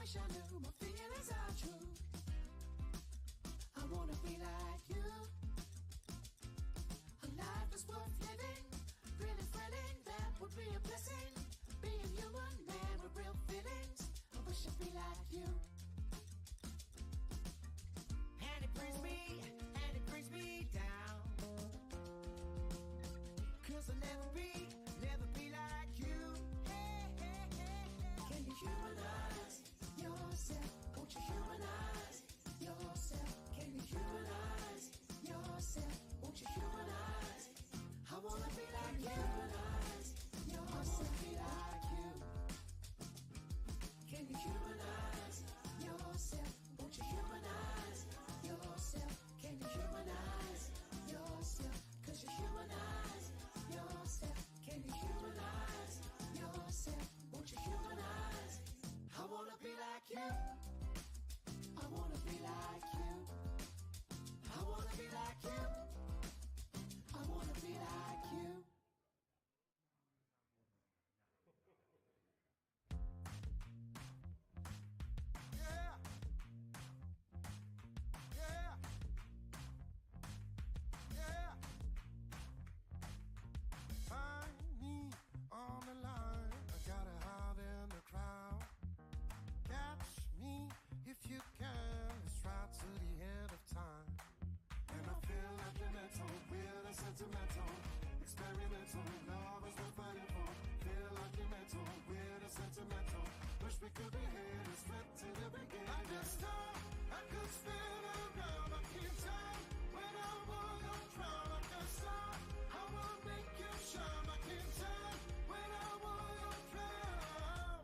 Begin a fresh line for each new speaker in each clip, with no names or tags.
wish I knew my feelings are true. I wanna be like you. A life is worth living, really thrilling. That would be a blessing. Being human, man with real feelings. I wish I'd be like you. And it brings me down. 'Cause I'll never be like you. Hey, hey, hey, hey. Can you humanize yourself? Won't you humanize yourself? Can you humanize yourself? Won't you humanize? I wanna be like you. Humanize yourself. Be like you. Can you humanize yourself? Won't you humanize yourself? Can you humanize yourself? 'Cause you humanize yourself. Can you humanize yourself? Won't you humanize? I wanna be like you. I wanna be like you. I wanna be like you. I wanna be like you. Yeah. Yeah. Yeah. Find me on the line. I gotta hide in the crowd. Catch me if you can. It's right to the end of time. And I feel like you're mental, weird and sentimental, experimental, love is worth fighting for. Feel like you're mental, weird and sentimental. Wish we could be here to split to the beginning. I could stop, I could spin around, I can't tell when I want to drown. I could stop, I will make you shine. I can't tell when I want to drown.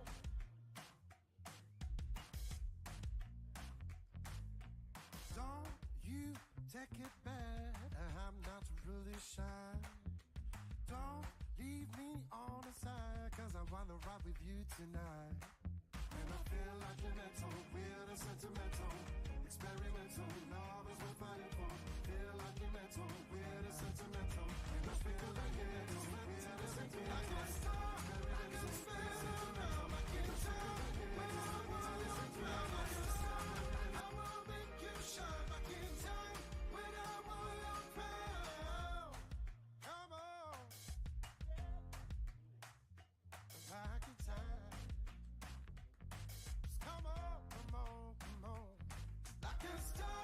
Don't you take it bad, I'm not really shy. Don't leave me on the side, 'cause I wanna ride with you tonight. And I feel like you're mental, weird and sentimental, experimental, love is worth fighting for. Feel like you're mental, weird and sentimental, and I feel like you're mental, weird and sentimental. I can't stop, I can spin around, I can't tell when I want to drown. I can't stop, I will make you shine. I can't tell when I want to drown. Come on, back in time. Just come on, come on, come on. I can't stop.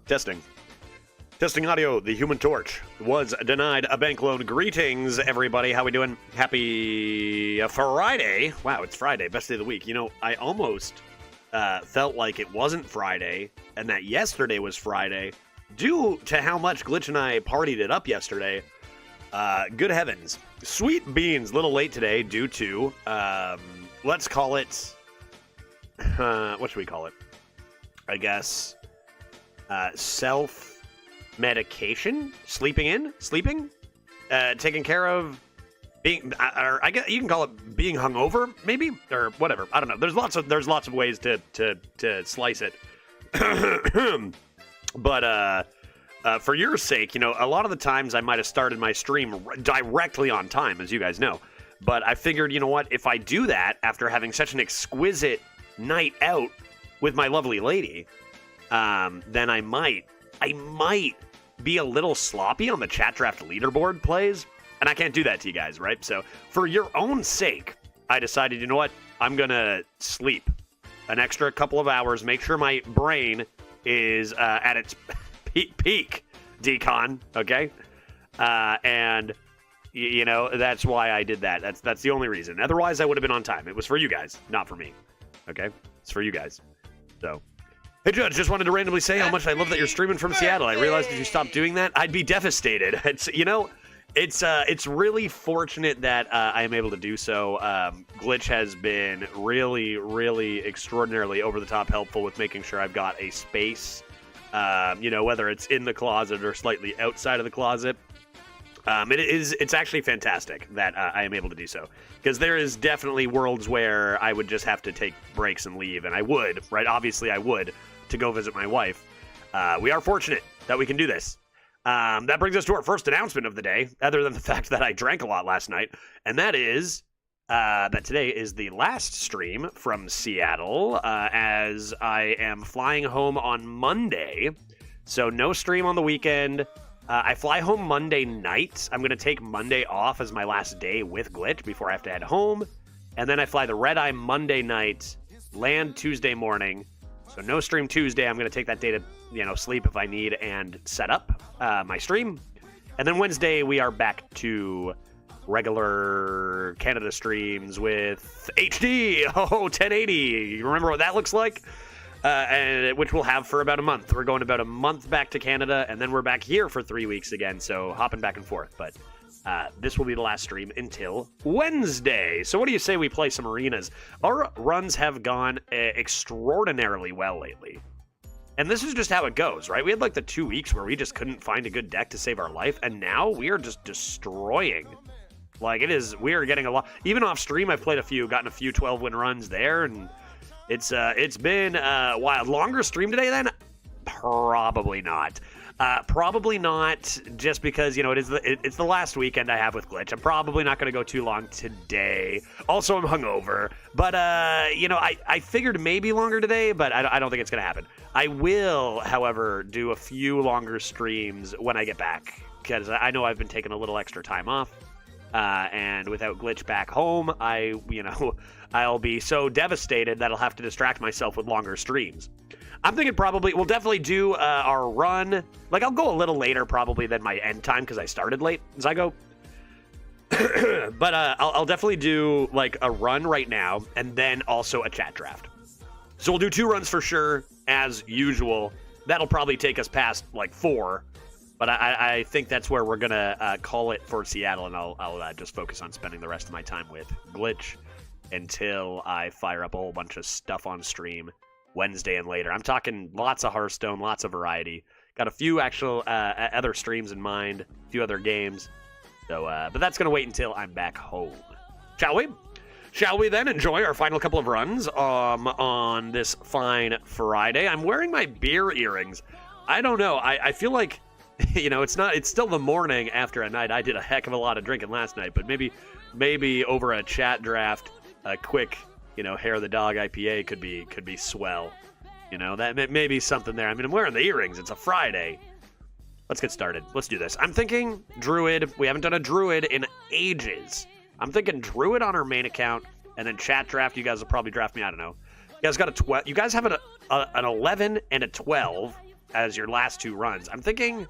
Testing. Testing audio. The Human Torch was denied a bank loan. Greetings, everybody. How we doing? Happy Friday. Wow, it's Friday. Best day of the week. You know, I almost felt like it wasn't Friday and that yesterday was Friday due to how much Glitch and I partied it up yesterday. Good heavens. Sweet beans. Little late today due to, let's call it, what should we call it? I guess, self-medication? Sleeping? Taking care of being, or I guess you can call it being hungover, maybe? Or whatever. I don't know. There's lots of ways to slice it. But, for your sake, you know, a lot of the times I might have started my stream directly on time, as you guys know. But I figured, you know what, if I do that after having such an exquisite night out with my lovely lady, then I might be a little sloppy on the chat draft leaderboard plays, and I can't do that to you guys, right? So for your own sake, I decided, you know what, I'm gonna sleep an extra couple of hours, make sure my brain is at its peak decon, okay? And you know, that's why I did that. That's the only reason. Otherwise, I would have been on time. It was for you guys, not for me. Okay? It's for you guys. So, hey, Judge, just wanted to randomly say how much I love that you're streaming from Seattle. I realized if you stopped doing that, I'd be devastated. It's, you know, it's really fortunate that I am able to do so. Glitch has been really, really extraordinarily over-the-top helpful with making sure I've got a space, you know, whether it's in the closet or slightly outside of the closet. It's actually fantastic that I am able to do so, because there is definitely worlds where I would just have to take breaks and leave, and I would, right? Obviously, I would, to go visit my wife. We are fortunate that we can do this. That brings us to our first announcement of the day, other than the fact that I drank a lot last night, and that is that today is the last stream from Seattle, as I am flying home on Monday, so no stream on the weekend. I fly home Monday night. I'm going to take Monday off as my last day with Glitch before I have to head home. And then I fly the red-eye Monday night, land Tuesday morning. So no stream Tuesday. I'm going to take that day to, you know, sleep if I need and set up my stream. And then Wednesday, we are back to regular Canada streams with HD. Oh, 1080. You remember what that looks like? And which we'll have for about a month. We're going about a month back to Canada, and then we're back here for 3 weeks again, so hopping back and forth. But this will be the last stream until Wednesday. So what do you say we play some arenas? Our runs have gone extraordinarily well lately. And this is just how it goes, right? We had like the 2 weeks where we just couldn't find a good deck to save our life, and now we are just destroying. Like, we are getting a lot. Even off stream, I've played a few, gotten a few 12-win runs there, and it's been a while. Longer stream today then? Probably not. Probably not, just because, you know, it's the last weekend I have with Glitch. I'm probably not going to go too long today. Also, I'm hungover. But, you know, I figured maybe longer today, but I don't think it's going to happen. I will, however, do a few longer streams when I get back, because I know I've been taking a little extra time off. And without Glitch back home, I'll be so devastated that I'll have to distract myself with longer streams. I'm thinking we'll definitely do our run. Like, I'll go a little later probably than my end time because I started late as I go. But I'll definitely do like a run right now and then also a chat draft. So we'll do 2 runs for sure, as usual. That'll probably take us past like 4. But I think that's where we're going to call it for Seattle, and I'll just focus on spending the rest of my time with Glitch until I fire up a whole bunch of stuff on stream Wednesday and later. I'm talking lots of Hearthstone, lots of variety. Got a few actual other streams in mind, a few other games. So, but that's going to wait until I'm back home. Shall we? Shall we then enjoy our final couple of runs on this fine Friday? I'm wearing my beer earrings. I don't know. I feel like, you know, it's still the morning after a night. I did a heck of a lot of drinking last night, but maybe over a chat draft, a quick, you know, Hair of the Dog IPA could be swell. You know, that may be something there. I mean, I'm wearing the earrings. It's a Friday. Let's get started. Let's do this. I'm thinking Druid. We haven't done a Druid in ages. I'm thinking Druid on our main account, and then chat draft. You guys will probably draft me. I don't know. You guys got a 12. You guys have an 11 and a 12. as your last 2 runs. I'm thinking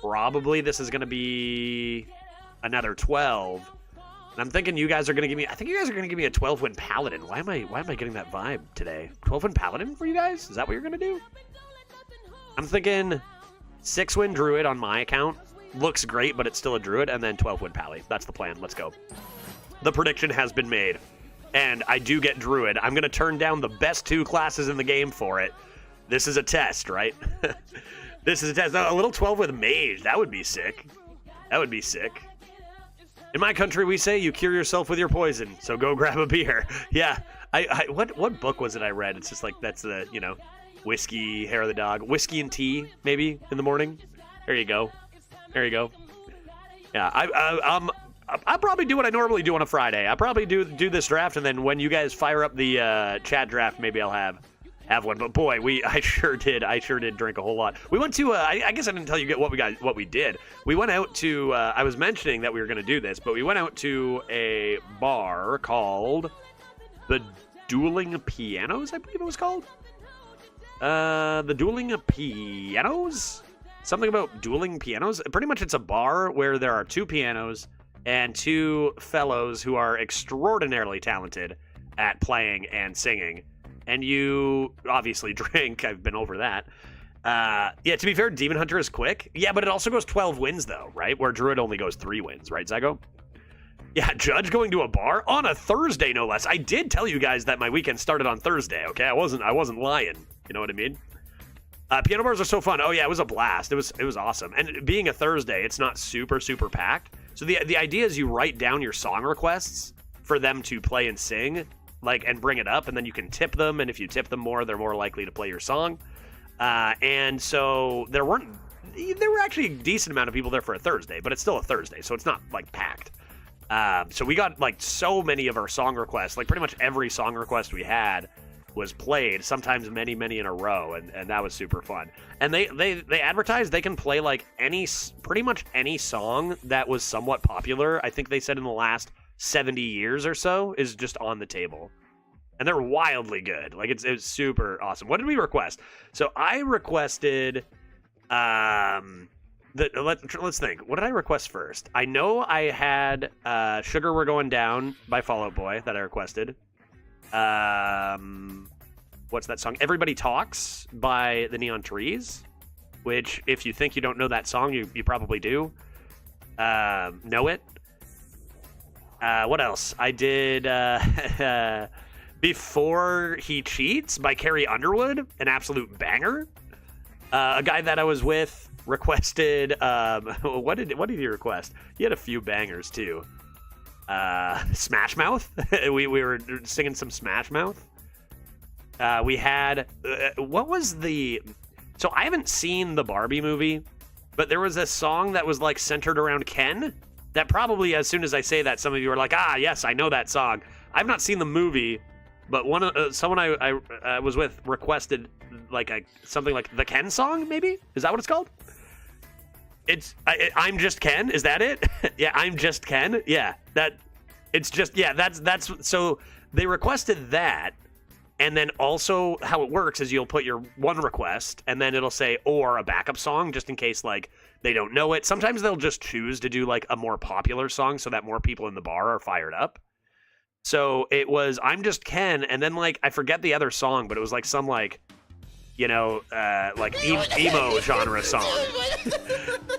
probably this is going to be another 12. And I'm thinking you guys are going to give me, I think you guys are going to give me a 12-win Paladin. Why am I getting that vibe today? 12-win Paladin for you guys? Is that what you're going to do? I'm thinking 6-win Druid on my account. Looks great, but it's still a Druid, and then 12-win Pally. That's the plan. Let's go. The prediction has been made, and I do get Druid. I'm going to turn down the best 2 classes in the game for it. This is a test, right? This is a test. A little 12 with Mage. That would be sick. That would be sick. In my country, we say you cure yourself with your poison, so go grab a beer. Yeah. What book was it I read? It's just like, that's the, you know, whiskey, hair of the dog. Whiskey and tea, maybe, in the morning. There you go. There you go. Yeah, I'll probably do what I normally do on a Friday. I'll probably do this draft, and then when you guys fire up the chat draft, maybe I'll have one. But boy, I sure did drink a whole lot. We went to I guess I didn't tell you what we did. We went out to I was mentioning that we were going to do this, but we went out to a bar called the Dueling Pianos, I believe it was called. The Dueling Pianos? Something about dueling pianos. Pretty much it's a bar where there are 2 pianos and 2 fellows who are extraordinarily talented at playing and singing. And you obviously drink. I've been over that. Yeah, to be fair, Demon Hunter is quick. Yeah, but it also goes 12 wins, though, right? Where Druid only goes 3 wins, right, Zygo? Yeah, Judge going to a bar on a Thursday, no less. I did tell you guys that my weekend started on Thursday, okay? I wasn't lying. You know what I mean? Piano bars are so fun. Oh yeah, it was a blast. It was awesome. And being a Thursday, it's not super packed. So the idea is you write down your song requests for them to play and sing, like, and bring it up, and then you can tip them. And if you tip them more, they're more likely to play your song. And so there were actually a decent amount of people there for a Thursday, but it's still a Thursday, so it's not like packed. So we got like so many of our song requests, like pretty much every song request we had was played, sometimes many in a row, and that was super fun. And they advertised they can play like pretty much any song that was somewhat popular. I think they said in the last 70 years or so is just on the table, and they're wildly good. Like it's super awesome. What did we request? So I requested let's think. What did I request first? I know I had Sugar We're Going Down by Fall Out Boy that I requested. What's that song? Everybody Talks by the Neon Trees, which if you think you don't know that song, you probably do. Know it. What else? I did Before He Cheats by Carrie Underwood, an absolute banger. A guy that I was with requested what did he request? He had a few bangers too. Smash Mouth. we were singing some Smash Mouth. We had what was the, so I haven't seen the Barbie movie, but there was a song that was like centered around Ken that probably, as soon as I say that, some of you are like, ah yes, I know that song. I've not seen the movie, but someone I was with requested like something like the Ken song, maybe? Is that what it's called? It's I'm Just Ken. Is that it? Yeah, I'm Just Ken. Yeah, that's so they requested that, and then also how it works is you'll put your one request, and then it'll say or a backup song just in case like they don't know it. Sometimes they'll just choose to do like a more popular song so that more people in the bar are fired up. So it was I'm Just Ken, and then like I forget the other song, but it was like some like, you know, like emo genre song.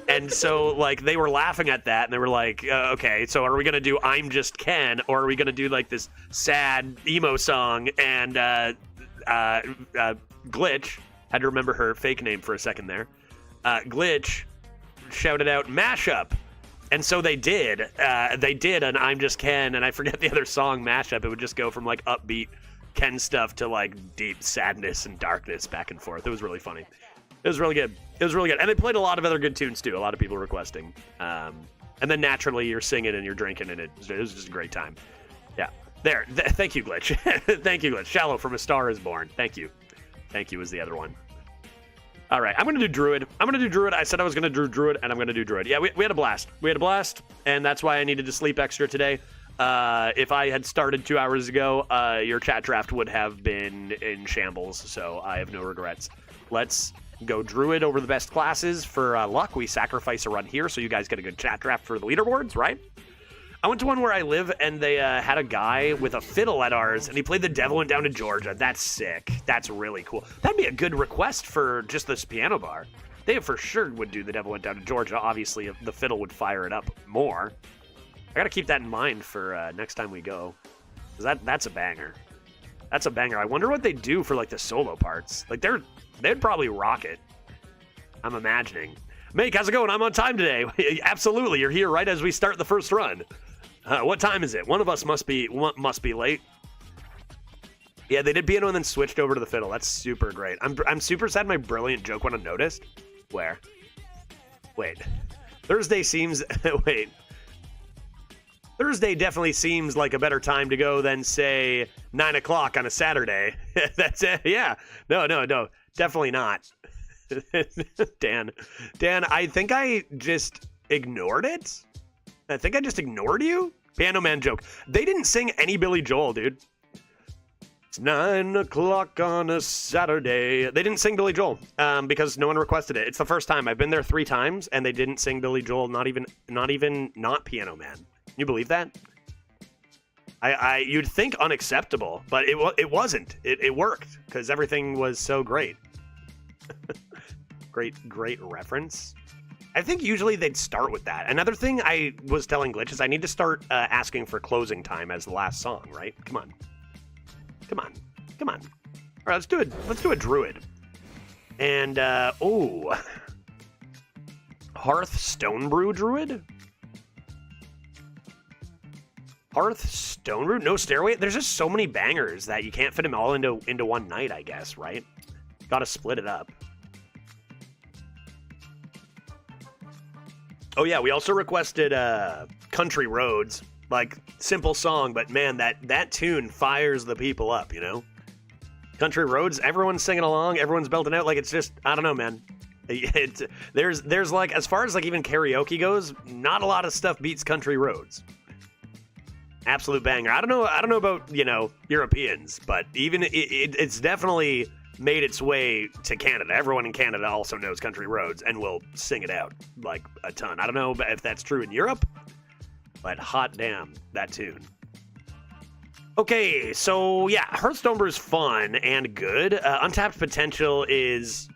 And so like they were laughing at that, and they were like, okay, so are we gonna do I'm Just Ken, or are we gonna do like this sad emo song? And Glitch, had to remember her fake name for a second there. Glitch shouted out mashup. And so they did an I'm Just Ken, and I forget the other song mashup. It would just go from like upbeat Ken stuff to like deep sadness and darkness back and forth. It was really funny. It was really good. And they played a lot of other good tunes too. A lot of people requesting. And then naturally you're singing and you're drinking, and it was just a great time. Yeah. There. Thank you, Glitch. Thank you, Glitch. Shallow from A Star Is Born. Thank you. Thank you was the other one. All right, I'm going to do Druid. I said I was going to do Druid, and I'm going to do Druid. Yeah, we had a blast. And that's why I needed to sleep extra today. If I had started 2 hours ago, your chat draft would have been in shambles, so I have no regrets. Let's go Druid over the best classes for luck. We sacrifice a run here so you guys get a good chat draft for the leaderboards, right? I went to one where I live, and they had a guy with a fiddle at ours, and he played The Devil Went Down to Georgia. That's sick. That's really cool. That'd be a good request for just this piano bar. They for sure would do The Devil Went Down to Georgia. Obviously, the fiddle would fire it up more. I gotta keep that in mind for next time we go. 'Cause that's a banger. That's a banger. I wonder what they do for, like, the solo parts. Like, they'd probably rock it. I'm imagining. Make, how's it going? I'm on time today. Absolutely. You're here right as we start the first run. What time is it? One of us must be late. Yeah, they did piano and then switched over to the fiddle. That's super great. I'm super sad my brilliant joke went unnoticed. Where? Wait. Thursday seems... Wait. Thursday definitely seems like a better time to go than, say, 9 o'clock on a Saturday. That's it. Yeah. No. Definitely not. Dan, I think I just ignored it. I think I just ignored you. Piano Man joke. They didn't sing any Billy Joel, dude. It's 9 o'clock on a Saturday. They didn't sing Billy Joel because no one requested it. It's the first time. I've been there 3 times, and they didn't sing Billy Joel, not even Piano Man. Can you believe that? You'd think unacceptable, but it wasn't. It worked because everything was so great. Great reference. I think usually they'd start with that. Another thing I was telling Glitch is I need to start asking for closing time as the last song, right? Come on. All right, let's do it. Let's do a Druid. And, Hearthstone Brew Druid? Hearthstone Brew? No Stairway? There's just so many bangers that you can't fit them all into one night, I guess, right? Gotta split it up. Oh, yeah, we also requested Country Roads. Like, simple song, but man, that tune fires the people up, you know? Country Roads, everyone's singing along, everyone's belting out. Like, it's just, I don't know, man. There's like, as far as like even karaoke goes, not a lot of stuff beats Country Roads. Absolute banger. I don't know about, you know, Europeans, but even it's definitely made its way to Canada. Everyone in Canada also knows Country Roads and will sing it out like a ton. I don't know if that's true in Europe, but hot damn, that tune. Okay, so yeah, Hearthstone Brew is fun and good. Untapped Potential is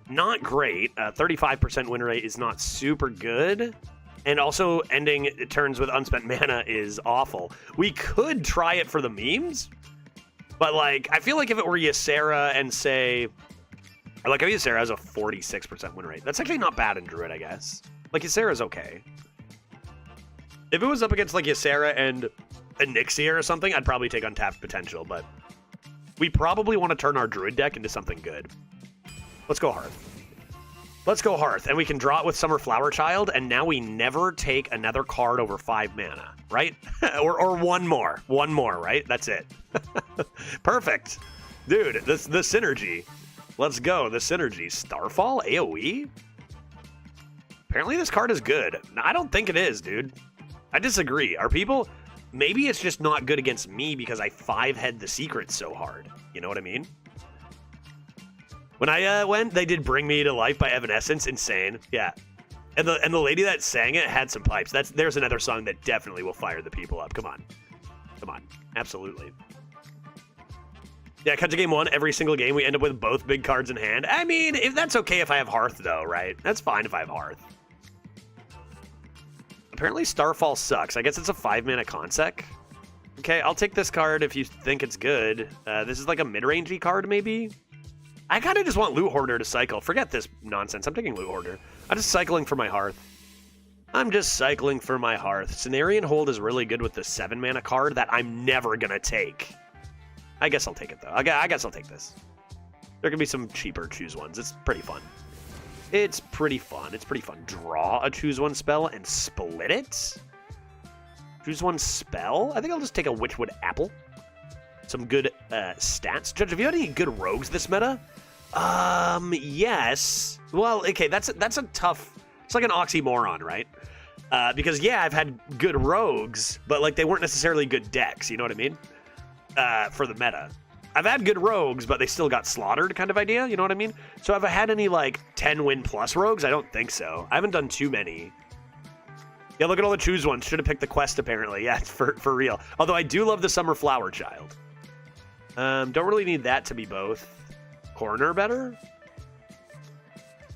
not great. 35% win rate is not super good. And also ending turns with unspent mana is awful. We could try it for the memes, but like, I feel like if it were Ysera and say, I like how Ysera has a 46% win rate. That's actually not bad in Druid, I guess. Like, Ysera's okay. If it was up against like Ysera and Onyxia or something, I'd probably take Untapped Potential, but we probably want to turn our Druid deck into something good. Let's go Hearth. Let's go Hearth, and we can draw it with Summer Flower Child, and now we never take another card over 5 mana, right? or one more, right? That's it. Perfect. Dude, the synergy. Let's go, the synergy. Starfall, AoE? Apparently this card is good. I don't think it is, dude. I disagree. Are people... Maybe it's just not good against me because I 5-head the secrets so hard. You know what I mean? When I went, they did Bring Me to Life by Evanescence. Insane. Yeah. And the lady that sang it had some pipes. There's another song that definitely will fire the people up. Come on. Absolutely. Yeah, cut to game 1. Every single game, we end up with both big cards in hand. I mean, if that's okay if I have Hearth, though, right? That's fine if I have Hearth. Apparently Starfall sucks. I guess it's a 5-mana consec. Okay, I'll take this card if you think it's good. This is like a mid-rangey card, maybe? I kind of just want Loot Hoarder to cycle. Forget this nonsense. I'm taking Loot Hoarder. I'm just cycling for my Hearth. Cenarian Hold is really good with the 7-mana card that I'm never going to take. I guess I'll take it, though. I guess I'll take this. There can be some cheaper choose ones. It's pretty fun. It's pretty fun. Draw a choose one spell and split it. Choose one spell? I think I'll just take a Witchwood Apple. Some good stats. Judge, have you had any good rogues this meta? Yes. Well, okay, that's a tough... It's like an oxymoron, right? Because, yeah, I've had good rogues, but, like, they weren't necessarily good decks, you know what I mean? For the meta. I've had good rogues, but they still got slaughtered kind of idea, you know what I mean? So have I had any, like, 10-win plus rogues? I don't think so. I haven't done too many. Yeah, look at all the choose ones. Should have picked the quest, apparently. Yeah, for real. Although I do love the Summer Flower Child. Don't really need that to be both. Corner better?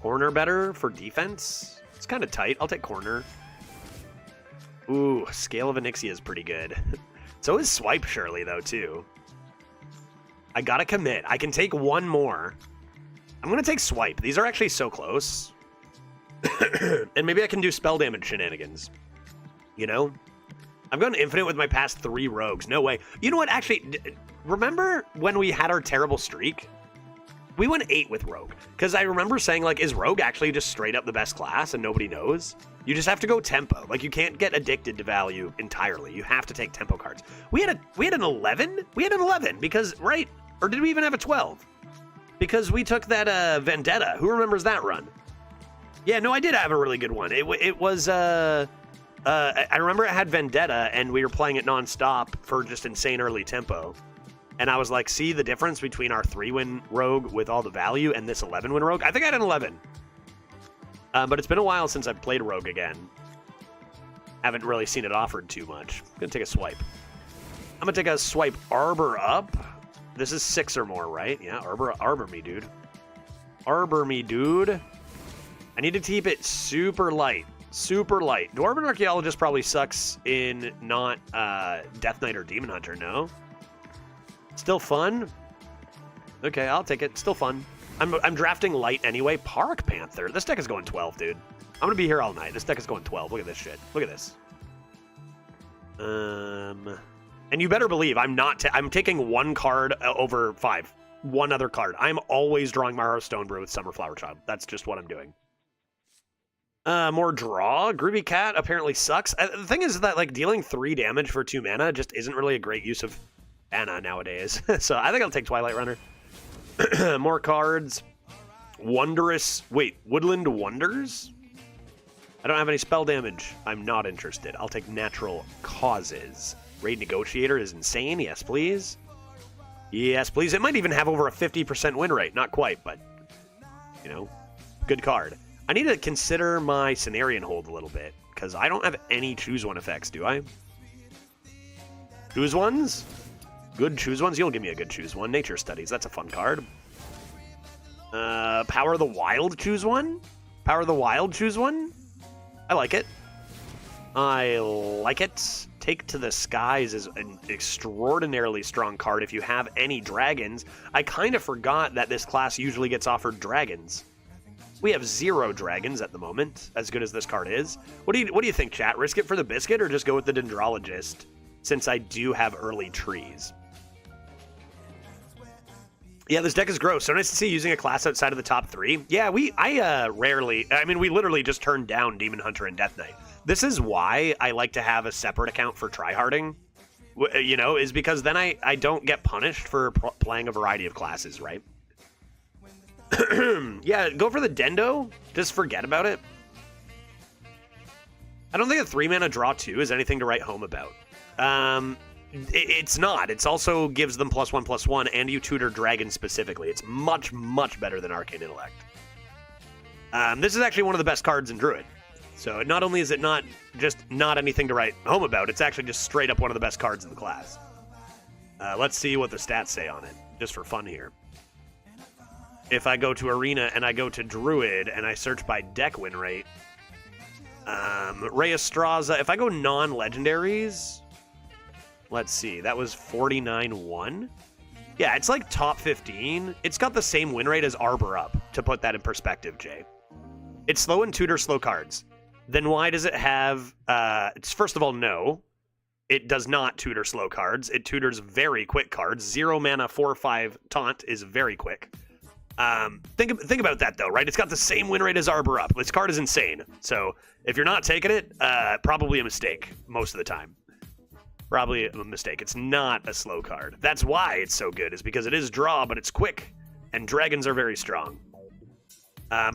Corner better for defense? It's kind of tight. I'll take corner. Ooh, Scale of Onyxia is pretty good. So is Swipe, surely, though, too. I gotta commit. I can take one more. I'm gonna take Swipe. These are actually so close. And maybe I can do spell damage shenanigans. You know? I've gone infinite with my past 3 rogues. No way. You know what? Actually, remember when we had our terrible streak? We went 8 with rogue. Because I remember saying, like, is rogue actually just straight up the best class and nobody knows? You just have to go tempo. Like, you can't get addicted to value entirely. You have to take tempo cards. We had an 11? We had an 11 because, right? Or did we even have a 12? Because we took that Vendetta. Who remembers that run? Yeah, no, I did have a really good one. It was, I remember it had Vendetta, and we were playing it nonstop for just insane early tempo. And I was like, see the difference between our 3-win rogue with all the value and this 11-win rogue? I think I had an 11. But it's been a while since I've played rogue again. Haven't really seen it offered too much. I'm going to take a swipe. I'm going to take a swipe Arbor up. This is 6 or more, right? Yeah, Arbor me, dude. Arbor me, dude. I need to keep it super light. Super light. Dwarven Archaeologist probably sucks in not Death Knight or Demon Hunter, no? Still fun? Okay, I'll take it. Still fun. I'm drafting light anyway. Park Panther. This deck is going 12, dude. I'm going to be here all night. This deck is going 12. Look at this shit. Look at this. And you better believe I'm not... I'm taking one card over 5. One other card. I'm always drawing my Hearthstone Brew with Summer Flower Child. That's just what I'm doing. More draw. Groovy Cat apparently sucks. The thing is that, like, dealing 3 damage for 2 mana just isn't really a great use of mana nowadays. So I think I'll take Twilight Runner. More cards. Wondrous... Wait, Woodland Wonders? I don't have any spell damage. I'm not interested. I'll take Natural Causes. Raid Negotiator is insane. Yes, please. Yes, please. It might even have over a 50% win rate. Not quite, but, you know, good card. I need to consider my Cenarian hold a little bit, because I don't have any choose one effects, do I? Choose ones? Good choose ones? You'll give me a good choose one. Nature Studies. That's a fun card. Power of the Wild choose one? Power of the Wild choose one? I like it. I like it. Take to the Skies is an extraordinarily strong card if you have any dragons. I kind of forgot that this class usually gets offered dragons. We have 0 dragons at the moment, as good as this card is. What do you think, chat? Risk it for the biscuit or just go with the Dendrologist, since I do have early trees? Yeah, this deck is gross. So nice to see using a class outside of the top 3. Yeah, we literally just turned down Demon Hunter and Death Knight. This is why I like to have a separate account for tryharding, you know, is because then I don't get punished for playing a variety of classes, right? Yeah, go for the Dendo. Just forget about it. I don't think a 3-mana draw 2 is anything to write home about. It's not. It's also gives them +1/+1, and you tutor dragons specifically. It's much, much better than Arcane Intellect. This is actually one of the best cards in Druid. So not only is it not anything to write home about, it's actually just straight up one of the best cards in the class. Let's see what the stats say on it, just for fun here. If I go to Arena and I go to Druid and I search by deck win rate, Ray Estraza, if I go non-legendaries, let's see, that was 49-1. Yeah, it's like top 15. It's got the same win rate as Arbor Up, to put that in perspective, Jay. It's slow and tutor slow cards. Then why does it have, first of all, no. It does not tutor slow cards. It tutors very quick cards. 0 mana 4/5 taunt is very quick. Think about that, though, right? It's got the same win rate as Arbor Up. This card is insane. So if you're not taking it, probably a mistake most of the time. Probably a mistake. It's not a slow card. That's why it's so good, is because it is draw, but it's quick, and dragons are very strong.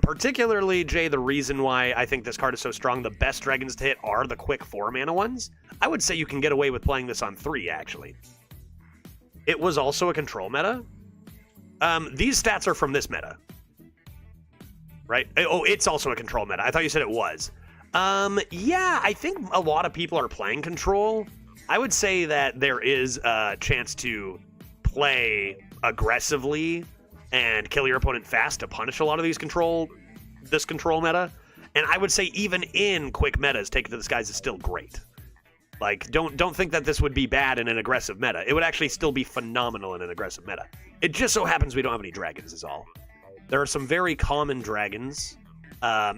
Particularly, Jay, the reason why I think this card is so strong, the best dragons to hit are the quick 4-mana ones. I would say you can get away with playing this on 3, actually. it was also a control meta. These stats are from this meta. Right? Oh, it's also a control meta. I thought you said it was. Yeah, I think a lot of people are playing control. I would say that there is a chance to play aggressively and kill your opponent fast to punish a lot of this control meta. And I would say even in quick metas, Take It to the Skies is still great. Like, don't think that this would be bad in an aggressive meta. It would actually still be phenomenal in an aggressive meta. It just so happens we don't have any dragons is all. There are some very common dragons.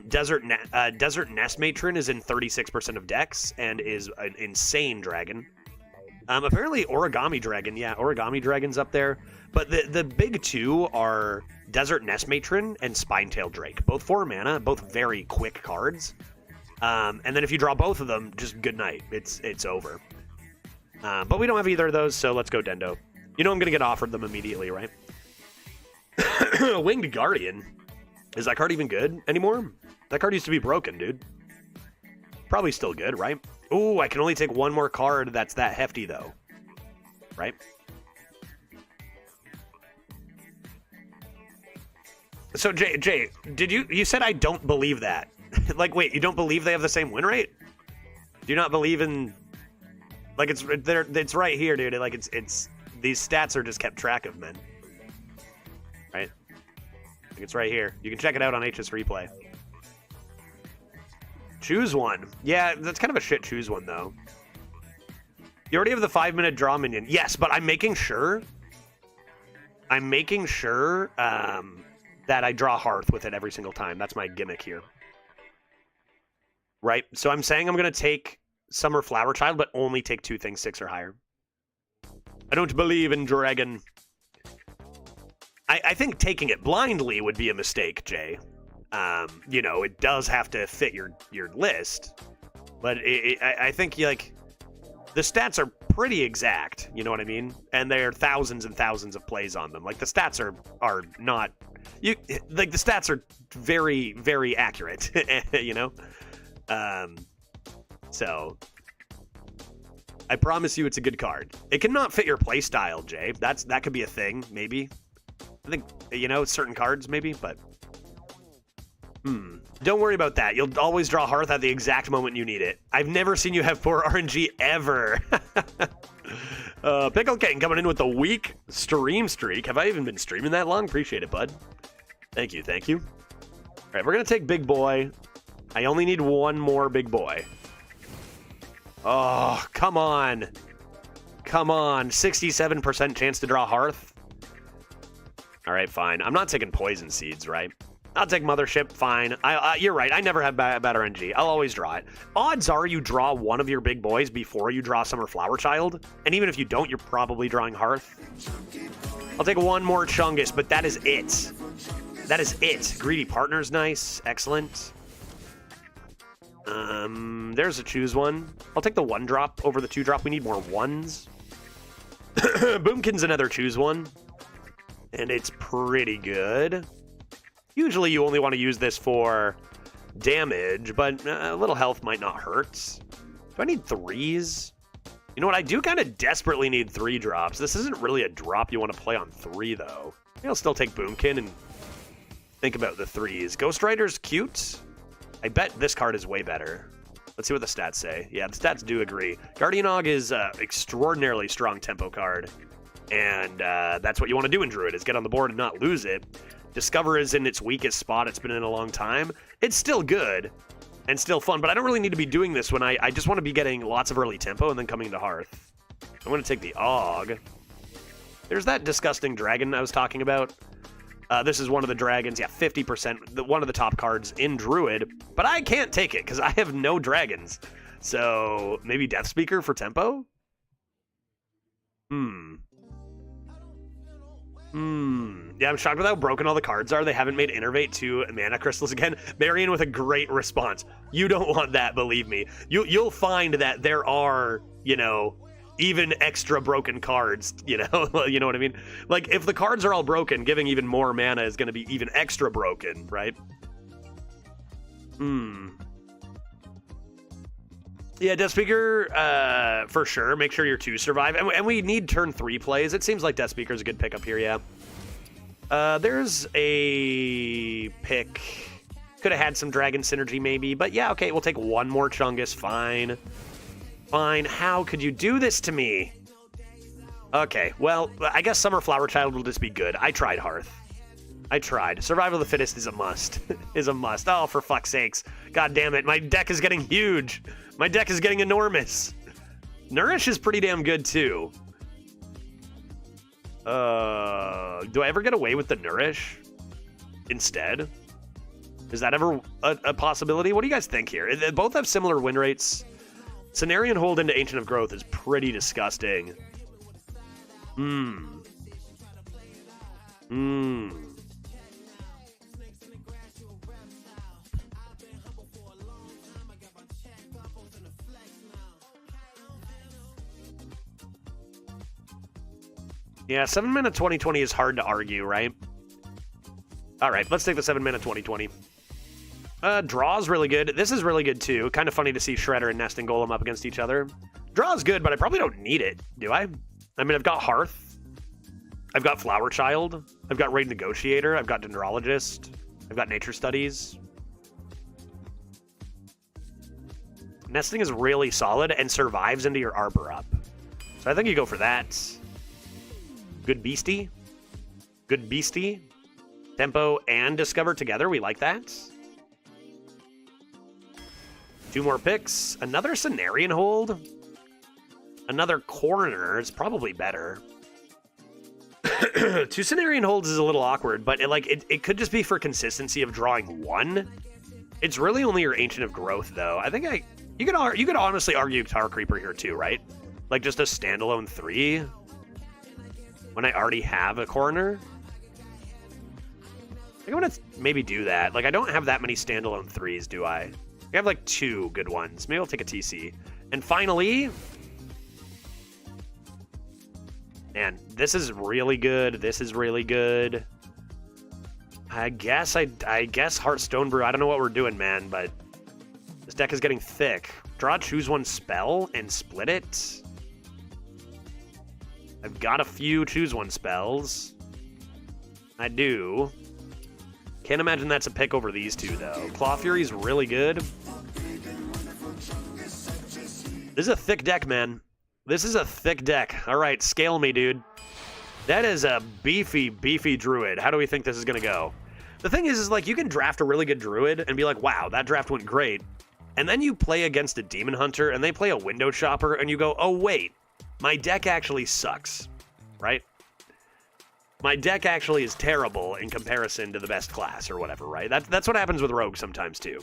Desert Nest Matron is in 36% of decks and is an insane dragon. Apparently Origami Dragon, yeah, Origami Dragon's up there. But the big two are Desert Nest Matron and Spinetail Drake. Both 4 mana, both very quick cards. And then if you draw both of them, just good night. It's over. But we don't have either of those, so let's go Dendo. You know I'm going to get offered them immediately, right? Winged Guardian. Is that card even good anymore? That card used to be broken, dude. Probably still good, right? Ooh, I can only take one more card that's that hefty, though. Right? So, Jay, did you said I don't believe that. Like, wait, you don't believe they have the same win rate? Do you not believe in... Like, it's right here, dude. Like, it's these stats are just kept track of, man. Right? Like, it's right here. You can check it out on HS Replay. Choose one. Yeah, that's kind of a shit choose one, though. You already have the 5-minute draw minion. Yes, but I'm making sure... that I draw Hearth with it every single time. That's my gimmick here. Right? So I'm saying I'm going to take Summer Flower Child, but only take 2 things 6 or higher. I don't believe in Dragon. I think taking it blindly would be a mistake, Jay. You know, it does have to fit your list. But I think, like, the stats are pretty exact, you know what I mean? And there are thousands and thousands of plays on them. Like, the stats are not... Like, the stats are very, very accurate, you know? So I promise you it's a good card. It cannot fit your play style, Jay. That could be a thing, maybe. I think, you know, certain cards, maybe, but... Don't worry about that. You'll always draw Hearth at the exact moment you need it. I've never seen you have 4 RNG ever. Pickle King coming in with the week stream streak. Have I even been streaming that long? Appreciate it, bud. Thank you, thank you. All right, we're going to take Big Boy. I only need one more Big Boy. Oh, come on. Come on. 67% chance to draw Hearth. All right, fine. I'm not taking Poison Seeds, right? I'll take Mothership, fine. You're right, I never have bad RNG. I'll always draw it. Odds are you draw one of your big boys before you draw Summer Flower Child. And even if you don't, you're probably drawing Hearth. I'll take one more Chungus, but that is it. That is it. Greedy Partner's nice. Excellent. There's a choose one. I'll take the 1-drop over the 2-drop. We need more 1s. Boomkin's another choose one. And it's pretty good. Usually you only want to use this for damage, but a little health might not hurt. Do I need 3s? You know what? I do kind of desperately need 3 drops. This isn't really a drop you want to play on 3, though. Maybe I'll still take Boomkin and think about the 3s. Ghost Rider's cute. I bet this card is way better. Let's see what the stats say. Yeah, the stats do agree. Guardian Og is an extraordinarily strong tempo card. And that's what you want to do in Druid, is get on the board and not lose it. Discover is in its weakest spot it's been in a long time. It's still good and still fun, but I don't really need to be doing this when I just want to be getting lots of early tempo and then coming to Hearth. I'm going to take the Og. There's that disgusting dragon I was talking about. This is one of the dragons. Yeah, 50%. One of the top cards in Druid, but I can't take it because I have no dragons. So maybe Death Speaker for tempo? Yeah, I'm shocked with how broken all the cards are. They haven't made Innervate 2 mana crystals again. Marion with a great response. You don't want that, believe me. You'll find that there are, you know, even extra broken cards, you know? You know what I mean? Like, if the cards are all broken, giving even more mana is going to be even extra broken, right? Yeah, Death Speaker, for sure. Make sure your 2 survive. And we need turn 3 plays. It seems like Death Speaker is a good pickup here, yeah. There's a pick. Could have had some Dragon Synergy, maybe. But yeah, okay, we'll take 1 more Chungus. Fine. Fine. How could you do this to me? Okay, well, I guess Summer Flower Child will just be good. I tried Hearth. I tried. Survival of the Fittest is a must. Is a must. Oh, for fuck's sakes. God damn it. My deck is getting huge. My deck is getting enormous. Nourish is pretty damn good, too. Do I ever get away with the Nourish instead? Is that ever a possibility? What do you guys think here? They both have similar win rates. Cenarian Hold into Ancient of Growth is pretty disgusting. Yeah, 7-mana 20/20 is hard to argue, right? Alright, let's take the 7-mana 20/20. Draw's really good. This is really good, too. Kind of funny to see Shredder and Nesting Golem up against each other. Draw's good, but I probably don't need it, do I? I mean, I've got Hearth. I've got Flower Child. I've got Raid Negotiator. I've got Dendrologist. I've got Nature Studies. Nesting is really solid and survives into your Arbor up. So I think you go for that. Good Beastie. Good Beastie. Tempo and Discover together. We like that. 2 more picks. Another Cenarian Hold. Another Coroner is probably better. 2 Cenarian Holds is a little awkward, but it could just be for consistency of drawing 1. It's really only your Ancient of Growth, though. I think you could honestly argue Tower Creeper here, too, right? Like, just a standalone 3 when I already have a Coroner. I think I'm gonna maybe do that. Like, I don't have that many standalone 3s, do I? I have, like, 2 good ones. Maybe I'll take a TC. And finally... Man, this is really good. This is really good. I guess Hearthstone Brew. I don't know what we're doing, man, but this deck is getting thick. Draw, choose 1 spell, and split it. I've got a few choose 1 spells. I do. Can't imagine that's a pick over these 2, though. Claw Fury's really good. This is a thick deck, man. This is a thick deck. All right, scale me, dude. That is a beefy, beefy Druid. How do we think this is going to go? The thing is like, you can draft a really good Druid and be like, wow, that draft went great. And then you play against a Demon Hunter and they play a Window Chopper and you go, oh, wait, my deck actually sucks, right? My deck actually is terrible in comparison to the best class or whatever, right? That's what happens with Rogue sometimes, too.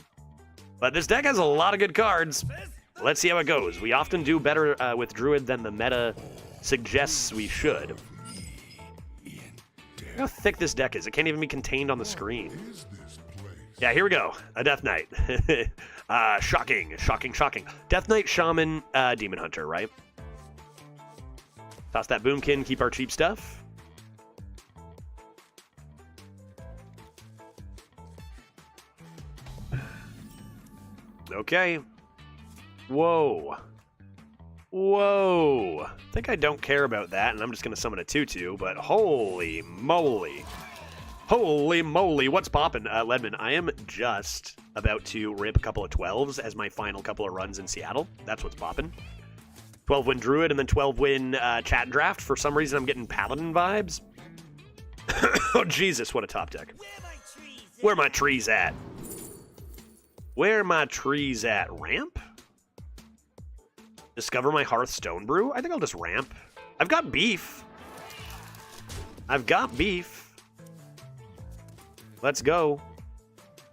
But this deck has a lot of good cards. Let's see how it goes. We often do better with Druid than the meta suggests we should. Look how thick this deck is. It can't even be contained on the screen. Yeah, here we go. A Death Knight. Shocking, shocking, shocking. Death Knight, Shaman, Demon Hunter, right? Toss that Boomkin, keep our cheap stuff. Okay. Whoa. Whoa. I think I don't care about that, and I'm just going to summon a 2/2, but holy moly. Holy moly, what's poppin'? Ledman, I am just about to rip a couple of 12s as my final couple of runs in Seattle. That's what's poppin'. 12-win Druid and then 12-win Chat Draft. For some reason, I'm getting Paladin vibes. Oh, Jesus, what a top deck. Where my trees at? Where my trees at? Ramp? Discover my Hearthstone Brew? I think I'll just ramp. I've got beef. I've got beef. Let's go.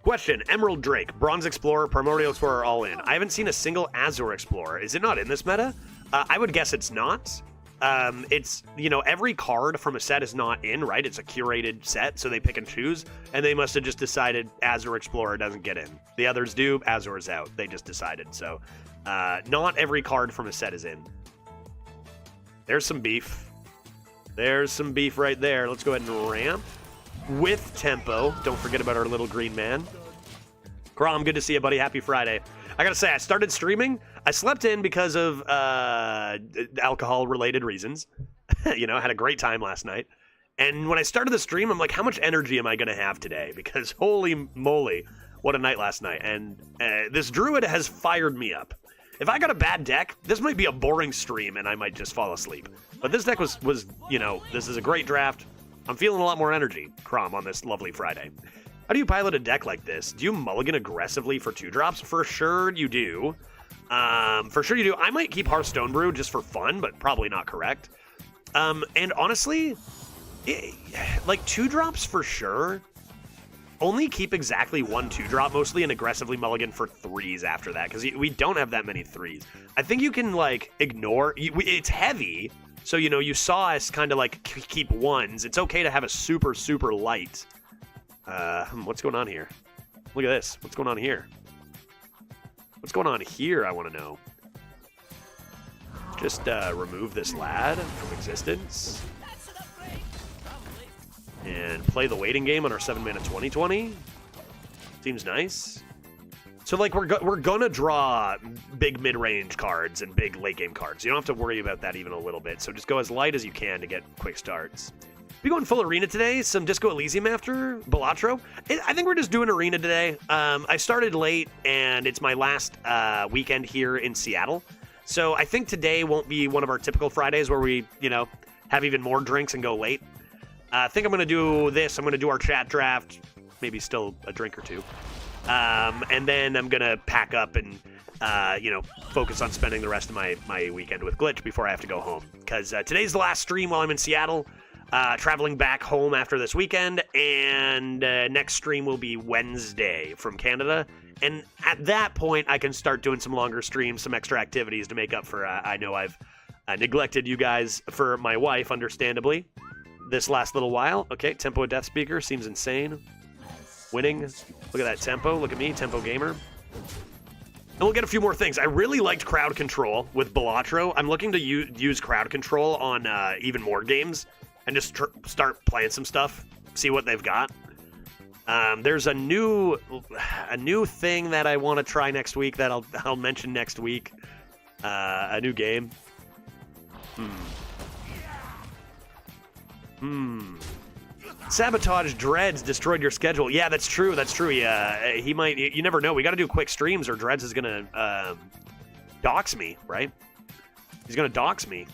Question. Emerald Drake, Bronze Explorer, Primordial Explorer, all in. I haven't seen a single Azure Explorer. Is it not in this meta? I would guess it's not. It's, you know, every card from a set is not in, right? It's a curated set, so they pick and choose, and they must have just decided Azure Explorer doesn't get in. The others do, Azure's out. They just decided, so not every card from a set is in. There's some beef. There's some beef right there. Let's go ahead and ramp with tempo. Don't forget about our little green man. Crom, good to see you, buddy. Happy Friday. I gotta say, I started streaming. I slept in because of alcohol-related reasons. You know, I had a great time last night. And when I started the stream, I'm like, how much energy am I going to have today? Because holy moly, what a night last night. And this druid has fired me up. If I got a bad deck, this might be a boring stream and I might just fall asleep. But this deck was you know, this is a great draft. I'm feeling a lot more energy, Crom, on this lovely Friday. How do you pilot a deck like this? Do you mulligan aggressively for 2-drops? For sure you do. For sure you do. I might keep Hearthstone Brew just for fun, but probably not correct. And honestly, like 2-drops for sure. Only keep exactly 1 2-drop mostly and aggressively mulligan for 3s after that, because we don't have that many 3s. I think you can, like, ignore... It's heavy, so, you know, you saw us kind of, like, keep 1s. It's okay to have a super, super light. What's going on here? Look at this. What's going on here? What's going on here, I want to know. Just remove this lad from existence. And play the waiting game on our 7-mana 20/20. Seems nice. So, like, we're gonna draw big mid-range cards and big late-game cards. You don't have to worry about that even a little bit. So just go as light as you can to get quick starts. We going full arena today. Some Disco Elysium after Balatro. I think we're just doing arena today. I started late, and it's my last weekend here in Seattle. So I think today won't be one of our typical Fridays where we, you know, have even more drinks and go late. I think I'm going to do this. I'm going to do our chat draft, maybe still a drink or two. And then I'm going to pack up and, you know, focus on spending the rest of my weekend with Glitch before I have to go home. Because today's the last stream while I'm in Seattle, traveling back home after this weekend. And next stream will be Wednesday from Canada. And at that point, I can start doing some longer streams, some extra activities to make up for, I know I've neglected you guys for my wife, understandably. This last little while. Okay, Tempo Death Speaker seems insane. Winning. Look at that tempo. Look at me, Tempo Gamer. And we'll get a few more things. I really liked crowd control with Balatro. I'm looking to use crowd control on even more games and just start playing some stuff. See what they've got. There's a new thing that I want to try next week that I'll mention next week. A new game. Sabotage Dreads destroyed your schedule. Yeah, that's true. That's true. Yeah, he might. You never know. We got to do quick streams, or Dreads is gonna dox me, right? He's gonna dox me,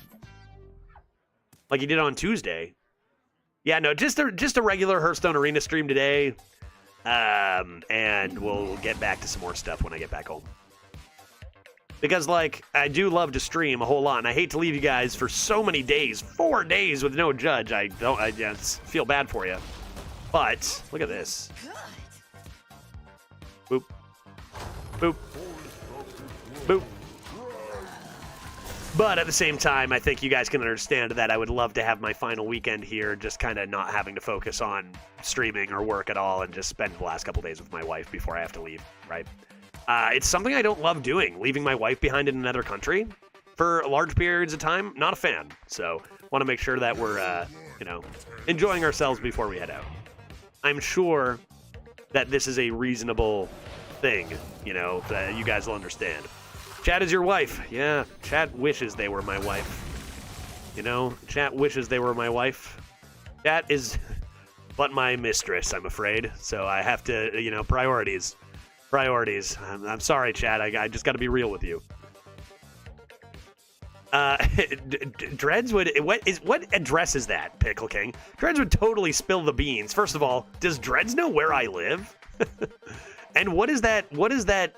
like he did on Tuesday. Yeah, no, just a regular Hearthstone Arena stream today, and we'll get back to some more stuff when I get back home. Because, like, I do love to stream a whole lot, and I hate to leave you guys for so many days, 4 days with no judge. I just feel bad for you. But, look at this. Boop. Boop. Boop. But at the same time, I think you guys can understand that I would love to have my final weekend here, just kind of not having to focus on streaming or work at all, and just spend the last couple days with my wife before I have to leave, right? It's something I don't love doing, leaving my wife behind in another country for large periods of time. Not a fan. So want to make sure that we're, you know, enjoying ourselves before we head out. I'm sure that this is a reasonable thing, you know, that you guys will understand. Chat is your wife. Yeah, chat wishes they were my wife. You know, chat wishes they were my wife. Chat is but my mistress, I'm afraid. So I have to, you know, priorities. Priorities. I'm sorry, Chad. I just got to be real with you. Dreads would... What address is that, Pickle King? Dreads would totally spill the beans. First of all, does Dreads know where I live? And what is that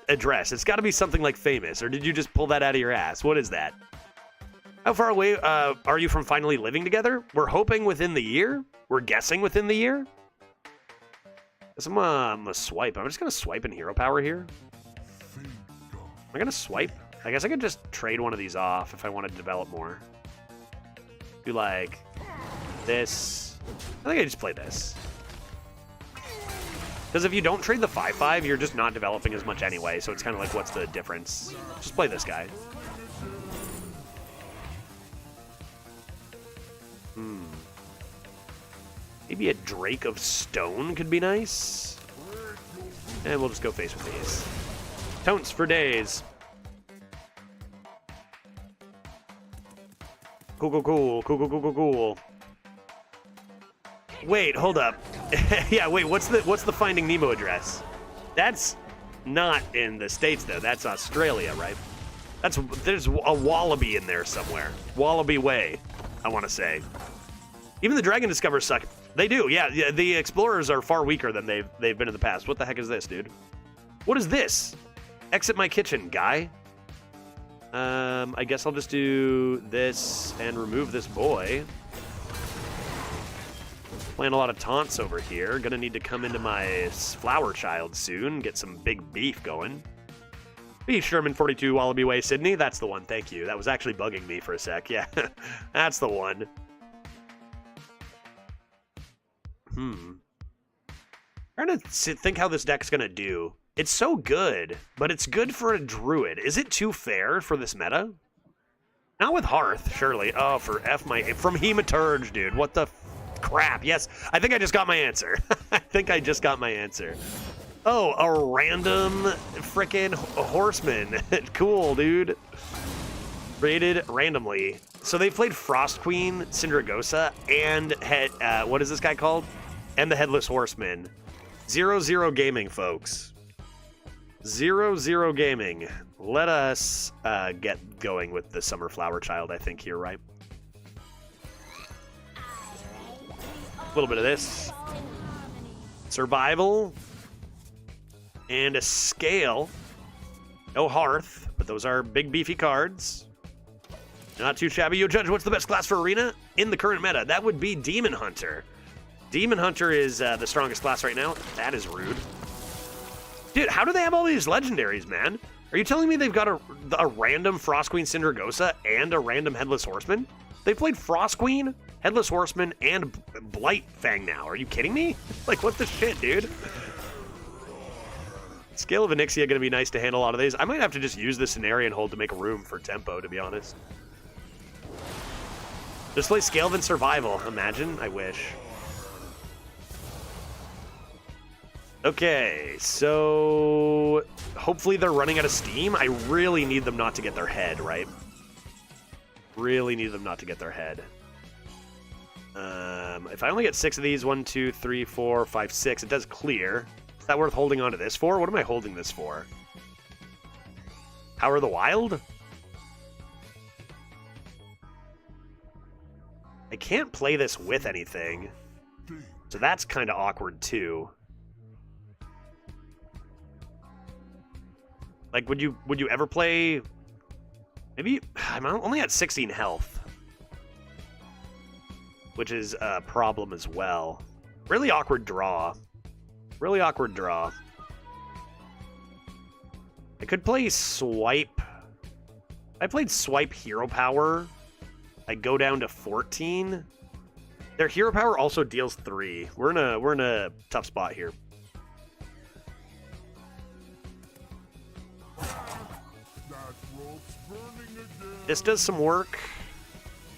address? It's got to be something like famous, or did you just pull that out of your ass? What is that? How far away are you from finally living together? We're hoping within the year? We're guessing within the year? I'm gonna swipe. I'm just gonna swipe in hero power here. I'm gonna swipe. I guess I could just trade one of these off if I want to develop more. Do like this. I think I just play this. Because if you don't trade the 5/5, you're just not developing as much anyway. So it's kind of like, what's the difference? Just play this guy. Maybe a Drake of Stone could be nice. And we'll just go face with these. Totes for days. Cool. Wait, hold up. Yeah, wait, what's the Finding Nemo address? That's not in the States, though. That's Australia, right? There's a Wallaby in there somewhere. Wallaby Way, I want to say. Even the Dragon Discoverers suck. They do, yeah. The Explorers are far weaker than they've been in the past. What the heck is this, dude? What is this? Exit my kitchen, guy. I guess I'll just do this and remove this boy. Playing a lot of taunts over here. Gonna need to come into my Flower Child soon. Get some big beef going. B. Sherman 42 Wallaby Way, Sydney. That's the one. Thank you. That was actually bugging me for a sec. Yeah, that's the one. Trying to think how this deck's gonna do. It's so good, but it's good for a druid. Is it too fair for this meta? Not with Hearth, surely. Oh, from Hematurge, dude. What the crap? Yes, I think I just got my answer. I think I just got my answer. Oh, a random frickin' horseman. Cool, dude. Rated randomly. So they played Frost Queen, Syndragosa, and what is this guy called? And the Headless Horseman. 0-0 gaming, folks. 0-0 gaming. Let us get going with the Summer Flower Child, I think, here, right? A little bit of this. Survival. And a Scale. No Hearth, but those are big, beefy cards. Not too shabby. Yo, Judge, what's the best class for Arena in the current meta? That would be Demon Hunter. Demon Hunter is the strongest class right now. That is rude. Dude, how do they have all these legendaries, man? Are you telling me they've got a random Frost Queen Syndragosa and a random Headless Horseman? They played Frost Queen, Headless Horseman, and Blight Fang now. Are you kidding me? Like, what the shit, dude? Scale of Onyxia gonna be nice to handle a lot of these. I might have to just use the Cenarian Hold to make room for tempo, to be honest. Just play Scale and Survival. Imagine. I wish. Okay, so hopefully they're running out of steam. I really need them not to get their head, right? Really need them not to get their head. If I only get 6 of these, 1, 2, 3, 4, 5, 6, it does clear. Is that worth holding on to this for? What am I holding this for? Power of the Wild? I can't play this with anything. So that's kind of awkward too. Like, would you ever play... Maybe... I'm only at 16 health. Which is a problem as well. Really awkward draw. Really awkward draw. I could play Swipe. I played Swipe Hero Power. I go down to 14. Their Hero Power also deals 3. We're in a tough spot here. This does some work.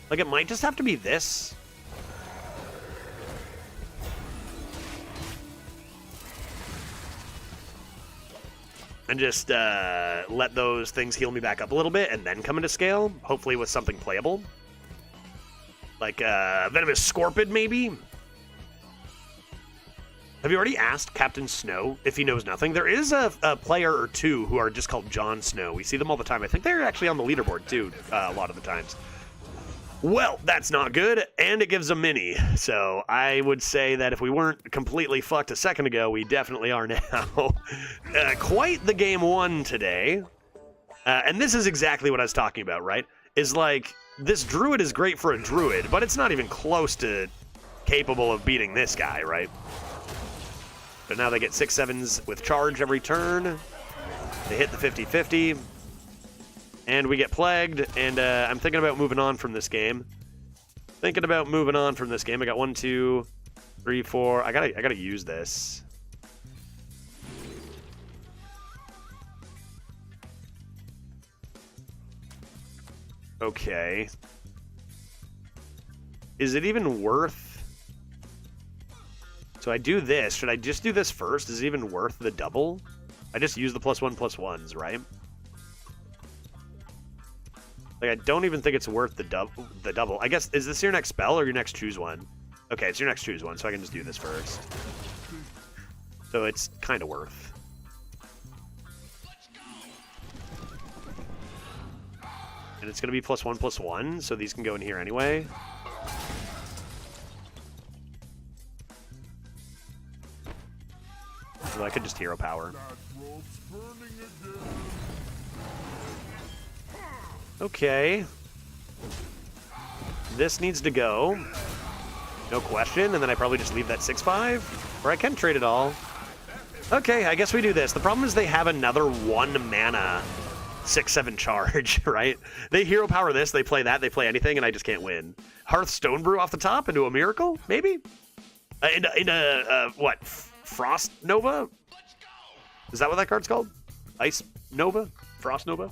Like, it might just have to be this. And just let those things heal me back up a little bit and then come into Scale, hopefully with something playable. Like Venomous Scorpid, maybe? Have you already asked Captain Snow if he knows nothing? There is a player or two who are just called Jon Snow. We see them all the time. I think they're actually on the leaderboard, too, a lot of the times. Well, that's not good, and it gives a mini. So I would say that if we weren't completely fucked a second ago, we definitely are now. Quite the game one today. And this is exactly what I was talking about, right? Is like, this druid is great for a druid, but it's not even close to capable of beating this guy, right? But now they get 6/7s with charge every turn. They hit the 50-50. And we get plagued, and I'm thinking about moving on from this game. I got 1, 2, 3, 4. I gotta use this. Okay. Is it even worth... So I do this. Should I just do this first? Is it even worth the double? I just use the +1/+1s, right? Like, I don't even think it's worth the double. I guess, is this your next spell or your next choose one? Okay, it's your next choose one, so I can just do this first. So it's kind of worth. And it's going to be +1/+1, so these can go in here anyway. So I could just hero power. Okay. This needs to go. No question. And then I probably just leave that 6/5. Or I can trade it all. Okay, I guess we do this. The problem is they have another 1 mana 6/7 charge, right? They hero power this, they play that, they play anything, and I just can't win. Hearthstone Brew off the top into a Miracle? Maybe? What? Frost Nova? Is that what that card's called? Ice Nova? Frost Nova?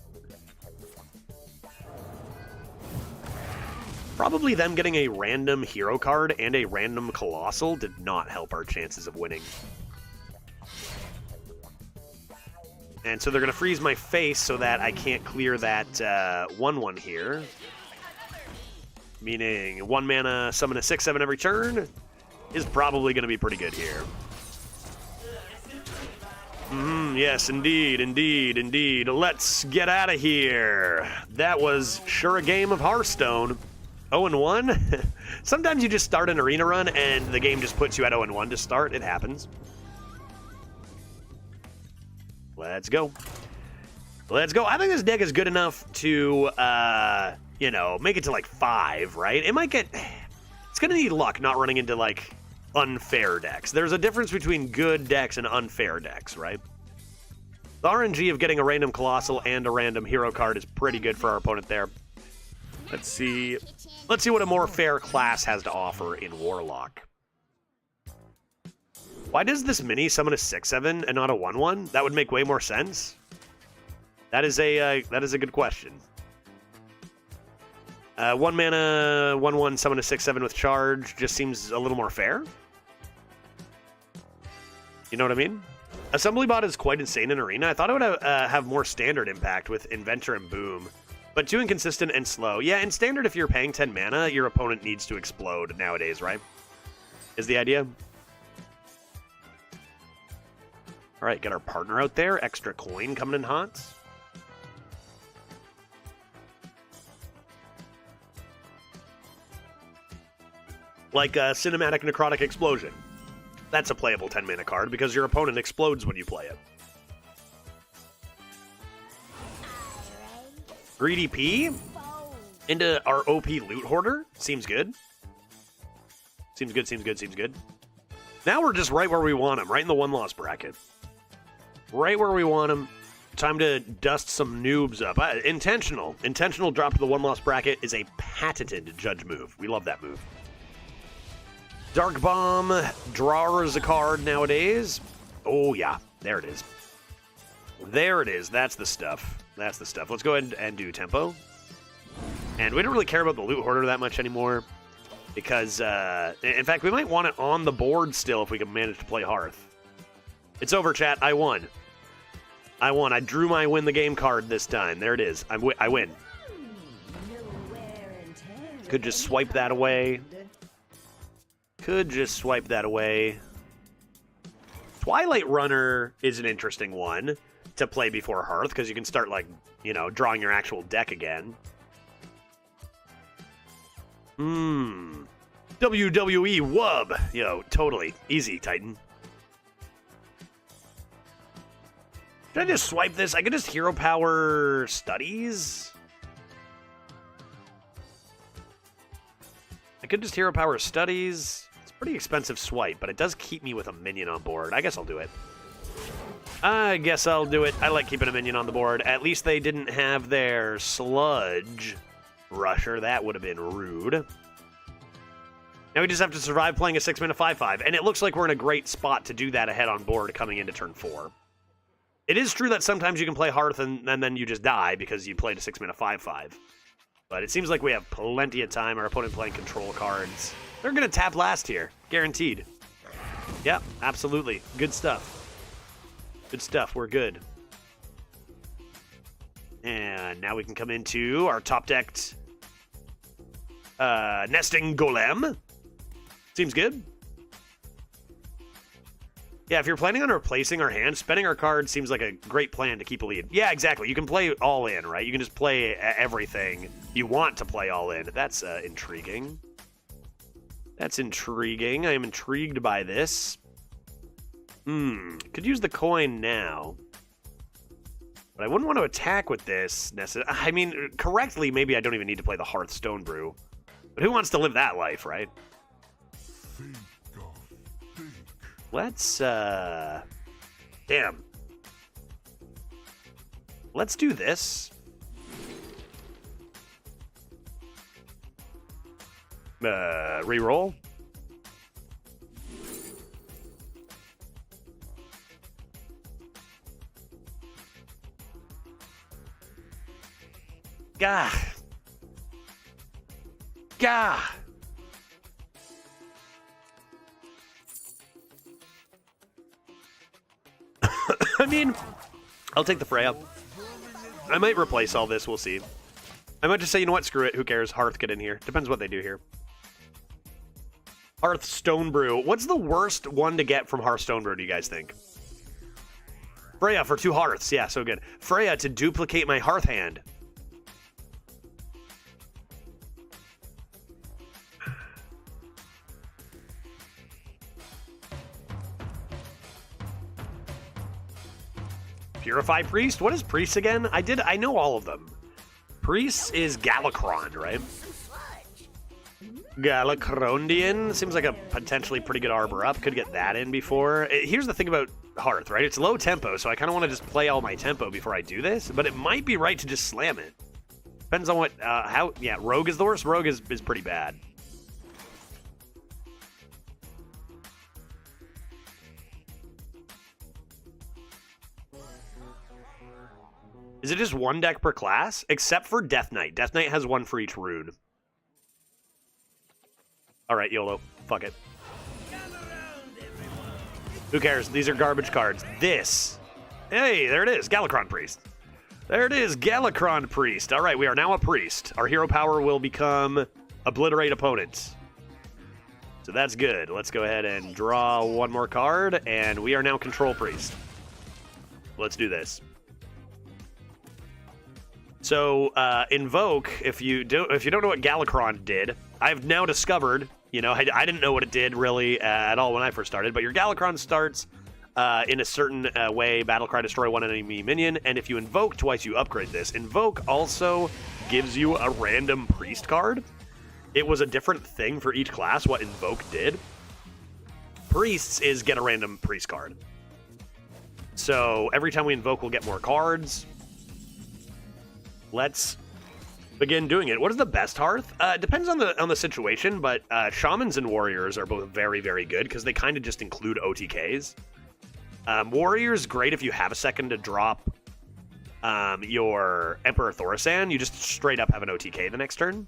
Probably them getting a random hero card and a random Colossal did not help our chances of winning. And so they're going to freeze my face so that I can't clear that 1/1 here. Meaning 1 mana, summon a 6/7 every turn is probably going to be pretty good here. Yes, indeed, indeed, indeed. Let's get out of here. That was sure a game of Hearthstone. 0-1? Sometimes you just start an arena run and the game just puts you at 0-1 to start. It happens. Let's go. Let's go. I think this deck is good enough to, you know, make it to like 5, right? It might get... It's going to need luck not running into, like, unfair decks. There's a difference between good decks and unfair decks, right? The RNG of getting a random Colossal and a random hero card is pretty good for our opponent there. Let's see. Let's see what a more fair class has to offer in Warlock. Why does this mini summon a 6/7 and not a 1/1? That would make way more sense. That is a good question. 1 mana, 1/1 summon a 6/7 with charge just seems a little more fair. You know what I mean? Assembly Bot is quite insane in Arena. I thought it would have more standard impact with Inventor and Boom. But too inconsistent and slow. Yeah, in Standard, if you're paying 10 mana, your opponent needs to explode nowadays, right? Is the idea? All right, got our partner out there. Extra coin coming in hot. Like a Cinematic Necrotic Explosion. That's a playable 10-mana card because your opponent explodes when you play it. Greedy P into our OP Loot Hoarder. Seems good. Seems good, seems good, seems good. Now we're just right where we want him, right in the 1-loss bracket. Right where we want him. Time to dust some noobs up. Intentional. Intentional drop to the 1-loss bracket is a patented Judge move. We love that move. Dark Bomb. Drawer is a card nowadays. Oh, yeah. There it is. There it is. That's the stuff. That's the stuff. Let's go ahead and do tempo. And we don't really care about the Loot Hoarder that much anymore. Because, in fact, we might want it on the board still if we can manage to play Hearth. It's over, chat. I won. I won. I drew my win the game card this time. There it is. I win. Could just swipe that away. Could just swipe that away. Twilight Runner is an interesting one to play before Hearth, because you can start, like, you know, drawing your actual deck again. WWE Wub. Yo, totally. Easy, Titan. Should I just swipe this? I could just hero power Studies. I could just hero power Studies. It's a pretty expensive swipe, but it does keep me with a minion on board. I guess I'll do it. I guess I'll do it. I like keeping a minion on the board. At least they didn't have their Sludge Rusher. That would have been rude. Now we just have to survive playing a 6-mana 5/5, and it looks like we're in a great spot to do that ahead on board coming into turn 4. It is true that sometimes you can play Hearth and then you just die because you played a 6-mana 5/5. But it seems like we have plenty of time. Our opponent playing control cards. They're going to tap last here. Guaranteed. Yep, absolutely. Good stuff. Good stuff. We're good. And now we can come into our top-decked Nesting Golem. Seems good. Yeah, if you're planning on replacing our hand, spending our card seems like a great plan to keep a lead. Yeah, exactly. You can play all in, right? You can just play everything you want to play all in. That's intriguing. That's intriguing. I am intrigued by this. Could use the coin now. But I wouldn't want to attack with this. I mean, correctly, maybe I don't even need to play the Hearthstone brew. But who wants to live that life, right? Let's, damn. Let's do this. Reroll. Gah. Gah. I mean, I'll take the Freya. I might replace all this, we'll see. I might just say, you know what, screw it, who cares, Hearth, get in here. Depends what they do here. Hearthstone Brew. What's the worst one to get from Hearthstone Brew, do you guys think? Freya for 2 Hearths, yeah, so good. Freya to duplicate my Hearth hand. Purify Priest? What is Priest again? I know all of them. Priest is Galakron, right? Galakrondian seems like a potentially pretty good arbor up. Could get that in before. Here's the thing about Hearth, right? It's low tempo, so I kind of want to just play all my tempo before I do this, but it might be right to just slam it. Depends on what, how, yeah, Rogue is the worst. Rogue is pretty bad. Is it just 1 deck per class? Except for Death Knight. Death Knight has 1 for each rune. Alright, YOLO. Fuck it. Who cares? These are garbage cards. This. Hey, there it is. Galakron Priest. There it is. Galakron Priest. Alright, we are now a priest. Our hero power will become obliterate opponents. So that's good. Let's go ahead and draw 1 more card, and we are now control priest. Let's do this. So, Invoke, if you don't know what Galakron did, I've now discovered, you know, I didn't know what it did really at all when I first started, but your Galakron starts in a certain way, Battlecry, destroy 1 enemy minion, and if you Invoke twice, you upgrade this. Invoke also gives you a random Priest card. It was a different thing for each class, what Invoke did. Priests is get a random Priest card. So, every time we Invoke, we'll get more cards. Let's begin doing it. What is the best Hearth? Depends on the situation, but Shamans and Warriors are both very, very good because they kind of just include OTKs. Warriors, great if you have a second to drop your Emperor Thaurissan. You just straight up have an OTK the next turn.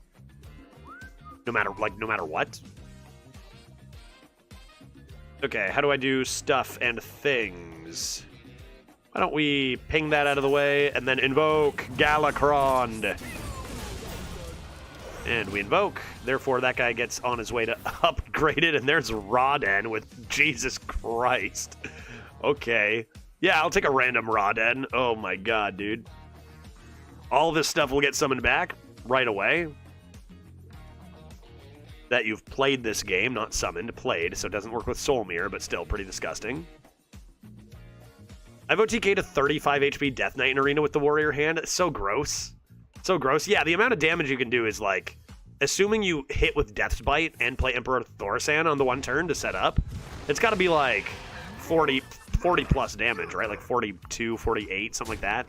No matter what. Okay, how do I do stuff and things? Why don't we ping that out of the way and then invoke Galakron. And we invoke. Therefore, that guy gets on his way to upgrade it. And there's Rawden with Jesus Christ. Okay. Yeah, I'll take a random Rawden. Oh my god, dude. All this stuff will get summoned back right away. That you've played this game, not summoned, played. So it doesn't work with Soul Mirror, but still pretty disgusting. I've OTK'd a 35 HP Death Knight in Arena with the Warrior hand. It's so gross. So gross. Yeah, the amount of damage you can do is like, assuming you hit with Death's Bite and play Emperor Thaurissan on the one turn to set up, it's got to be like 40 plus damage, right? Like 42, 48, something like that.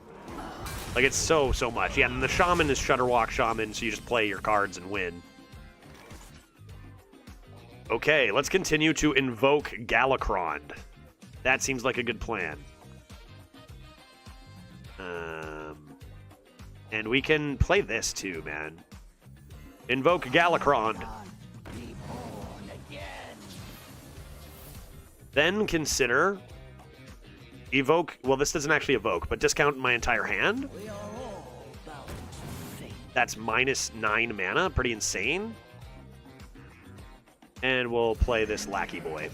Like it's so much. Yeah, and the Shaman is Shutterwalk Shaman, so you just play your cards and win. Okay, let's continue to invoke Galakron. That seems like a good plan. And we can play this too, man. Invoke Galakron. Then consider evoke. Well, this doesn't actually evoke, but discount my entire hand. That's -9 mana. Pretty insane. And we'll play this Lackey Boy.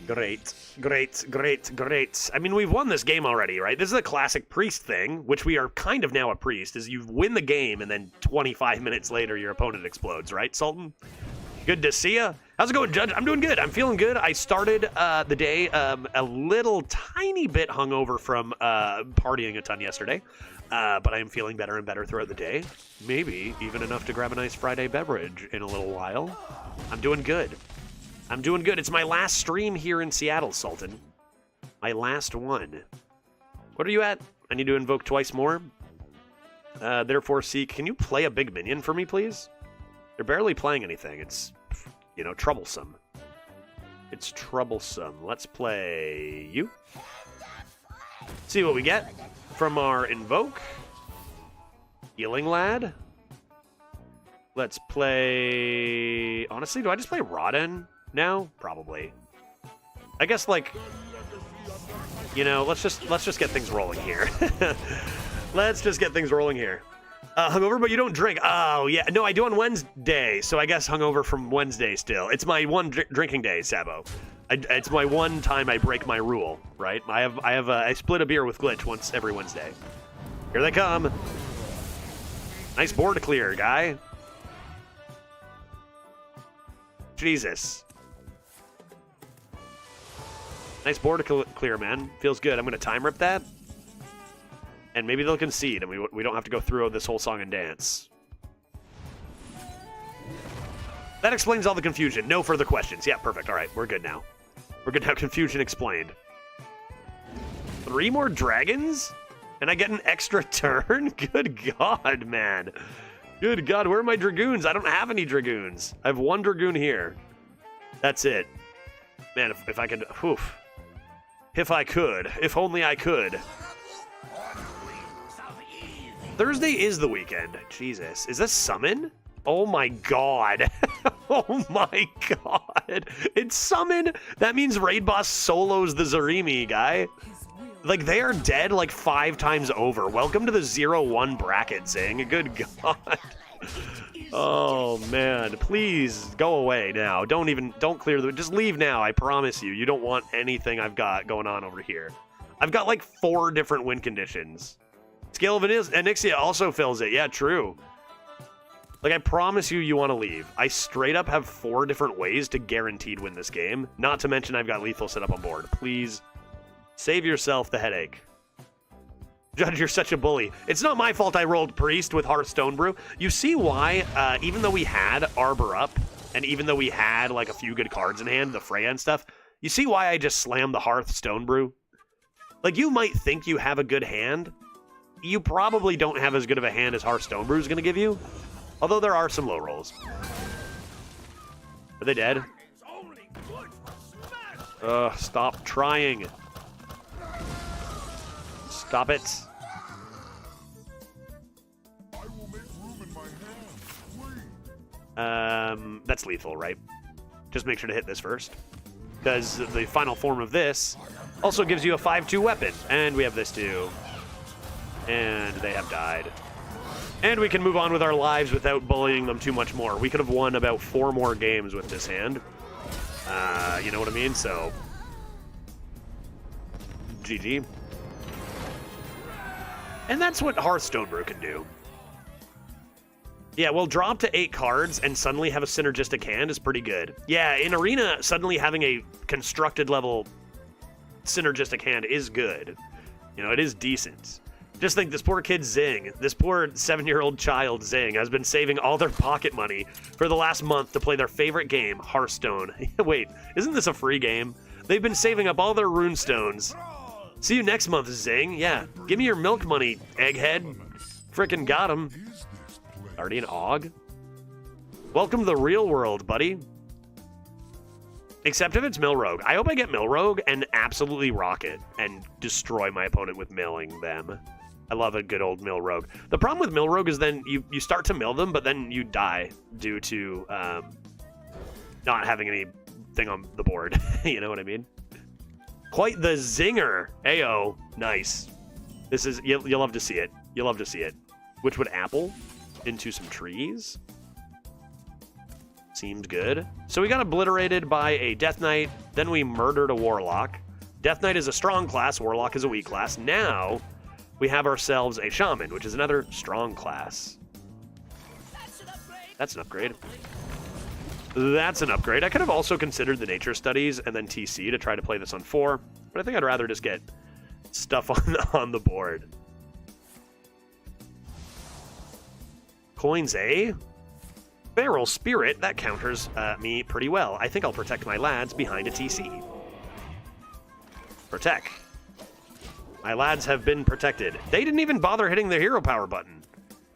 Great. I mean, we've won this game already, right? This is a classic priest thing, which we are kind of now a priest, is you win the game and then 25 minutes later your opponent explodes, right, Sultan? Good to see ya. How's it going, Judge? I'm doing good. I'm feeling good. I started the day a little tiny bit hungover from partying a ton yesterday, but I am feeling better and better throughout the day. Maybe even enough to grab a nice Friday beverage in a little while. I'm doing good. It's my last stream here in Seattle, Sultan. My last one. What are you at? I need to invoke twice more. Therefore, Seek, can you play a big minion for me, please? They're barely playing anything. It's, you know, troublesome. It's troublesome. Let's play you. See what we get from our invoke. Healing Lad. Let's play... Honestly, do I just play Rodden now? Probably. I guess, like, you know, let's just get things rolling here. Let's just get things rolling here. Hungover, but you don't drink. Oh, yeah. No, I do on Wednesday, so I guess hungover from Wednesday still. It's my one drinking day, Sabo. It's my one time I break my rule, right? I split a beer with Glitch once every Wednesday. Here they come. Nice board clear, guy. Jesus. Nice board clear, man. Feels good. I'm going to time rip that. And maybe they'll concede, and we don't have to go through this whole song and dance. That explains all the confusion. No further questions. Yeah, perfect. All right, we're good now. We're good now. Confusion explained. 3 more dragons? And I get an extra turn? Good God, man. Good God, where are my dragoons? I don't have any dragoons. I have 1 dragoon here. That's it. Man, if I could... Oof. If I could. If only I could. Thursday is the weekend. Jesus. Is this summon? Oh my God. Oh my God. It's summon? That means Raid Boss solos the Zarimi, guy. Like, they are dead like 5 times over. Welcome to the 0-1 bracket, Zing. Good God. Oh, man. Please, go away now. Don't clear the... Just leave now, I promise you. You don't want anything I've got going on over here. I've got like 4 different win conditions. Scale of Anixia also fills it. Yeah, true. Like, I promise you want to leave. I straight up have 4 different ways to guaranteed win this game. Not to mention I've got lethal set up on board. Please, save yourself the headache. Judge, you're such a bully. It's not my fault I rolled Priest with Hearthstone Brew. You see why, even though we had Arbor up, and even though we had, like, a few good cards in hand, the Freya and stuff, you see why I just slammed the Hearthstone Brew? Like, you might think you have a good hand. You probably don't have as good of a hand as Hearthstone Brew is going to give you. Although there are some low rolls. Are they dead? Stop trying. Stop it. That's lethal, right? Just make sure to hit this first. Because the final form of this also gives you a 5-2 weapon. And we have this too. And they have died. And we can move on with our lives without bullying them too much more. We could have won about 4 more games with this hand. You know what I mean? So, GG. And that's what Hearthstone Brew can do. Yeah, well, drop to 8 cards and suddenly have a synergistic hand is pretty good. Yeah, in Arena, suddenly having a constructed level synergistic hand is good. You know, it is decent. Just think, this poor kid Zing, this poor 7-year-old child Zing, has been saving all their pocket money for the last month to play their favorite game, Hearthstone. Wait, isn't this a free game? They've been saving up all their runestones. See you next month, Zing. Yeah, give me your milk money, egghead. Frickin' got him. Already an Og? Welcome to the real world, buddy. Except if it's Millrogue. I hope I get Millrogue and absolutely rock it and destroy my opponent with milling them. I love a good old Millrogue. The problem with Millrogue is then you start to mill them, but then you die due to not having anything on the board. You know what I mean? Quite the zinger. Ayo. Nice. This is, you'll love to see it. You'll love to see it. which would apple into some trees. Seemed good. So we got obliterated by a Death Knight, then we murdered a Warlock. Death Knight is a strong class, Warlock is a weak class. Now we have ourselves a Shaman, which is another strong class. That's an upgrade. That's an upgrade. I could have also considered the Nature Studies and then TC to try to play this on 4, but I think I'd rather just get stuff on the board. Coins, eh? Feral Spirit, that counters me pretty well. I think I'll protect my lads behind a TC. Protect. My lads have been protected. They didn't even bother hitting the hero power button.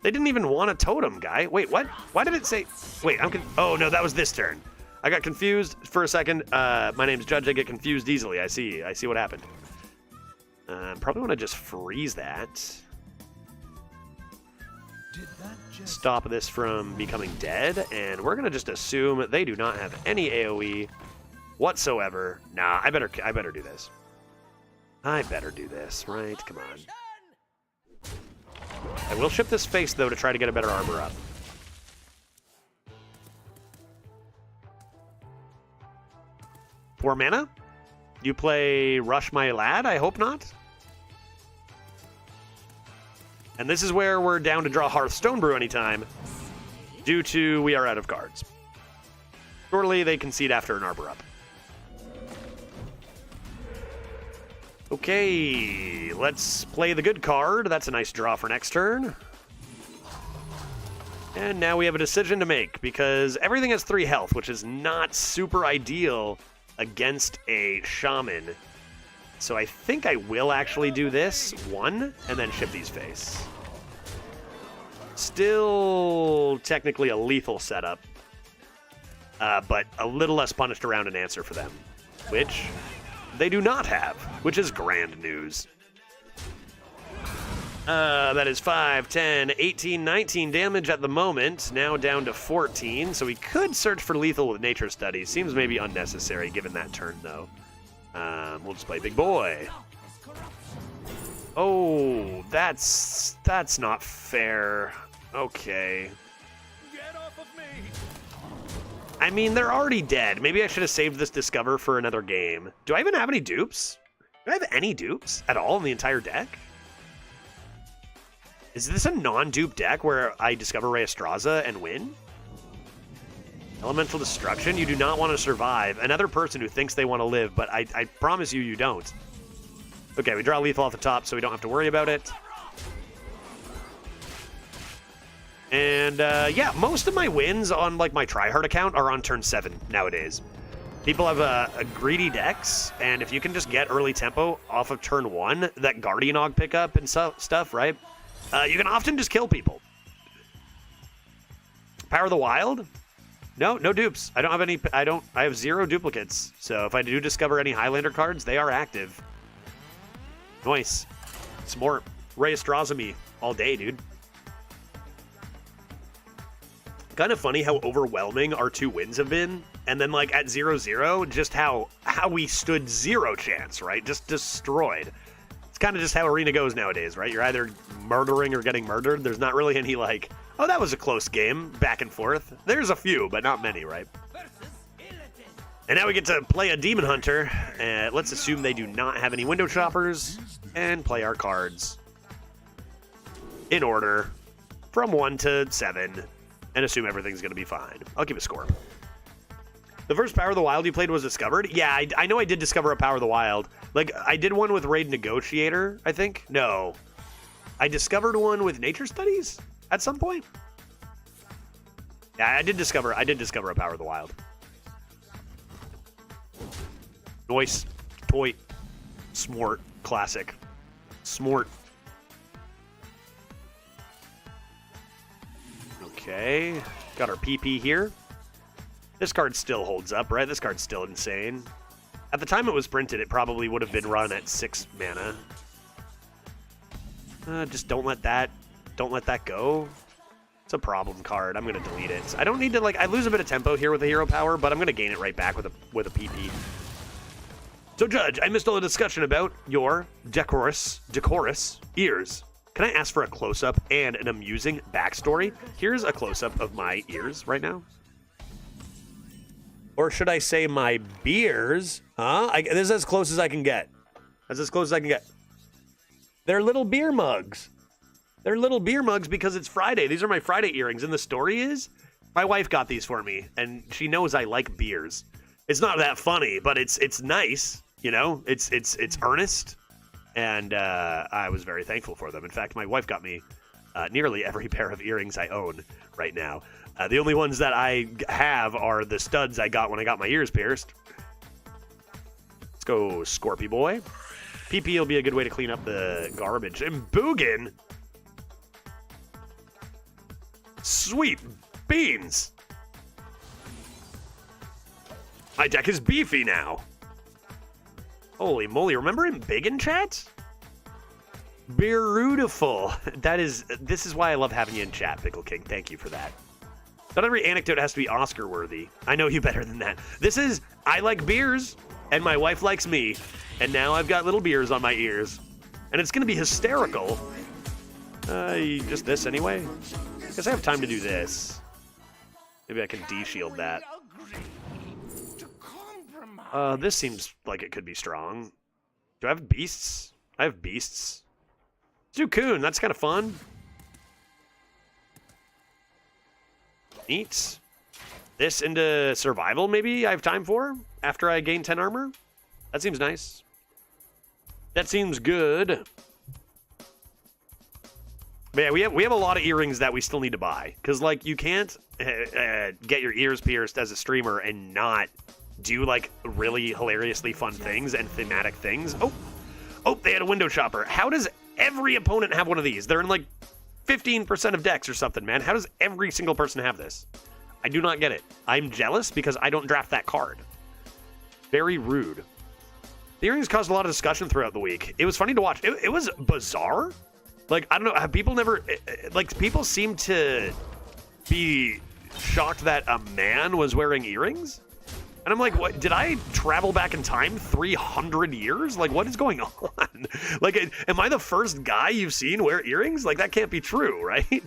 They didn't even want a totem, guy. Wait, what? Why did it say... Wait, oh, no, that was this turn. I got confused for a second. My name's Judge. I get confused easily. I see what happened. Probably want to just freeze that. Stop this from becoming dead, and we're gonna just assume they do not have any AoE whatsoever. Nah, I better do this. I better do this, right? Come on. I will ship this face though to try to get a better armor up. Four mana? You play Rush My Lad? I hope not. And this is where we're down to draw Hearthstone Brew anytime, due to we are out of cards. Surely they concede after an Arbor up. Okay, let's play the good card. That's a nice draw for next turn. And now we have a decision to make, because everything has 3 health, which is not super ideal against a Shaman. So I think I will actually do this, 1, and then ship these face. Still technically a lethal setup, but a little less punished around an answer for them, which they do not have, which is grand news. That is 5, 10, 18, 19 damage at the moment, now down to 14, so we could search for lethal with Nature Studies. Seems maybe unnecessary given that turn, though. We'll just play Big Boy. Oh, that's not fair. Okay.
Get off of me.
I mean, they're already dead. Maybe I should have saved this Discover for another game. Do I even have any dupes? Do I have any dupes at all in the entire deck? Is this a non-dupe deck where I discover Rheastraza and win? Elemental Destruction? You do not want to survive. Another person who thinks they want to live, but I promise you, you don't. Okay, we draw lethal off the top, so we don't have to worry about it. And, yeah, most of my wins on, like, my tryhard account are on turn 7 nowadays. People have a greedy decks, and if you can just get early tempo off of turn 1, that Guardian Og pickup and stuff, right? You can often just kill people. Power of the Wild? No dupes. I don't have any. I have 0 duplicates. So if I do discover any Highlander cards, they are active. Nice. It's more Rheastraza me all day, dude. Kind of funny how overwhelming our 2 wins have been, and then like at 0-0, just how we stood 0 chance, right? Just destroyed. It's kind of just how Arena goes nowadays, right? You're either murdering or getting murdered. There's not really any like, oh, that was a close game, back and forth. There's a few, but not many, right? And now we get to play a Demon Hunter. Let's assume they do not have any window choppers, and play our cards in order from 1 to 7, and assume everything's going to be fine. I'll keep a score. The first Power of the Wild you played was Discovered? Yeah, I know I did discover a Power of the Wild. Like, I did one with Raid Negotiator, I think? No. I discovered one with Nature Studies at some point? Yeah, I did discover a Power of the Wild. Noise. Toy. Smort. Classic. Smort. Okay. Got our PP here. This card still holds up, right? This card's still insane. At the time it was printed, it probably would have been run at 6 mana. Just don't let that go. It's a problem card. I'm gonna delete it. I don't need to, like, I lose a bit of tempo here with the hero power, but I'm gonna gain it right back with a PP. So, Judge, I missed all the discussion about your decorous ears. Can I ask for a close-up and an amusing backstory? Here's a close-up of my ears right now. Or should I say my beers? Huh? This is as close as I can get. That's as close as I can get. They're little beer mugs. They're little beer mugs because it's Friday. These are my Friday earrings. And the story is, my wife got these for me, and she knows I like beers. It's not that funny, but it's nice, you know? It's earnest, and I was very thankful for them. In fact, my wife got me nearly every pair of earrings I own right now. The only ones that I have are the studs I got when I got my ears pierced. Let's go, Scorpy boy. PP will be a good way to clean up the garbage. And Boogan! Sweet beans! My deck is beefy now. Holy moly, remember him big in chat? Beautiful. This is why I love having you in chat, Pickle King. Thank you for that. Not every anecdote has to be Oscar-worthy. I know you better than that. This is, I like beers, and my wife likes me, and now I've got little beers on my ears. And it's going to be hysterical. Just this anyway? I guess I have time to do this. Maybe I can D-shield that. This seems like it could be strong. Do I have beasts? I have beasts. Let's do Coon. That's kind of fun. Neat. This into survival, maybe I have time for after I gain 10 armor. That seems nice. That seems good. But yeah, we have a lot of earrings that we still need to buy. Because, like, you can't get your ears pierced as a streamer and not do, like, really hilariously fun things and thematic things. Oh, they had a window shopper. How does every opponent have one of these? They're in, like, 15% of decks or something, man. How does every single person have this? I do not get it. I'm jealous because I don't draft that card. Very rude. The earrings caused a lot of discussion throughout the week. It was funny to watch. It was bizarre. Like, I don't know. Have people never... Like, people seem to be shocked that a man was wearing earrings? And I'm like, what? Did I travel back in time 300 years? Like, what is going on? Like, am I the first guy you've seen wear earrings? Like, that can't be true, right?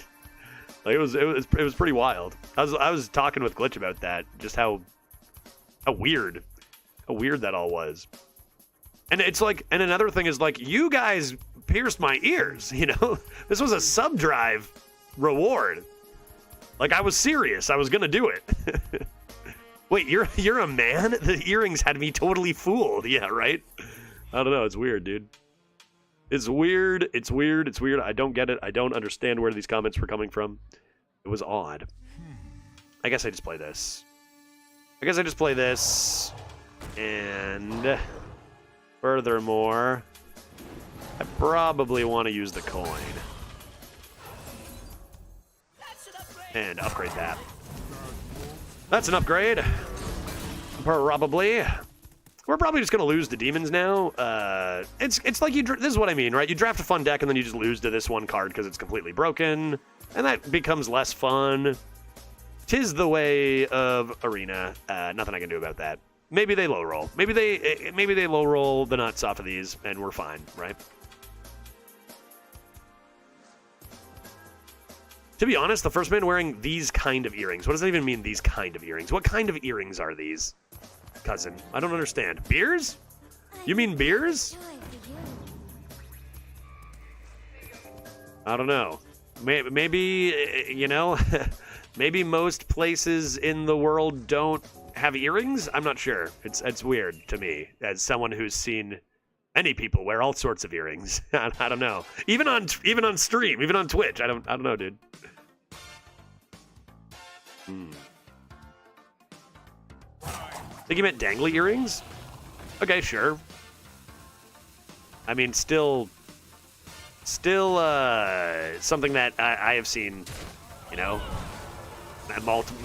Like, it was pretty wild. I was talking with Glitch about that, just how weird that all was. And it's like, and another thing is like, you guys pierced my ears, you know? This was a sub-drive reward. Like, I was serious. I was gonna do it. Wait, you're a man? The earrings had me totally fooled. Yeah, right? I don't know. It's weird, dude. It's weird. It's weird. It's weird. I don't get it. I don't understand where these comments were coming from. It was odd. I guess I just play this. And furthermore, I probably want to use the coin. And upgrade that. That's an upgrade. Probably. We're probably just gonna lose to demons now. It's like this is what I mean, right? You draft a fun deck and then you just lose to this one card because it's completely broken, and that becomes less fun. 'Tis the way of Arena. Nothing I can do about that. Maybe they low roll. Maybe they low roll the nuts off of these, and we're fine, right? To be honest, the first man wearing these kind of earrings. What does that even mean, these kind of earrings? What kind of earrings are these, cousin? I don't understand. Beers? You mean beers? I don't know. Maybe you know, maybe most places in the world don't have earrings? I'm not sure. It's weird to me as someone who's seen many people wear all sorts of earrings. I don't know. Even on stream, even on Twitch. I don't know, dude. Think you meant dangly earrings? Okay, sure. I mean, still something that I have seen, you know,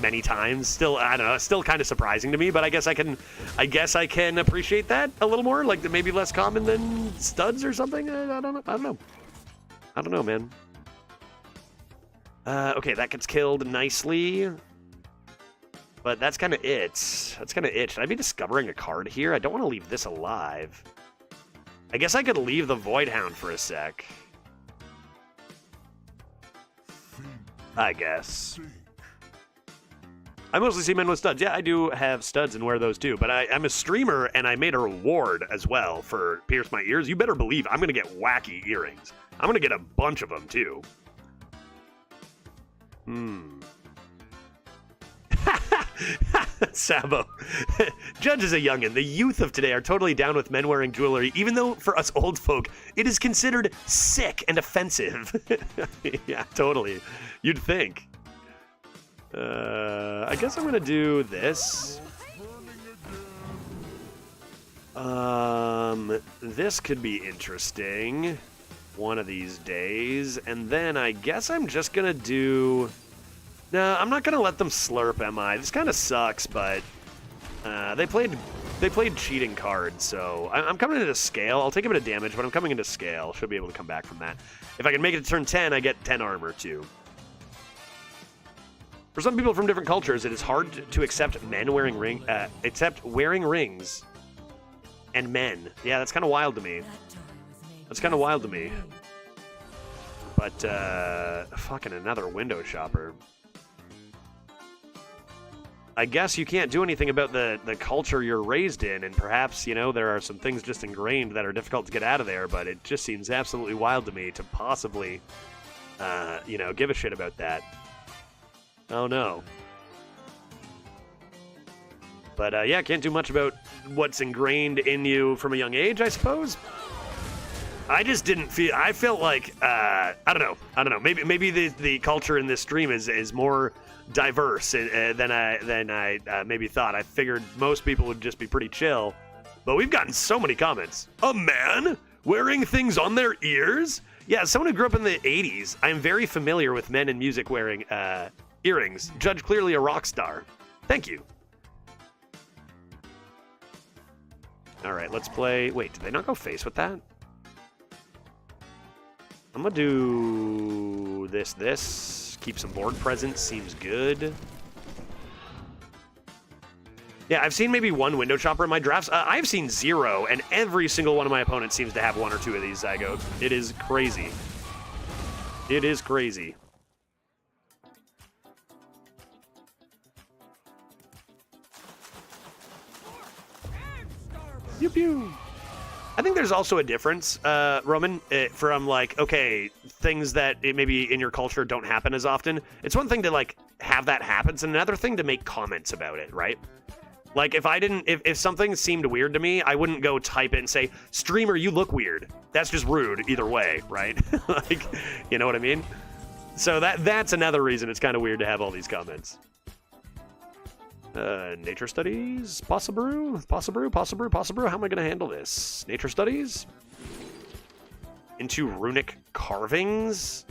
many times. Still, I don't know. Still kind of surprising to me, but I guess I can appreciate that a little more. Like maybe less common than studs or something. I don't know, man. Okay, that gets killed nicely. But that's kind of it. Should I be discovering a card here? I don't want to leave this alive. I guess I could leave the Void Hound for a sec. I guess. I mostly see men with studs. Yeah, I do have studs and wear those too, but I'm a streamer and I made a reward as well for Pierce My Ears. You better believe I'm going to get wacky earrings. I'm going to get a bunch of them too. Sabo. Judge is a youngin'. The youth of today are totally down with men wearing jewelry, even though for us old folk, it is considered sick and offensive. Yeah, totally. You'd think. I guess I'm gonna do this. This could be interesting one of these days. And then I guess I'm just gonna do... No, I'm not gonna let them slurp, am I? This kind of sucks, but they played cheating cards, so I'm coming into scale. I'll take a bit of damage, but I'm coming into scale. Should be able to come back from that. If I can make it to turn 10, I get 10 armor too. For some people from different cultures, it is hard to accept men wearing rings and men. Yeah, that's kind of wild to me. That's kind of wild to me. But fucking another window shopper. I guess you can't do anything about the culture you're raised in, and perhaps, you know, there are some things just ingrained that are difficult to get out of there, but it just seems absolutely wild to me to possibly, you know, give a shit about that. Oh, no. But, yeah, can't do much about what's ingrained in you from a young age, I suppose. I just didn't feel... I felt like, I don't know. Maybe the culture in this stream is more diverse than I maybe thought. I figured most people would just be pretty chill. But we've gotten so many comments. A man wearing things on their ears? Yeah, as someone who grew up in the 80s, I'm very familiar with men in music wearing earrings. Judge clearly a rock star. Thank you. All right, let's play... Wait, did they not go face with that? I'm gonna do this. Keep some board presence. Seems good. Yeah, I've seen maybe one window chopper in my drafts. I've seen 0, and every single one of my opponents seems to have 1 or 2 of these Zygote. It is crazy. It is crazy. Pew pew. I think there's also a difference, Roman, from, like, okay, things that maybe in your culture don't happen as often. It's one thing to, like, have that happen. It's another thing to make comments about it, right? Like, if something seemed weird to me, I wouldn't go type it and say, streamer, you look weird. That's just rude either way, right? Like, you know what I mean? So that's another reason it's kind of weird to have all these comments. Nature studies, possibrew. How am I going to handle this? Nature studies? Into runic carvings?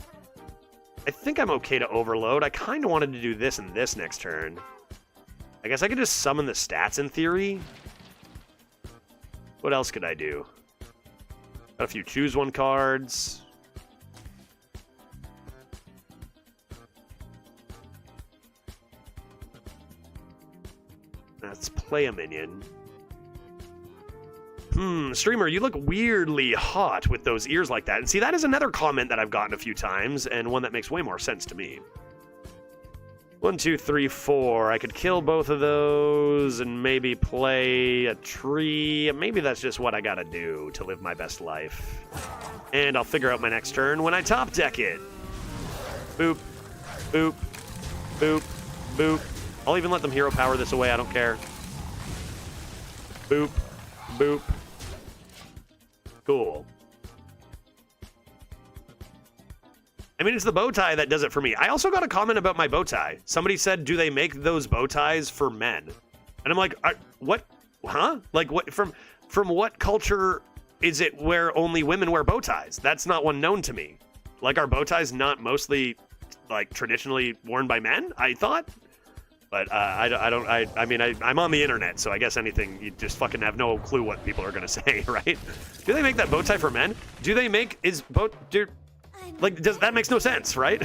I think I'm okay to overload. I kind of wanted to do this and this next turn. I guess I could just summon the stats in theory. What else could I do? Got a few choose one cards. Let's play a minion. Streamer, you look weirdly hot with those ears like that. And see, that is another comment that I've gotten a few times, and one that makes way more sense to me. 1, 2, 3, 4. I could kill both of those and maybe play a tree. Maybe that's just what I gotta do to live my best life. And I'll figure out my next turn when I top deck it. Boop, boop, boop, boop. I'll even let them hero power this away, I don't care. Boop, boop. Cool. I mean, it's the bow tie that does it for me. I also got a comment about my bow tie. Somebody said, do they make those bow ties for men? And I'm like, what? Huh? Like, what? From what culture is it where only women wear bow ties? That's not one known to me. Like, are bow ties not mostly, like, traditionally worn by men, I thought? But I mean, I'm on the internet, so I guess anything, you just fucking have no clue what people are going to say, right? Do they make that bow tie for men? Do they make, like, that makes no sense, right?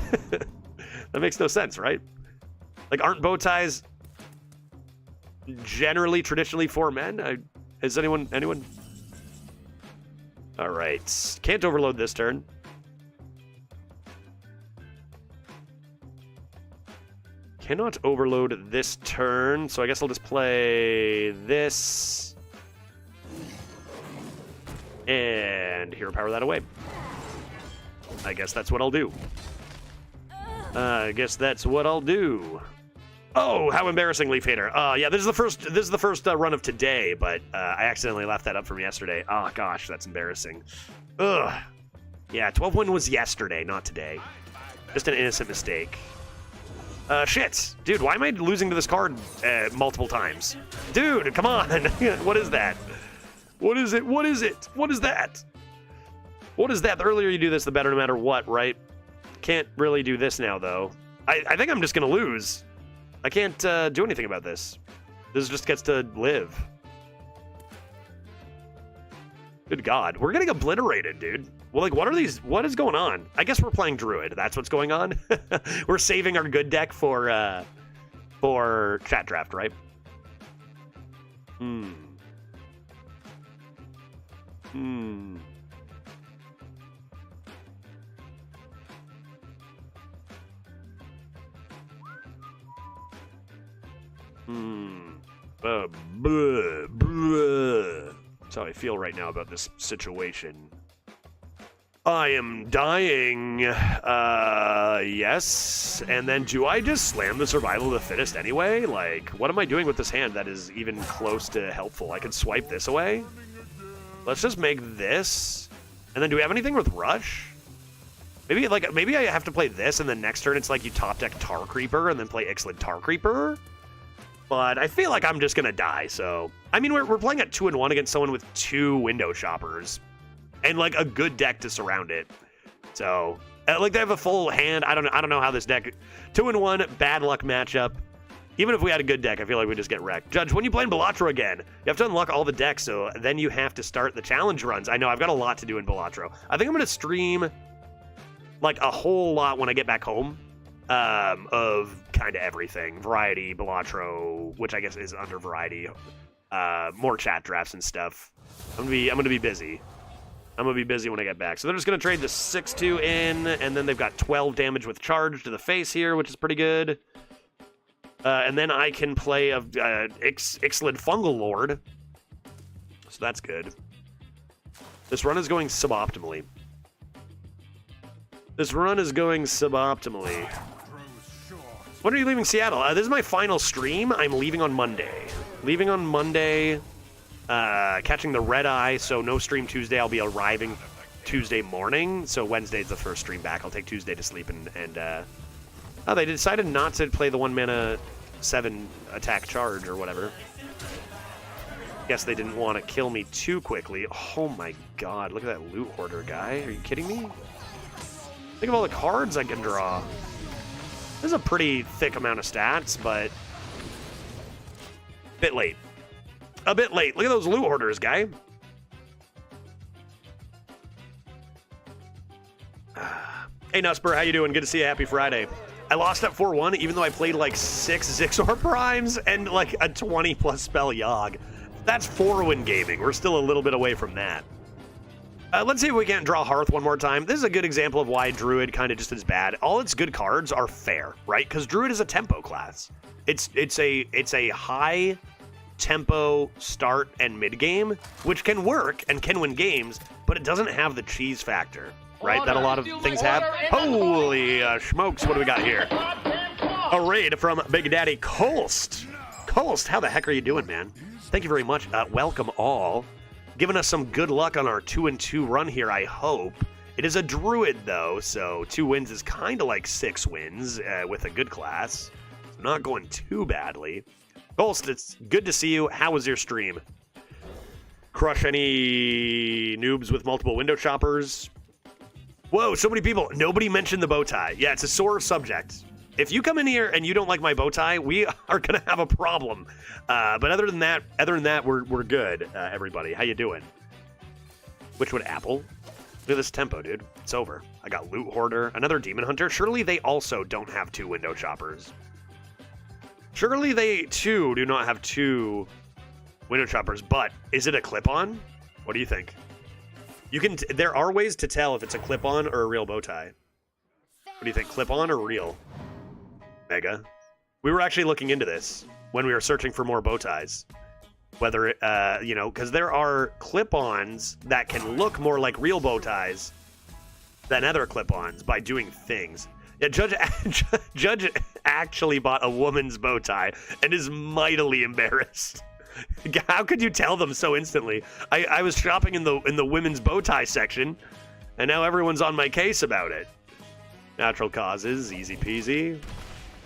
That makes no sense, right? Like, aren't bow ties generally, traditionally for men? Is anyone? All right. Can't overload this turn. Cannot overload this turn, so I guess I'll just play this. And hero power that away. I guess that's what I'll do. Oh, how embarrassing, Leaf Hater. Yeah, this is the first run of today, but I accidentally left that up from yesterday. Oh gosh, that's embarrassing. Ugh. Yeah, 12 win was yesterday, not today. Just an innocent mistake. Shit. Dude, why am I losing to this card multiple times? Dude, come on. What is that? What is it? What is it? What is that? What is that? The earlier you do this, the better no matter what, right? Can't really do this now, though. I think I'm just going to lose. I can't do anything about this. This just gets to live. Good God. We're getting obliterated, dude. Well, like, what are these? What is going on? I guess we're playing Druid. That's what's going on. We're saving our good deck for chat draft, right? That's how I feel right now about this situation. I am dying. Yes. And then do I just slam the survival of the fittest anyway? Like, what am I doing with this hand that is even close to helpful? I could swipe this away. Let's just make this. And then do we have anything with Rush? Maybe I have to play this, and then next turn it's like you top deck Tar Creeper and then play Ixalan Tar Creeper. But I feel like I'm just gonna die, so... I mean, we're playing at 2-1 against someone with 2 Window Shoppers. And, like, a good deck to surround it. So, like, they have a full hand. I don't know how this deck... 2-1, bad luck matchup. Even if we had a good deck, I feel like we just get wrecked. Judge, when you play in Balatro again, you have to unlock all the decks, so then you have to start the challenge runs. I know, I've got a lot to do in Balatro. I think I'm gonna stream, like, a whole lot when I get back home. Of kind of everything. Variety, Balatro, which I guess is under Variety. More chat drafts and stuff. I'm gonna be busy. I'm gonna be busy when I get back. So they're just gonna trade the 6-2 in, and then they've got 12 damage with charge to the face here, which is pretty good. And then I can play a Ixalan Fungal Lord. So that's good. This run is going suboptimally. When are you leaving Seattle? This is my final stream. I'm leaving on Monday. Catching the red eye, so no stream Tuesday. I'll be arriving Tuesday morning, so Wednesday's the first stream back. I'll take Tuesday to sleep and oh, they decided not to play the 1-mana 7 attack charge or whatever. Guess they didn't want to kill me too quickly. Oh my God, look at that loot hoarder guy. Are you kidding me? Think of all the cards I can draw. This is a pretty thick amount of stats, but a bit late. Look at those loot hoarders, guy. Hey, Nusper, how you doing? Good to see you. Happy Friday. I lost at 4-1, even though I played like 6 Zixor Primes and like a 20+ spell Yogg. That's 4-win gaming. We're still a little bit away from that. Let's see if we can't draw Hearth one more time. This is a good example of why Druid kind of just is bad. All its good cards are fair, right? Because Druid is a tempo class. It's a high tempo start and mid game, which can work and can win games, but it doesn't have the cheese factor, right? That a lot of things have. Holy smokes! What do we got here? A raid from Big Daddy Colst. Colst, how the heck are you doing, man? Thank you very much. Welcome all. Giving us some good luck on our 2-2 run here, I hope. It is a Druid, though, so 2 wins is kind of like 6 wins with a good class. So not going too badly. Ghost, it's good to see you. How was your stream? Crush any noobs with multiple window shoppers? Whoa, so many people. Nobody mentioned the bow tie. Yeah, it's a sore subject. If you come in here and you don't like my bow tie, we are going to have a problem. But other than that, we're good, everybody. How you doing? Witchwood Apple. Look at this tempo, dude. It's over. I got Loot Hoarder, another Demon Hunter. Surely they also don't have 2 window shoppers. Surely they, too, do not have 2 window shoppers. But is it a clip-on? What do you think? You can. There are ways to tell if it's a clip-on or a real bow tie. What do you think, clip-on or real? Mega. We were actually looking into this when we were searching for more bow ties. Whether, you know, because there are clip-ons that can look more like real bow ties than other clip-ons by doing things. Yeah, Judge actually bought a woman's bow tie and is mightily embarrassed. How could you tell them so instantly? I was shopping in the women's bow tie section, and now everyone's on my case about it. Natural causes, easy peasy.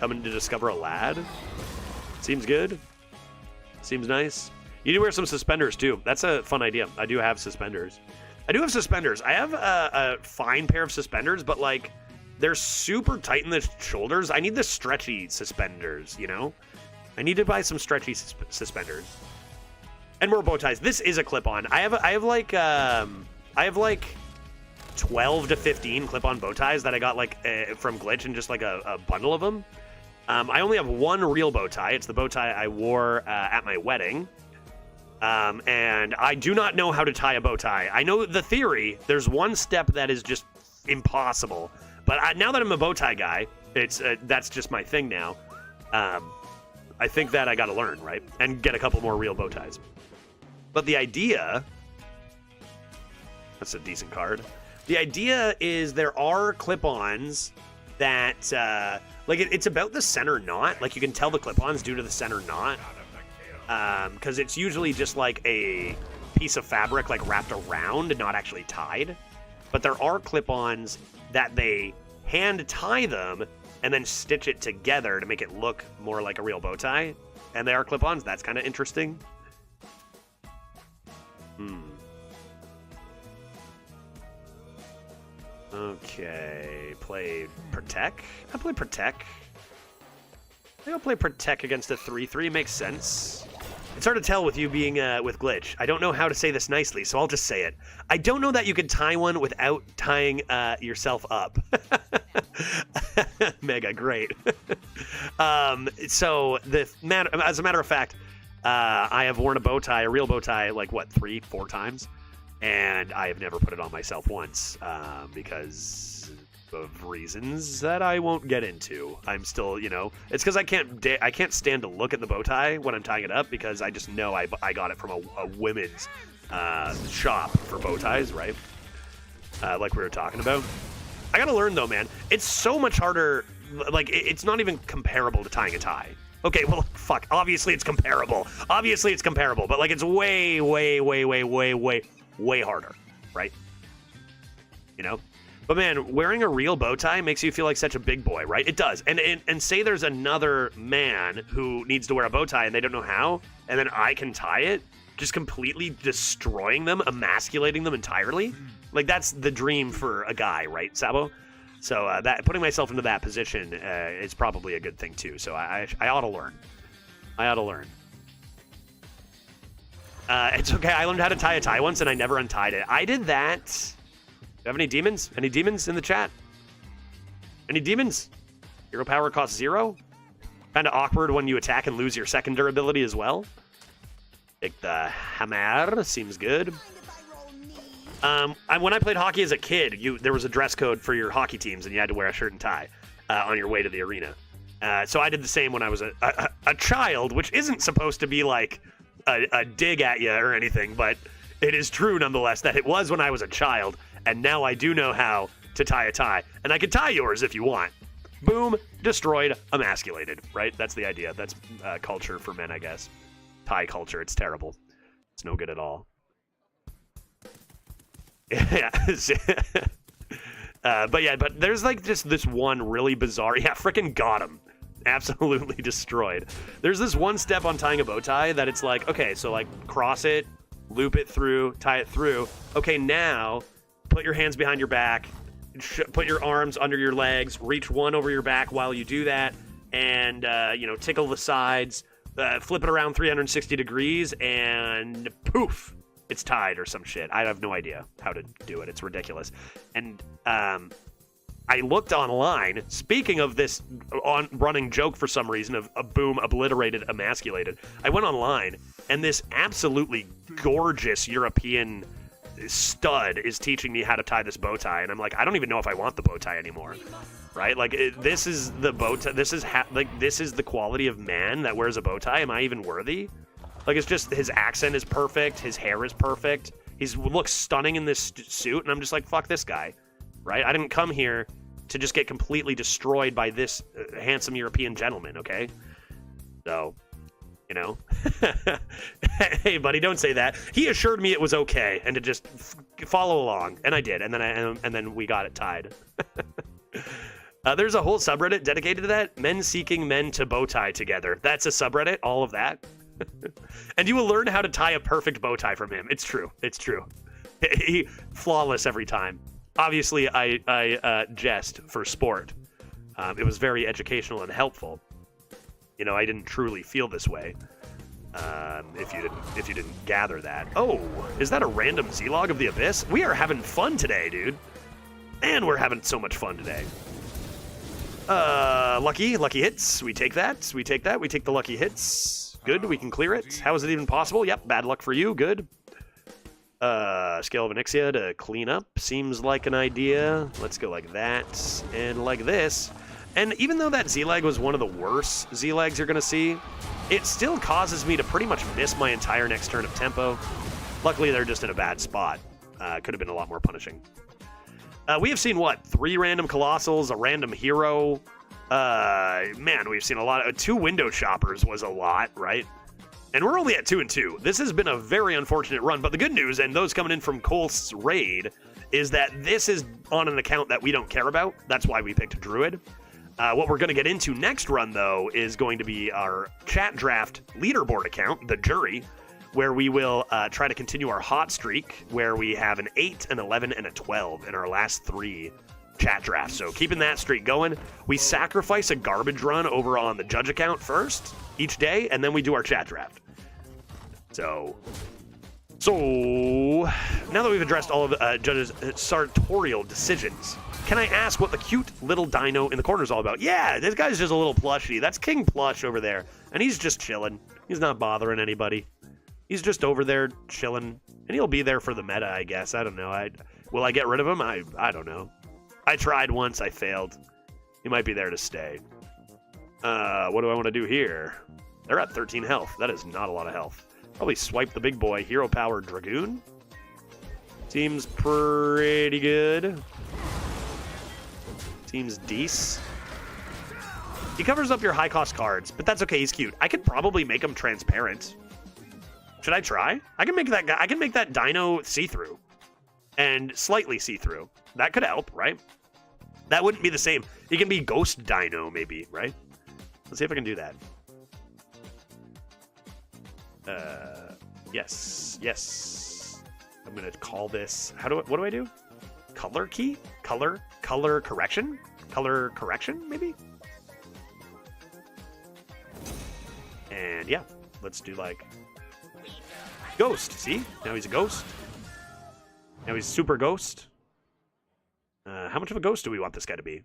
Coming to discover a lad. Seems good. Seems nice. You do wear some suspenders too. That's a fun idea. I do have suspenders. I have a fine pair of suspenders, but like they're super tight in the shoulders. I need the stretchy suspenders, you know? I need to buy some stretchy suspenders. And more bow ties. This is a clip-on. I have like 12 to 15 clip-on bow ties that I got like from Glitch and just like a bundle of them. I only have one real bow tie. It's the bow tie I wore at my wedding. And I do not know how to tie a bow tie. I know the theory. There's one step that is just impossible. But now that I'm a bow tie guy, that's just my thing now. I think that I got to learn, right? And get a couple more real bow ties. But the idea... That's a decent card. The idea is there are clip-ons that... like, it's about the center knot. Like, you can tell the clip-ons due to the center knot. Because it's usually just, like, a piece of fabric, like, wrapped around and not actually tied. But there are clip-ons that they hand tie them and then stitch it together to make it look more like a real bow tie. And they are clip-ons. That's kind of interesting. Okay, play Protect. I play Protect. I think I'll play Protect against a 3/3. Makes sense. It's hard to tell with you being with Glitch. I don't know how to say this nicely, so I'll just say it. I don't know that you can tie one without tying yourself up. Mega great. So as a matter of fact, I have worn a bow tie, a real bow tie, like what, 3-4 times. And I have never put it on myself once because of reasons that I won't get into. I'm still, you know, it's because I can't stand to look at the bow tie when I'm tying it up because I just know I got it from a women's shop for bow ties, right? Like we were talking about. I gotta learn though, man. It's so much harder. Like it's not even comparable to tying a tie. Okay, well, fuck. Obviously it's comparable. But like it's way harder, right? You know? But man, wearing a real bow tie makes you feel like such a big boy, right? It does. And say there's another man who needs to wear a bow tie and they don't know how, and then I can tie it, just completely destroying them, emasculating them entirely. Like that's the dream for a guy, right, Sabo? So that putting myself into that position is probably a good thing too. So I ought to learn. It's okay. I learned how to tie a tie once, and I never untied it. I did that. Do you have any demons? Any demons in the chat? Any demons? Hero power costs 0. Kind of awkward when you attack and lose your second durability as well. Take the hammer. Seems good. When I played hockey as a kid, there was a dress code for your hockey teams, and you had to wear a shirt and tie on your way to the arena. So I did the same when I was a child, which isn't supposed to be like a dig at you or anything, but it is true nonetheless that it was when I was a child, and now I do know how to tie a tie, and I can tie yours if you want. Boom, destroyed, emasculated, right? That's the idea. That's culture for men, I guess. Tie culture, it's terrible. It's no good at all. Yeah. But there's like just this one really bizarre, frickin' got him. Absolutely destroyed. There's this one step on tying a bow tie that it's like, okay, so like cross it, loop it through, tie it through. Okay, now put your hands behind your back, put your arms under your legs, reach one over your back while you do that, and tickle the sides, flip it around 360 degrees, and poof, it's tied or some shit. I have no idea how to do it. It's ridiculous. And I looked online, speaking of this running joke for some reason of a boom, obliterated, emasculated. I went online, and this absolutely gorgeous European stud is teaching me how to tie this bow tie, and I'm like, I don't even know if I want the bow tie anymore, right? Like, this is the bow tie. This is this is the quality of man that wears a bow tie. Am I even worthy? Like, it's just his accent is perfect, his hair is perfect, looks stunning in this suit, and I'm just like, fuck this guy, right? I didn't come here to just get completely destroyed by this handsome European gentleman, okay? So, you know, hey, buddy, don't say that. He assured me it was okay and to just follow along, and I did, and then we got it tied. There's a whole subreddit dedicated to that. Men seeking men to bow tie together. That's a subreddit, all of that. And you will learn how to tie a perfect bow tie from him. It's true. It's true. He flawless every time. Obviously, I jest for sport. It was very educational and helpful. You know, I didn't truly feel this way. If you didn't gather that. Oh, is that a random Z-Log of the Abyss? We are having fun today, dude. And we're having so much fun today. Lucky hits. We take that. We take the lucky hits. Good, we can clear it. How is it even possible? Yep, bad luck for you. Good. Scale of Onyxia to clean up seems like an idea. Let's go like that and like this. And even though that Z-Lag was one of the worst Z-Lags you're going to see, it still causes me to pretty much miss my entire next turn of tempo. Luckily, they're just in a bad spot. Could have been a lot more punishing. We have seen, what, 3 random Colossals, a random hero. Man, we've seen a lot of... 2 Window Shoppers was a lot, right? And we're only at 2 and 2. This has been a very unfortunate run, but the good news, and those coming in from Colt's raid, is that this is on an account that we don't care about. That's why we picked Druid. What we're going to get into next run, though, is going to be our chat draft leaderboard account, the Jury, where we will try to continue our hot streak, where we have an 8, an 11, and a 12 in our last 3 chat drafts. So keeping that streak going, we sacrifice a garbage run over on the judge account first each day, and then we do our chat draft. So now that we've addressed all of judges' sartorial decisions, can I ask what the cute little dino in the corner is all about? Yeah, this guy's just a little plushie. That's King Plush over there, and he's just chilling. He's not bothering anybody. He's just over there chilling, and he'll be there for the meta, I guess. I don't know. Will I get rid of him? I don't know. I tried once. I failed. He might be there to stay. What do I want to do here? They're at 13 health. That is not a lot of health. Probably swipe the big boy. Hero Power Dragoon. Seems pretty good. Seems decent. He covers up your high-cost cards, but that's okay. He's cute. I could probably make him transparent. Should I try? I can make that guy. I can make that dino see-through, and slightly see-through. That could help, right? That wouldn't be the same. He can be Ghost Dino, maybe, right? Let's see if I can do that. Yes. I'm gonna call this. What do I do? Color key? Color correction? Color correction, maybe? And yeah, let's do like Ghost. See? Now he's a ghost. Now he's super ghost. How much of a ghost do we want this guy to be?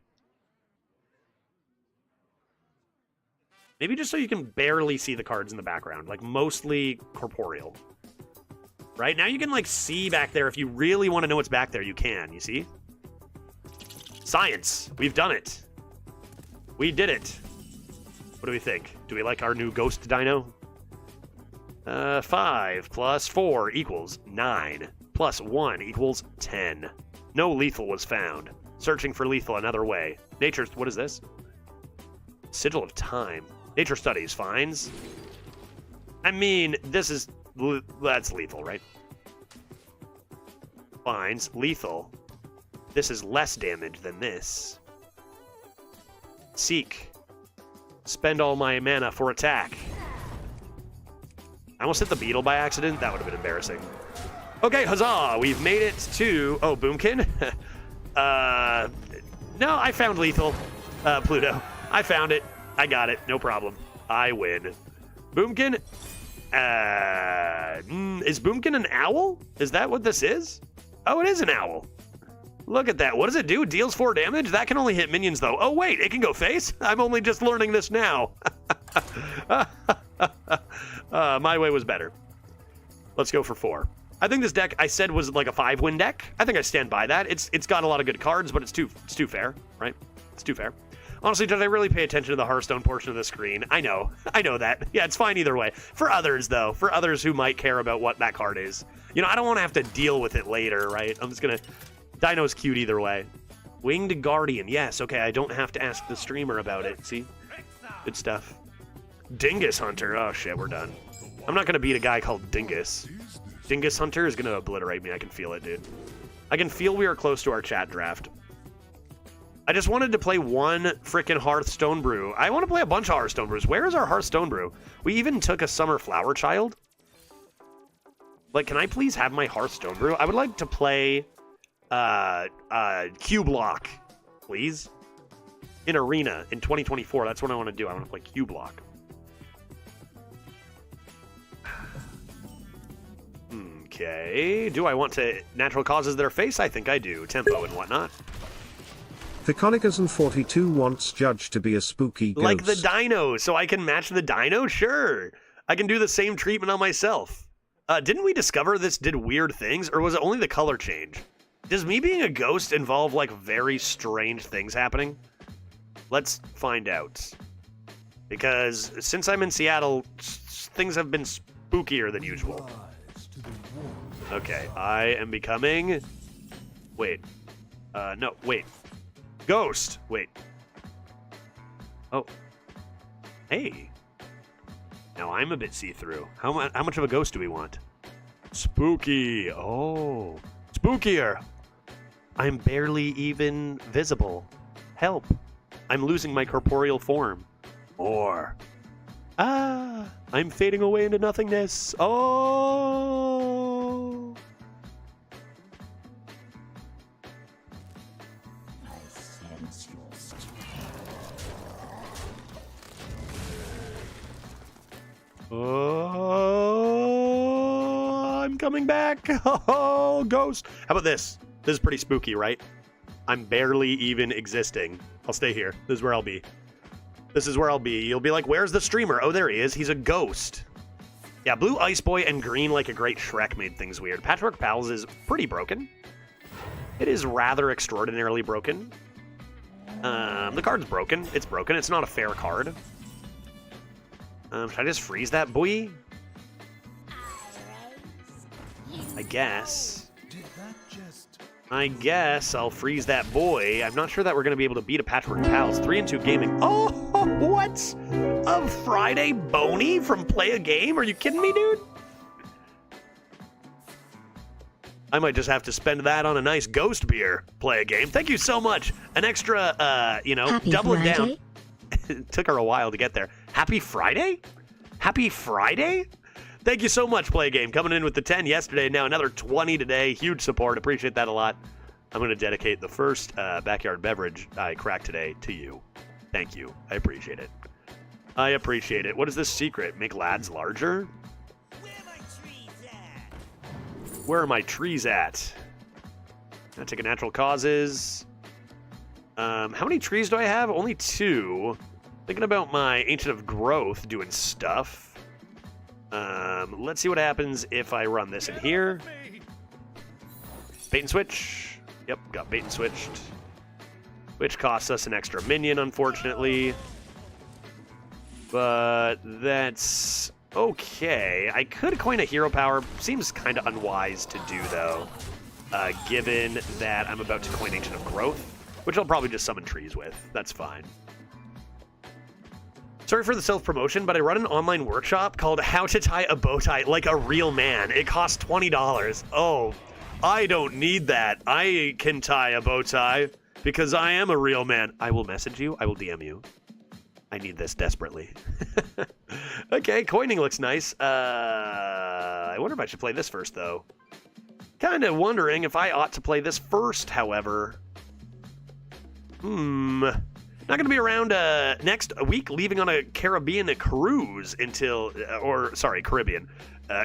Maybe just so you can barely see the cards in the background, like mostly corporeal. Right? Now you can like see back there. If you really want to know what's back there, you can, you see? Science. We've done it. We did it. What do we think? Do we like our new ghost dino? 5 plus 4 equals 9. Plus 1 equals 10. No lethal was found. Searching for lethal another way. Nature's... What is this? Sigil of Time. Nature Studies finds... I mean, this is... That's lethal, right? Finds lethal. This is less damage than this. Seek. Spend all my mana for attack. I almost hit the beetle by accident. That would have been embarrassing. Okay, huzzah! We've made it to... Oh, Boomkin? No, I found lethal. Pluto. I found it. I got it. No problem. I win. Boomkin? Is Boomkin an owl? Is that what this is? Oh, it is an owl. Look at that. What does it do? Deals 4 damage? That can only hit minions, though. Oh, wait. It can go face? I'm only just learning this now. My way was better. Let's go for 4. I think this deck I said was like a 5-win deck. I think I stand by that. It's got a lot of good cards, but it's too fair, right? It's too fair. Honestly, did I really pay attention to the Hearthstone portion of the screen? I know that. Yeah, it's fine either way. For others, though, for others who might care about what that card is. You know, I don't want to have to deal with it later, right? I'm just going to... Dino's cute either way. Winged Guardian. Yes, okay, I don't have to ask the streamer about it. See? Good stuff. Dingus Hunter. Oh, shit, we're done. I'm not going to beat a guy called Dingus. Dingus Hunter is going to obliterate me. I can feel it, dude. I can feel we are close to our chat draft. I just wanted to play one frickin' Hearthstone brew. I want to play a bunch of Hearthstone brews. Where is our Hearthstone brew? We even took a Summer Flower Child. Like, can I please have my Hearthstone brew? I would like to play Q-Block, please. In Arena in 2024. That's what I want to do. I want to play Q-Block. Okay. Do I want to natural causes their face? I think I do. Tempo and whatnot.
Ficonicason42 wants Judge to be a spooky ghost.
Like the dino, so I can match the dino? Sure. I can do the same treatment on myself. Didn't we discover this did weird things, or was it only the color change? Does me being a ghost involve, like, very strange things happening? Let's find out. Because since I'm in Seattle, things have been spookier than usual. Okay, I am becoming... Wait. No, wait. Ghost! Wait. Oh. Hey. Now I'm a bit see-through. How much of a ghost do we want? Spooky. Oh. Spookier. I'm barely even visible. Help. I'm losing my corporeal form. More. Ah. I'm fading away into nothingness. Oh. Oh, I'm coming back. Oh, ghost. How about this? This is pretty spooky, right? I'm barely even existing. I'll stay here. This is where I'll be. This is where I'll be. You'll be like, where's the streamer? Oh, there he is. He's a ghost. Yeah, blue Ice Boy and green like a great Shrek made things weird. Patchwork Pals is pretty broken. It is rather extraordinarily broken. The card's broken. It's broken. It's not a fair card. Should I just freeze that boy? I guess I'll freeze that boy. I'm not sure that we're going to be able to beat a Patchwork Pals. 3-2 gaming. Oh, what? A Friday Boney from Play a Game? Are you kidding me, dude? I might just have to spend that on a nice ghost beer. Play a Game. Thank you so much. An extra,
Happy
doubling
Friday.
down. It took her a while to get there. Happy Friday? Happy Friday? Thank you so much, Play a Game. Coming in with the 10 yesterday, now another 20 today. Huge support. Appreciate that a lot. I'm going to dedicate the first backyard beverage I cracked today to you. Thank you. I appreciate it. I appreciate it. What is this secret? Make lads larger? Where are my trees at? I'll take a natural causes. How many trees do I have? Only 2. Thinking about my Ancient of Growth doing stuff. Let's see what happens if I run this in here. Bait and switch. Yep, got bait and switched. Which costs us an extra minion, unfortunately. But that's okay. I could coin a hero power. Seems kind of unwise to do, though. Given that I'm about to coin Ancient of Growth. Which I'll probably just summon trees with. That's fine. Sorry for the self-promotion, but I run an online workshop called How to Tie a Bow Tie Like a Real Man. It costs $20. Oh, I don't need that. I can tie a bow tie because I am a real man. I will message you. I will DM you. I need this desperately. Okay, coining looks nice. I wonder if I should play this first, though. Kind of wondering if I ought to play this first, however. Not going to be around next week, leaving on a Caribbean cruise until, Caribbean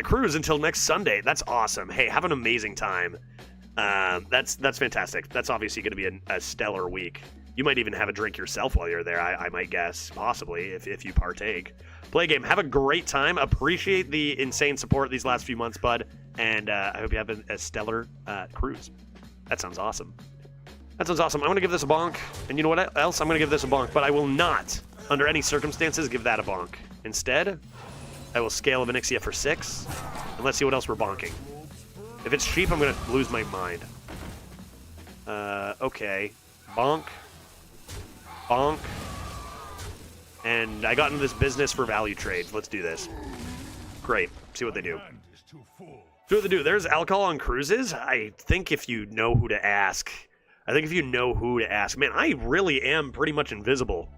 cruise until next Sunday. That's awesome. Hey, have an amazing time. That's fantastic. That's obviously going to be a stellar week. You might even have a drink yourself while you're there, I might guess, possibly, if you partake. Play a game. Have a great time. Appreciate the insane support these last few months, bud. And I hope you have a stellar cruise. That sounds awesome. That sounds awesome. I'm going to give this a bonk. And you know what else? I'm going to give this a bonk. But I will not, under any circumstances, give that a bonk. Instead, I will scale of Onyxia for 6. And let's see what else we're bonking. If it's cheap, I'm going to lose my mind. Okay. Bonk. Bonk. And I got into this business for value trades. Let's do this. Great. See what they do. See what they do. There's alcohol on cruises. I think if you know who to ask. Man, I really am pretty much invisible.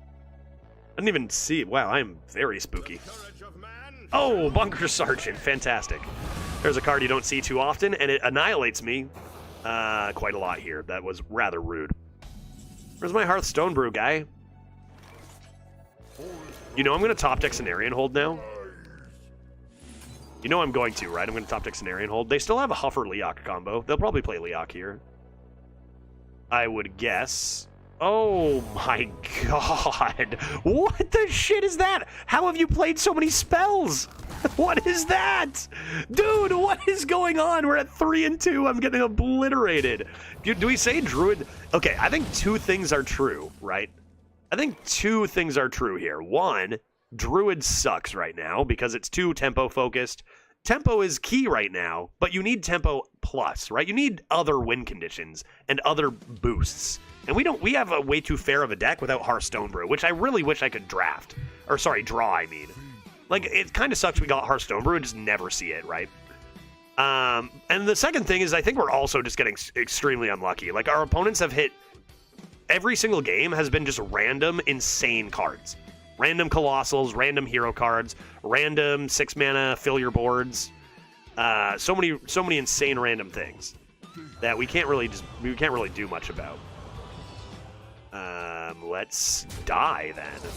I didn't even see. Wow, I am very spooky. Oh, Bunker Sergeant. Fantastic. There's a card you don't see too often, and it annihilates me quite a lot here. That was rather rude. Where's my Hearthstone brew guy? You know I'm going to top deck Cenarian Hold now? You know I'm going to, right? I'm going to top deck Cenarian Hold. They still have a Huffer Leok combo. They'll probably play Leok here. I would guess. Oh my god. What the shit is that? How have you played so many spells? What is that? Dude, what is going on? We're at 3 and 2. I'm getting obliterated. Do we say Druid? Okay, I think 2 things are true, right? I think 2 things are true here. 1, Druid sucks right now because it's too tempo focused. Tempo is key right now, but you need tempo plus, right? You need other win conditions and other boosts. And we have a way too fair of a deck without Hearthstone Brew, which I really wish I could draft. Or sorry, draw, I mean. Like, it kind of sucks we got Hearthstone Brew and just never see it, right? And the second thing is I think we're also just getting extremely unlucky. Like, our opponents have hit... Every single game has been just random, insane cards. Random Colossals, random hero cards, random 6-mana fill your boards. So many insane random things that we can't really do much about. Let's die then.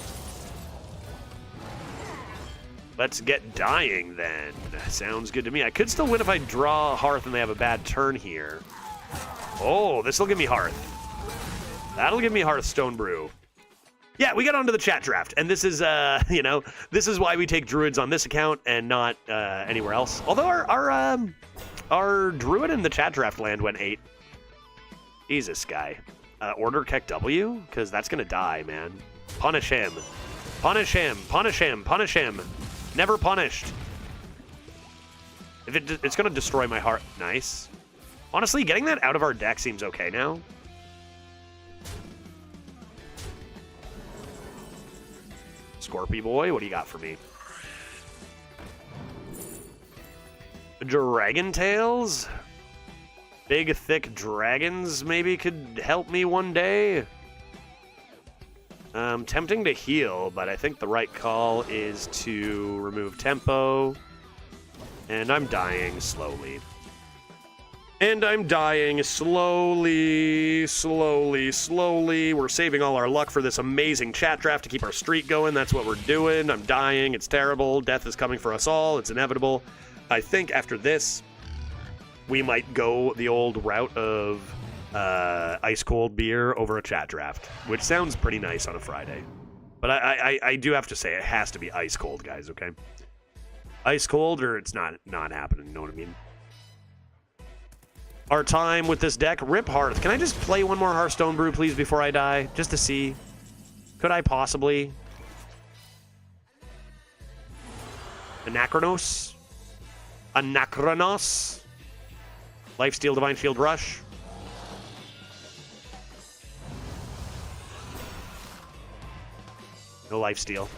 Let's get dying then. Sounds good to me. I could still win if I draw Hearth and they have a bad turn here. Oh, this will give me Hearth. That'll give me Hearthstone Brew. Yeah, we got onto the chat draft, and this is, this is why we take Druids on this account and not anywhere else. Although our Druid in the chat draft land went 8. Jesus, guy. Order Keck W? Because that's going to die, man. Punish him. Punish him. Punish him. Punish him. Never punished. If it's going to destroy my heart. Nice. Honestly, getting that out of our deck seems okay now. Scorpy boy, what do you got for me? Dragon Tails? Big, thick dragons maybe could help me one day? Tempting to heal, but I think the right call is to remove tempo. And I'm dying slowly. And I'm dying slowly, slowly, slowly. We're saving all our luck for this amazing chat draft to keep our streak going. That's what we're doing. I'm dying. It's terrible. Death is coming for us all. It's inevitable. I think after this, we might go the old route of ice-cold beer over a chat draft, which sounds pretty nice on a Friday. But I do have to say, it has to be ice-cold, guys, okay? Ice-cold or it's not happening, you know what I mean? Our time with this deck, Rip Hearth. Can I just play one more Hearthstone Brew, please, before I die? Just to see. Could I possibly? Anachronos? Anachronos? Lifesteal, Divine Shield Rush? No lifesteal.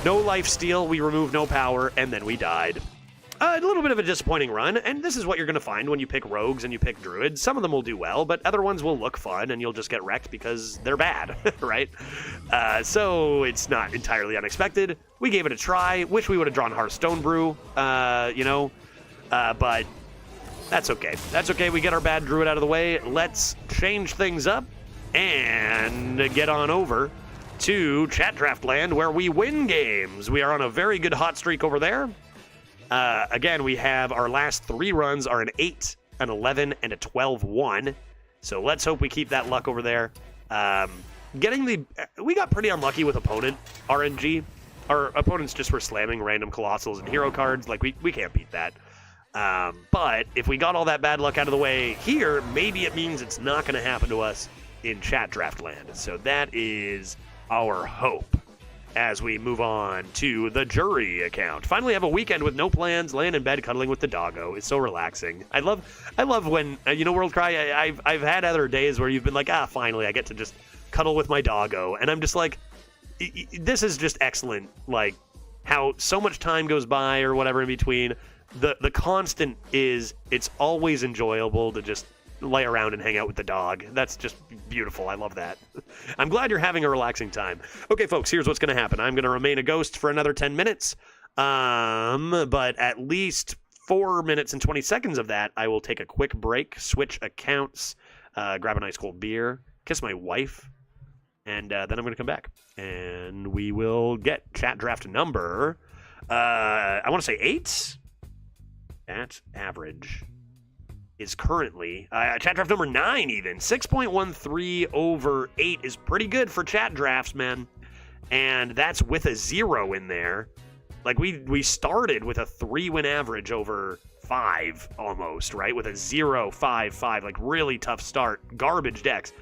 No lifesteal, we removed no power, and then we died. A little bit of a disappointing run, and this is what you're going to find when you pick rogues and you pick druids. Some of them will do well, but other ones will look fun, and you'll just get wrecked because they're bad, right? So it's not entirely unexpected. We gave it a try. Wish we would have drawn Hearthstone Brew, but that's okay. That's okay. We get our bad druid out of the way. Let's change things up and get on over to Chat Draft Land, where we win games. We are on a very good hot streak over there. Again, we have our last 3 runs are an 8, an 11, and a 12-1. So let's hope we keep that luck over there. We got pretty unlucky with opponent RNG. Our opponents just were slamming random Colossals and hero cards. Like, we can't beat that. But if we got all that bad luck out of the way here, maybe it means it's not going to happen to us in chat draft land. So that is our hope as we move on to the jury account. Finally have a weekend with no plans, laying in bed, cuddling with the doggo. It's so relaxing. I love when, World Cry, I've had other days where you've been like, finally, I get to just cuddle with my doggo. And I'm just like, this is just excellent. Like, how so much time goes by or whatever in between. The constant is, it's always enjoyable to just lay around and hang out with the dog. That's just beautiful. I love that. I'm glad you're having a relaxing time. Okay, folks, here's what's going to happen. I'm going to remain a ghost for another 10 minutes. But at least 4 minutes and 20 seconds of that, I will take a quick break, switch accounts, grab a nice cold beer, kiss my wife, and then I'm going to come back. And we will get chat draft number, I want to say 8. That average is currently chat draft number 9 even. 6.13 over 8 is pretty good for chat drafts, man. And that's with a 0 in there. Like, we started with a 3-win average over 5 almost, right? With a 0-5-5, like really tough start. Garbage decks.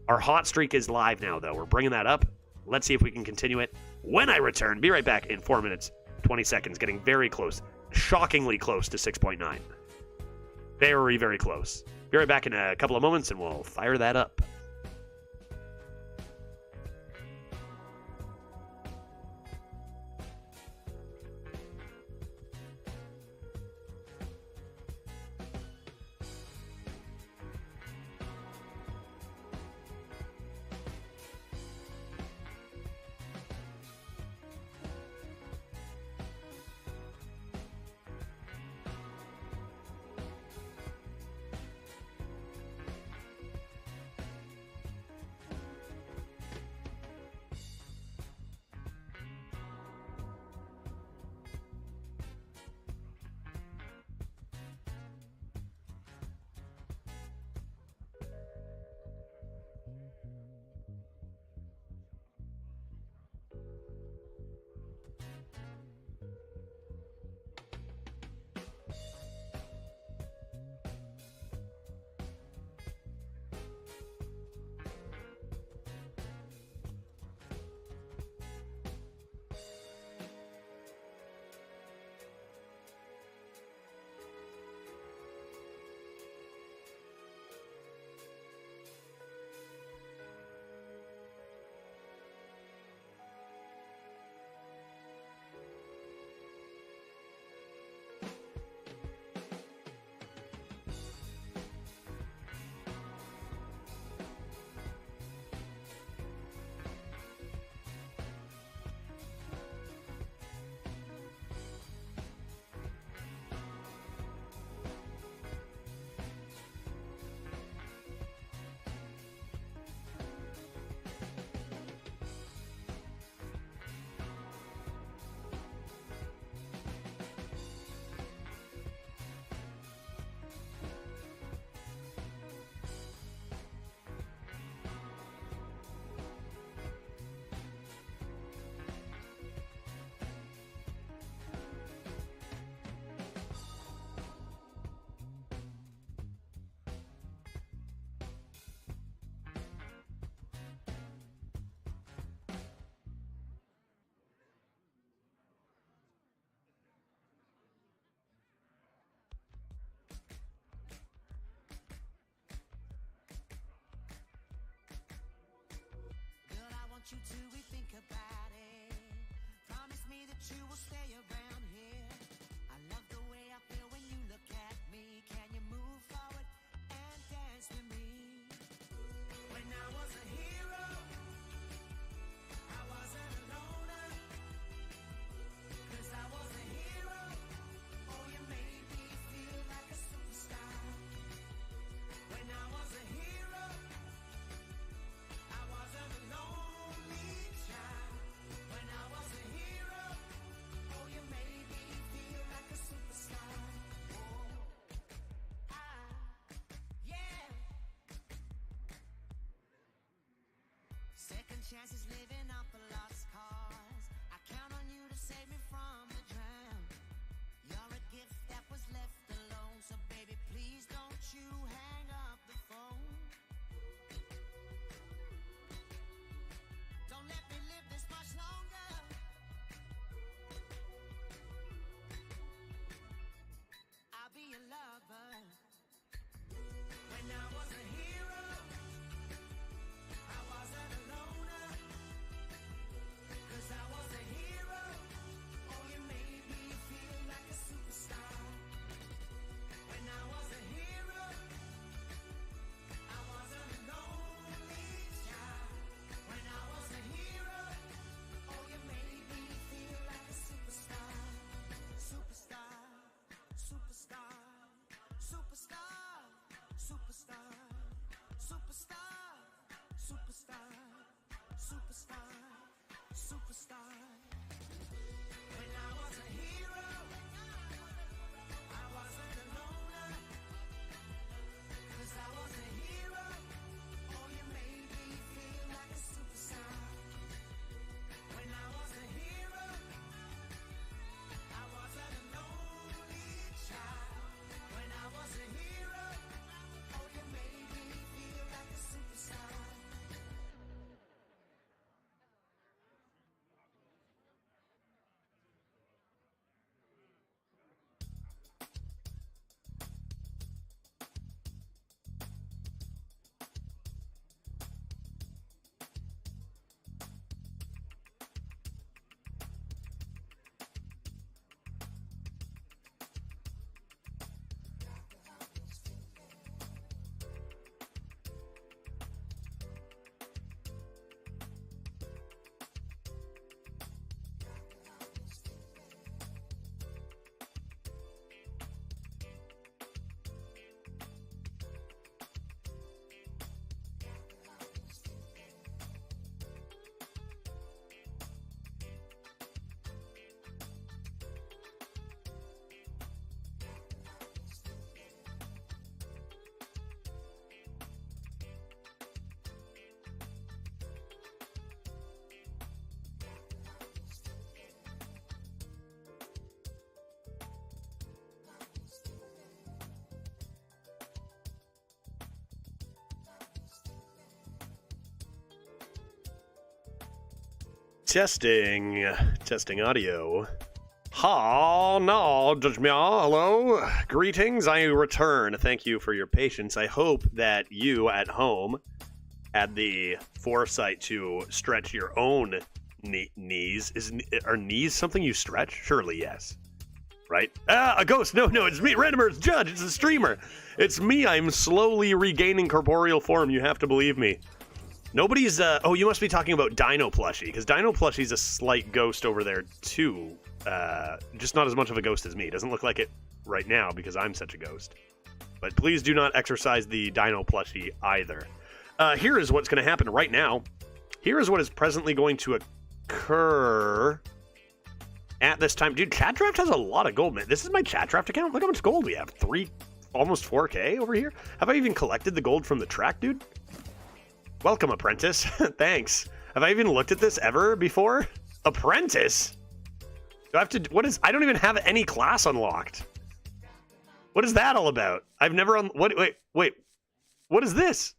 Our hot streak is live now, though. We're bringing that up. Let's see if we can continue it when I return. Be right back in 4 minutes, 20 seconds. Getting very close. Shockingly close to 6.9. Very, very close. Be right back in a couple of moments, and we'll fire that up.
You to rethink about it. Promise me that you will stay around here. I love the way I feel when you look at me. Can you move forward and dance with me? When I was a hero, I wasn't a loner. 'Cause I was a hero. Oh, you made me feel like a superstar. When I was a hero, I wasn't alone. When I was a hero, oh, you made chances living off a lost cause. I count on you to save me from the drown. You're a gift that was left alone, so baby, please don't you hang up the phone. Don't let me live this much longer. I'll be your lover. When I was a hero, I wasn't a loner. 'Cause I was a hero. Oh, you made me feel like a superstar. When I was a hero, I wasn't a lonely child. When I was a hero, oh, you made me feel like a superstar. Superstar, superstar, superstar, superstar, superstar, superstar, superstar, superstar. When I was a hero, I wasn't a loner. 'Cause I was a hero. Oh, you made me feel like a superstar. When I was a hero, I wasn't a lonely child. When I was a hero, oh, you made me feel like a superstar.
Testing audio. Ha, no, Judge Meow, hello. Greetings, I return. Thank you for your patience. I hope that you at home had the foresight to stretch your own knees. Are knees something you stretch? Surely yes. Right? Ah, a ghost! No, it's me, Randomer's Judge, it's a streamer. It's me, I'm slowly regaining corporeal form, you have to believe me. Nobody's, oh, you must be talking about Dino Plushie, because Dino Plushie's a slight ghost over there, too. Just not as much of a ghost as me. Doesn't look like it right now, because I'm such a ghost. But please do not exercise the Dino Plushie either. Here is what's going to happen right now. Here is what is presently going to occur at this time. Dude, Chat Draft has a lot of gold, man. This is my Chat Draft account. Look how much gold we have. Almost 4K over here. Have I even collected the gold from the track, dude? Welcome, Apprentice. Thanks. Have I even looked at this ever before? Apprentice? Do I have to, I don't even have any class unlocked. What is that all about? I've never, wait. What is this?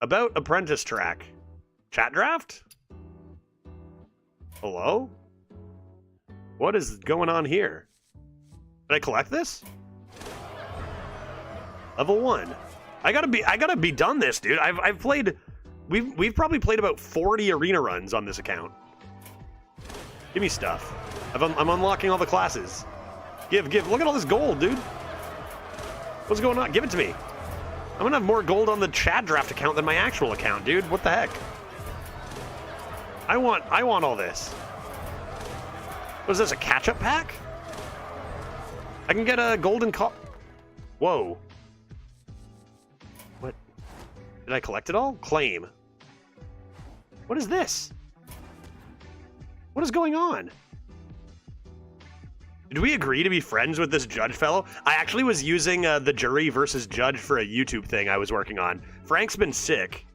About Apprentice track. Chat Draft? Hello? What is going on here? Did I collect this? Level 1. I gotta be done this, dude. I've played, we've probably played about 40 arena runs on this account. Give me stuff. I'm unlocking all the classes. Give. Look at all this gold, dude. What's going on? Give it to me. I'm gonna have more gold on the Chat Draft account than my actual account, dude. What the heck? I want all this. What is this, a catch-up pack? I can get a golden Whoa. What? Did I collect it all? Claim. What is this? What is going on? Did we agree to be friends with this judge fellow? I actually was using the jury versus judge for a YouTube thing I was working on. Frank's been sick.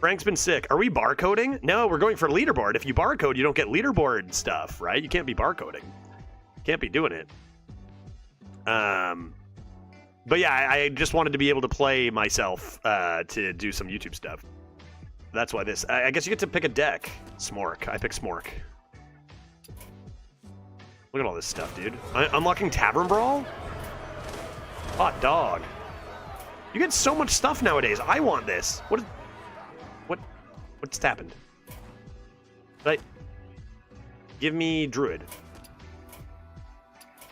Frank's been sick. Are we barcoding? No, we're going for leaderboard. If you barcode, you don't get leaderboard stuff, right? You can't be barcoding. Can't be doing it. But yeah, I just wanted to be able to play myself to do some YouTube stuff. That's why this... I guess you get to pick a deck. Smork. I pick Smork. Look at all this stuff, dude. Unlocking Tavern Brawl? Hot dog. You get so much stuff nowadays. I want this. What's happened? Right. Give me Druid.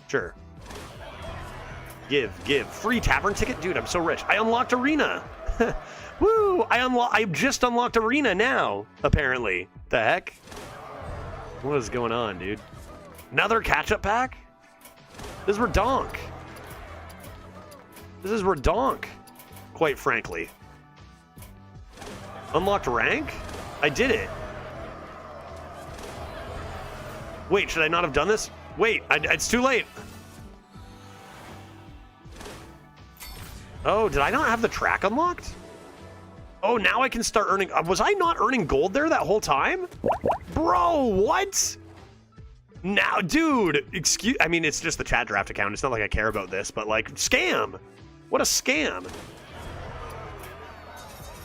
Sure. Give. Free tavern ticket? Dude, I'm so rich. I unlocked Arena. Woo! I just unlocked Arena now, apparently. The heck? What is going on, dude? Another catch-up pack? This is redonk. This is redonk, quite frankly. Unlocked rank? I did it. Wait, should I not have done this? Wait, it's too late. Oh, did I not have the track unlocked? Oh, now I can start earning... was I not earning gold there that whole time? Bro, what? Now, dude, excuse... I mean, it's just the chat draft account. It's not like I care about this, but, like, scam. What a scam.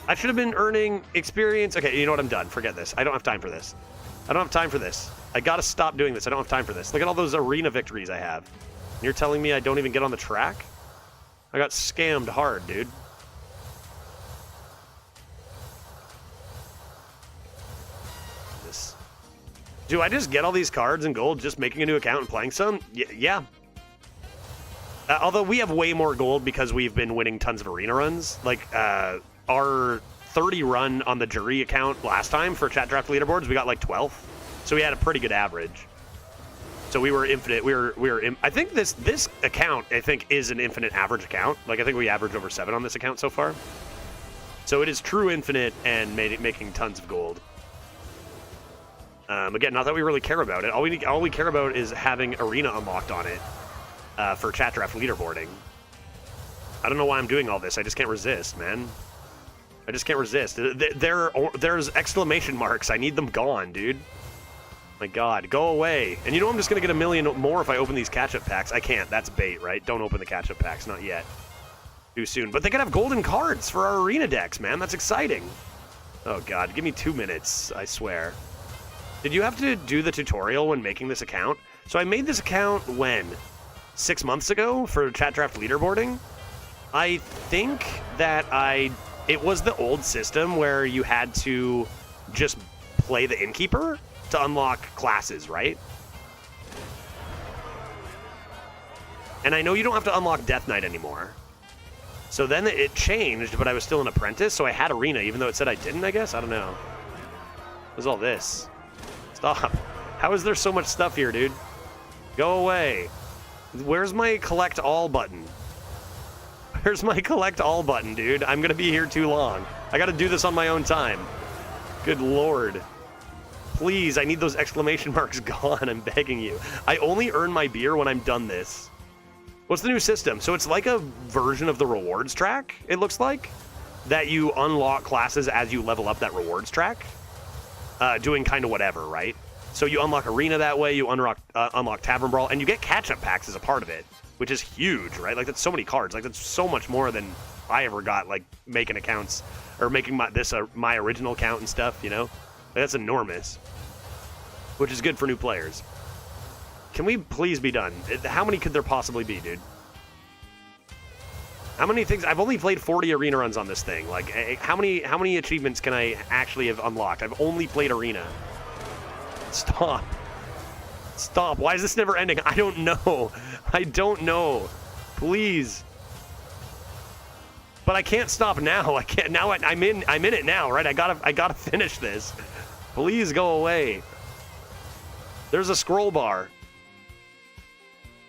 I should have been earning experience. Okay, you know what? I'm done. Forget this. I don't have time for this. I don't have time for this. I gotta stop doing this. I don't have time for this. Look at all those arena victories I have. You're telling me I don't even get on the track? I got scammed hard, dude. This. Do I just get all these cards and gold just making a new account and playing some? Yeah. Although we have way more gold because we've been winning tons of arena runs. Like, our 30 run on the jury account last time for chat draft leaderboards, we got like 12th. So we had a pretty good average. So we were infinite. I think this account, I think, is an infinite average account. Like, I think we averaged over 7 on this account so far. So it is true infinite and making tons of gold. Again, not that we really care about it. All we care about is having arena unlocked on it for chat draft leaderboarding. I don't know why I'm doing all this. I just can't resist, man. I just can't resist. There's exclamation marks. I need them gone, dude. My God, go away. And you know I'm just going to get 1 million more if I open these catch-up packs. I can't. That's bait, right? Don't open the catch-up packs. Not yet. Too soon. But they could have golden cards for our arena decks, man. That's exciting. Oh, God. Give me 2 minutes, I swear. Did you have to do the tutorial when making this account? So I made this account when? 6 months ago for chat draft leaderboarding? I think that it was the old system where you had to just play the Innkeeper to unlock classes, right? And I know you don't have to unlock Death Knight anymore. So then it changed, but I was still an apprentice, so I had Arena, even though it said I didn't, I guess? I don't know. What's all this? Stop. How is there so much stuff here, dude? Go away. Where's my collect all button? Where's my collect all button, dude? I'm gonna be here too long. I gotta do this on my own time. Good Lord. Please, I need those exclamation marks gone, I'm begging you. I only earn my beer when I'm done this. What's the new system? So it's like a version of the rewards track, it looks like, that you unlock classes as you level up that rewards track, doing kind of whatever, right? So you unlock Arena that way, you unlock Tavern Brawl, and you get catch-up packs as a part of it, which is huge, right? Like, that's so many cards. Like, that's so much more than I ever got, like, making accounts, or making my original account and stuff, you know? Like, that's enormous, which is good for new players. Can we please be done? How many could there possibly be, dude? How many things? I've only played 40 arena runs on this thing. Like, how many achievements can I actually have unlocked? I've only played arena. Stop. Stop. Why is this never ending? I don't know. I don't know. Please. But I can't stop now. I can't. Now I'm in it now, right? I gotta finish this. Please go away. There's a scroll bar.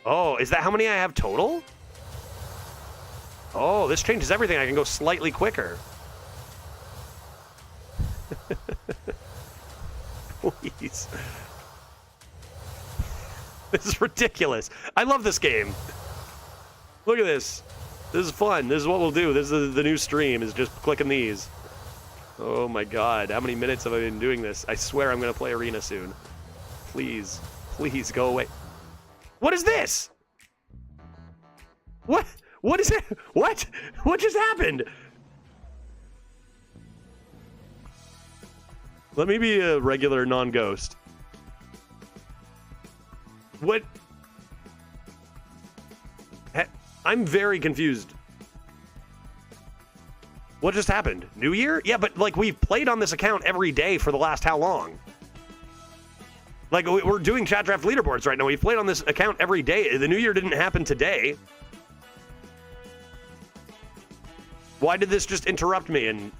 Oh, is that how many I have total? Oh, this changes everything. I can go slightly quicker. Please. This is ridiculous. I love this game. Look at this. This is fun. This is what we'll do. This is the new stream, is just clicking these. Oh my god, how many minutes have I been doing this? I swear I'm gonna play Arena soon. Please, please go away. What is this? What? What is it? What? What just happened? Let me be a regular non-ghost. What? I'm very confused. What just happened? New Year? Yeah, but like we've played on this account every day for the last how long? Like we're doing chat draft leaderboards right now. We've played on this account every day. The New Year didn't happen today. Why did this just interrupt me? And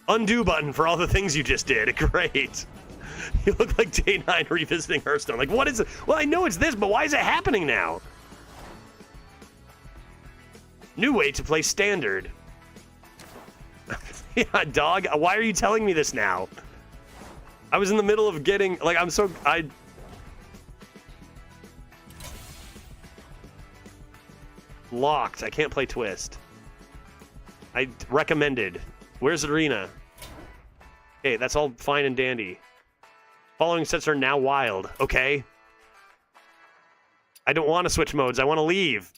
undo button for all the things you just did. Great. You look like day 9 revisiting Hearthstone. Like, what is it? Well, I know it's this, but why is it happening now? New way to play standard. Yeah, dog. Why are you telling me this now? I was in the middle of getting, like, locked. I can't play Twist. I recommended. Where's Arena? Okay, that's all fine and dandy. Following sets are now wild. Okay. I don't want to switch modes. I want to leave.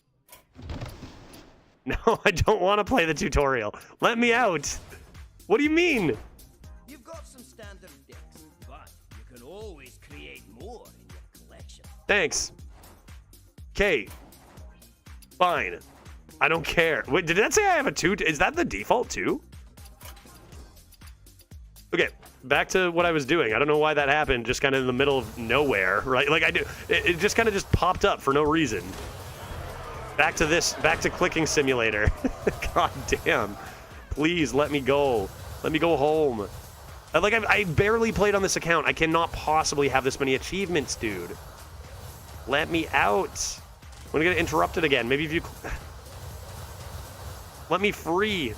No, I don't want to play the tutorial. Let me out. What do you mean?
You've got some standard decks, but you can always create more in your collection.
Thanks. Okay. Fine. I don't care. Wait, did that say I have a 2? Is that the default 2? Okay, back to what I was doing. I don't know why that happened, just kind of in the middle of nowhere, right? Like I do, it just kind of just popped up for no reason. Back to this, back to clicking simulator. God damn. Please let me go. Let me go home. Like I barely played on this account. I cannot possibly have this many achievements, dude. Let me out. I'm gonna get interrupted again. Maybe if you... Let me free.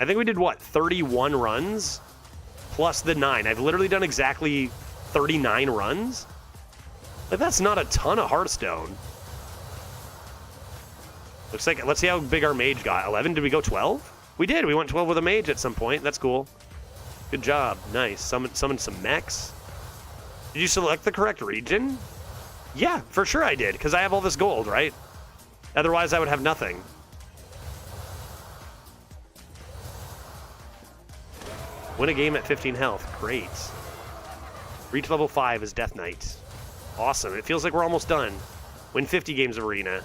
I think we did, what, 31 runs? Plus the 9. I've literally done exactly 39 runs? Like, that's not a ton of Hearthstone. Looks like, let's see how big our mage got. 11? Did we go 12? We did. We went 12 with a mage at some point. That's cool. Good job. Nice. Summon some mechs. Did you select the correct region? Yeah, for sure I did, because I have all this gold, right? Otherwise, I would have nothing. Win a game at 15 health. Great. Reach level 5 is Death Knight. Awesome. It feels like we're almost done. Win 50 games of Arena.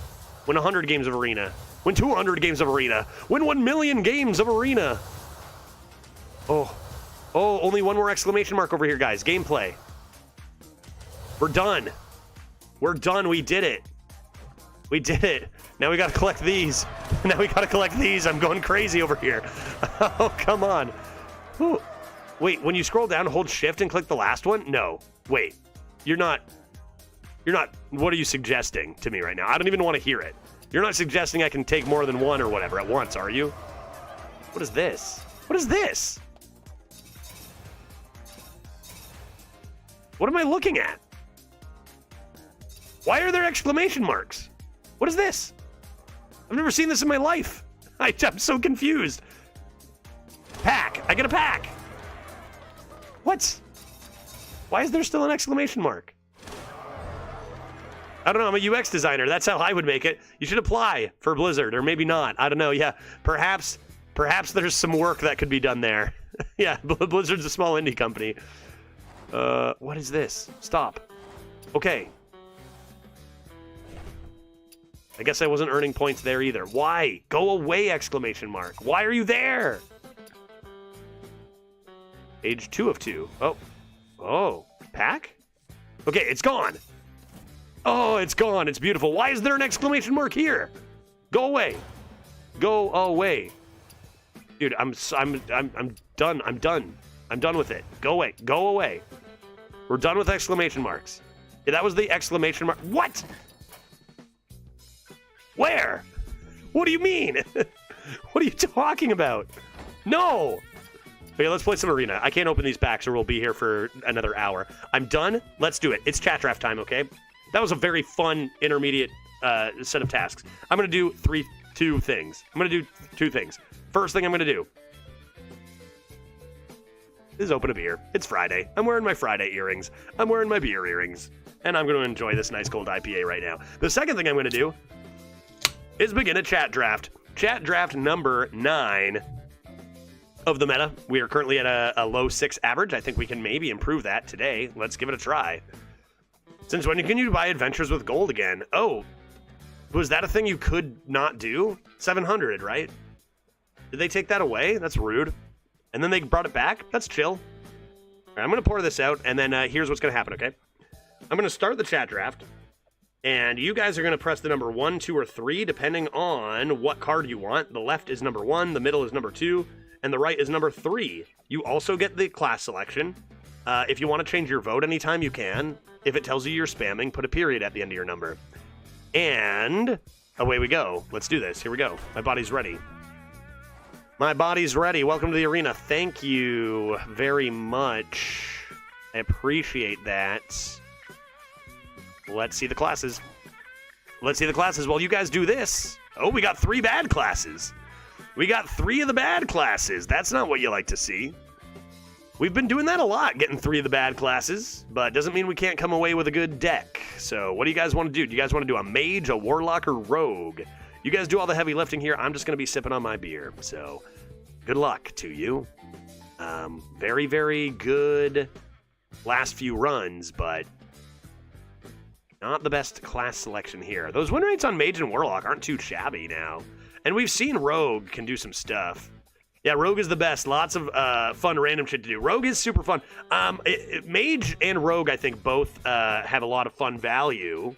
Win 100 games of Arena. Win 200 games of Arena. Win 1 million games of Arena. Oh. Oh, only one more exclamation mark over here, guys. Gameplay. We're done. We're done. We did it. We did it. Now we gotta collect these. Now we gotta collect these. I'm going crazy over here. Oh, come on. Ooh. Wait, when you scroll down, hold shift and click the last one? No. Wait. You're not... What are you suggesting to me right now? I don't even want to hear it. You're not suggesting I can take more than one or whatever at once, are you? What is this? What is this? What am I looking at? Why are there exclamation marks? What is this? I've never seen this in my life. I'm so confused. Pack. I get a pack. What? Why is there still an exclamation mark? I don't know. I'm a UX designer. That's how I would make it. You should apply for Blizzard, or maybe not. I don't know. Yeah, perhaps there's some work that could be done there. Yeah, Blizzard's a small indie company. What is this? Stop. Okay. I guess I wasn't earning points there either. Why? Go away, exclamation mark. Why are you there? Age 2 of 2. Oh. Oh. Pack? Okay, it's gone. Oh, it's gone. It's beautiful. Why is there an exclamation mark here? Go away. Go away. Dude, I'm done. I'm done. I'm done with it. Go away. Go away. We're done with exclamation marks. Yeah, that was the exclamation mark. What? Where? What do you mean? What are you talking about? No. Okay, let's play some Arena. I can't open these packs or we'll be here for another hour. I'm done. Let's do it. It's chat draft time, okay? That was a very fun intermediate set of tasks. I'm going to do two things. I'm going to do two things. First thing I'm going to do is open a beer. It's Friday. I'm wearing my Friday earrings. I'm wearing my beer earrings. And I'm going to enjoy this nice cold IPA right now. The second thing I'm going to do is begin a chat draft. Chat draft number 9 of the meta. We are currently at a low 6 average. I think we can maybe improve that today. Let's give it a try. Since when can you buy adventures with gold again? Oh, was that a thing you could not do? 700, right? Did they take that away? That's rude. And then they brought it back? That's chill. All right, I'm going to pour this out, and then here's what's going to happen, okay? I'm going to start the chat draft, and you guys are going to press the number 1, 2, or 3, depending on what card you want. The left is number 1, the middle is number 2, and the right is number 3. You also get the class selection. If you want to change your vote anytime, you can. If it tells you you're spamming, put a period at the end of your number. And away we go. Let's do this. Here we go. My body's ready. My body's ready. Welcome to the arena. Thank you very much. I appreciate that. Let's see the classes. Let's see the classes. While you guys do this. Oh, we got 3 bad classes. We got 3 of the bad classes. That's not what you like to see. We've been doing that a lot, getting 3 of the bad classes, but doesn't mean we can't come away with a good deck. So what do you guys want to do? Do you guys want to do a mage, a warlock, or rogue? You guys do all the heavy lifting here. I'm just going to be sipping on my beer. So good luck to you. Very, very good last few runs, but not the best class selection here. Those win rates on mage and warlock aren't too shabby now. And we've seen rogue can do some stuff. Yeah, rogue is the best. Lots of fun random shit to do. Rogue is super fun. Mage and rogue, I think, both have a lot of fun value.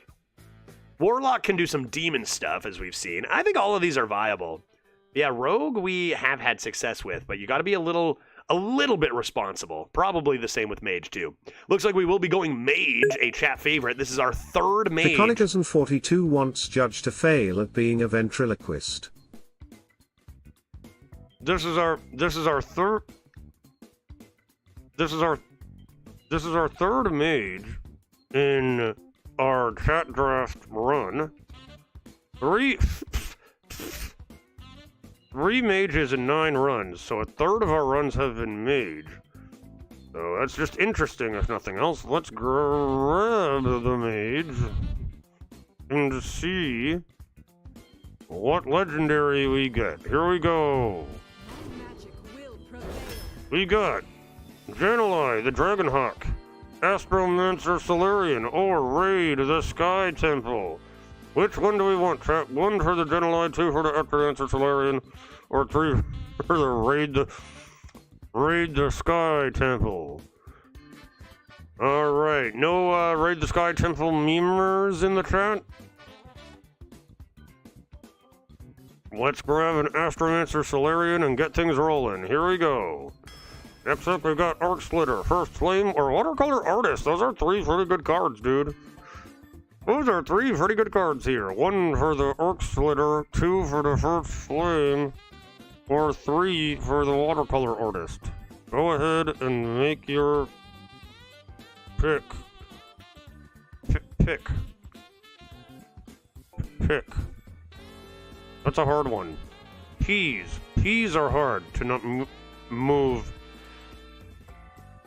Warlock can do some demon stuff, as we've seen. I think all of these are viable. Yeah, rogue we have had success with, but you got to be a little bit responsible. Probably the same with mage, too. Looks like we will be going mage, a chat favorite. This is our 3rd mage.
Piconicus42 wants Judge to fail at being a ventriloquist.
This is our 3rd mage in our chat draft run. 3 mages in 9 runs, so a third of our runs have been mage. So that's just interesting, if nothing else. Let's grab the mage and see what legendary we get. Here we go. We got Janelai, the Dragonhawk, Astromancer Solarian, or Raid the Sky Temple. Which one do we want, chat? 1 for the Janelai, 2 for the Astromancer Solarian, or 3 for the Raid the Sky Temple. Alright, no Raid the Sky Temple memers in the chat? Let's grab an Astromancer Solarian and get things rolling. Here we go. Next up, we've got Arc Splitter, First Flame, or Watercolor Artist. Those are 3 pretty good cards, dude. Those are 3 pretty good cards here. 1 for the Arc Splitter, 2 for the First Flame, or 3 for the Watercolor Artist. Go ahead and make your pick. Pick. That's a hard one. Peas are hard to not move.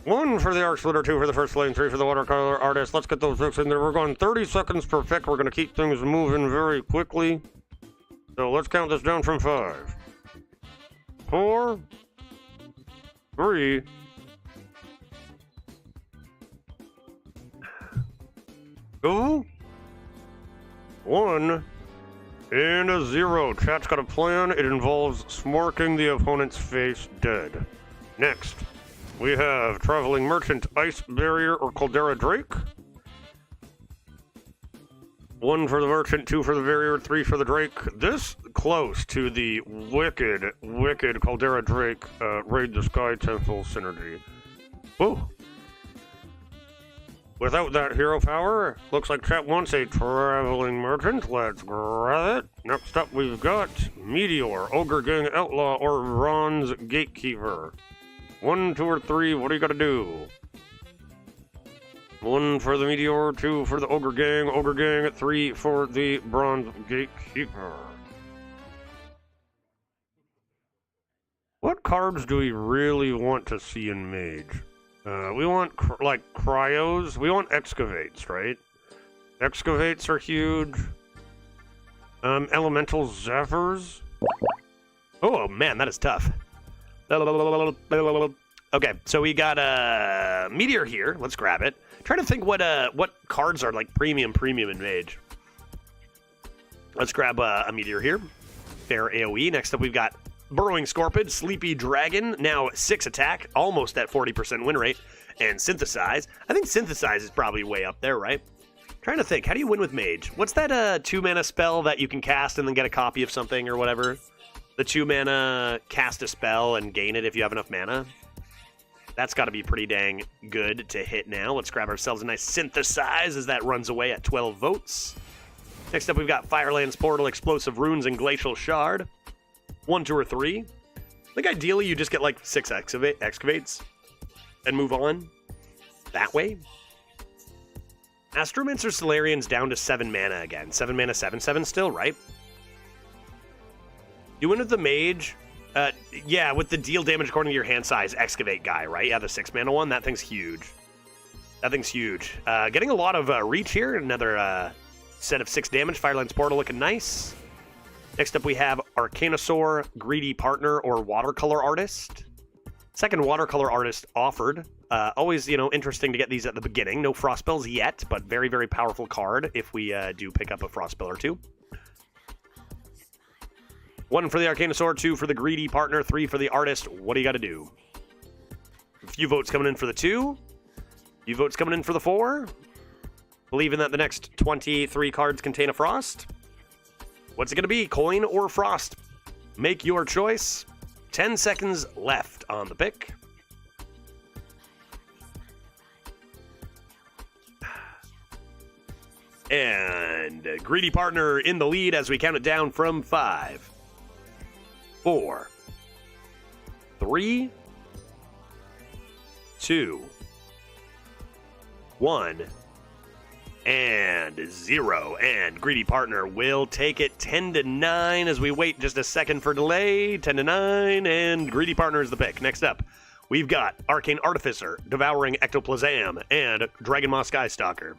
1 for the Arc Splitter, 2 for the First Flame, 3 for the Watercolor Artist. Let's get those picks in there. We're going 30 seconds per pick. We're going to keep things moving very quickly. So let's count this down from 5. 4, 3, 2, 1, and a 0. Chat's got a plan. It involves smarking the opponent's face dead. Next, we have Traveling Merchant, Ice Barrier, or Caldera Drake. 1 for the Merchant, 2 for the Barrier, 3 for the Drake. This close to the wicked Caldera Drake Raid the Sky Temple synergy. Woo! Without that hero power, looks like chat wants a Traveling Merchant. Let's grab it. Next up, we've got Meteor, Ogre Gang Outlaw, or Ron's Gatekeeper. 1, 2, or 3, what do you gotta do? 1 for the Meteor, 2 for the Ogre Gang, 3 for the Bronze Gatekeeper. What cards do we really want to see in Mage? We want, like, Cryos. We want Excavates, right? Excavates are huge. Elemental Zephyrs. Oh, man, that is tough. Okay, so we got a Meteor here. Let's grab it. Trying to think what cards are like premium in Mage. Let's grab a Meteor here. Fair AoE. Next up, we've got Burrowing Scorpid, Sleepy Dragon, now 6 attack, almost at 40% win rate, and Synthesize. I think Synthesize is probably way up there, right? Trying to think, how do you win with Mage? What's that 2-mana spell that you can cast and then get a copy of something or whatever? The 2-mana cast a spell and gain it if you have enough mana. That's got to be pretty dang good to hit now. Let's grab ourselves a nice Synthesize as that runs away at 12 votes. Next up, we've got Firelands Portal, Explosive Runes, and Glacial Shard. 1, 2, or 3. I think ideally you just get like 6 excavates and move on that way. Astromancer Solarian's down to 7 mana again. 7 mana, 7/7 still, right? You win with the Mage. Yeah, with the deal damage according to your hand size excavate guy, right? Yeah, the 6 mana one. That thing's huge. That thing's huge. Getting a lot of reach here. Another set of 6 damage. Firelands Portal looking nice. Next up, we have Arcanosaur, Greedy Partner, or Watercolor Artist. Second Watercolor Artist offered. Always, interesting to get these at the beginning. No frost spells yet, but very, very powerful card if we do pick up a frost spell or 2. 1 for the Arcanosaur, 2 for the Greedy Partner, 3 for the Artist. What do you got to do? A few votes coming in for the 2. A few votes coming in for the 4. Believing that the next 23 cards contain a frost. What's it going to be? Coin or frost? Make your choice. 10 seconds left on the pick. And Greedy Partner in the lead as we count it down from 5, 4, 3, 2, 1, and 0. And Greedy Partner will take it 10-9 as we wait just a second for delay. 10-9, and Greedy Partner is the pick. Next up, we've got Arcane Artificer, Devouring Ectoplasm, and Dragon Moss Skystalker.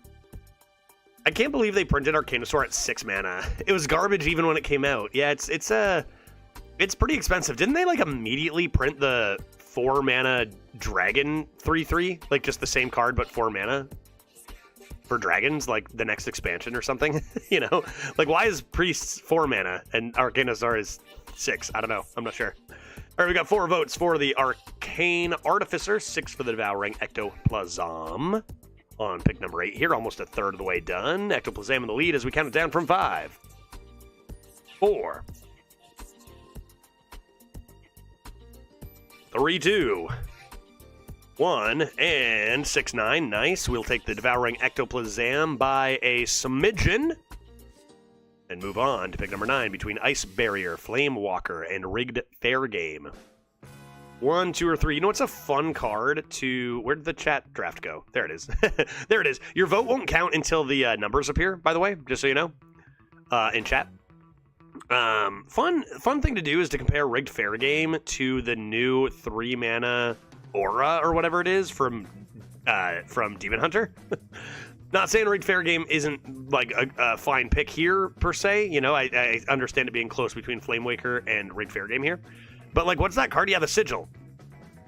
I can't believe they printed Arcanosaur at 6 mana. It was garbage even when it came out. Yeah, it's pretty expensive. Didn't they immediately print the 4 mana Dragon 3/3? Like just the same card but 4 mana for dragons, like the next expansion or something? Why is Priest 4 mana and Arcanosaur is 6? I don't know. I'm not sure. All right, we got 4 votes for the Arcane Artificer, 6 for the Devouring Ectoplasm. On pick number 8 here, almost a third of the way done. Ectoplasm in the lead as we count it down from 5, 4, 3, 2, 1, and 6-9. Nice. We'll take the Devouring Ectoplasm by a smidgen and move on to pick number 9 between Ice Barrier, Flame Walker, and Rigged Fair Game. 1, 2, or 3. You know what's a fun card to... Where did the chat draft go? There it is. There it is. Your vote won't count until the numbers appear, by the way, just so you know, in chat. Fun thing to do is to compare Rigged Fair Game to the new 3-mana Aura or whatever it is from Demon Hunter. Not saying Rigged Fair Game isn't like a fine pick here per se. I understand it being close between Flamewaker and Rigged Fair Game here. But what's that card? Yeah, the Sigil.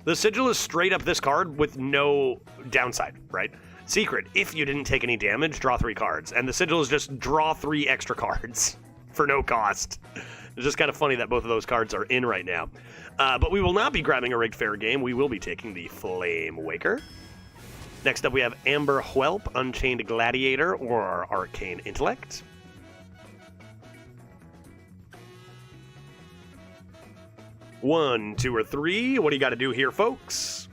The Sigil is straight up this card with no downside, right? Secret, if you didn't take any damage, draw 3 cards. And the Sigil is just draw 3 extra cards for no cost. It's just kind of funny that both of those cards are in right now. But we will not be grabbing a Rigged Fair Game. We will be taking the Flamewaker. Next up, we have Amber Whelp, Unchained Gladiator, or Arcane Intellect. One, 2, or 3. What do you got to do here, folks?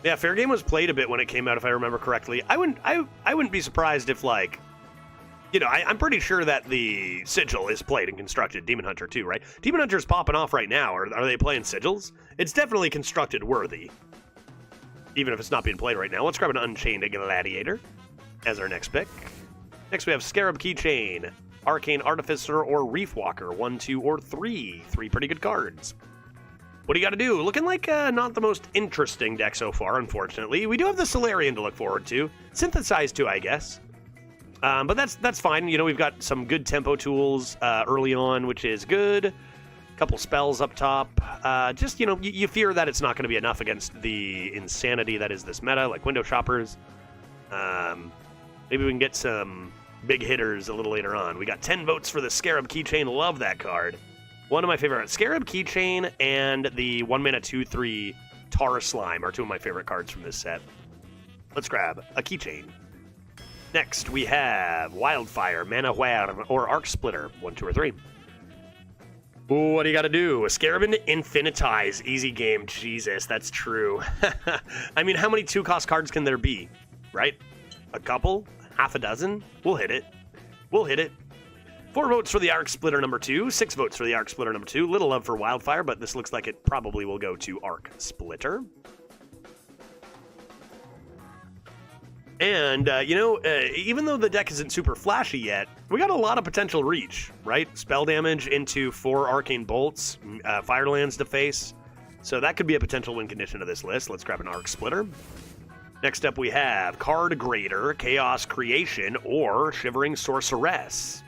Yeah, Fair Game was played a bit when it came out, if I remember correctly. I wouldn't be surprised if, I'm pretty sure that the Sigil is played and constructed. Demon Hunter too, right? Demon Hunter's popping off right now. Are they playing Sigils? It's definitely constructed worthy. even if it's not being played right now. Let's grab an Unchained Gladiator as our next pick. Next we have Scarab Keychain, Arcane Artificer, or Reef Walker. 1, 2, or 3. 3 pretty good cards. What do you got to do? Looking like not the most interesting deck so far, unfortunately. We do have the Solarian to look forward to. Synthesize too, I guess. But that's fine. You know, we've got some good tempo tools early on, which is good. A couple spells up top. Just, you know, you fear that it's not going to be enough against the insanity that is this meta, like Window Shoppers. Maybe we can get some big hitters a little later on. We got 10 votes for the Scarab Keychain. Love that card. One of my favorite. Scarab Keychain and the 1 mana 2/3 Tar Slime are two of my favorite cards from this set. Let's grab a Keychain. Next, we have Wildfire, Mana Wham, or Arc Splitter. 1, 2, or 3. What do you got to do? Scarab into Infinitize. Easy game. Jesus, that's true. I mean, how many 2-cost cards can there be? Right? A couple? Half a dozen? We'll hit it. We'll hit it. 4 votes for the Arc Splitter number 2, 6 votes for the Arc Splitter number 2. Little love for Wildfire, but this looks like it probably will go to Arc Splitter. And, even though the deck isn't super flashy yet, we got a lot of potential reach, right? Spell damage into 4 Arcane Bolts, Firelands to face. So that could be a potential win condition of this list. Let's grab an Arc Splitter. Next up we have Card Grader, Chaos Creation, or Shivering Sorceress.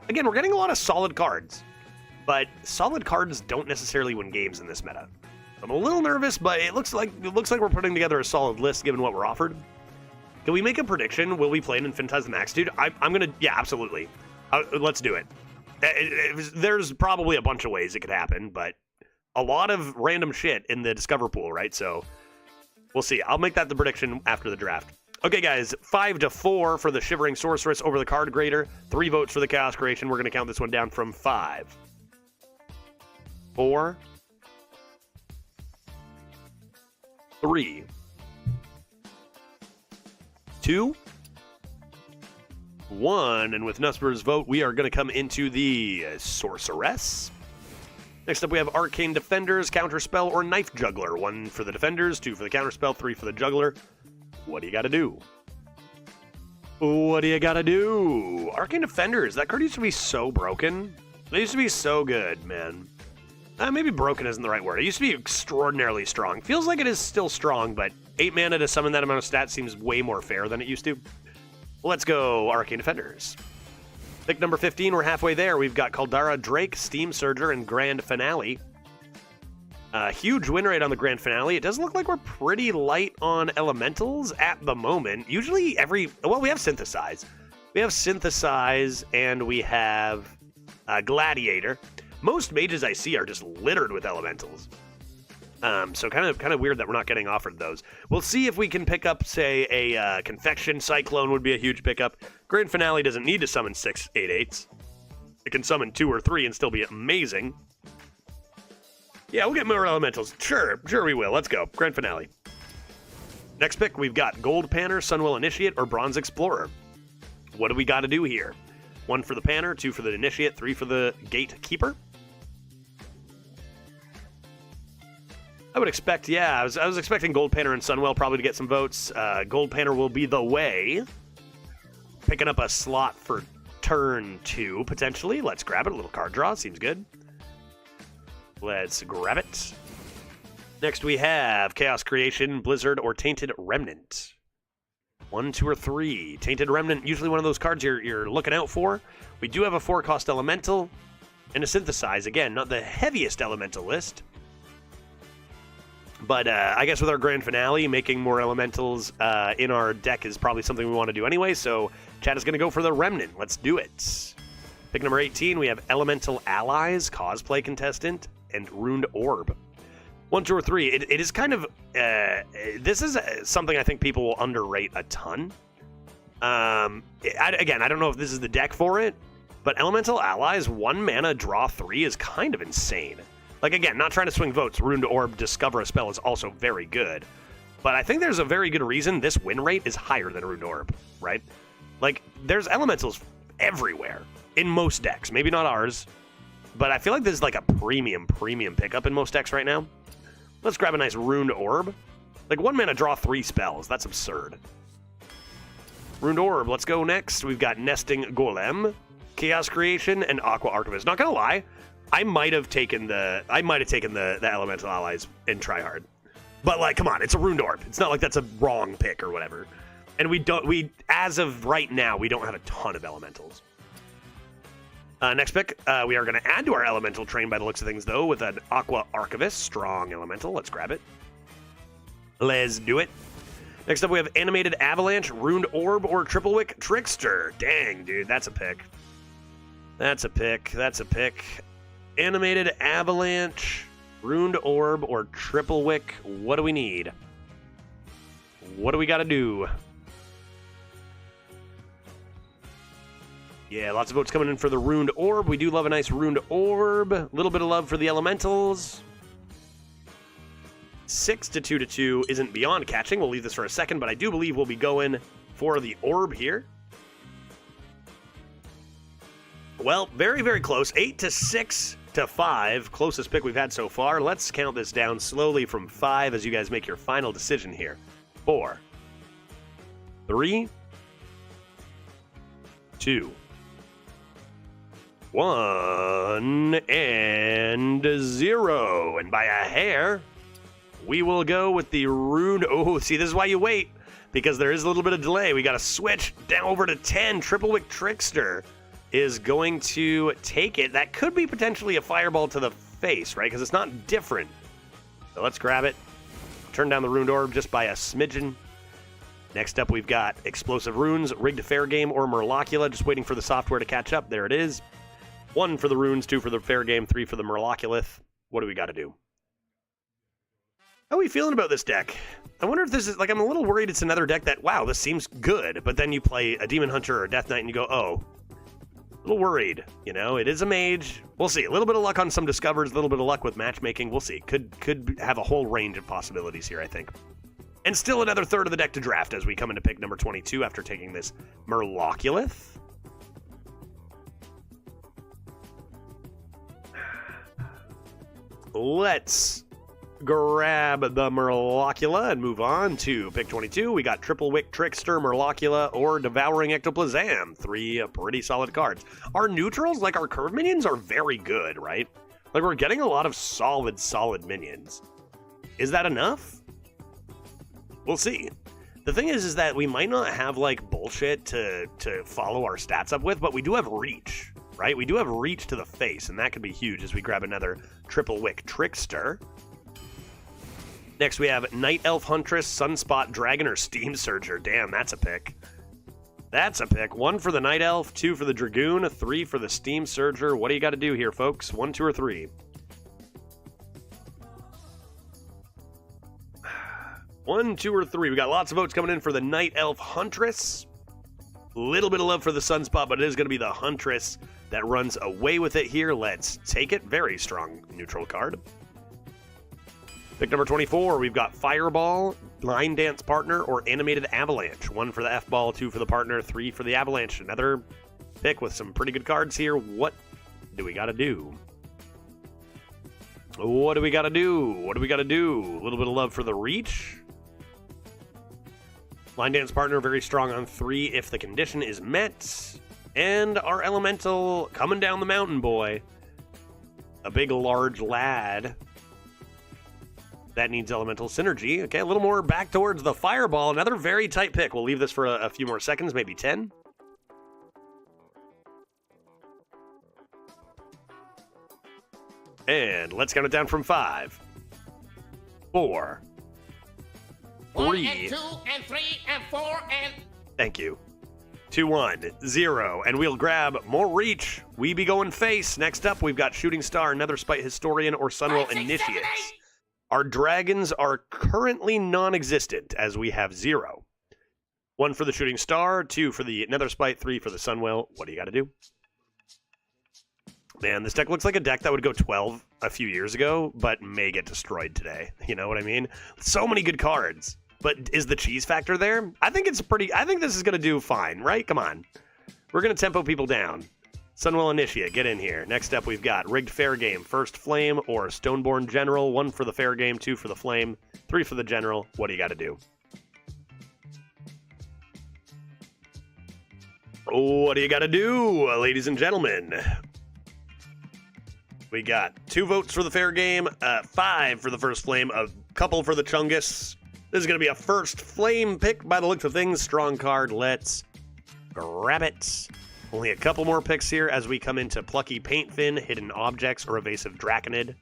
Again, we're getting a lot of solid cards, but solid cards don't necessarily win games in this meta. I'm a little nervous, but it looks like we're putting together a solid list given what we're offered. Can we make a prediction? Will we play an Infinitize the Max, dude? I'm gonna, yeah, absolutely. Let's do it. There's probably a bunch of ways it could happen, but a lot of random shit in the Discover pool, right? So we'll see. I'll make that the prediction after the draft. Okay, guys, 5-4 for the Shivering Sorceress over the Card Grader. 3 votes for the Chaos Creation. We're going to count this one down from 5, 4, 3, 2, 1. And with Nusper's vote, we are going to come into the Sorceress. Next up, we have Arcane Defenders, Counterspell, or Knife Juggler. 1 for the Defenders, 2 for the Counterspell, 3 for the Juggler. What do you got to do? What do you got to do? Arcane Defenders. That card used to be so broken. It used to be so good, man. Maybe broken isn't the right word. It used to be extraordinarily strong. Feels like it is still strong, but 8 mana to summon that amount of stats seems way more fair than it used to. Let's go Arcane Defenders. Pick number 15, we're halfway there. We've got Caldara Drake, Steam Surger, and Grand Finale. Huge win rate on the Grand Finale. It does look like we're pretty light on elementals at the moment. Usually we have Synthesize. We have Synthesize, and we have Gladiator. Most mages I see are just littered with elementals. So kind of weird that we're not getting offered those. We'll see if we can pick up, say, a Confection Cyclone would be a huge pickup. Grand Finale doesn't need to summon 6 8/8s. It can summon 2 or 3 and still be amazing. Yeah, we'll get more elementals. Sure we will. Let's go. Grand Finale. Next pick, we've got Gold Panner, Sunwell Initiate, or Bronze Explorer. What do we got to do here? 1 for the Panner, 2 for the Initiate, 3 for the Gatekeeper. I would expect, yeah, I was expecting Gold Panner and Sunwell probably to get some votes. Gold Panner will be the way. Picking up a slot for turn 2, potentially. Let's grab it. A little card draw. Seems good. Let's grab it. Next we have Chaos Creation, Blizzard, or Tainted Remnant. 1, 2, or 3. Tainted Remnant, usually one of those cards you're looking out for. We do have a 4-cost Elemental and a Synthesize. Again, not the heaviest Elemental list. But I guess with our Grand Finale, making more Elementals in our deck is probably something we want to do anyway, so Chad is going to go for the Remnant. Let's do it. Pick number 18, we have Elemental Allies, Cosplay Contestant, and Ruined Orb. 1, 2, or 3. It is kind of... this is something I think people will underrate a ton. Again, I don't know if this is the deck for it, but Elemental Allies, 1 mana, draw 3 is kind of insane. Like, again, not trying to swing votes. Ruined Orb, Discover a Spell is also very good. But I think there's a very good reason this win rate is higher than Ruined Orb, right? Like, there's Elementals everywhere in most decks. Maybe not ours, but I feel like this is like a premium pickup in most decks right now. Let's grab a nice Ruined Orb. Like, 1 mana, draw 3 spells. That's absurd. Runed Orb, let's go next. We've got Nesting Golem, Chaos Creation, and Aqua Archivist. Not gonna lie, I might have taken the Elemental Allies in Tryhard. But, like, come on, it's a Runed Orb. It's not like that's a wrong pick or whatever. And as of right now, we don't have a ton of Elementals. Next pick, we are going to add to our Elemental train by the looks of things, though, with an Aqua Archivist. Strong Elemental. Let's grab it. Let's do it. Next up, we have Animated Avalanche, Runed Orb, or Triple-Wick Trickster. Dang, dude, that's a pick. That's a pick. That's a pick. Animated Avalanche, Runed Orb, or Triple-Wick. What do we need? What do we got to do? Yeah, lots of votes coming in for the Runed Orb. We do love a nice Runed Orb. A little bit of love for the Elementals. 6 to 2 to 2 isn't beyond catching. We'll leave this for a second, but I do believe we'll be going for the Orb here. Well, very, very close. 8 to 6 to 5. Closest pick we've had so far. Let's count this down slowly from 5 as you guys make your final decision here. 4, 3, 2, 1, and 0. And by a hair, we will go with the Runed... Oh, see, this is why you wait, because there is a little bit of delay. We got to switch down over to 10. Triple-Wick Trickster is going to take it. That could be potentially a fireball to the face, right? Because it's not different. So let's grab it. Turn down the Runed Orb just by a smidgen. Next up, we've got Explosive Runes, Rigged Fair Game, or Murlocula. Just waiting for the software to catch up. There it is. 1 for the Runes, 2 for the Fair Game, 3 for the Murloculith. What do we got to do? How are we feeling about this deck? I wonder if this is, like, I'm a little worried it's another deck that, wow, this seems good, but then you play a Demon Hunter or a Death Knight and you go, oh, a little worried. You know, it is a mage. We'll see. A little bit of luck on some discovers, a little bit of luck with matchmaking. We'll see. Could have a whole range of possibilities here, I think. And still another third of the deck to draft as we come into pick number 22 after taking this Murloculith. Let's grab the Murlocula and move on to pick 22. We got Triple-Wick Trickster, Murlocula, or Devouring Ectoplasm. 3 pretty solid cards. Our neutrals, like our curve minions, are very good, right? Like, we're getting a lot of solid minions. Is that enough? We'll see. The thing is that we might not have, like, bullshit to follow our stats up with, but we do have reach, right? We do have reach to the face, and that could be huge as we grab another Triple-Wick Trickster. Next, we have Night Elf Huntress, Sunspot Dragon, or Steam Surger. Damn, that's a pick. That's a pick. 1 for the Night Elf, 2 for the Dragoon, 3 for the Steam Surger. What do you got to do here, folks? 1, 2, or 3? 1, 2, or 3. We got lots of votes coming in for the Night Elf Huntress. Little bit of love for the Sunspot, but it is going to be the Huntress that runs away with it here. Let's take it. Very strong neutral card. Pick number 24, we've got Fireball, Line Dance Partner, or Animated Avalanche. 1 for the F-Ball, 2 for the Partner, 3 for the Avalanche. Another pick with some pretty good cards here. What do we got to do? What do we got to do? What do we got to do? A little bit of love for the Reach. Line Dance Partner, very strong on 3 if the condition is met. And our Elemental coming down the mountain, boy. A big, large lad. That needs Elemental Synergy. Okay, a little more back towards the Fireball. Another very tight pick. We'll leave this for a few more seconds, maybe 10. And let's count it down from 5, 4, 3.
1 and 2 and 3 and 4 and...
Thank you. 2, 1, 0. And we'll grab more Reach. We be going face. Next up, we've got Shooting Star, Nether Spite Historian, or Sunwell Initiates. Our dragons are currently non-existent, as we have 0. 1 for the Shooting Star, 2 for the Nether Spite, 3 for the Sunwell. What do you got to do? Man, this deck looks like a deck that would go 12 a few years ago, but may get destroyed today. You know what I mean? So many good cards. But is the cheese factor there? I think it's I think this is going to do fine, right? Come on. We're going to tempo people down. Sunwell Initiate, get in here. Next up, we've got Rigged Fair Game, First Flame or Stoneborn General. 1 for the Fair Game, 2 for the Flame, 3 for the General. What do you got to do? What do you got to do, ladies and gentlemen? We got 2 votes for the Fair Game, 5 for the First Flame, a couple for the Chungus. This is going to be a First Flame pick by the looks of things. Strong card. Let's grab it. Only a couple more picks here as we come into Plucky Paintfin, Hidden Objects, or Evasive Draconid.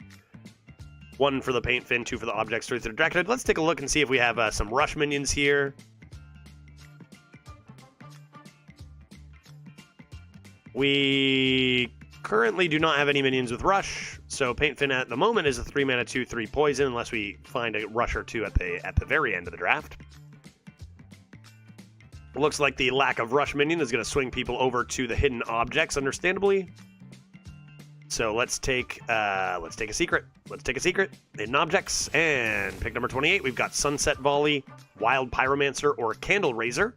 1 for the Paintfin, 2 for the Objects, 3 for the Draconid. Let's take a look and see if we have some Rush minions here. We currently do not have any minions with Rush, so Paintfin at the moment is a 3 mana 2/3 poison unless we find a Rush or 2 at the very end of the draft. It looks like the lack of Rush minion is going to swing people over to the Hidden Objects, understandably. So let's take a secret. Let's take a secret. Hidden Objects, and pick number 28. We've got Sunset Volley, Wild Pyromancer, or Candle Raiser.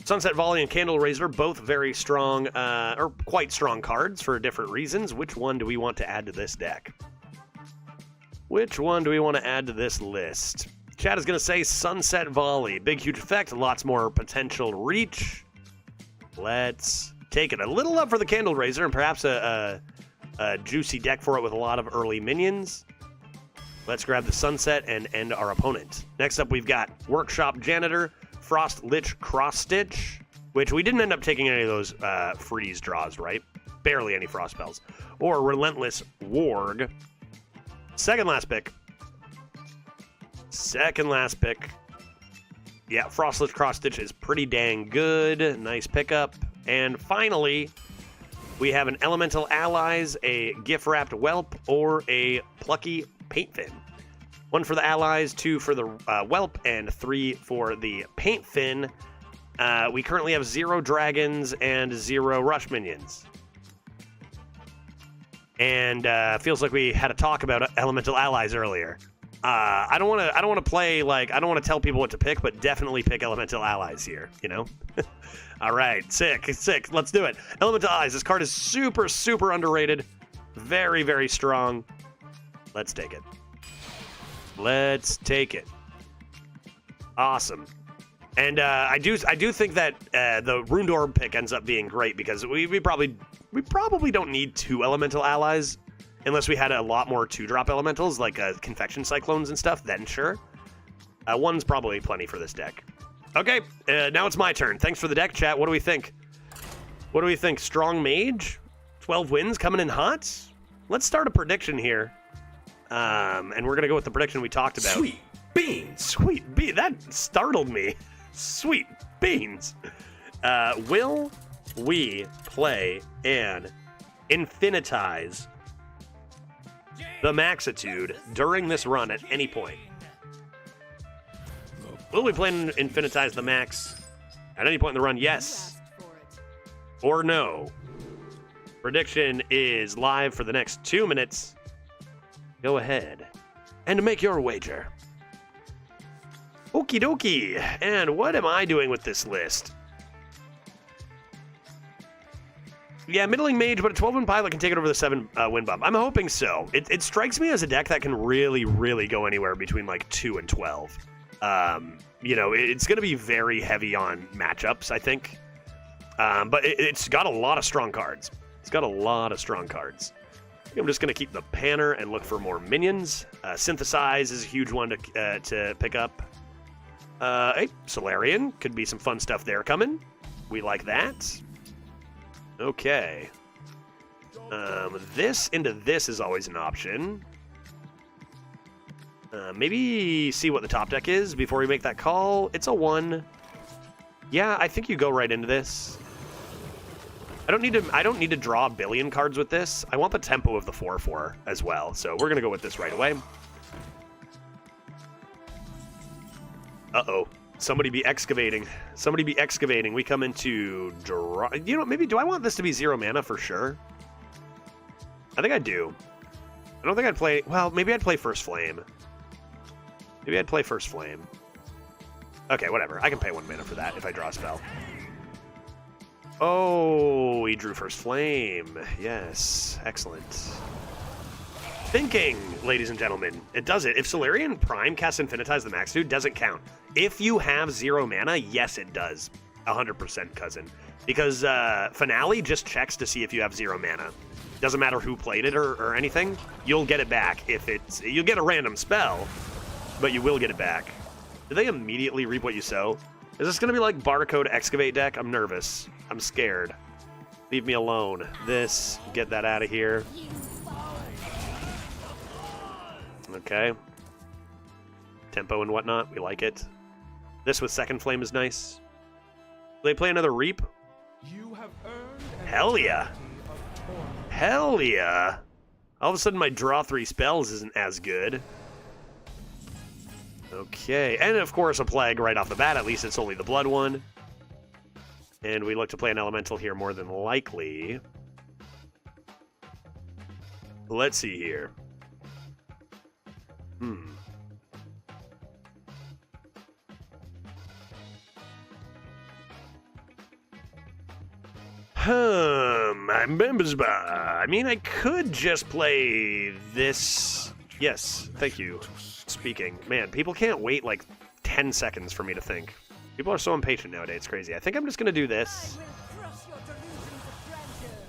Sunset Volley and Candle Raiser, both very strong, or quite strong cards for different reasons. Which one do we want to add to this deck? Which one do we want to add to this list? Chat is going to say Sunset Volley. Big, huge effect, lots more potential reach. Let's take it. A little up for the Candle Raiser, and perhaps a juicy deck for it with a lot of early minions. Let's grab the Sunset and end our opponent. Next up, we've got Workshop Janitor, Frost Lich Cross Stitch, which we didn't end up taking any of those freeze draws, right? Barely any frost spells. Or Relentless Warg. Second last pick. Yeah, Frost Lich Cross Stitch is pretty dang good. Nice pickup. And finally, we have an Elemental Allies, a Gift Wrapped Whelp, or a Plucky Paintfin. 1 for the Allies, 2 for the Whelp, and 3 for the Paintfin. We currently have 0 dragons and 0 Rush minions. And feels like we had a talk about Elemental Allies earlier. I don't want to play like I don't want to tell people what to pick, but definitely pick Elemental Allies here. You know. All right, sick. Let's do it. Elemental Allies. This card is super, super underrated. Very, very strong. Let's take it. Awesome. And I do think that the Runed Orb pick ends up being great because we probably don't need 2 Elemental Allies unless we had a lot more 2-drop elementals like Confection Cyclones and stuff. Then sure, 1's probably plenty for this deck. Okay, now it's my turn. Thanks for the deck, chat. What do we think? Strong Mage, 12 wins coming in hot. Let's start a prediction here. And we're going to go with the prediction we talked about. Sweet beans. That startled me. Sweet beans. Will we play and infinitize the Maxitude during this run at any point? Will we play and infinitize the Max at any point in the run? Yes or no? Prediction is live for the next 2 minutes. Go ahead and make your wager. Okie dokie. And what am I doing with this list? Yeah, middling mage, but a 12-win pilot can take it over the 7-win bump. I'm hoping so. It strikes me as a deck that can really, really go anywhere between like 2 and 12. You know, it's going to be very heavy on matchups, I think. But it's got a lot of strong cards. I'm just going to keep the Panner and look for more minions. Synthesize is a huge one to pick up. Hey, Solarian. Could be some fun stuff there coming. We like that. Okay. This into this is always an option. Maybe see what the top deck is before we make that call. It's a 1. Yeah, I think you go right into this. I don't need to draw a billion cards with this. I want the tempo of the 4/4 as well. So we're gonna go with this right away. Uh-oh. Somebody be excavating. We come into draw. You know, maybe do I want this to be 0 mana for sure? I think I do. I don't think I'd play. Well, maybe I'd play First Flame. Okay, whatever. I can pay 1 mana for that if I draw a spell. Oh, he drew First Flame. Yes, excellent. Thinking, ladies and gentlemen. It does it. If Solarian Prime casts Infinitize the Max Dude, doesn't count. If you have 0 mana, yes, it does. 100%, cousin. Because Finale just checks to see if you have 0 mana. Doesn't matter who played it or anything. You'll get it back if it's... You'll get a random spell, but you will get it back. Do they immediately reap what you sow? Is this going to be like Barcode Excavate deck? I'm nervous. I'm scared. Leave me alone. This, get that out of here. Okay. Tempo and whatnot, we like it. This with Second Flame is nice. Will they play another Reap? Hell yeah. Hell yeah. All of a sudden my draw 3 spells isn't as good. Okay, and of course a Plague right off the bat, at least it's only the blood one. And we look to play an Elemental here more than likely. Let's see here. I mean, I could just play this. Yes, thank you. Speaking. Man, people can't wait like 10 seconds for me to think. People are so impatient nowadays, it's crazy. I think I'm just going to do this.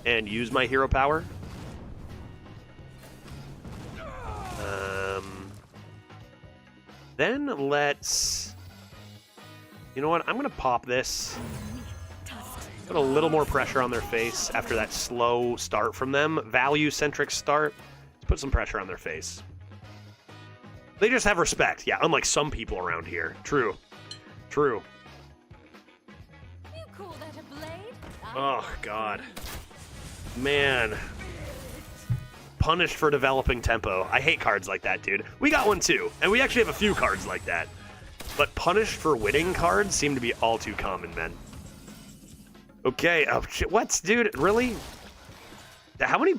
And use my hero power. Then let's... You know what? I'm going to pop this. Put a little more pressure on their face after that slow start from them. Value-centric start. Let's put some pressure on their face. They just have respect. Yeah, unlike some people around here. True. True.
You call that a blade?
Oh, God. Man. Punished for developing tempo. I hate cards like that, dude. We got one too, and we actually have a few cards like that. But punished for winning cards seem to be all too common, man. Okay, oh shit, what, dude? Really? How many?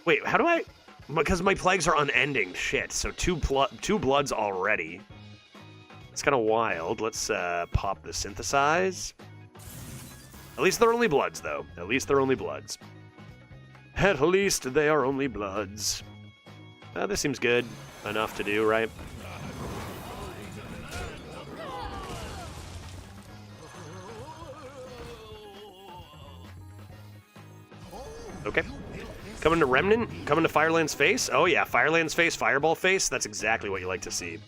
Wait, how do I? Because my plagues are unending. Shit, so two bloods already. It's kind of wild. Let's pop the synthesize. At least they're only bloods, though. At least they're only bloods. At least they are only bloods. This seems good enough to do, right? Okay. Coming to Remnant, coming to Fireland's Face. Oh yeah, Fireland's Face, Fireball Face. That's exactly what you like to see.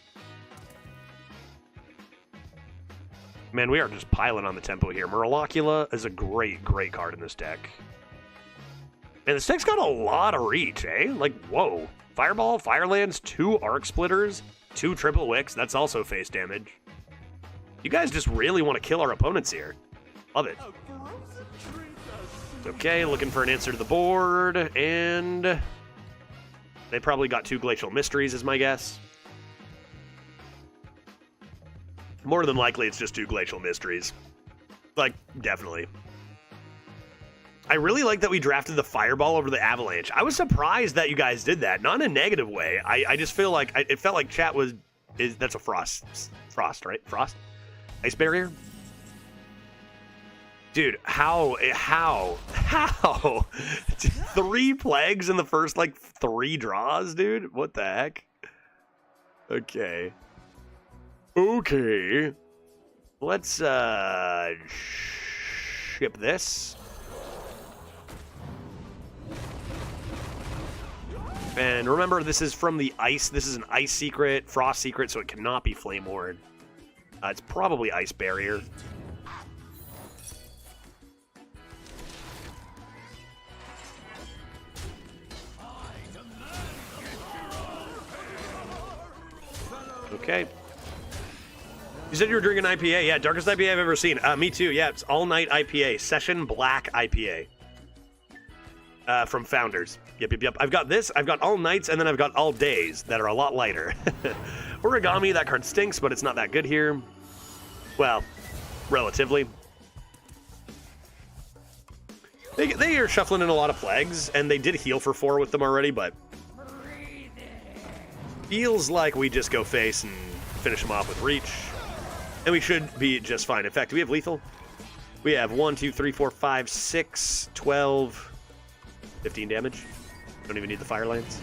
Man, we are just piling on the tempo here. Muralocula is a great, great card in this deck. Man, this deck's got a lot of reach, eh? Like, whoa. Fireball, Firelands, 2 Arc Splitters, 2 Triple Wicks. That's also face damage. You guys just really want to kill our opponents here. Love it. Okay, looking for an answer to the board, and they probably got 2 Glacial Mysteries, is my guess. More than likely, it's just 2 Glacial Mysteries. Like, definitely. I really like that we drafted the Fireball over the Avalanche. I was surprised that you guys did that. Not in a negative way. I just feel like, it felt like chat was, that's a Frost, right? Frost? Ice Barrier? Dude, how? 3 plagues in the first, like, 3 draws, dude? What the heck? Okay. Okay. Let's, ship this. And remember, this is from the ice. This is an ice secret, frost secret, so it cannot be Flame Ward. It's probably Ice Barrier. Okay. You said you were drinking IPA. Yeah, darkest IPA I've ever seen. Me too. Yeah, it's all-night IPA. Session Black IPA. From Founders. Yep. I've got this, I've got All Nights, and then I've got All Days that are a lot lighter. Origami, that card stinks, but it's not that good here. Well, relatively. They are shuffling in a lot of plagues, and they did heal for 4 with them already, but feels like we just go face and finish them off with Reach. And we should be just fine. In fact, do we have lethal? We have 1, 2, 3, 4, 5, 6, 12, 15 damage. Don't even need the fire lines.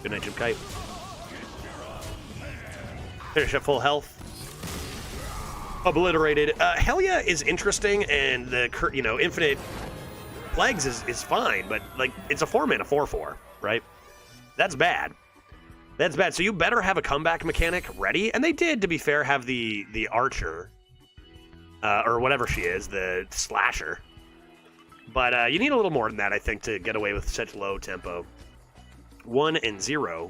Good night, Jim Kite. Finish at full health. Obliterated. Helia is interesting, and the infinite plagues is fine, but like it's a 4-mana 4/4, right? That's bad. That's bad. So you better have a comeback mechanic ready, and they did, to be fair, have the archer, or whatever she is, the slasher. But you need a little more than that, I think, to get away with such low tempo. 1 and 0.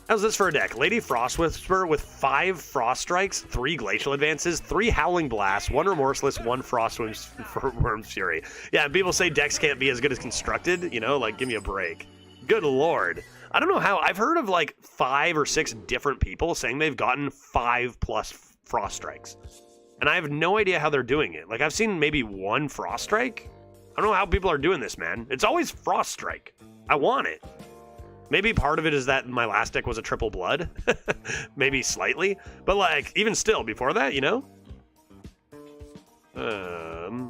How's this for a deck? Lady Frostwhisper with 5 Frost Strikes, 3 Glacial Advances, 3 Howling Blasts, 1 Remorseless, 1 Frostworm's Fury. Yeah, people say decks can't be as good as constructed, like, give me a break. Good lord. I don't know how. I've heard of, like, 5 or 6 different people saying they've gotten 5+ Frost Strikes. And I have no idea how they're doing it. Like, I've seen maybe 1 Frost Strike. I don't know how people are doing this, man. It's always Frost Strike. I want it. Maybe part of it is that my last deck was a triple blood. Maybe slightly. But, like, even still, before that, The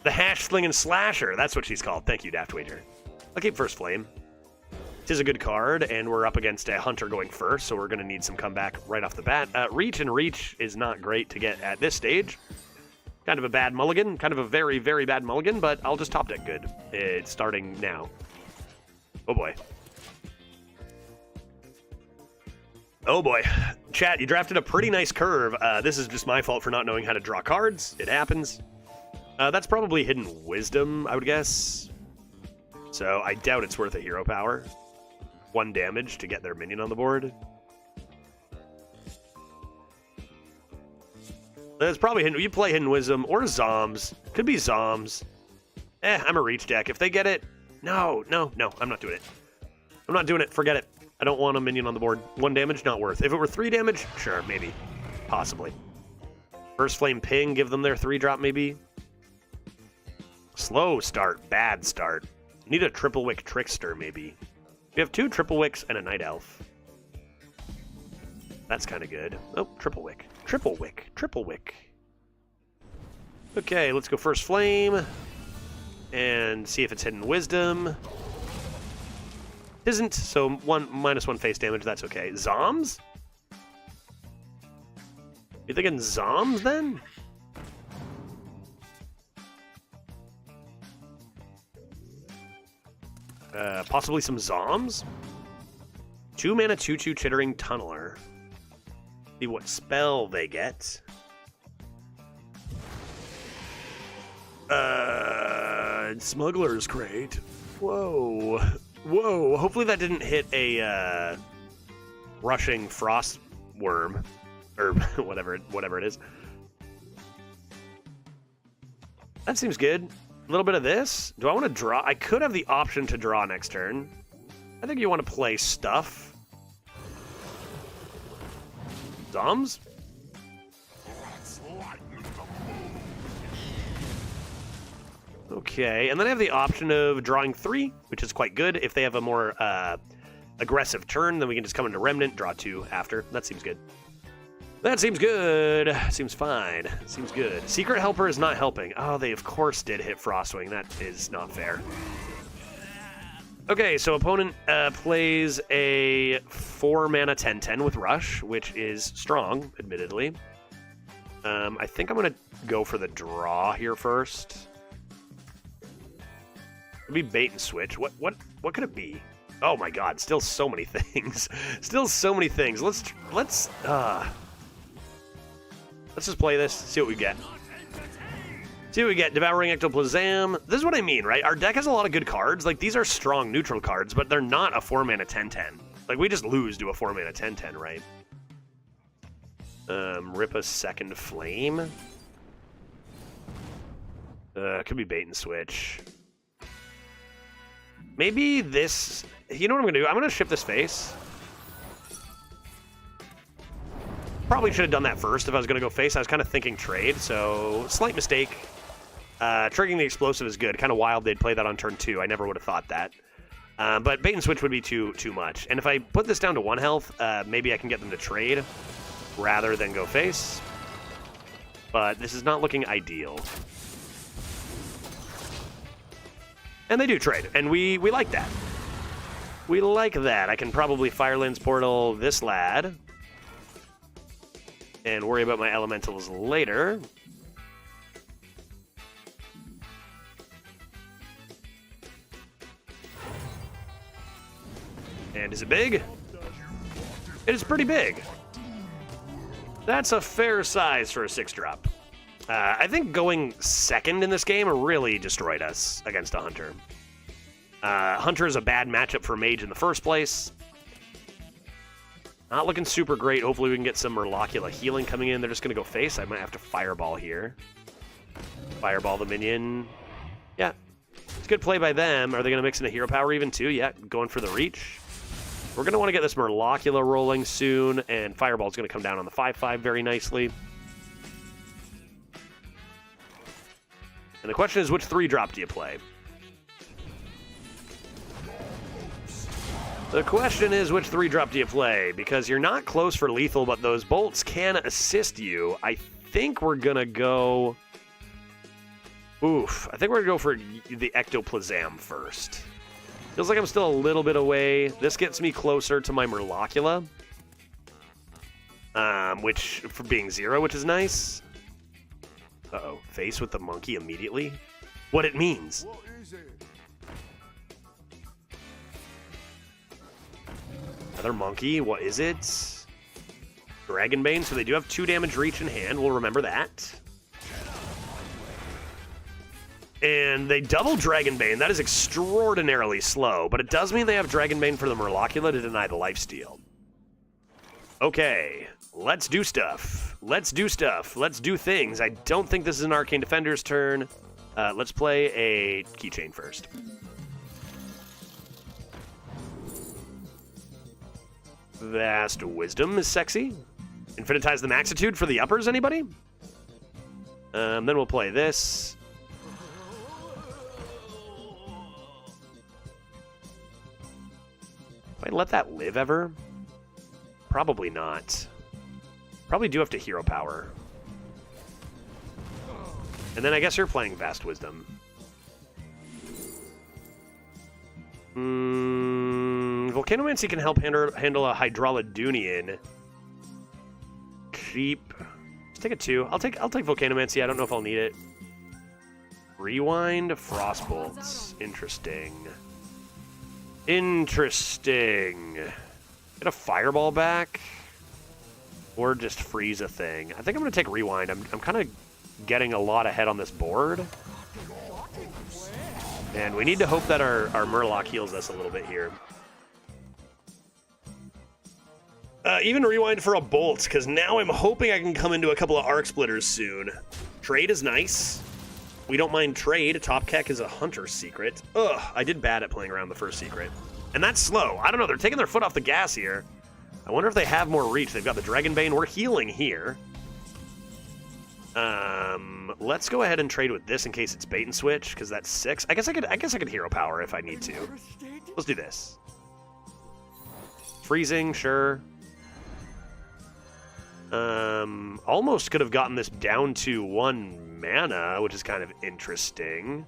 Hash Slinging Slasher. That's what she's called. Thank you, Daft Wager. I'll keep First Flame. Tis a good card, and we're up against a Hunter going first, so we're going to need some comeback right off the bat. Reach is not great to get at this stage. Kind of a bad mulligan. Kind of a very, very bad mulligan, but I'll just top deck good. It's starting now. Oh, boy. Oh, boy. Chat, you drafted a pretty nice curve. This is just my fault for not knowing how to draw cards. It happens. That's probably Hidden Wisdom, I would guess. So I doubt it's worth a hero power. 1 damage to get their minion on the board. It's probably Hidden... You play Hidden Wisdom or Zoms. Could be Zoms. I'm a reach deck. If they get it... No, I'm not doing it. I'm not doing it. Forget it. I don't want a minion on the board. 1 damage, not worth. If it were 3 damage, sure, maybe. Possibly. First Flame Ping, give them their 3-drop, maybe. Slow start, bad start. Need a Triple Wick Trickster, maybe. We have 2 Triple Wicks and a Night Elf. That's kind of good. Oh, Triple Wick. Triple Wick. Triple Wick. Okay, let's go First Flame. And see if it's Hidden Wisdom. Isn't, so -1 face damage, that's okay. Zoms? You thinking Zoms, then? Possibly some Zoms? 2 mana, 2/2 Chittering Tunneler. See what spell they get. Smuggler's Crate. Whoa. Whoa. Hopefully that didn't hit a rushing frost worm. Or whatever it is. That seems good. A little bit of this. Do I want to draw? I could have the option to draw next turn. I think you want to play stuff. Zoms? Okay, and then I have the option of drawing 3, which is quite good. If they have a more aggressive turn, then we can just come into Remnant, draw 2 after. That seems good. That seems good. Seems fine. Seems good. Secret Helper is not helping. Oh, they of course did hit Frostwing. That is not fair. Okay, so opponent plays a 4-mana 10/10 with Rush, which is strong, admittedly. I think I'm going to go for the draw here first. It'd be bait and switch. What could it be? Oh my god, still so many things. Still so many things. Let's just play this, see what we get. See what we get. Devouring Ectoplasm. This is what I mean, right? Our deck has a lot of good cards. Like, these are strong neutral cards, but they're not a 4-mana 10/10. Like, we just lose to a 4-mana 10/10, right? Rip a Second Flame. Could be bait and switch. Maybe this... You know what I'm going to do? I'm going to ship this face. Probably should have done that first if I was going to go face. I was kind of thinking trade, so slight mistake. Triggering the explosive is good. Kind of wild they'd play that on turn 2. I never would have thought that. But bait and switch would be too much. And if I put this down to 1 health, maybe I can get them to trade rather than go face. but this is not looking ideal. And they do trade, and we like that. We like that. I can probably Firelands Portal this lad. And worry about my elementals later. And is it big? It is pretty big. That's a fair size for a 6-drop. I think going second in this game really destroyed us against a Hunter. Hunter is a bad matchup for Mage in the first place. Not looking super great. Hopefully we can get some Murlocula healing coming in. They're just going to go face. I might have to Fireball here. Fireball the minion. Yeah. It's a good play by them. Are they going to mix in a Hero Power even too? Yeah, going for the reach. We're going to want to get this Murlocula rolling soon, and Fireball's going to come down on the 5/5 very nicely. And the question is, which 3-drop do you play? The question is, which 3-drop do you play? Because you're not close for lethal, but those bolts can assist you. I think we're going to go... Oof. I think we're going to go for the Ectoplasm first. Feels like I'm still a little bit away. This gets me closer to my Murlocula. Which, for being 0, which is nice. Uh-oh. Face with the monkey immediately? What it means.
What is it?
Another monkey. What is it? Dragonbane. So they do have 2 damage reach in hand. We'll remember that. And they double Dragonbane. That is extraordinarily slow, but it does mean they have Dragonbane for the Murlocula to deny the lifesteal. Okay, let's do stuff. Let's do stuff. Let's do things. I don't think this is an Arcane Defender's turn. Let's play a Keychain first. Vast Wisdom is sexy. Infinitize the Maxitude for the uppers, anybody? Then we'll play this. Might let that live ever? Probably not. Probably do have to Hero Power. And then I guess you're playing Vast Wisdom. Volcanomancy can help handle a Hydralodunian. Cheap. Let's take a 2. I'll take Volcanomancy. I don't know if I'll need it. Rewind Frostbolts. Interesting. Interesting. Get a Fireball back? Or just freeze a thing? I think I'm going to take Rewind. I'm kind of getting a lot ahead on this board. And we need to hope that our Murloc heals us a little bit here. Even Rewind for a Bolt, because now I'm hoping I can come into a couple of Arc Splitters soon. Trade is nice. We don't mind trade. Top Keck is a Hunter's secret. Ugh, I did bad at playing around the first secret. And that's slow. I don't know, they're taking their foot off the gas here. I wonder if they have more reach. They've got the Dragonbane. We're healing here. Let's go ahead and trade with this in case it's bait and switch, because that's 6. I guess I could Hero Power if I need to. Let's do this. Freezing, sure. Almost could have gotten this down to 1 mana, which is kind of interesting.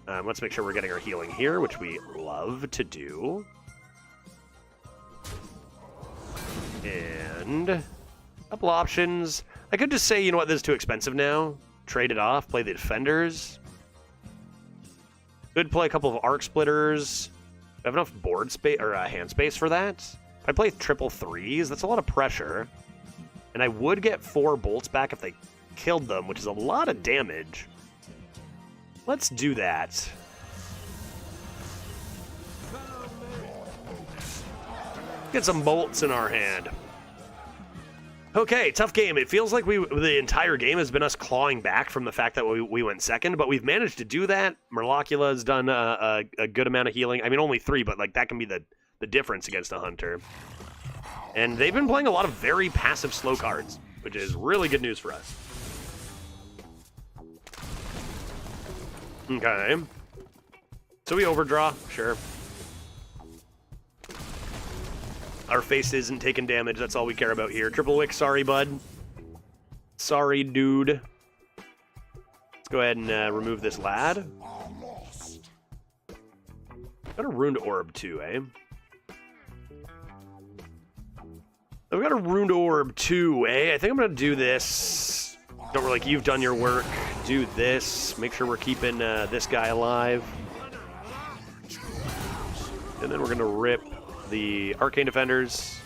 Let's make sure we're getting our healing here, which we love to do. And a couple options. I could just say, you know what, this is too expensive now. Trade it off, play the Defenders. Could play a couple of Arc Splitters. I have enough board space or hand space for that. If I play triple 3s, that's a lot of pressure. And I would get 4 bolts back if they killed them, which is a lot of damage. Let's do that. Get some bolts in our hand. Okay, tough game. It feels like the entire game has been us clawing back from the fact that we went second, but we've managed to do that. Murlocula has done a good amount of healing. I mean, only 3, but like that can be the difference against a Hunter. And they've been playing a lot of very passive slow cards, which is really good news for us. Okay. So we overdraw, sure. Our face isn't taking damage, that's all we care about here. Triple Wick, sorry, bud. Sorry, dude. Let's go ahead and remove this lad. Got a Ruined Orb too, eh? I've got a Ruined Orb too, eh? I think I'm gonna do this. Don't really like you've done your work. Do this. Make sure we're keeping this guy alive. And then we're gonna rip the Arcane Defenders.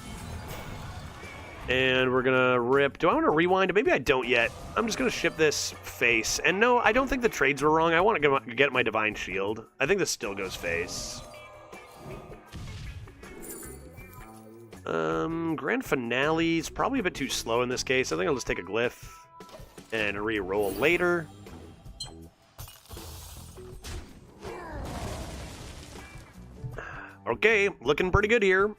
And we're gonna rip... Do I want to rewind? Maybe I don't yet. I'm just gonna ship this face. And no, I don't think the trades were wrong. I want to get my Divine Shield. I think this still goes face. Grand Finale's probably a bit too slow in this case. I think I'll just take a Glyph and re-roll later. Okay, looking pretty good here.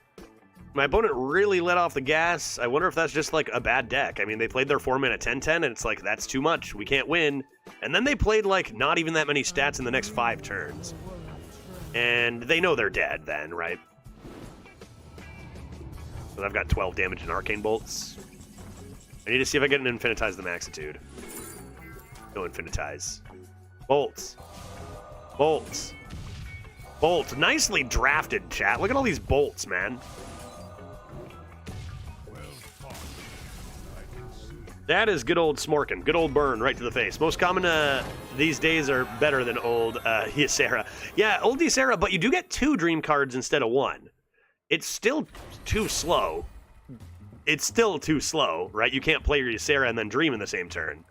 My opponent really let off the gas. I wonder if that's just like a bad deck. I mean, they played their 4-mana 10-10, and it's like, that's too much. We can't win. And then they played like not even that many stats in the next 5 turns. And they know they're dead then, right? So I've got 12 damage in Arcane Bolts. I need to see if I get an Infinitize the Maxitude. No Infinitize. Bolts. Bolts. Bolts. Nicely drafted, chat. Look at all these bolts, man. That is good old Smorkin. Good old burn right to the face. Most common these days are better than old Ysera. Yeah, old Ysera, but you do get 2 dream cards instead of 1. It's still too slow. It's still too slow, right? You can't play your Ysera and then dream in the same turn.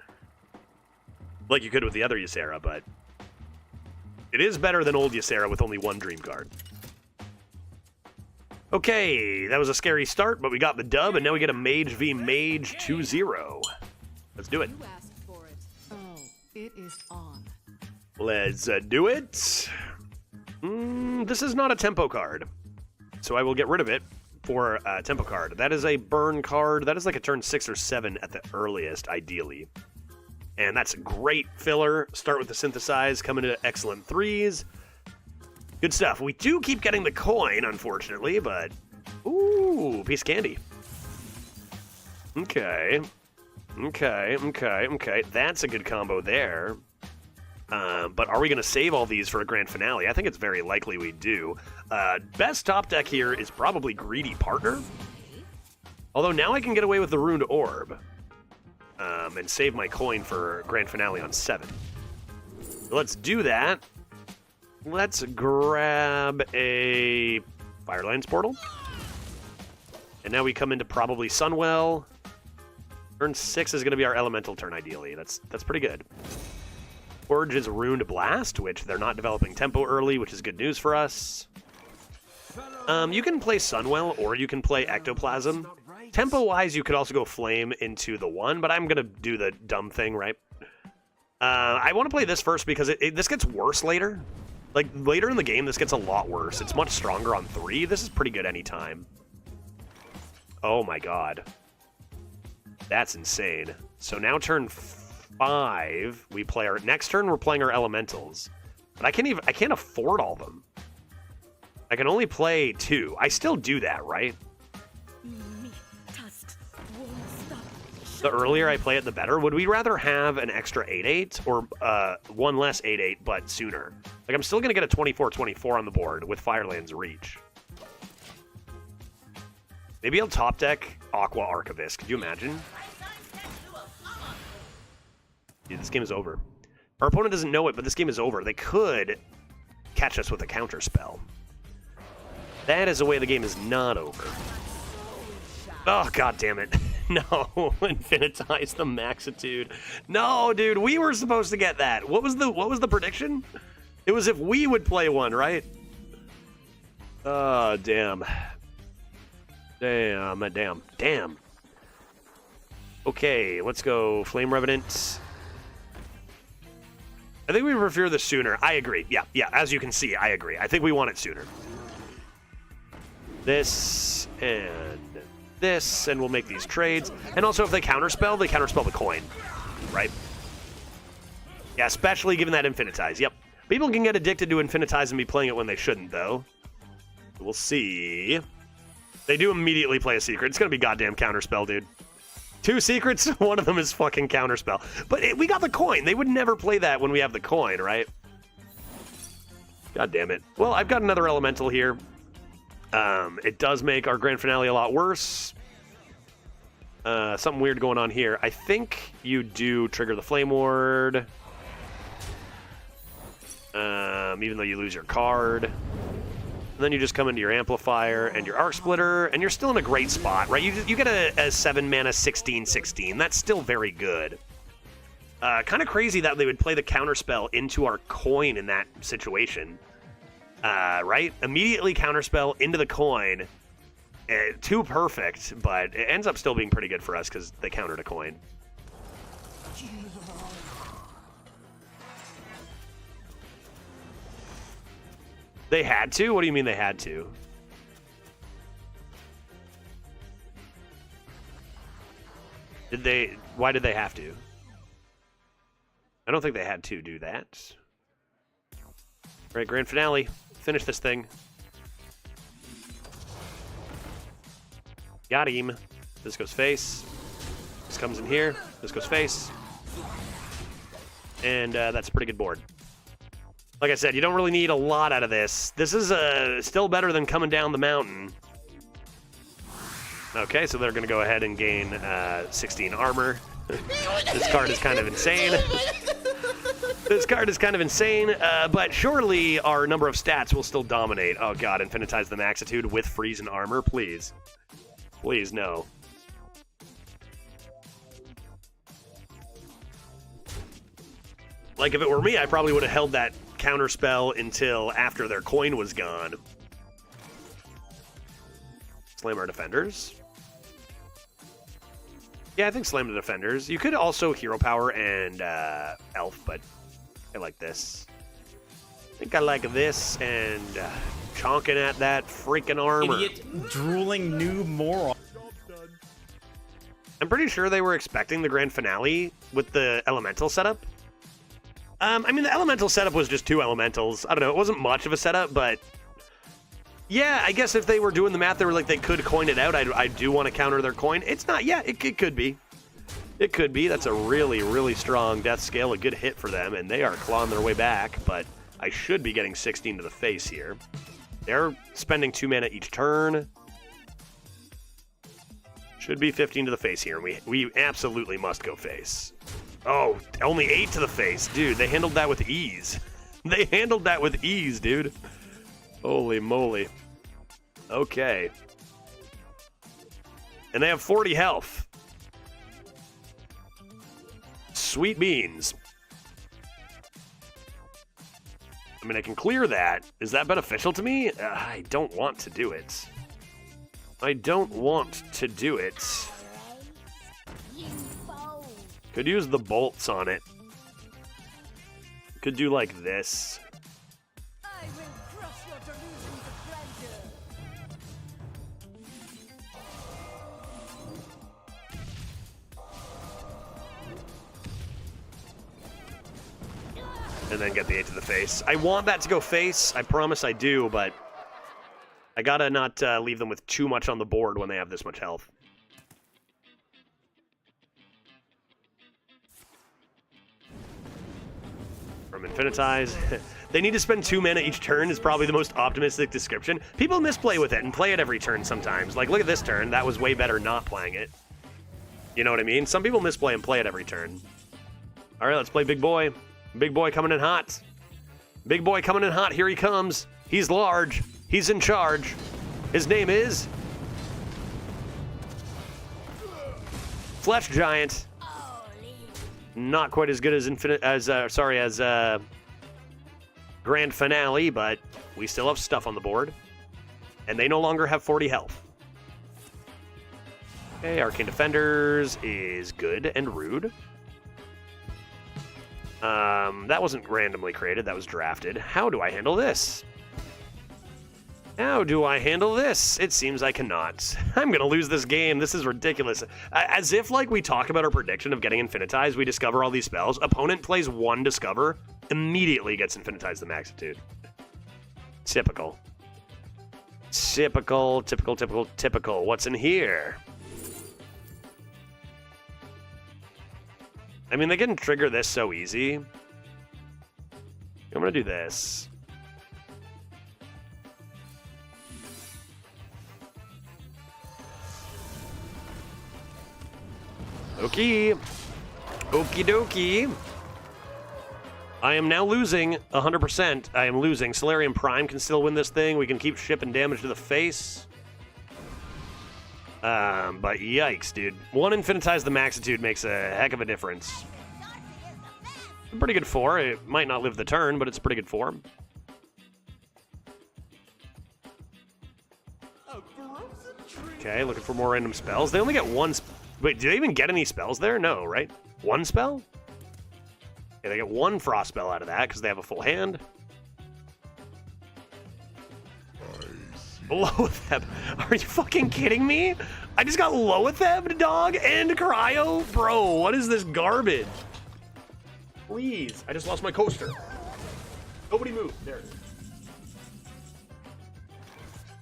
Like you could with the other Ysera, but... It is better than old Ysera with only 1 dream card. Okay, that was a scary start, but we got the dub, and now we get a Mage v Mage 2-0. Let's do it.
You asked for it. Oh, it is on.
Let's do it. This is not a tempo card, so I will get rid of it for a tempo card. That is a burn card. That is like a turn 6 or 7 at the earliest, ideally. And that's a great filler. Start with the Synthesize, come into excellent 3s. Good stuff. We do keep getting the coin, unfortunately, but... Ooh, piece of candy. Okay. Okay. That's a good combo there. But are we going to save all these for a grand finale? I think it's very likely we do. Best top deck here is probably Greedy Partner. Although now I can get away with the Ruined Orb. And save my coin for grand finale on 7. Let's do that. Let's grab a Firelands Portal. And now we come into probably Sunwell. Turn 6 is going to be our elemental turn, ideally. That's pretty good. Forge is Ruined Blast, which they're not developing tempo early, which is good news for us. You can play Sunwell, or you can play Ectoplasm. Tempo-wise, you could also go Flame into the 1, but I'm going to do the dumb thing, right? I want to play this first because this gets worse later. Like, later in the game, this gets a lot worse. It's much stronger on 3. This is pretty good anytime. Oh my god. That's insane. So now turn 5, we play our... Next turn, we're playing our Elementals. But I can't afford all of them. I can only play 2. I still do that, right? The earlier I play it, the better. Would we rather have an extra 8/8 or 1 less 8/8, but sooner? Like, I'm still going to get a 24/24 on the board with Firelands Reach. Maybe I'll top deck Aqua Archivist. Could you imagine? Dude, this game is over. Our opponent doesn't know it, but this game is over. They could catch us with a counter spell. That is the way the game is not over. Oh, god damn it. No, Infinitize the Maxitude. No, dude, we were supposed to get that. What was the prediction? It was if we would play one, right? Oh, damn. Damn. Okay, let's go Flame Revenant. I think we prefer this sooner. I agree. Yeah, as you can see, I agree. I think we want it sooner. This and this, and we'll make these trades. And also, if they counterspell the coin, right? Yeah, especially given that Infinitize. Yep. People can get addicted to Infinitize and be playing it when they shouldn't, though. We'll see. They do immediately play a secret. It's going to be goddamn counterspell, dude. 2 secrets, one of them is fucking counterspell. But we got the coin. They would never play that when we have the coin, right? God damn it. Well, I've got another elemental here. It does make our grand finale a lot worse. Something weird going on here. I think you do trigger the Flame Ward. Even though you lose your card. And then you just come into your Amplifier and your Arc Splitter, and you're still in a great spot, right? You get a 7 mana 16/16. That's still very good. Kind of crazy that they would play the counterspell into our coin in that situation. Right? Immediately counterspell into the coin. Too perfect, but it ends up still being pretty good for us because they countered a coin. They had to? What do you mean they had to? Why did they have to? I don't think they had to do that. Right, grand finale. Finish this thing. Got him. This goes face. This comes in here. This goes face. And that's a pretty good board. Like I said, you don't really need a lot out of this. This is still better than coming down the mountain. Okay, so they're going to go ahead and gain 16 armor. This card is kind of insane. This card is kind of insane, but surely our number of stats will still dominate. Oh god, infinitize the Maxitude with freeze and armor, please. Please, no. Like, if it were me, I probably would have held that counterspell until after their coin was gone. Slam our defenders. Yeah, I think slam the defenders. You could also hero power and elf, but I like this. I think I like this and chonking at that freaking armor.
Idiot, drooling noob moron.
I'm pretty sure they were expecting the grand finale with the elemental setup. I mean, the elemental setup was just 2 elementals. I don't know, it wasn't much of a setup, but yeah, I guess if they were doing the math, they were like, they could coin it out. I do want to counter their coin. It's not, yeah, it could be. It could be. That's a really, really strong death scale, a good hit for them, and they are clawing their way back, but I should be getting 16 to the face here. They're spending 2 mana each turn. Should be 15 to the face here, and we absolutely must go face. Oh, only 8 to the face. Dude, they handled that with ease. They handled that with ease, dude. Holy moly. Okay. And they have 40 health. Sweet beans. I mean, I can clear that. Is that beneficial to me? I don't want to do it. I don't want to do it. Could use the bolts on it. Could do like this.
I will crush your delusions of grandeur.
And then get the 8 to the face. I want that to go face. I promise I do, but I gotta not leave them with too much on the board when they have this much health. From Infinitize. They need to spend 2 mana each turn is probably the most optimistic description. People misplay with it and play it every turn sometimes. Like, look at this turn. That was way better not playing it. You know what I mean? Some people misplay and play it every turn. All right, let's play Big Boy. Big Boy coming in hot. Big Boy coming in hot. Here he comes. He's large. He's in charge. His name is Flesh Giant. Not quite as good as Grand Finale, but we still have stuff on the board. And they no longer have 40 health. Okay, Arcane Defenders is good and rude. That wasn't randomly created, that was drafted. How do I handle this? How do I handle this? It seems I cannot. I'm gonna lose this game. This is ridiculous. As if, like, we talk about our prediction of getting Infinitized, we discover all these spells. Opponent plays 1 Discover, immediately gets Infinitized the Maxitude. Typical. Typical. What's in here? I mean, they can trigger this so easy. I'm gonna do this. Okay. Okie dokie. I am now losing 100%. I am losing. Solarian Prime can still win this thing. We can keep shipping damage to the face. But yikes, dude. One Infinitize the Maxitude makes a heck of a difference. Pretty good 4. It might not live the turn, but it's a pretty good 4. Okay, looking for more random spells. They only get one. Wait, do they even get any spells there? No, right? One spell? Yeah, they get one frost spell out of that because they have a full hand. Loatheb. Are you fucking kidding me? I just got Loatheb, dog, and Cryo? Bro, what is this garbage? Please. I just lost my coaster. Nobody move. There it is.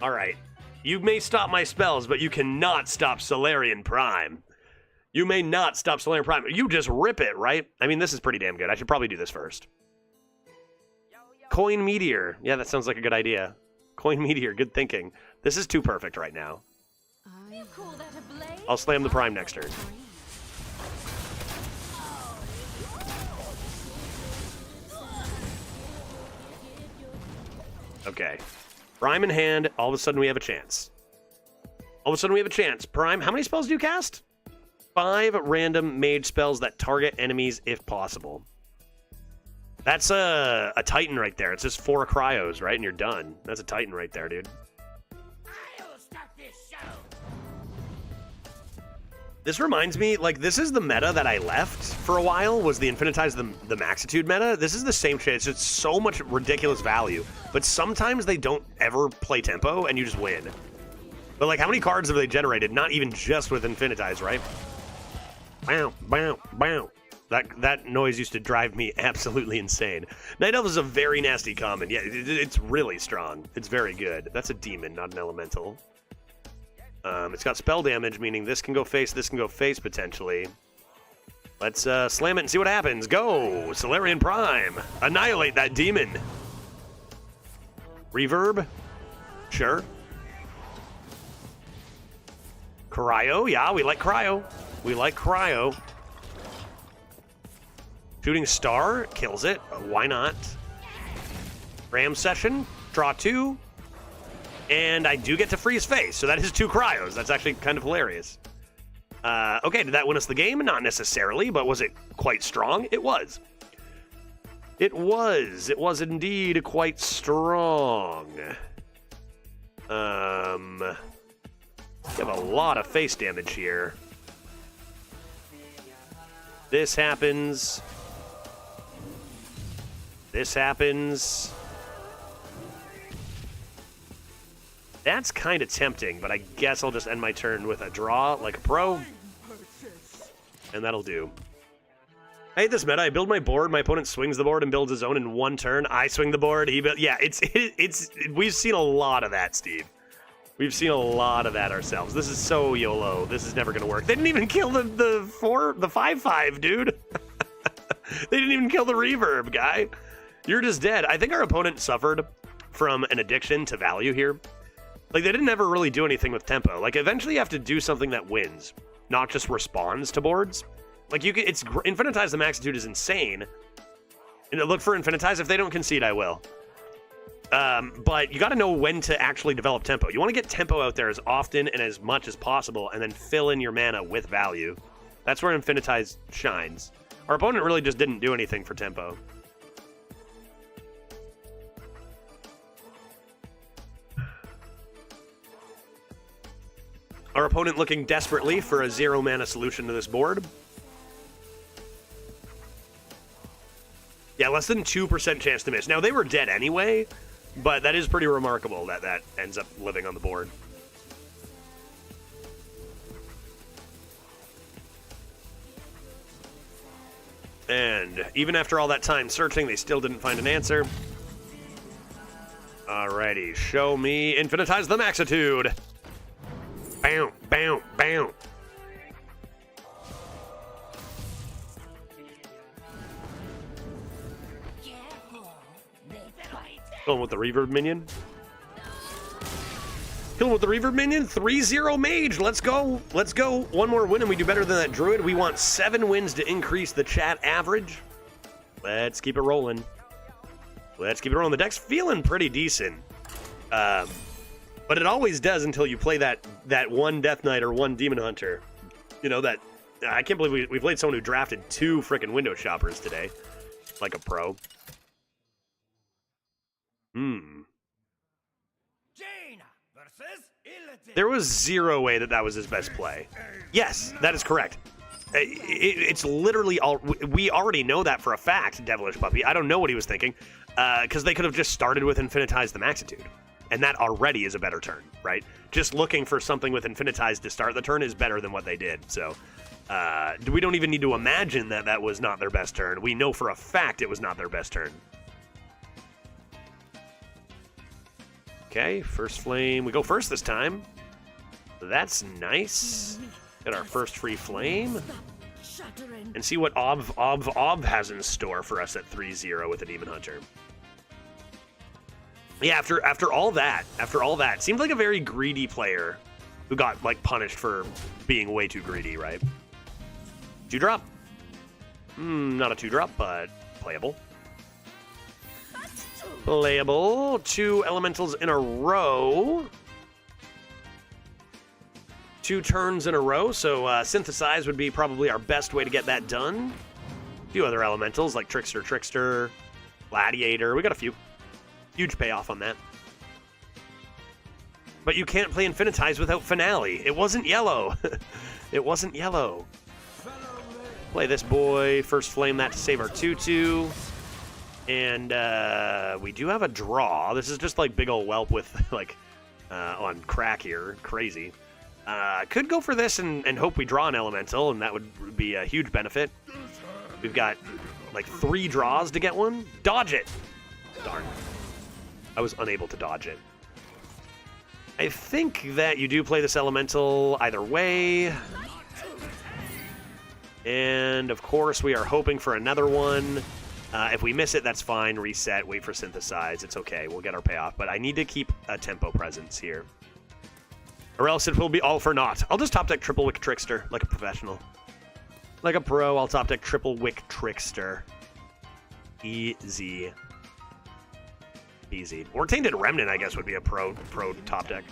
All right. You may stop my spells, but you cannot stop Solarian Prime. You may not stop Solarian Prime. You just rip it, right? I mean, this is pretty damn good. I should probably do this first. Coin Meteor. Yeah, that sounds like a good idea. Coin Meteor. Good thinking. This is too perfect right now. I'll slam the Prime next turn. Okay. Prime in hand. All of a sudden we have a chance. All of a sudden we have a chance. Prime. How many spells do you cast? 5 random mage spells that target enemies if possible. That's a Titan right there. It's just 4 cryos, right? And you're done. That's a Titan right there, dude.
I'll start this show.
This reminds me, like, this is the meta that I left for a while, was the Infinitize the Maxitude meta. This is the same shit. It's just so much ridiculous value. But sometimes they don't ever play tempo, and you just win. But, like, how many cards have they generated? Not even just with Infinitize, right? Bow, bow, bow. That noise used to drive me absolutely insane. Night Elf is a very nasty common. Yeah, it's really strong. It's very good. That's a demon, not an elemental. It's got spell damage, meaning this can go face, potentially. Let's slam it and see what happens. Go! Solarian Prime. Annihilate that demon. Reverb? Sure. Cryo? Yeah, we like Cryo. We like Cryo. Shooting Star kills it. Why not? Ram Session. Draw 2. And I do get to freeze face, so that is 2 cryos. That's actually kind of hilarious. Okay, did that win us the game? Not necessarily, but was it quite strong? It was. It was. It was indeed quite strong. We have a lot of face damage here. This happens. This happens. That's kind of tempting, but I guess I'll just end my turn with a draw like a pro. And that'll do. I hate this meta. I build my board, my opponent swings the board and builds his own in 1 turn. I swing the board, he build. Yeah, it's we've seen a lot of that, Steve. We've seen a lot of that ourselves. This is so YOLO. This is never gonna work. They didn't even kill the 5/5, dude. They didn't even kill the reverb, guy. You're just dead. I think our opponent suffered from an addiction to value here. Like, they didn't ever really do anything with tempo. Like, eventually you have to do something that wins, not just responds to boards. Like, you can, it's Infinitize the Maxitude is insane. And look for Infinitize. If they don't concede, I will. But you got to know when to actually develop tempo. You want to get tempo out there as often and as much as possible, and then fill in your mana with value. That's where Infinitize shines. Our opponent really just didn't do anything for tempo. Our opponent looking desperately for a 0 mana solution to this board. Yeah, less than 2% chance to miss. Now, they were dead anyway, but that is pretty remarkable that that ends up living on the board. And even after all that time searching, they still didn't find an answer. Alrighty, show me Infinitize the Maxitude. Bam, bam, bam. Going with the reverb minion. Killing with the reverb minion. 3-0 mage. Let's go. Let's go. One more win and we do better than that druid. We want 7 wins to increase the chat average. Let's keep it rolling. Let's keep it rolling. The deck's feeling pretty decent. But it always does until you play that one Death Knight or one Demon Hunter. You know, that... I can't believe we played someone who drafted 2 frickin' window shoppers today. Like a pro. There was 0 way that was his best play. Yes, that is correct. It's literally all... We already know that for a fact, Devilish Puppy. I don't know what he was thinking. Because they could have just started with Infinitize the Maxitude. And that already is a better turn, right? Just looking for something with Infinitize to start the turn is better than what they did. So, we don't even need to imagine that was not their best turn. We know for a fact it was not their best turn. Okay, first flame. We go first this time. That's nice. Got our first free flame. And see what Ob has in store for us at 3-0 with the Demon Hunter. Yeah, after all that, seemed like a very greedy player who got, like, punished for being way too greedy, right? 2-drop. Not a 2-drop, but playable. Playable. 2 elementals in a row. 2 turns in a row, so Synthesize would be probably our best way to get that done. A few other elementals, like Trickster, Gladiator. We got a few. Huge payoff on that. But you can't play Infinitize without Finale. It wasn't yellow. It wasn't yellow. Play this boy. First flame that to save our 2-2. And we do have a draw. This is just like big ol' whelp with, like, on crack here. Crazy. Could go for this and hope we draw an elemental, and that would be a huge benefit. We've got, like, 3 draws to get one. Dodge it! Darn. I was unable to dodge it. I think that you do play this elemental either way. And, of course, we are hoping for another one. If we miss it, that's fine. Reset, wait for Synthesize. It's okay. We'll get our payoff. But I need to keep a tempo presence here. Or else it will be all for naught. I'll just top deck Triple Wick Trickster like a professional. Like a pro, I'll top deck Triple Wick Trickster. Easy. Easy. Or Tainted Remnant, I guess, would be a pro top deck.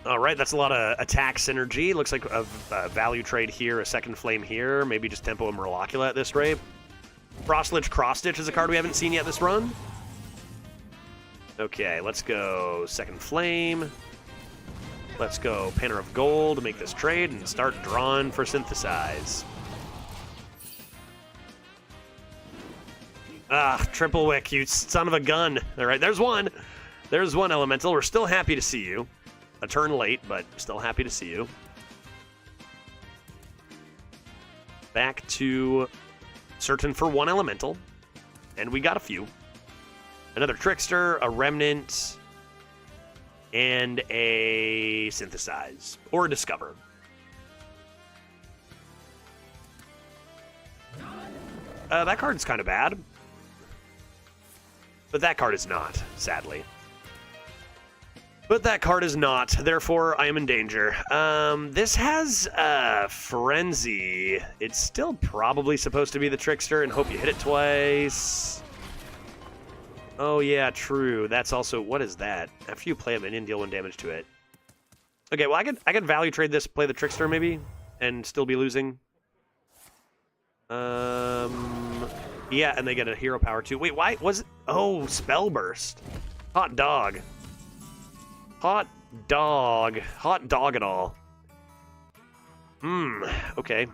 All right, that's a lot of attack synergy. Looks like a value trade here, a second flame here. Maybe just Tempo and Murlocula at this rate. Frostlich Cross Stitch is a card we haven't seen yet this run. Okay, let's go second flame. Let's go Panner of Gold to make this trade and start drawing for Synthesize. Ah, Triple Wick, you son of a gun. All right, there's one. There's one elemental. We're still happy to see you. A turn late, but still happy to see you. Back to certain for one elemental. And we got a few. Another Trickster, a Remnant, and a Synthesize. Or a Discover. That card's kind of bad. But that card is not, sadly. But that card is not, therefore I am in danger. This has Frenzy. It's still probably supposed to be the Trickster, and hope you hit it twice. Oh yeah, true. That's also, what is that? After you play a minion, deal 1 damage to it. Okay, well I could value trade this, play the Trickster maybe, and still be losing. Yeah, and they get a hero power too. Wait, why was it? Oh, Spell Burst. Hot dog. Hot dog. Hot dog at all. Okay.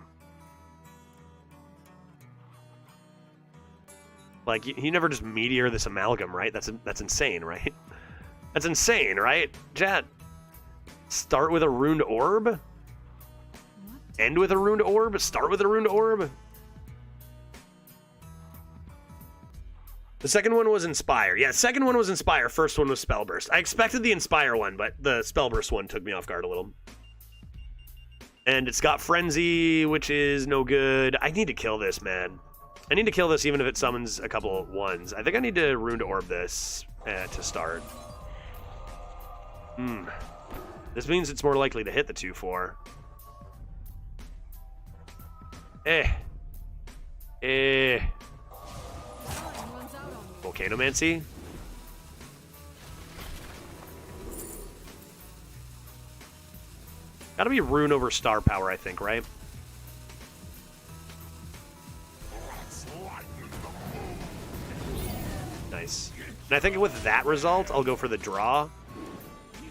Like, you never just meteor this amalgam, right? That's insane, right? That's insane, right? Chat. Start with a Runed Orb? End with a Runed Orb? Start with a Runed Orb? The second one was Inspire. Yeah, second one was Inspire. First one was Spellburst. I expected the Inspire one, but the Spellburst one took me off guard a little. And it's got Frenzy, which is no good. I need to kill this, man. I need to kill this even if it summons a couple ones. I think I need to Rune to Orb this to start. This means it's more likely to hit the 2/4. Volcanomancy. Gotta be Rune over Star Power, I think, right? Nice. And I think with that result, I'll go for the draw,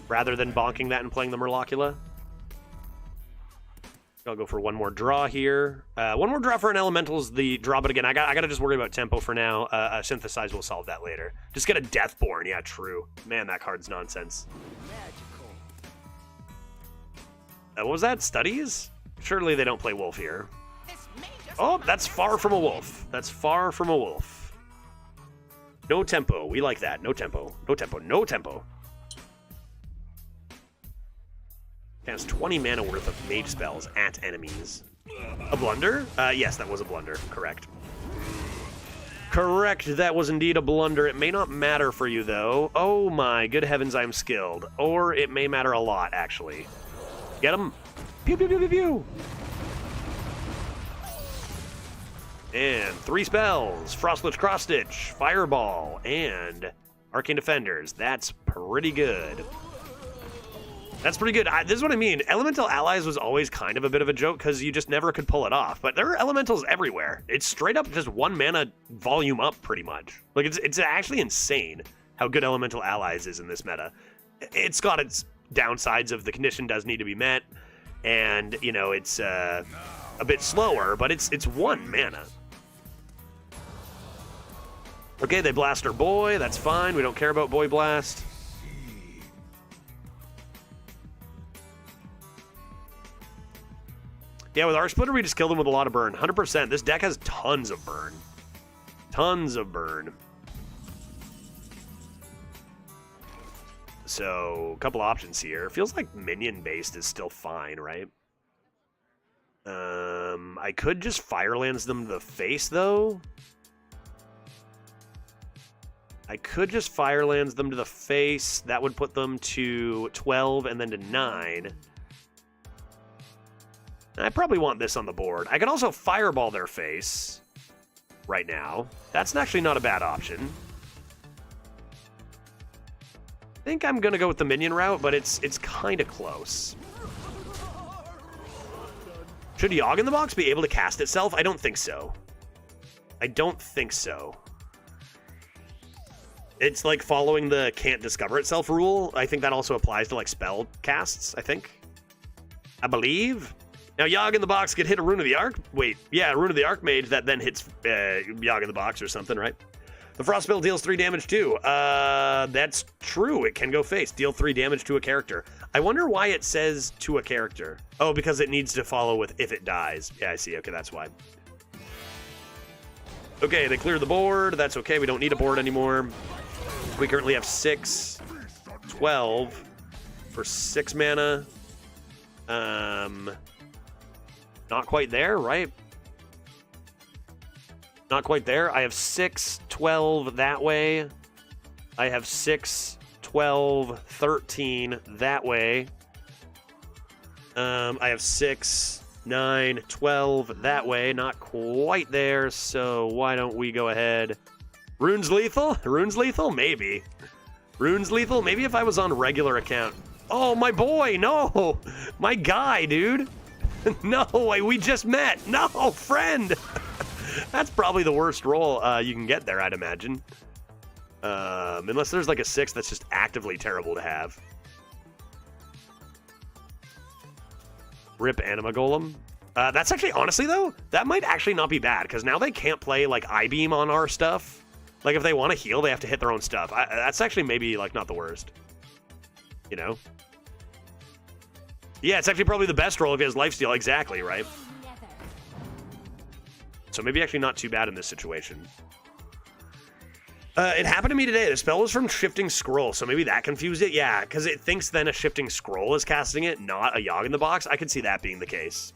rather than bonking that and playing the Murlocula. I'll go for one more draw here. One more draw for an Elemental is the draw, but again, I gotta just worry about tempo for now. Synthesize will solve that later. Just get a Deathborn, yeah, true. Man, that card's nonsense. What was that? Studies? Surely they don't play Wolf here. Oh, that's far from a Wolf. That's far from a Wolf. No tempo. We like that. No tempo. No tempo. No tempo. Has 20 mana worth of mage spells at enemies. A blunder? Yes, that was a blunder. Correct. Correct, that was indeed a blunder. It may not matter for you, though. Oh my good heavens, I'm skilled. Or it may matter a lot, actually. Get him. Pew, pew, pew, pew, pew. And 3 spells. Frostlich Cross-Stitch, Fireball, and Arcane Defenders. That's pretty good. That's pretty good. This is what I mean. Elemental Allies was always kind of a bit of a joke because you just never could pull it off. But there are elementals everywhere. It's straight up just 1 mana volume up, pretty much. Like, it's actually insane how good Elemental Allies is in this meta. It's got its downsides of the condition does need to be met, and, you know, it's a bit slower, but it's 1 mana. Okay, they blast our boy. That's fine. We don't care about Boy Blast. Yeah, with Arc Splitter, we just kill them with a lot of burn. 100%. This deck has tons of burn. Tons of burn. So, a couple options here. Feels like minion-based is still fine, right? I could just Firelands them to the face, though. I could just Firelands them to the face. That would put them to 12 and then to 9. I probably want this on the board. I could also Fireball their face right now. That's actually not a bad option. I think I'm going to go with the minion route, but it's kind of close. Should Yogg in the Box be able to cast itself? I don't think so. I don't think so. It's like following the can't discover itself rule. I think that also applies to like spell casts, I think. I believe. Now, Yogg in the Box could hit a Rune of the Arc. Wait, yeah, Rune of the Archmage that then hits Yogg in the Box or something, right? The Frost Spell deals 3 damage too. That's true. It can go face. Deal 3 damage to a character. I wonder why it says to a character. Oh, because it needs to follow with if it dies. Yeah, I see. Okay, that's why. Okay, they clear the board. That's okay. We don't need a board anymore. We currently have 6, 12 for 6 mana. Not quite there, right? Not quite there. I have 6, 12 that way. I have 6, 12, 13 that way. I have 6, 9, 12 that way. Not quite there, so why don't we go ahead? Rune's lethal? Rune's lethal? Maybe. Rune's lethal? Maybe if I was on regular account. Oh, my boy, no! My guy, dude. No, we just met. No, friend. That's probably the worst roll you can get there, I'd imagine. Unless there's like a 6 that's just actively terrible to have. Rip Anima Golem. That's actually, honestly, though, that might actually not be bad, because now they can't play, like, I-Beam on our stuff. Like, if they want to heal, they have to hit their own stuff. That's actually maybe, like, not the worst. You know? Yeah, it's actually probably the best roll if he has lifesteal. Exactly, right? So maybe actually not too bad in this situation. It happened to me today. The spell was from Shifting Scroll, so maybe that confused it. Yeah, because it thinks then a Shifting Scroll is casting it, not a Yogg in the Box. I could see that being the case.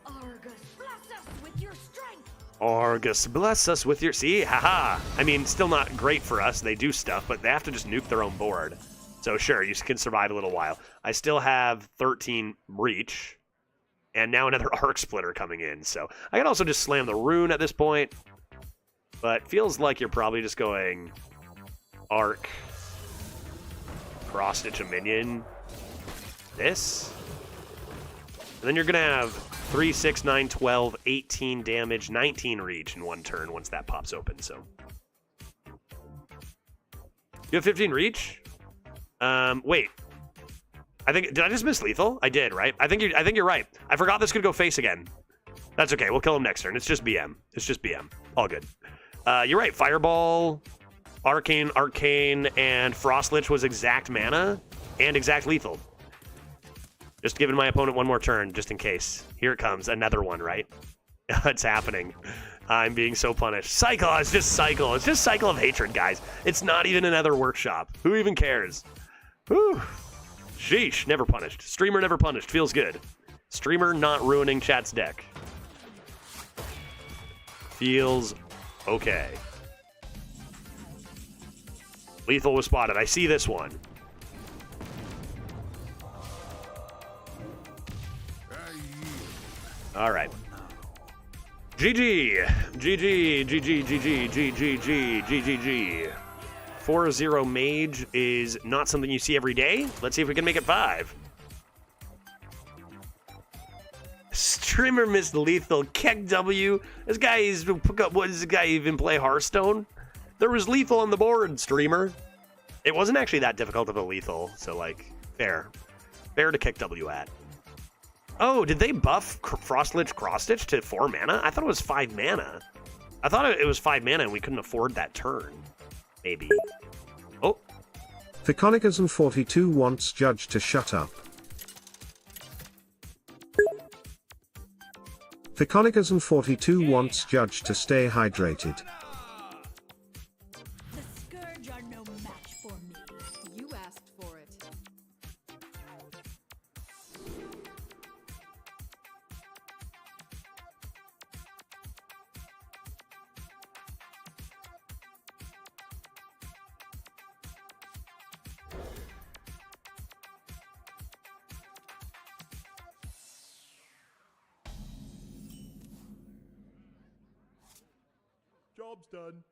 Argus, bless us with your strength.
Argus, bless us with your... See? Haha. I mean, still not great for us. They do stuff, but they have to just nuke their own board. So sure, you can survive a little while. I still have 13 Breach. And now another Arc Splitter coming in. So I can also just slam the Rune at this point. But feels like you're probably just going... Arc. Cross-stitch a minion. This. And then you're going to have 3, 6, 9, 12, 18 damage, 19 reach in one turn once that pops open. So you have 15 reach? Wait. Did I just miss lethal? I did, right? I think you're right. I forgot this could go face again. That's okay. We'll kill him next turn. It's just BM. It's just BM. All good. You're right. Fireball, Arcane, and Frostlich was exact mana and exact lethal. Just giving my opponent one more turn, just in case. Here it comes. Another one, right? It's happening. I'm being so punished. Cycle! It's just Cycle. It's just Cycle of Hatred, guys. It's not even another workshop. Who even cares? Whew. Sheesh. Never punished. Streamer never punished. Feels good. Streamer not ruining chat's deck. Feels okay. Lethal was spotted. I see this one. All right. GG. GG. GG. GG. GG. GG. 4-0 Mage is not something you see every day. Let's see if we can make it 5. Streamer missed lethal. Keck W. This guy is... What does this guy even play Hearthstone? There was lethal on the board, streamer. It wasn't actually that difficult of a lethal, so, like, fair. Fair to Keck W at. Oh, did they buff Frostlich Cross-Stitch to 4 mana? I thought it was 5 mana. I thought it was 5 mana and we couldn't afford that turn. Maybe. Oh.
Ficonicasm42 wants Judge to shut up. Ficonicasm42 wants Judge to stay hydrated.
The Scourge are no match for me. You asked for it.
Job's done.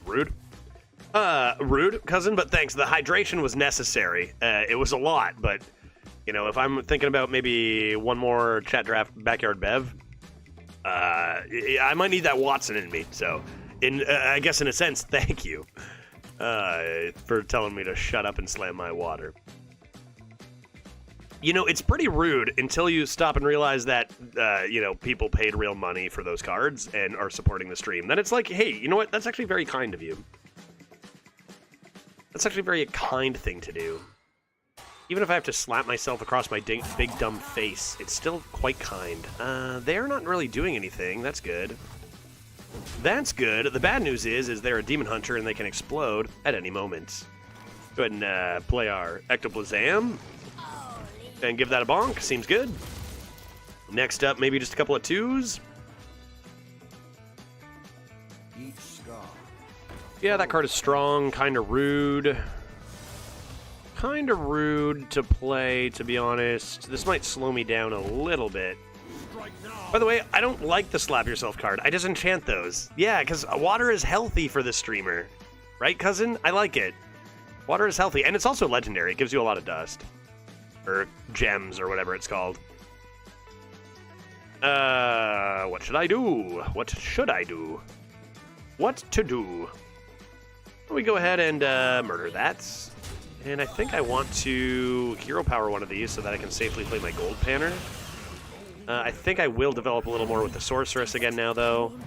Rude. Rude, cousin, but thanks. The hydration was necessary. It was a lot, but, you know, if I'm thinking about maybe one more chat draft backyard bev, I might need that Watson in me. So, I guess in a sense, thank you for telling me to shut up and slam my water. You know, it's pretty rude until you stop and realize that, you know, people paid real money for those cards and are supporting the stream. Then it's like, hey, you know what? That's actually very kind of you. That's actually a very kind thing to do. Even if I have to slap myself across my big dumb face, it's still quite kind. They're not really doing anything. That's good. That's good. The bad news is they're a demon hunter and they can explode at any moment. Go ahead and play our Ectoplazam. And give that a bonk. Seems good. Next up, maybe just a couple of 2s. Yeah, that card is strong. Kind of rude. Kind of rude to play, to be honest. This might slow me down a little bit. By the way, I don't like the Slap Yourself card. I disenchant those. Yeah, because water is healthy for this streamer. Right, cousin? I like it. Water is healthy. And it's also legendary. It gives you a lot of dust. Or gems, or whatever it's called. What should I do? What should I do? What to do? We go ahead and murder that. And I think I want to hero power one of these so that I can safely play my gold panner. I think I will develop a little more with the sorceress again now, though.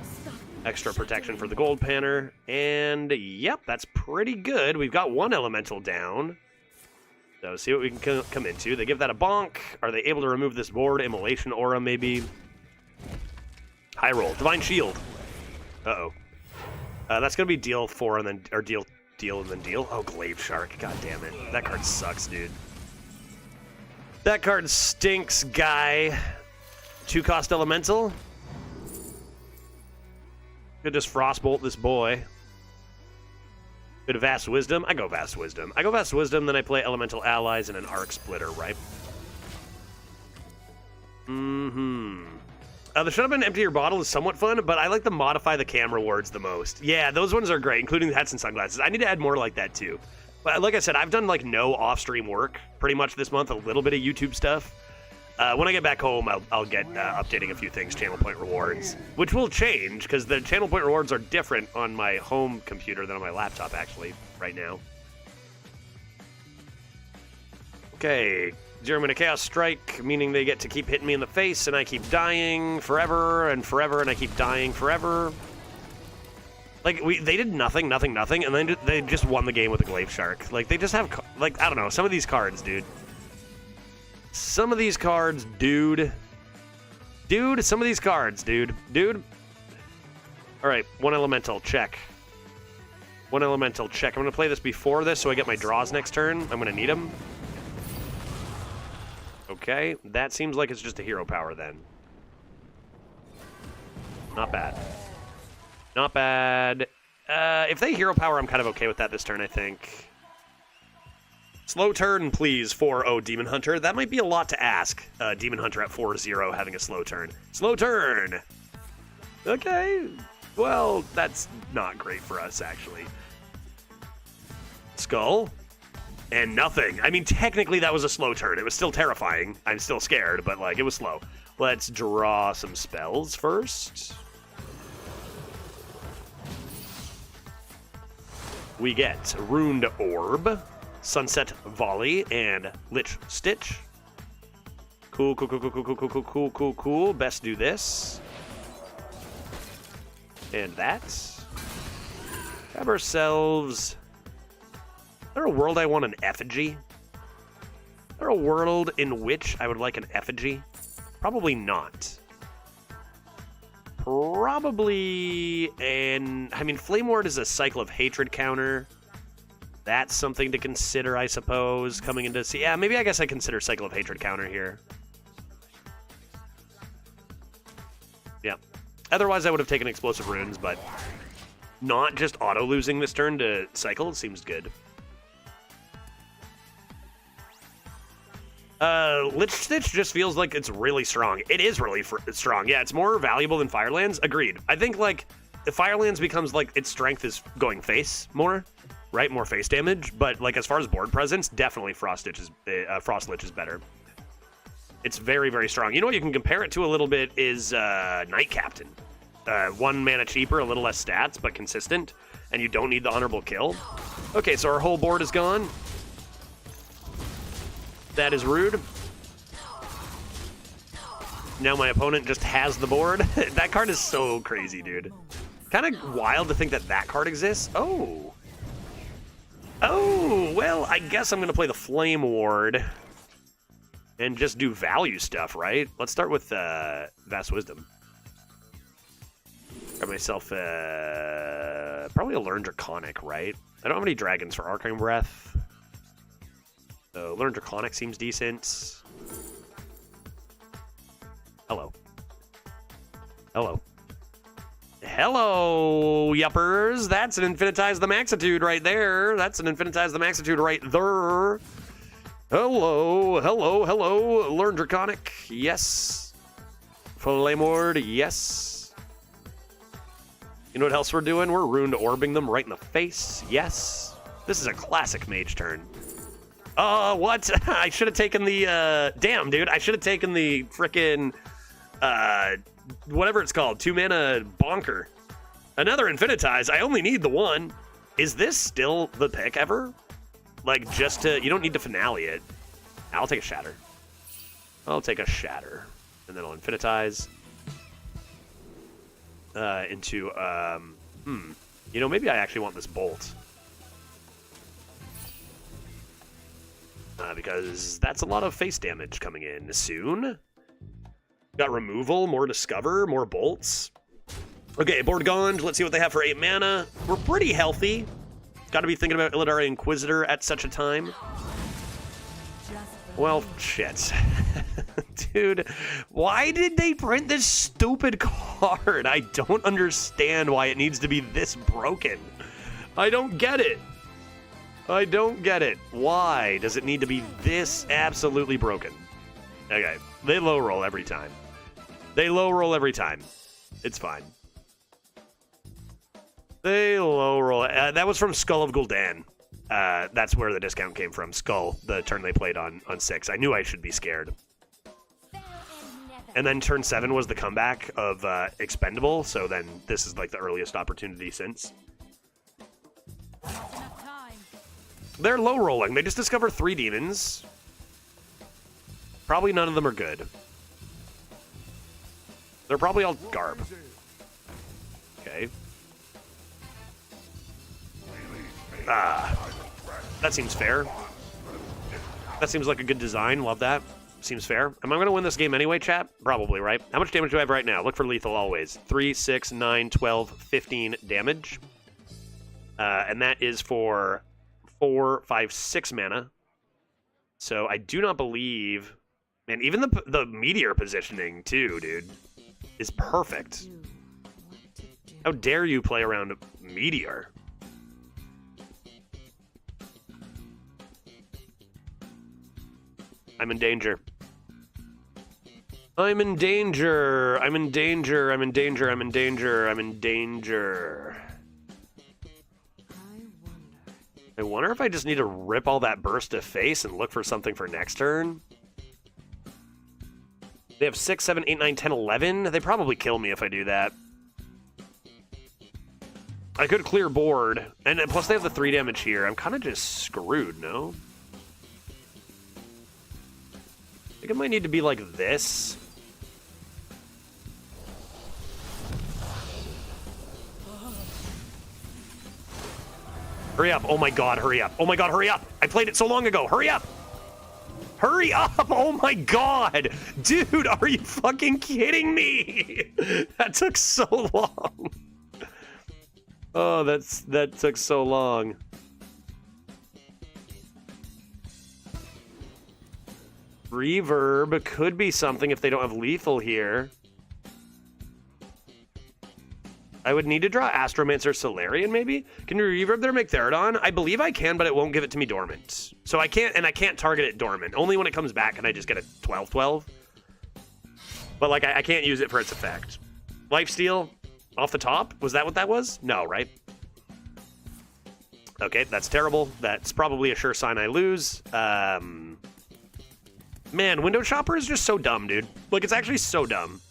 Extra protection for the gold panner. And yep, that's pretty good. We've got one elemental down. So see what we can come into. They give that a bonk. Are they able to remove this board? Immolation Aura, maybe. High roll. Divine Shield. Uh-oh. That's going to be deal 4 and then... Or deal and then deal. Oh, Glaive Shark. God damn it. That card sucks, dude. That card stinks, guy. 2-cost Elemental. Could just Frostbolt this boy. Bit of Vast Wisdom. I go Vast Wisdom. I go Vast Wisdom, then I play Elemental Allies and an Arc Splitter, right? The Shut Up and Empty Your Bottle is somewhat fun, but I like the Modify the Camera words the most. Yeah, those ones are great, including the hats and sunglasses. I need to add more like that, too. But like I said, I've done, like, no off-stream work pretty much this month, a little bit of YouTube stuff. When I get back home, I'll get updating a few things, channel point rewards, which will change, because the channel point rewards are different on my home computer than on my laptop, actually, right now. Okay. 0 mana Chaos Strike, meaning they get to keep hitting me in the face, and I keep dying forever and forever, and I keep dying forever. Like, they did nothing, and then they just won the game with a Glaive Shark. Like, they just have, like, I don't know, some of these cards, dude. Some of these cards, dude. Dude, some of these cards, dude. Dude. Alright, 1 Elemental, check. 1 Elemental, check. I'm going to play this before this so I get my draws next turn. I'm going to need them. Okay, that seems like it's just a hero power then. Not bad. Not bad. If they hero power, I'm kind of okay with that this turn, I think. Slow turn, please, 4-0 Demon Hunter. That might be a lot to ask. Demon Hunter at 4-0 having a slow turn. Slow turn! Okay. Well, that's not great for us, actually. Skull. And nothing. I mean, technically that was a slow turn. It was still terrifying. I'm still scared, but, like, it was slow. Let's draw some spells first. We get Runed Orb, Sunset Volley, and Lich Stitch. Cool, cool, cool, cool, cool, cool, cool, cool, cool, cool, cool. Best do this. And that. Have ourselves... Is there a world I want an effigy? Is there a world in which I would like an effigy? Probably not. Probably an... I mean, Flame Ward is a Cycle of Hatred counter. That's something to consider, I suppose, coming into... Yeah, maybe I guess I consider Cycle of Hatred counter here. Yeah. Otherwise, I would have taken Explosive Runes, but not just auto-losing this turn to Cycle seems good. Lich Stitch just feels like it's really strong. It is really strong. Yeah, it's more valuable than Firelands. Agreed. I think, like, if Firelands becomes, like, its strength is going face more, right? More face damage. But, like, as far as board presence, definitely Frost Lich is better. It's very, very strong. You know what you can compare it to a little bit is Knight Captain. 1 mana cheaper, a little less stats, but consistent. And you don't need the honorable kill. Okay, so our whole board is gone. That is rude. Now my opponent just has the board. That card is so crazy, dude. Kind of wild to think that that card exists. Oh. Oh, well, I guess I'm going to play the Flame Ward and just do value stuff, right? Let's start with Vast Wisdom. Grab myself probably a Learn Draconic, right? I don't have any dragons for Arcane Breath. So Learn Draconic seems decent. Hello. Hello. Hello, yuppers. That's an Infinitize the Maxitude right there. That's an Infinitize the Maxitude right there. Hello, hello, hello. Learn Draconic, yes. Flame Ward, yes. You know what else we're doing? We're Runed Orbing them right in the face, yes. This is a classic mage turn. What? I should have taken the, damn, dude. I should have taken the frickin', whatever it's called, 2 mana bonker. Another Infinitize. I only need the one. Is this still the pick ever? Like, just to, you don't need to finale it. I'll take a Shatter. I'll take a Shatter. And then I'll Infinitize. Into, you know, maybe I actually want this Bolt. because that's a lot of face damage coming in soon. Got removal, more discover, more bolts. Okay, board Gond. Let's see what they have for 8 mana. We're pretty healthy. Got to be thinking about Illidari Inquisitor at such a time. Well, shit. Dude, why did they print this stupid card? I don't understand why it needs to be this broken. I don't get it. I don't get it. Why does it need to be this absolutely broken? Okay, they low roll every time. They low roll every time. It's fine. They low roll. That was from Skull of Gul'dan. That's where the discount came from. Skull, the turn they played on 6. I knew I should be scared. And then turn 7 was the comeback of Expendable, so then this is like the earliest opportunity since. They're low rolling. They just discover 3 demons. Probably none of them are good. They're probably all garb. Okay. That seems fair. That seems like a good design. Love that. Seems fair. Am I going to win this game anyway, chat? Probably, right? How much damage do I have right now? Look for lethal always. 3, 6, 9, 12, 15 damage. And that is for 4, 5, 6 mana. So I do not believe... Man, even the meteor positioning, too, dude, is perfect. How dare you play around meteor? I'm in danger. I'm in danger. I'm in danger. I'm in danger. I'm in danger. I'm in danger. I wonder if I just need to rip all that burst of face and look for something for next turn. They have 6, 7, 8, 9, 10, 11. They probably kill me if I do that. I could clear board. And plus they have the 3 damage here. I'm kind of just screwed, no? I think it might need to be like this. Hurry up. Oh my god, hurry up. Oh my god, hurry up. I played it so long ago. Hurry up. Hurry up. Oh my god. Dude, are you fucking kidding me? That took so long. Oh, that took so long. Reverb could be something if they don't have lethal here. I would need to draw Astromancer Solarian, maybe? Can you reverb their Mechtherodon? I believe I can, but it won't give it to me dormant. So I can't target it dormant. Only when it comes back can I just get a 12/12. But, like, I can't use it for its effect. Lifesteal off the top? Was that what that was? No, right? Okay, that's terrible. That's probably a sure sign I lose. Man, Window Shopper is just so dumb, dude. Like, it's actually so dumb.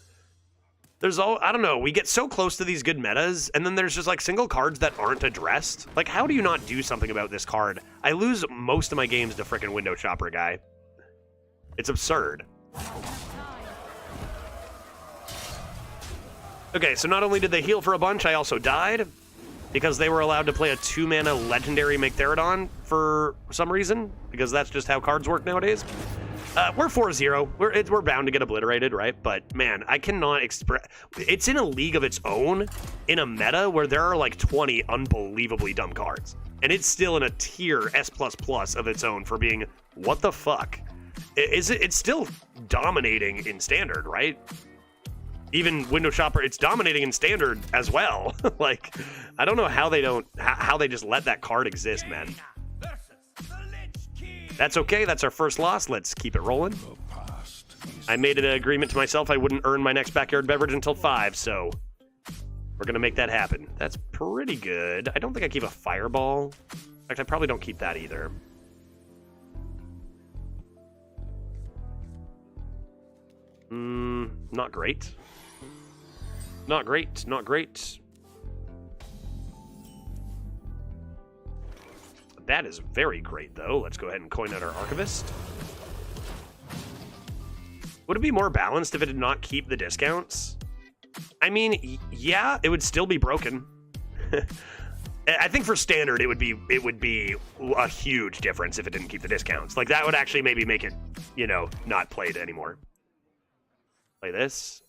I don't know, we get so close to these good metas, and then there's just, like, single cards that aren't addressed. Like, how do you not do something about this card? I lose most of my games to frickin' Window Shopper guy. It's absurd. Okay, so not only did they heal for a bunch, I also died. Because they were allowed to play a 2-mana Legendary Mechtherodon for some reason. Because that's just how cards work nowadays. We're 4-0. We're bound to get obliterated, right? But, man, I cannot express... It's in a league of its own, in a meta where there are, like, 20 unbelievably dumb cards. And it's still in a tier S++ of its own for being, what the fuck? It's still dominating in Standard, right? Even Window Shopper, it's dominating in Standard as well. Like, I don't know how they just let that card exist, man. That's okay, that's our first loss. Let's keep it rolling. I made an agreement to myself I wouldn't earn my next backyard beverage until 5, so we're gonna make that happen. That's pretty good. I don't think I keep a fireball. In fact, I probably don't keep that either. Not great. Not great, not great. That is very great, though. Let's go ahead and coin out our Archivist. Would it be more balanced if it did not keep the discounts? I mean, yeah, it would still be broken. I think for standard, it would be a huge difference if it didn't keep the discounts. Like, that would actually maybe make it, you know, not played anymore. Play this.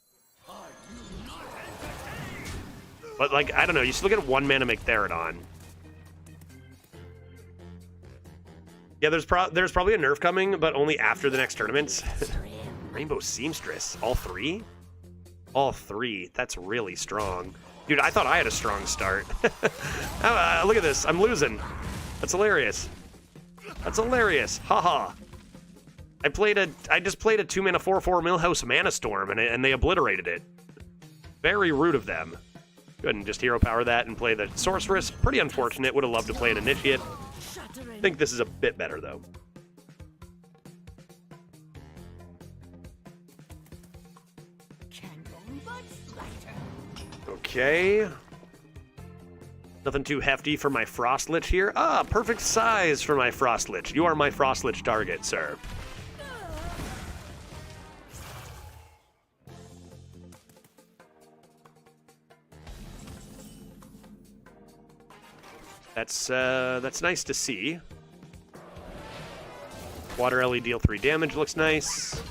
But, like, I don't know. You still get 1 mana Mechtherodon. Yeah, there's probably a nerf coming, but only after the next tournament. Rainbow Seamstress. All 3? All 3. That's really strong. Dude, I thought I had a strong start. Look at this. I'm losing. That's hilarious. That's hilarious. Haha. I just played a 2-mana 4/4 Millhouse Mana Storm, and they obliterated it. Very rude of them. Go ahead and just hero power that and play the Sorceress. Pretty unfortunate. Would have loved to play an Initiate. I think this is a bit better, though. Okay. Nothing too hefty for my Frostlich here. Ah, perfect size for my Frostlich. You are my Frostlich target, sir. That's nice to see. Water Ellie deal 3 damage looks nice.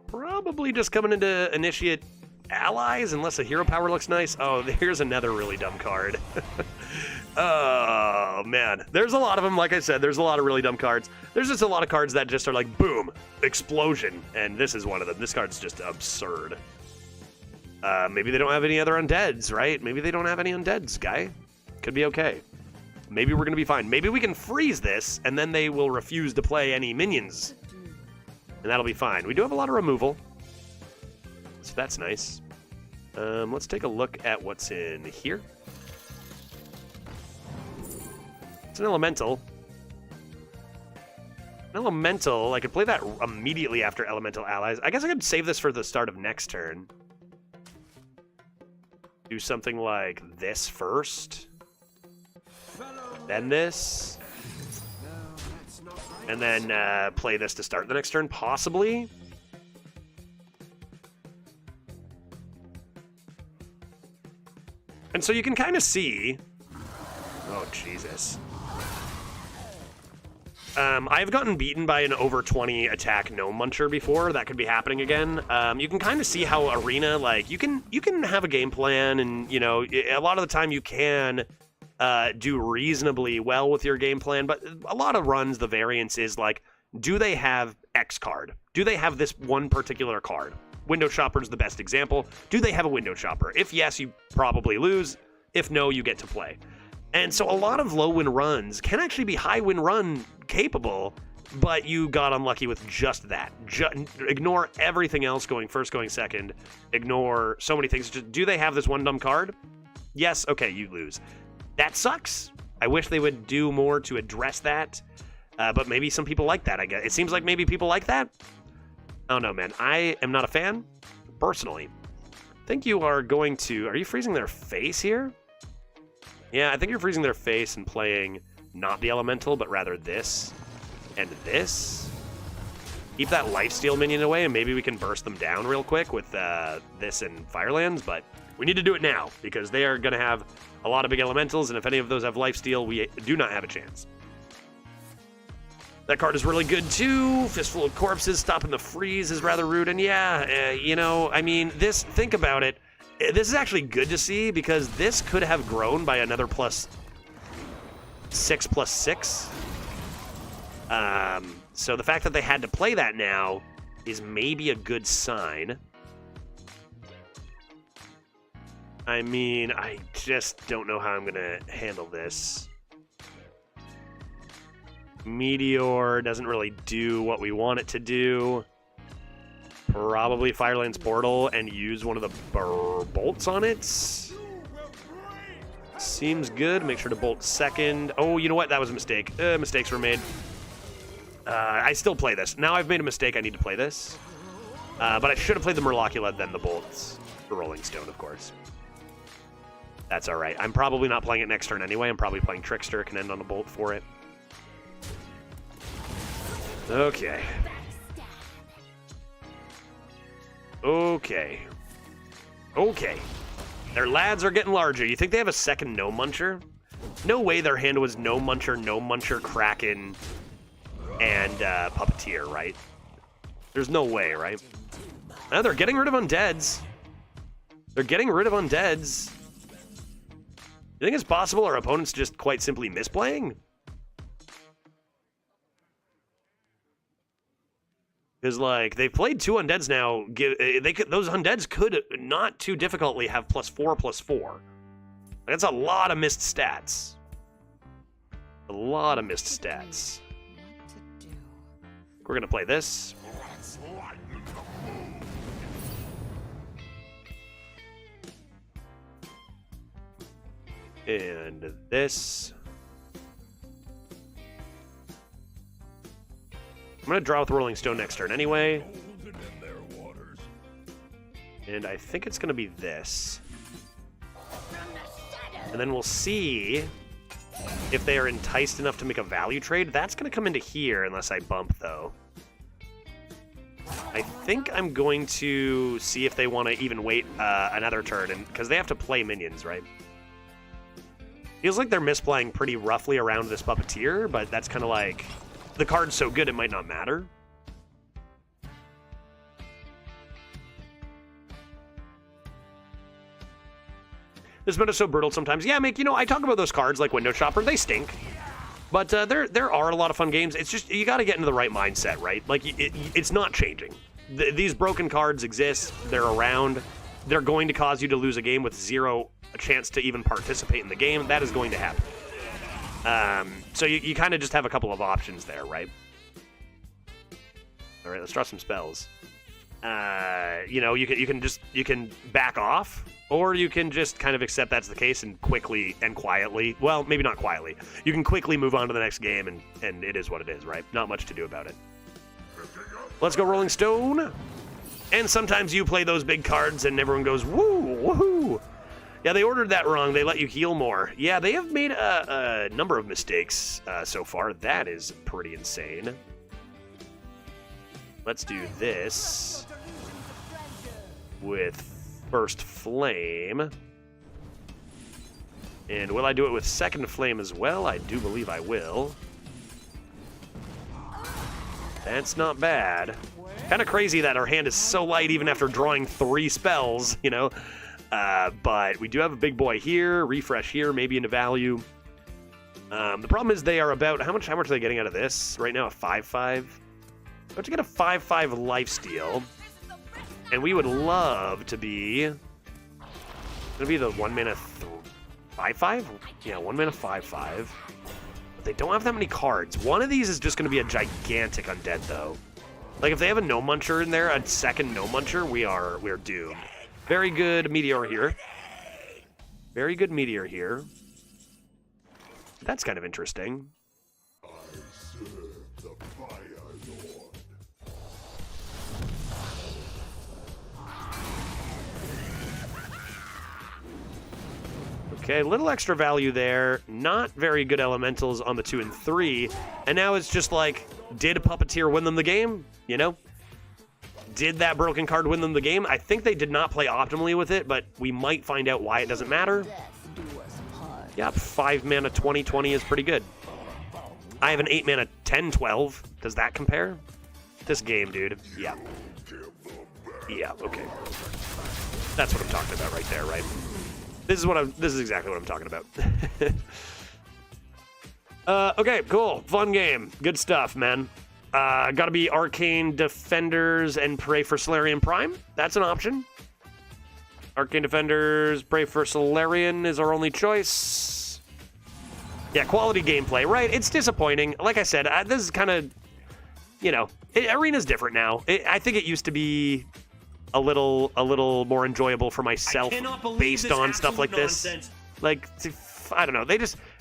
Probably just coming into Initiate allies, unless a hero power looks nice. Oh, here's another really dumb card. Oh, man. There's a lot of them. Like I said, there's a lot of really dumb cards. There's just a lot of cards that just are like, boom, explosion. And this is one of them. This card's just absurd. Maybe they don't have any other undeads, right? Maybe they don't have any undeads, guy. Could be okay. Maybe we're going to be fine. Maybe we can freeze this, and then they will refuse to play any minions. And that'll be fine. We do have a lot of removal. So that's nice. Let's take a look at what's in here. It's an elemental. An elemental, I could play that immediately after elemental allies. I guess I could save this for the start of next turn. Do something like this first. Then this. And then play this to start the next turn, possibly. And so you can kind of see... Oh, Jesus. I've gotten beaten by an over 20 attack Gnome Muncher before. That could be happening again. You can kind of see how Arena, like, you can have a game plan, and, you know, a lot of the time you can do reasonably well with your game plan, but a lot of runs, the variance is, like, do they have X card? Do they have this one particular card? Window Shopper is the best example. Do they have a Window Shopper? If yes, you probably lose. If no, you get to play. And so a lot of low win runs can actually be high win run capable, but you got unlucky with just that. Ignore everything else going first, going second. Ignore so many things. Just, do they have this one dumb card? Yes. Okay, you lose. That sucks. I wish they would do more to address that. But maybe some people like that, I guess. It seems like maybe people like that. I don't know, man. I am not a fan, personally. I think you are going to... Are you freezing their face here? Yeah, I think you're freezing their face and playing not the elemental, but rather this and this. Keep that lifesteal minion away, and maybe we can burst them down real quick with this and Firelands, but we need to do it now, because they are going to have a lot of big elementals, and if any of those have lifesteal, we do not have a chance. That card is really good, too. Fistful of Corpses, stopping the freeze is rather rude, and yeah, you know, I mean, this, think about it. This is actually good to see, because this could have grown by another +6/+6. So the fact that they had to play that now is maybe a good sign. I mean, I just don't know how I'm going to handle this. Meteor doesn't really do what we want it to do. Probably Firelands Portal and use one of the bolts on it. Seems good. Make sure to bolt second. Oh, you know what? That was a mistake. Mistakes were made. I still play this. Now I've made a mistake. I need to play this. But I should have played the Murlocula, then the bolts. The Rolling Stone, of course. That's all right. I'm probably not playing it next turn anyway. I'm probably playing Trickster. Can end on a bolt for it. Okay. Okay. Okay. Their lads are getting larger. You think they have a second No Muncher? No way their hand was No Muncher, Kraken, and Puppeteer, right? There's no way, right? Now they're getting rid of undeads. They're getting rid of undeads. You think it's possible our opponent's just quite simply misplaying? Because, like, they've played 2 undeads now. Those undeads could not too difficultly have +4/+4. That's a lot of missed stats. A lot of missed stats. We're going to play this. And this. I'm going to draw with Rolling Stone next turn anyway. And I think it's going to be this. And then we'll see if they are enticed enough to make a value trade. That's going to come into here unless I bump, though. I think I'm going to see if they want to even wait another turn, because they have to play minions, right? Feels like they're misplaying pretty roughly around this Puppeteer, but that's kind of like... The card's so good it might not matter. This meta's so brutal sometimes. Yeah, Mick, you know, I talk about those cards like Window Shopper. They stink. But there are a lot of fun games. It's just, you got to get into the right mindset, right? Like, it's not changing. These broken cards exist. They're around. They're going to cause you to lose a game with zero chance to even participate in the game. That is going to happen. So you kind of just have a couple of options there, right? All right, let's draw some spells. You know, you can back off, or you can just kind of accept that's the case and quickly and quietly. Well, maybe not quietly. You can quickly move on to the next game, and it is what it is, right? Not much to do about it. Let's go Rolling Stone. And sometimes you play those big cards, and everyone goes woo, woohoo. Yeah, they ordered that wrong. They let you heal more. Yeah, they have made a number of mistakes so far. That is pretty insane. Let's do this with First Flame. And will I do it with Second Flame as well? I do believe I will. That's not bad. Kind of crazy that our hand is so light even after drawing 3 spells, you know? But we do have a big boy here, refresh here, maybe into value. The problem is they are about, how much are they getting out of this? Right now, a 5/5. About to get a 5/5 lifesteal. And we would love to be, gonna be the 1 mana 5/5? Yeah, 1 mana 5/5. But they don't have that many cards. One of these is just gonna be a gigantic undead though. Like if they have a No Muncher in there, a second No Muncher, we're doomed. Very good Meteor here. Very good Meteor here. That's kind of interesting.
I serve the Fire Lord.
Okay, a little extra value there. Not very good elementals on the 2 and 3. And now it's just like, did Puppeteer win them the game? You know? Did that broken card win them the game? I think they did not play optimally with it, but we might find out why it doesn't matter. Yeah, 5 mana 20/20 is pretty good. I have an 8 mana 10/12. Does that compare? This game, dude. Yeah. Yeah, okay. That's what I'm talking about right there, right? This is exactly what I'm talking about. Okay, cool. Fun game. Good stuff, man. Gotta be Arcane Defenders and pray for Solarian Prime. That's an option. Arcane Defenders, pray for Solarian is our only choice. Yeah, quality gameplay, right? It's disappointing. Like I said, this is kind of, you know, Arena's different now. I think it used to be a little more enjoyable for myself based on stuff like this. Like, I don't know.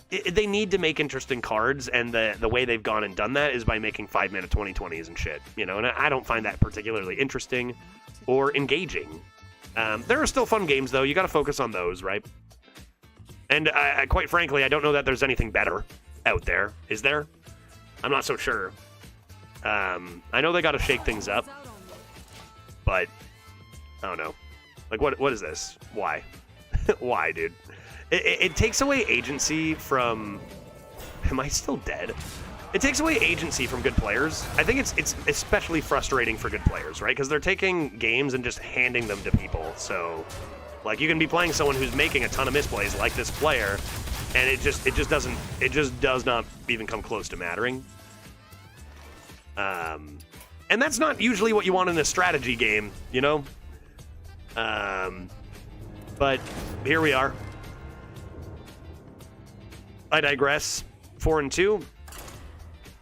They need to make interesting cards, and the way they've gone and done that is by making 5 mana 20/20s and shit, you know, and I don't find that particularly interesting or engaging. There are still fun games, though. You got to focus on those, right? And quite frankly, I don't know that there's anything better out there. Is there? I'm not so sure. I know they got to shake things up, but I don't know. Like, what is this? Why? Why, dude? It takes away agency from... Am I still dead? It takes away agency from good players. I think it's especially frustrating for good players, right? Because they're taking games and just handing them to people. So, like, you can be playing someone who's making a ton of misplays, like this player, and it just does not even come close to mattering. And that's not usually what you want in a strategy game, you know? But here we are. I digress. 4-2.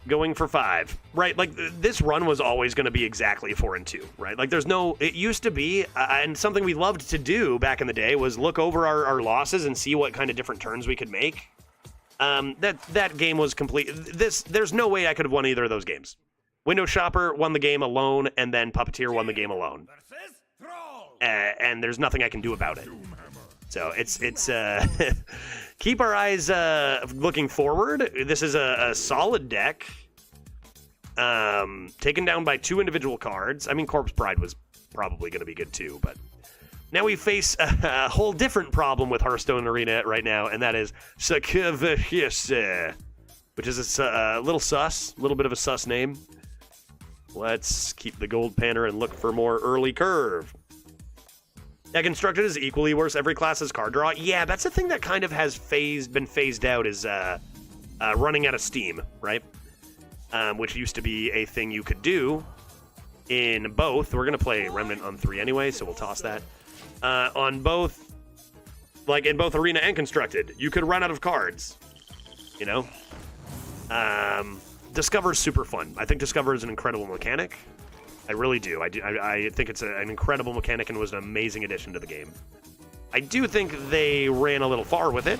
Going for 5. Right, like, this run was always going to be exactly 4-2, right? Like, there's no... It used to be, and something we loved to do back in the day was look over our losses and see what kind of different turns we could make. That game was complete... There's no way I could have won either of those games. Window Shopper won the game alone, and then Puppeteer won the game alone. And there's nothing I can do about it. So it's keep our eyes looking forward. This is a solid deck. Taken down by 2 individual cards. I mean, Corpse Bride was probably going to be good too, but now we face a whole different problem with Hearthstone Arena right now, and that is Sakavahise, which is a little sus, a little bit of a sus name. Let's keep the gold panner and look for more early curve. Yeah, Constructed is equally worse. Every class has card draw. Yeah, that's the thing that kind of has been phased out is running out of steam, right? Which used to be a thing you could do in both. We're going to play Remnant on 3 anyway, so we'll toss that. On both, like in both Arena and Constructed, you could run out of cards, you know? Discover is super fun. I think Discover is an incredible mechanic. I really do. I think it's an incredible mechanic and was an amazing addition to the game. I do think they ran a little far with it.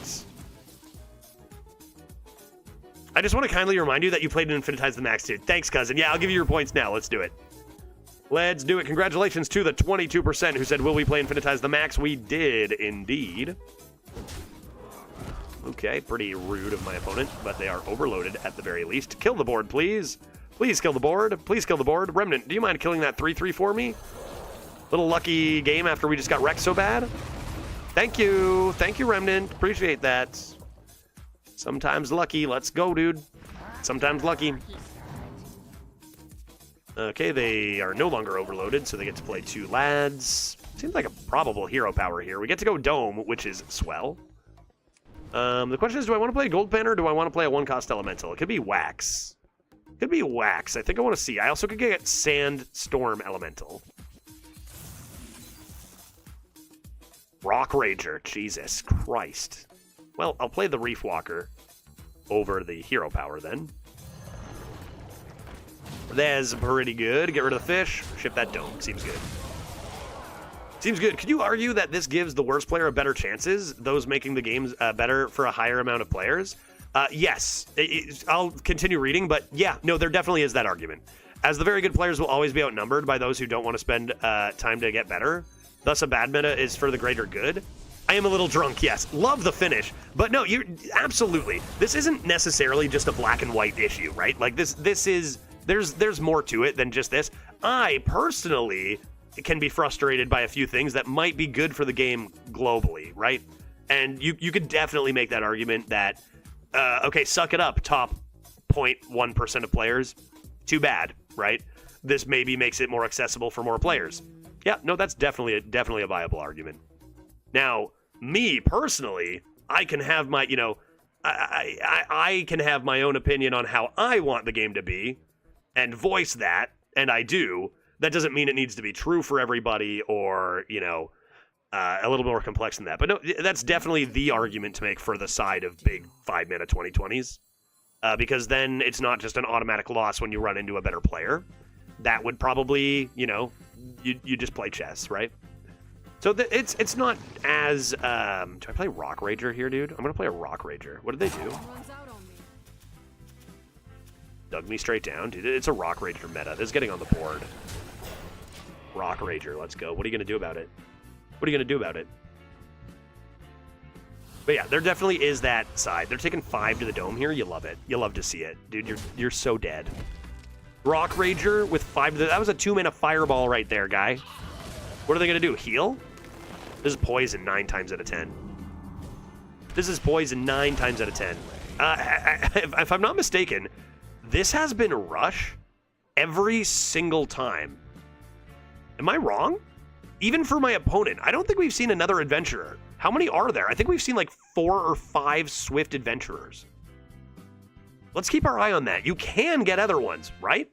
I just want to kindly remind you that you played in Infinitize the Max too. Thanks, cousin. Yeah, I'll give you your points now. Let's do it. Let's do it. Congratulations to the 22% who said, will we play Infinitize the Max? We did indeed. Okay, pretty rude of my opponent, but they are overloaded at the very least. Kill the board, please. Please kill the board. Please kill the board. Remnant, do you mind killing that 3/3 for me? Little lucky game after we just got wrecked so bad. Thank you. Thank you, Remnant. Appreciate that. Sometimes lucky. Let's go, dude. Sometimes lucky. Okay, they are no longer overloaded, so they get to play 2 lads. Seems like a probable hero power here. We get to go Dome, which is swell. The question is, do I want to play Gold Pen or do I want to play a 1-cost Elemental? It could be Wax. Could be Wax. I think I want to see. I also could get Sandstorm Elemental. Rock Rager. Jesus Christ. Well, I'll play the Reef Walker over the hero power then. That's pretty good. Get rid of the fish. Ship that Dome. Seems good. Seems good. Could you argue that this gives the worst player better chances, those making the games better for a higher amount of players? Yes. I'll continue reading, but yeah, no, there definitely is that argument. As the very good players will always be outnumbered by those who don't want to spend time to get better. Thus, a bad meta is for the greater good. I am a little drunk, yes. Love the finish. But no, you're absolutely. This isn't necessarily just a black and white issue, right? Like this is, there's more to it than just this. I personally can be frustrated by a few things that might be good for the game globally, right? And you could definitely make that argument that, okay, suck it up, top 0.1% of players. Too bad, right? This maybe makes it more accessible for more players. Yeah, no, that's definitely a viable argument. Now, me personally, I can have my, you know, I can have my own opinion on how I want the game to be and voice that, and I do. That doesn't mean it needs to be true for everybody or, you know, a little more complex than that. But no, that's definitely the argument to make for the side of big 5-mana 2020s. Because then it's not just an automatic loss when you run into a better player. That would probably, you know, you just play chess, right? So it's not as... do I play Rock Rager here, dude? I'm going to play a Rock Rager. What did they do? Dug me straight down. Dude, it's a Rock Rager meta. This is getting on the board. Rock Rager, let's go. What are you going to do about it? What are you going to do about it? But yeah, there definitely is that side. They're taking 5 to the Dome here. You love it. You love to see it. Dude, you're so dead. Rock Rager with 5 to the... That was a 2-mana fireball right there, guy. What are they going to do? Heal? This is poison 9 times out of 10. This is poison 9 times out of 10. If I'm not mistaken, this has been rush every single time. Am I wrong? Even for my opponent, I don't think we've seen another adventurer. How many are there? I think we've seen like 4 or 5 swift adventurers. Let's keep our eye on that. You can get other ones, right?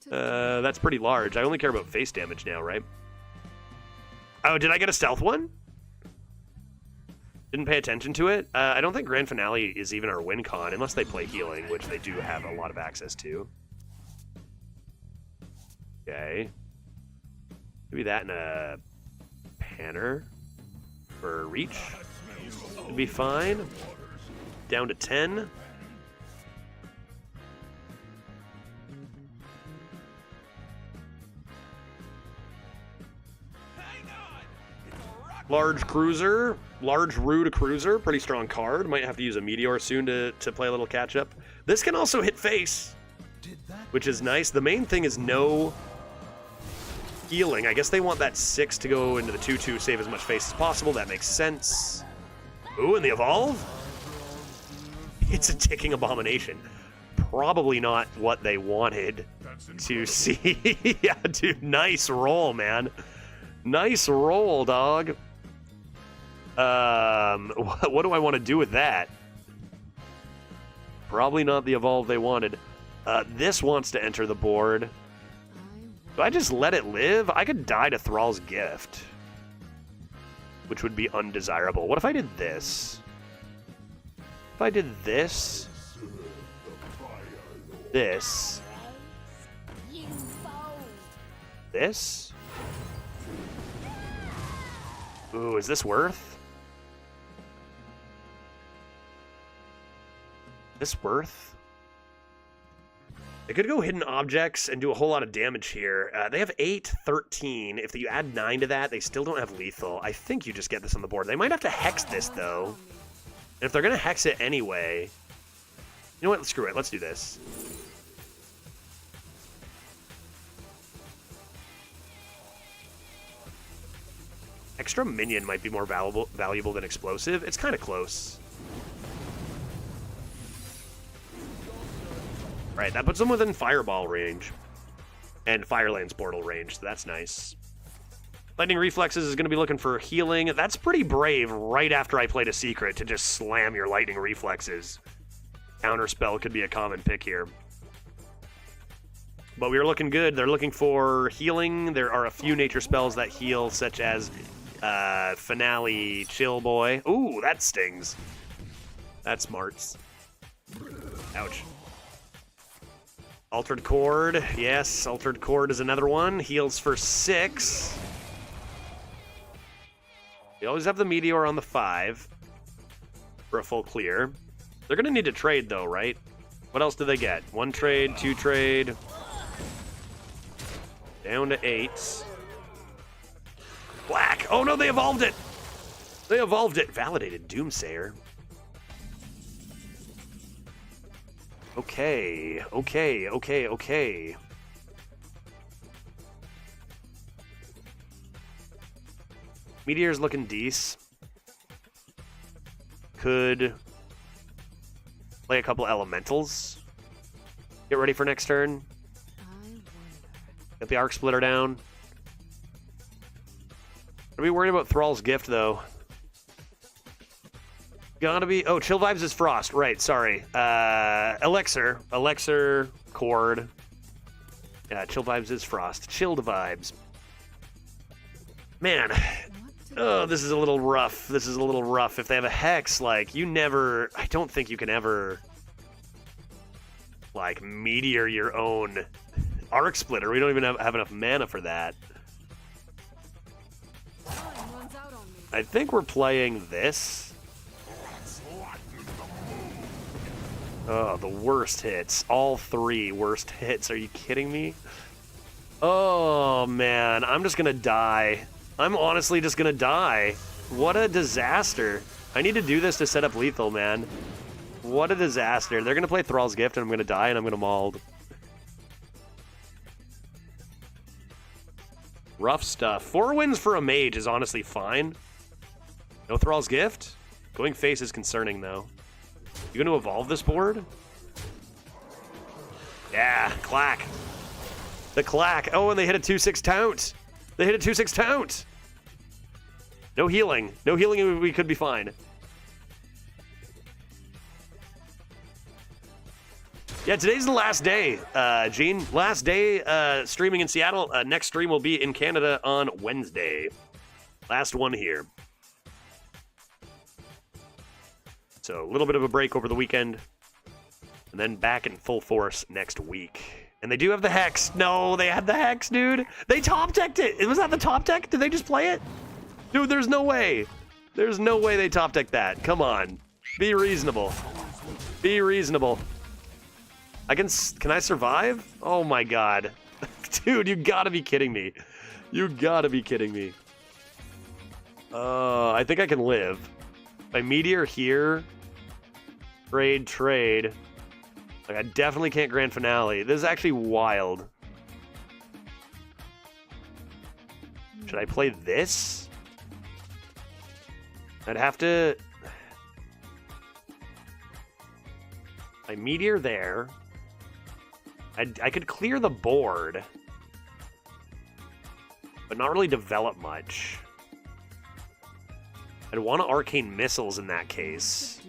That's pretty large. I only care about face damage now, right? Oh, did I get a stealth one? Didn't pay attention to it. I don't think Grand Finale is even our win con, unless they play healing, which they do have a lot of access to. Okay. Maybe that and a Panner for reach would be fine. Down to 10. Large Cruiser. Large Rude Cruiser. Pretty strong card. Might have to use a Meteor soon to play a little catch-up. This can also hit face, which is nice. The main thing is no healing. I guess they want that 6 to go into the 2/2, save as much face as possible. That makes sense. Ooh, and the Evolve? It's a ticking abomination. Probably not what they wanted to see. Yeah, dude, nice roll, man. Nice roll, dog. What do I want to do with that? Probably not the Evolve they wanted. This wants to enter the board. Do I just let it live? I could die to Thrall's Gift, which would be undesirable. What if I did this? If I did this, this, this. Ooh, is this worth? This worth? They could go hidden objects and do a whole lot of damage here. They have 8, 13. If you add 9 to that, they still don't have lethal. I think you just get this on the board. They might have to hex this, though. And if they're going to hex it anyway... You know what? Screw it. Let's do this. Extra minion might be more valuable than explosive. It's kind of close. Right, that puts them within Fireball range. And Firelands Portal range, so that's nice. Lightning Reflexes is going to be looking for healing. That's pretty brave right after I played a secret to just slam your Lightning Reflexes. Counterspell could be a common pick here. But we are looking good. They're looking for healing. There are a few nature spells that heal, such as Finale, Chill Boy. Ooh, that stings. That smarts. Ouch. Altered Chord. Yes, Altered Chord is another one. Heals for 6. You always have the Meteor on the 5 for a full clear. They're going to need to trade, though, right? What else do they get? 1 trade, 2 trade. Down to 8. Black. Oh, no, they evolved it. They evolved it. Validated Doomsayer. Okay. Meteor's looking decent. Could play a couple elementals. Get ready for next turn. Get the Arc Splitter down. Are we worried about Thrall's Gift, though? Gotta be... Oh, Chill Vibes is Frost. Right, sorry. Elixir. Elixir, Chord. Yeah, Chill Vibes is Frost. Chilled Vibes. Man. Oh, this is a little rough. This is a little rough. If they have a Hex, like, you never... I don't think you can ever... like, Meteor your own Arc Splitter. We don't even have enough mana for that. I think we're playing this. Oh, the worst hits. All 3 worst hits. Are you kidding me? Oh, man. I'm just gonna die. I'm honestly just gonna die. What a disaster. I need to do this to set up lethal, man. What a disaster. They're gonna play Thrall's Gift, and I'm gonna die, and I'm gonna mauled. Rough stuff. 4 wins for a mage is honestly fine. No Thrall's Gift? Going face is concerning, though. You going to evolve this board? Yeah, clack. The clack. Oh, and they hit a 2-6 taunt. They hit a 2-6 taunt. No healing. No healing, we could be fine. Yeah, today's the last day, Gene. Last day streaming in Seattle. Next stream will be in Canada on Wednesday. Last one here. So a little bit of a break over the weekend. And then back in full force next week. And they do have the Hex. No, they had the Hex, dude. They top-decked it. Was that the top deck? Did they just play it? Dude, there's no way. There's no way they top-decked that. Come on. Be reasonable. Be reasonable. Can I survive? Oh my god. Dude, you gotta be kidding me. You gotta be kidding me. I think I can live. My Meteor here. Trade. Like, I definitely can't Grand Finale. This is actually wild. Should I play this? I'd have to... My Meteor there. I could clear the board. But not really develop much. I'd want to Arcane Missiles in that case.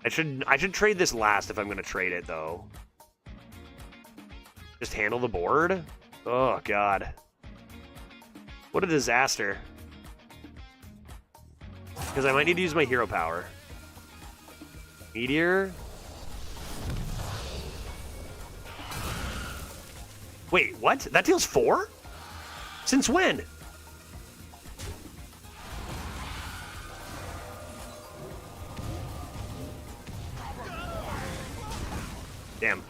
I should trade this last if I'm going to trade it, though. Just handle the board? Oh, God. What a disaster. Because I might need to use my hero power. Meteor. Wait, what? That deals 4? Since when? Damn.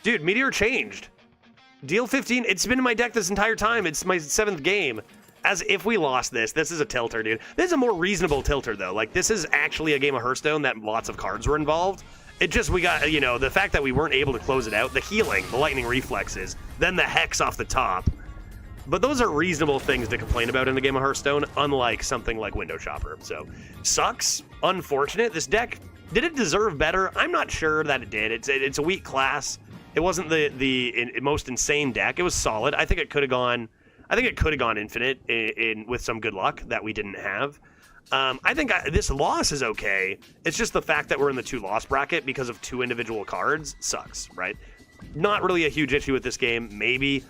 Dude, Meteor changed. Deal 15. It's been in my deck this entire time. It's my 7th game. As if we lost this. This is a tilter, dude. This is a more reasonable tilter, though. Like, this is actually a game of Hearthstone that lots of cards were involved. It just, we got, you know, the fact that we weren't able to close it out, the healing, the lightning reflexes, then the Hex off the top. But those are reasonable things to complain about in a game of Hearthstone, unlike something like Window Shopper. So, sucks. Unfortunate. This deck, did it deserve better? I'm not sure that it did. It's a weak class. It wasn't the most insane deck. It was solid. I think it could have gone infinite with some good luck that we didn't have. I think this loss is okay. It's just the fact that we're in the 2-loss bracket because of 2 individual cards sucks, right? Not really a huge issue with this game. Maybe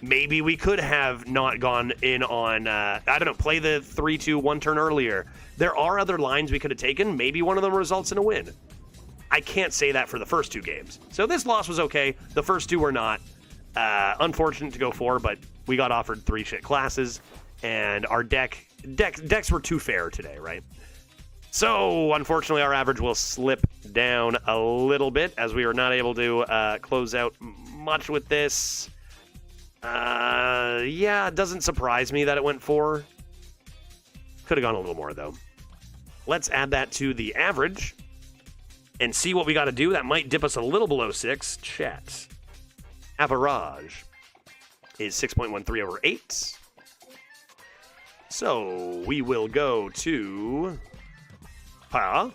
we could have not gone in on, I don't know, play the 3-2 one turn earlier. There are other lines we could have taken. Maybe one of them results in a win. I can't say that for the first 2 games. So this loss was okay. The first 2 were not. Unfortunate to go 4, but we got offered 3 shit classes, and our decks were too fair today, right? So, unfortunately, our average will slip down a little bit as we are not able to close out much with this. Yeah, it doesn't surprise me that it went 4. Could have gone a little more, though. Let's add that to the average and see what we got to do. That might dip us a little below 6. Chat. Average is 6.13 over 8. So we will go to 6.13.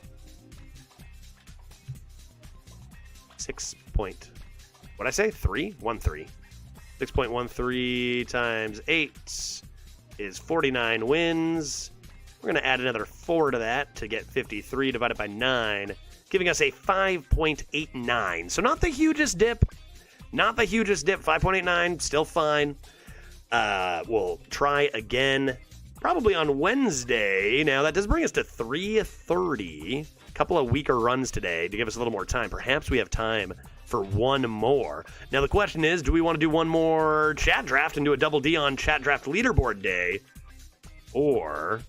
6.13 times 8 is 49 wins. We're going to add another 4 to that to get 53 divided by 9, giving us a 5.89. So not the hugest dip. 5.89, still fine. We'll try again probably on Wednesday. Now, that does bring us to 3:30. A couple of weaker runs today to give us a little more time. Perhaps we have time for one more. Now, the question is, do we want to do one more chat draft and do a double D on chat draft leaderboard day? Or,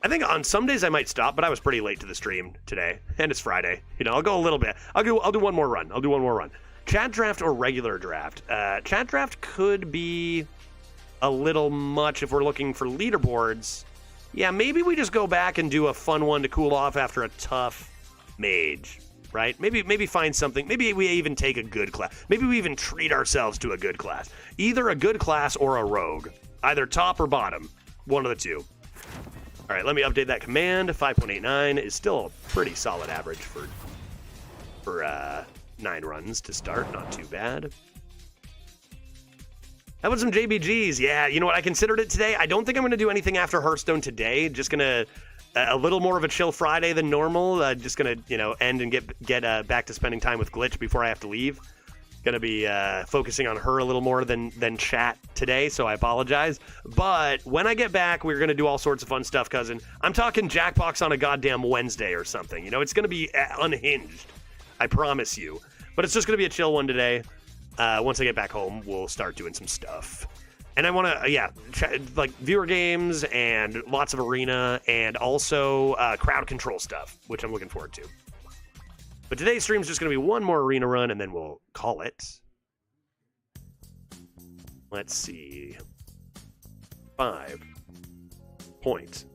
I think on some days I might stop, but I was pretty late to the stream today, and it's Friday. You know, I'll go a little bit. I'll do one more run. Chat draft or regular draft? Chat draft could be a little much if we're looking for leaderboards. Yeah, maybe we just go back and do a fun one to cool off after a tough mage. right? Maybe find something. Maybe we even take a good class. Maybe we even treat ourselves to a good class. Either a good class or a rogue. Either top or bottom. One of the two. All right, let me update that command. 5.89 is still a pretty solid average for 9 runs to start. Not too bad. How about some JBGs? Yeah, you know what? I considered it today. I don't think I'm going to do anything after Hearthstone today. Just going to a little more of a chill Friday than normal. Just going to, end and get back to spending time with Glitch before I have to leave. Going to be focusing on her a little more than chat today, so I apologize. But when I get back, we're going to do all sorts of fun stuff, cousin. I'm talking Jackbox on a goddamn Wednesday or something. It's going to be unhinged. I promise you. But it's just going to be a chill one today. Once I get back home, we'll start doing some stuff. And I want to, like viewer games and lots of arena and also crowd control stuff, which I'm looking forward to. But today's stream is just going to be one more arena run, and then we'll call it. Let's see. 5 points.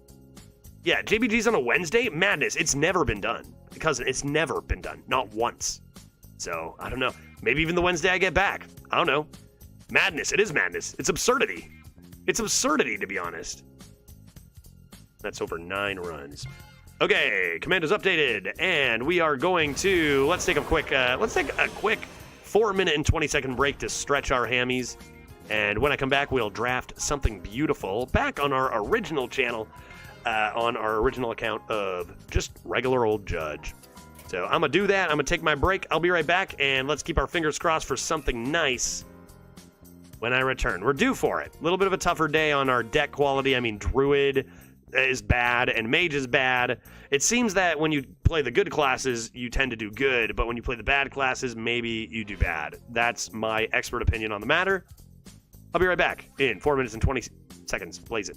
Yeah, JBG's on a Wednesday? Madness. It's never been done. Because it's never been done. Not once. So, I don't know. Maybe even the Wednesday I get back. I don't know. Madness. It is madness. It's absurdity. It's absurdity, to be honest. That's over 9 runs. Okay, command is updated, and we are going to let's take a quick 4-minute and 20-second break to stretch our hammies. And when I come back, we'll draft something beautiful back on our original channel, on our original account of just regular old Judge. So I'm gonna do that. I'm gonna take my break. I'll be right back, and let's keep our fingers crossed for something nice when I return. We're due for it. A little bit of a tougher day on our deck quality. I mean, Druid is bad and Mage is bad. It seems that when you play the good classes, you tend to do good, but when you play the bad classes, maybe you do bad. That's my expert opinion on the matter. I'll be right back in 4 minutes and 20 seconds. Blaze it.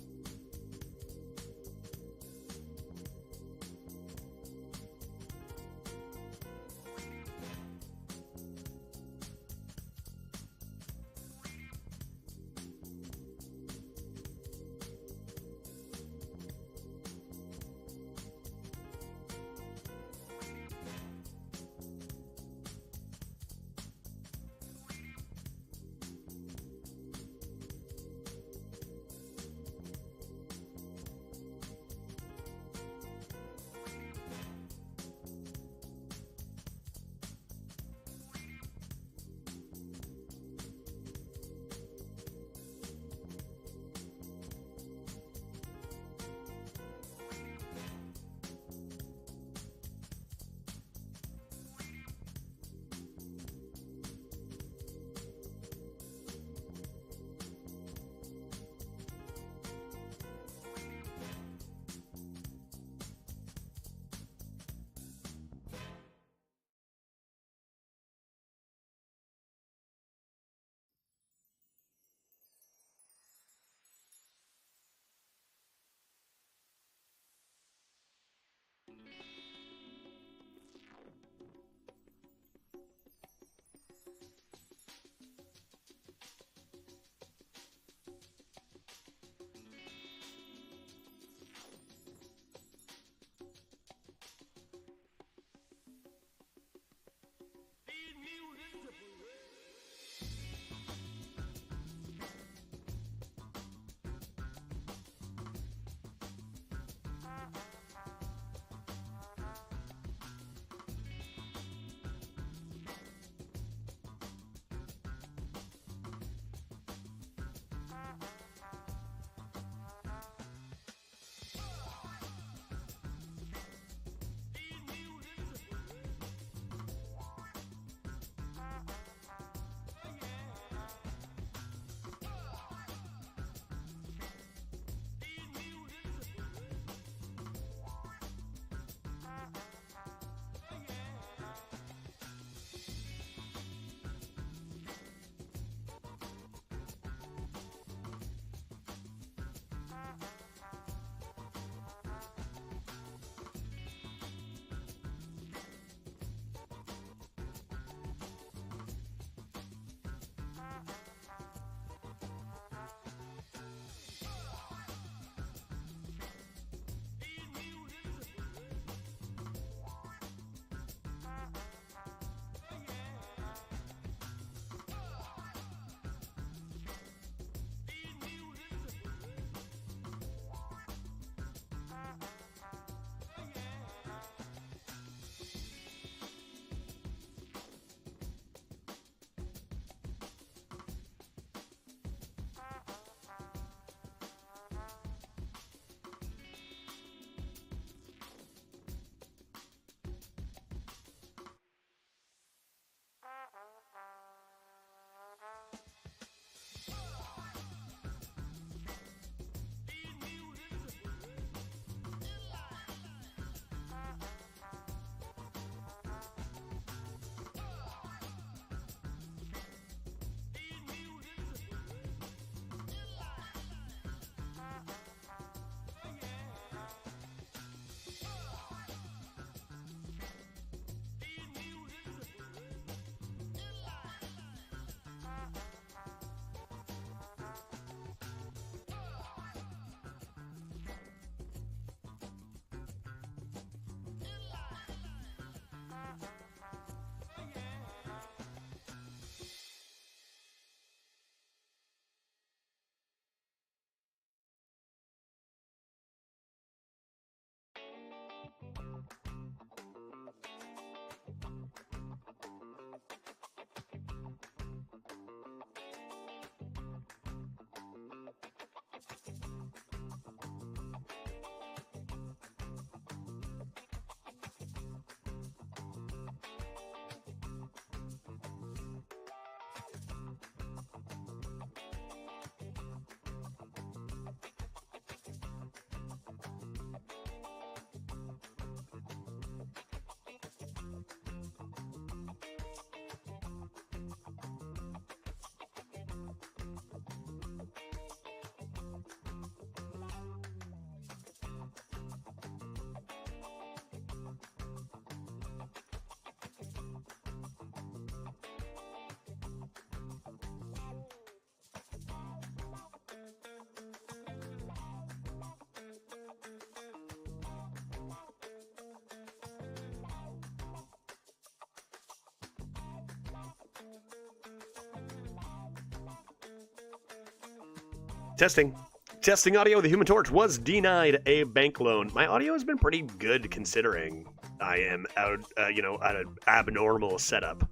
Testing. Testing audio. The Human Torch was denied a bank loan. My audio has been pretty good considering I am out, at an abnormal setup.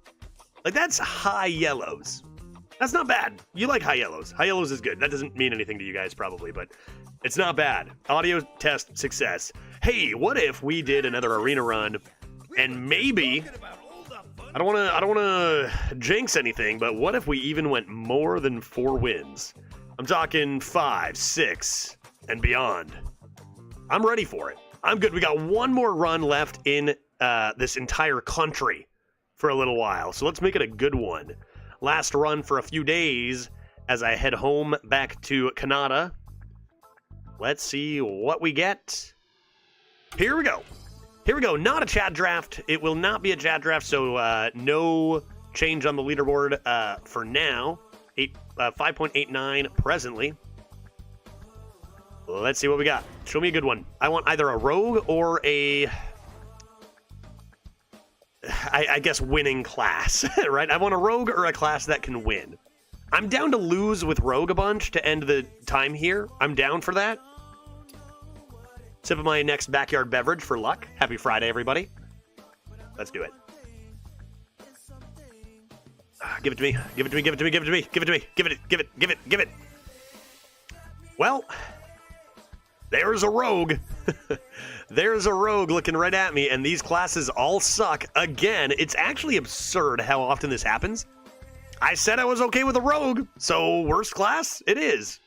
Like, that's high yellows. That's not bad. You like high yellows. High yellows is good. That doesn't mean anything to you guys probably, but it's not bad. Audio test success. Hey, what if we did another arena run and maybe, I don't want to jinx anything, but what if we even went more than 4 wins? I'm talking 5, 6, and beyond. I'm ready for it. I'm good. We got one more run left in this entire country for a little while, so let's make it a good one. Last run for a few days as I head home back to Canada. Let's see what we get. Here we go. Here we go. Not a chat draft. It will not be a chat draft, so no change on the leaderboard for now. 5.89 presently. Let's see what we got. Show me a good one. I want either a rogue or a, I guess, winning class, right? I want a rogue or a class that can win. I'm down to lose with rogue a bunch to end the time here. I'm down for that. Sip of my next backyard beverage for luck. Happy Friday, everybody. Let's do it. Give it to me. Give it to me. Give it to me. Give it to me. Give it to me. Give it. Give it. Give it. Give it. Well, there's a rogue. There's a rogue looking right at me, and these classes all suck. Again, it's actually absurd how often this happens. I said I was okay with a rogue, so worst class it is.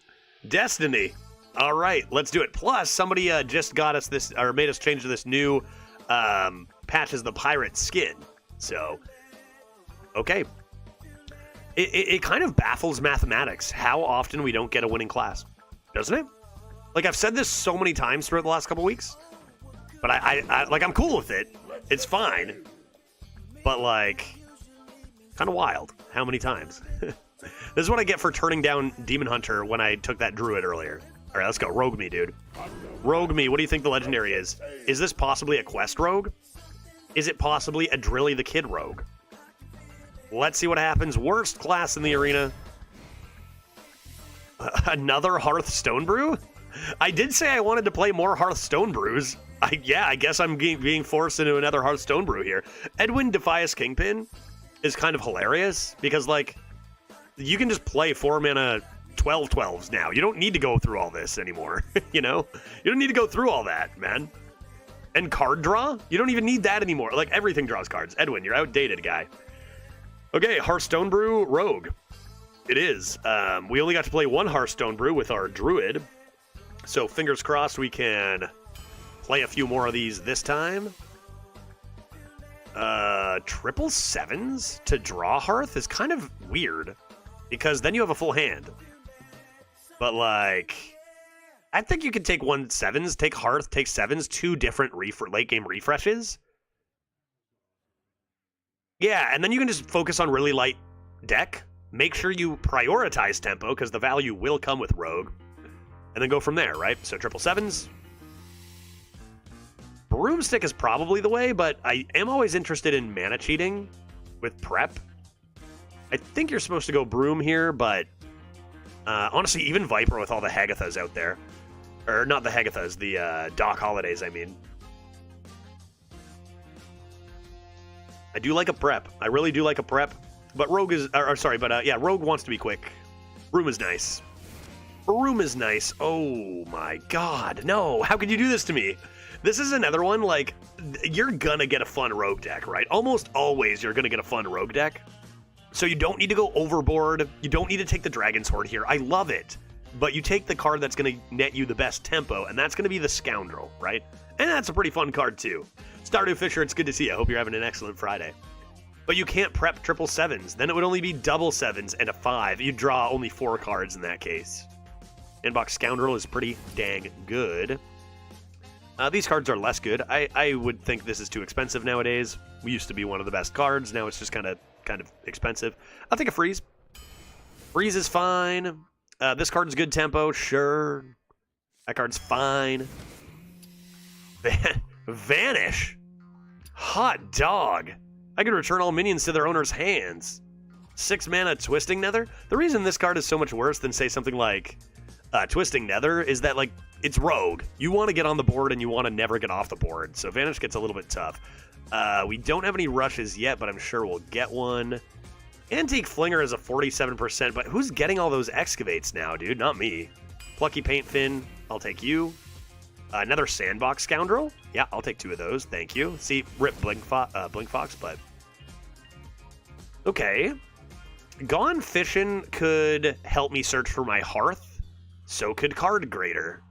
Destiny. All right, let's do it. Plus, somebody just got us this, or made us change to this new Patches the Pirate skin. So, okay. It kind of baffles mathematics how often we don't get a winning class, doesn't it? Like, I've said this so many times throughout the last couple weeks, but I'm cool with it. It's fine, but like, kind of wild how many times. This is what I get for turning down Demon Hunter when I took that Druid earlier. All right, let's go. Rogue me, dude. Rogue me. What do you think the legendary is? Is this possibly a quest rogue? Is it possibly a Drilly the Kid rogue? Let's see what happens. Worst class in the arena. Another Hearthstone brew? I did say I wanted to play more Hearthstone brews. I guess I'm being forced into another Hearthstone brew here. Edwin Defias Kingpin is kind of hilarious because, like, you can just play 4-mana 12/12s now. You don't need to go through all this anymore, you know? You don't need to go through all that, man. And card draw? You don't even need that anymore. Like, everything draws cards. Edwin, you're outdated, guy. Okay, Hearthstone brew, rogue. It is. We only got to play one Hearthstone brew with our Druid. So fingers crossed we can play a few more of these this time. 777s to draw Hearth is kind of weird because then you have a full hand. But like, I think you could take 7s, take Hearth, take 7s, 2 different late game refreshes. Yeah, and then you can just focus on really light deck. Make sure you prioritize tempo because the value will come with Rogue. And then go from there, right? So 777s. Broomstick is probably the way, but I am always interested in mana cheating with prep. I think you're supposed to go Broom here, but honestly, even Viper with all the Hagathas out there. Or not the Hagathas, the Doc Holidays, I mean. I do like a prep. I really do like a prep. But Rogue is... yeah, Rogue wants to be quick. Broom is nice. Broom is nice. Oh my god. No, how could you do this to me? This is another one, like, you're gonna get a fun Rogue deck, right? Almost always you're gonna get a fun Rogue deck. So you don't need to go overboard. You don't need to take the Dragon's Horde here. I love it. But you take the card that's gonna net you the best tempo, and that's gonna be the Scoundrel, right? And that's a pretty fun card, too. Stardew Fisher, it's good to see you. I hope you're having an excellent Friday. But you can't prep 777s. Then it would only be 7s and a 5. You'd draw only 4 cards in that case. Inbox Scoundrel is pretty dang good. These cards are less good. I would think this is too expensive nowadays. We used to be one of the best cards. Now it's just kind of expensive. I'll take a Freeze. Freeze is fine. This card's good tempo. Sure. That card's fine. Vanish. Hot dog. I can return all minions to their owner's hands. 6 mana Twisting Nether. The reason this card is so much worse than, say, something like Twisting Nether is that, like, it's rogue. You want to get on the board and you want to never get off the board. So Vanish gets a little bit tough. We don't have any rushes yet, but I'm sure we'll get one. Antique Flinger is a 47%, but who's getting all those excavates now, dude? Not me. Plucky Paint Fin, I'll take you. Another Sandbox Scoundrel? Yeah, I'll take 2 of those, thank you. See, rip Blink Fox, but... Okay. Gone Fishin' could help me search for my Hearth. So could Card Grader.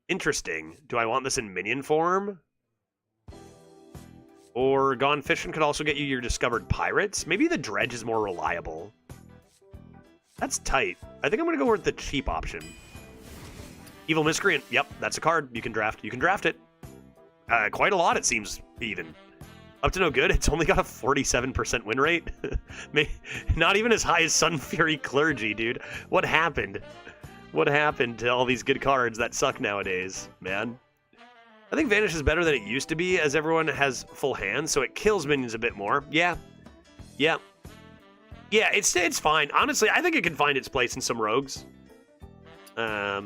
Interesting. Do I want this in minion form? Or Gone Fishin' could also get you your Discovered Pirates. Maybe the Dredge is more reliable. That's tight. I think I'm going to go with the cheap option. Evil Miscreant. Yep, that's a card you can draft. You can draft it. Quite a lot, it seems, even. Up to no good. It's only got a 47% win rate. Not even as high as Sun Fury Clergy, dude. What happened? What happened to all these good cards that suck nowadays, man? I think Vanish is better than it used to be, as everyone has full hands, so it kills minions a bit more. Yeah. Yeah. Yeah, it's fine. Honestly, I think it can find its place in some rogues. I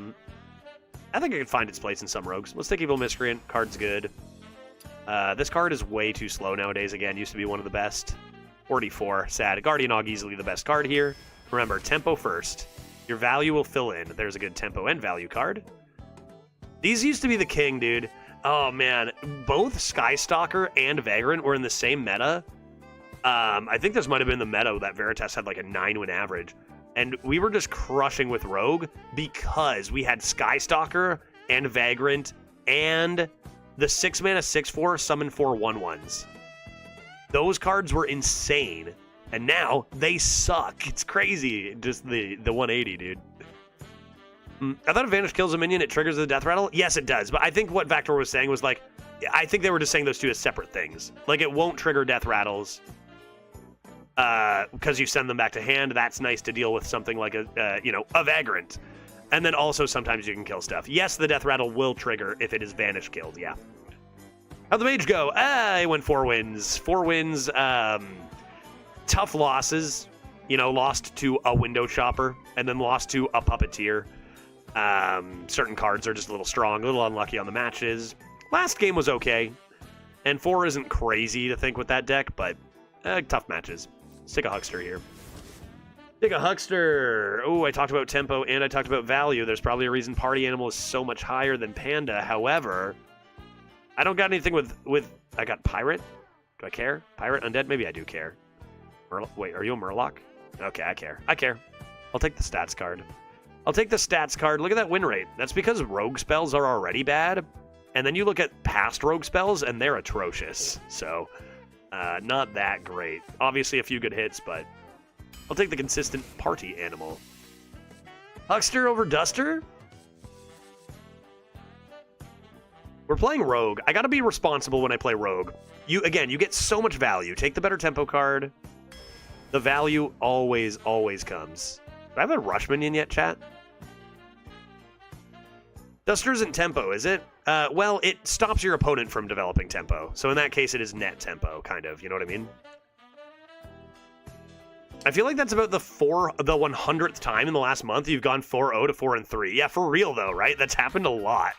think it can find its place in some rogues. Let's take Evil Miscreant. Card's good. This card is way too slow nowadays. Again, used to be one of the best. 44. Sad. Guardian Og easily the best card here. Remember, tempo first. Your value will fill in. There's a good tempo and value card. These used to be the king, dude. Oh, man. Both Skystalker and Vagrant were in the same meta. I think this might have been the meta that Veritas had like a 9-win average. And we were just crushing with Rogue because we had Skystalker and Vagrant and the 6-mana 6/4 summon 4 1/1s. Those cards were insane. And now they suck. It's crazy. Just the 180, dude. I thought if Vanish kills a minion, it triggers the death rattle. Yes, it does. But I think what Vactor was saying was like, I think they were just saying those two as separate things. Like, it won't trigger death rattles because you send them back to hand. That's nice to deal with something like a Vagrant. And then also sometimes you can kill stuff. Yes, the death rattle will trigger if it is Vanish killed. Yeah. How'd the mage go? I went 4 wins. 4 wins. Tough losses. Lost to a window shopper and then lost to a puppeteer. Certain cards are just a little strong, a little unlucky on the matches. Last game was okay, and 4 isn't crazy to think with that deck, but tough matches. Let's take a Huckster here. Take a Huckster. Oh, I talked about tempo and I talked about value. There's probably a reason Party Animal is so much higher than Panda. However, I don't got anything with I got Pirate. Do I care? Pirate, Undead? Maybe I do care. Wait, are you a Murloc? Okay, I care. I care. I'll take the stats card. I'll take the stats card. Look at that win rate. That's because rogue spells are already bad. And then you look at past rogue spells, and they're atrocious. So, not that great. Obviously, a few good hits, but I'll take the consistent Party Animal. Huckster over Duster? We're playing Rogue. I gotta be responsible when I play Rogue. You get so much value. Take the better tempo card. The value always comes. Do I have a rush minion yet, chat? Duster isn't tempo, is it? Well, it stops your opponent from developing tempo. So in that case, it is net tempo, kind of. You know what I mean? I feel like that's about the 100th time in the last month you've gone 4-0 to 4-3. Yeah, for real though, right? That's happened a lot.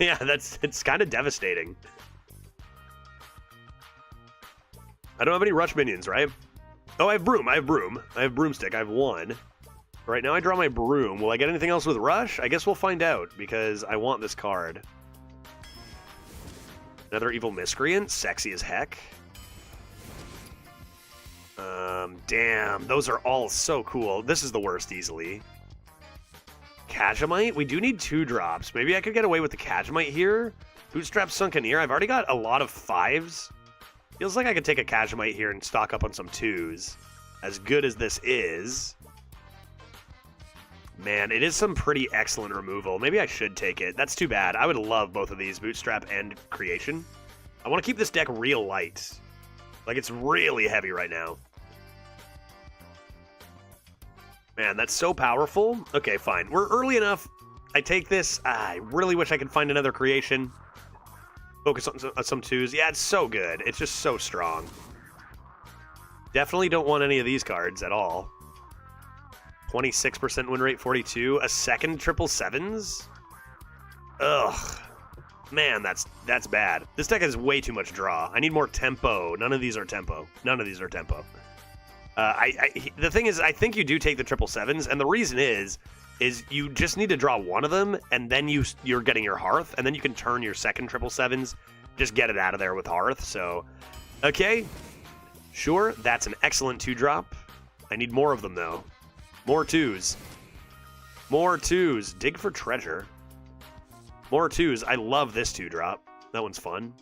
Yeah, it's kind of devastating. I don't have any rush minions, right? Oh, I have broom. I have broomstick. I have 1. Right now I draw my broom. Will I get anything else with rush? I guess we'll find out because I want this card. Another evil miscreant. Sexy as heck. Damn. Those are all so cool. This is the worst easily. Kajamite? We do need 2 drops. Maybe I could get away with the Kajamite here. Bootstrap Sunkeneer. I've already got a lot of 5s. Feels like I could take a Kajamite here and stock up on some 2s. As good as this is. Man, it is some pretty excellent removal. Maybe I should take it. That's too bad. I would love both of these, Bootstrap and Creation. I want to keep this deck real light. Like, it's really heavy right now. Man, that's so powerful. Okay, fine. We're early enough. I take this. I really wish I could find another Creation. Focus on some 2s. Yeah, it's so good. It's just so strong. Definitely don't want any of these cards at all. 26% win rate, 42. A second triple sevens? Ugh. Man, that's bad. This deck has way too much draw. I need more tempo. None of these are tempo. None of these are tempo. The thing is, I think you do take the triple sevens, and the reason is you just need to draw one of them, and then you're getting your Hearth, and then you can turn your second triple sevens, just get it out of there with Hearth. So, okay, sure, that's an excellent 2-drop. I need more of them, though. More 2s. More 2s. Dig for treasure. More 2s. I love this 2-drop. That one's fun.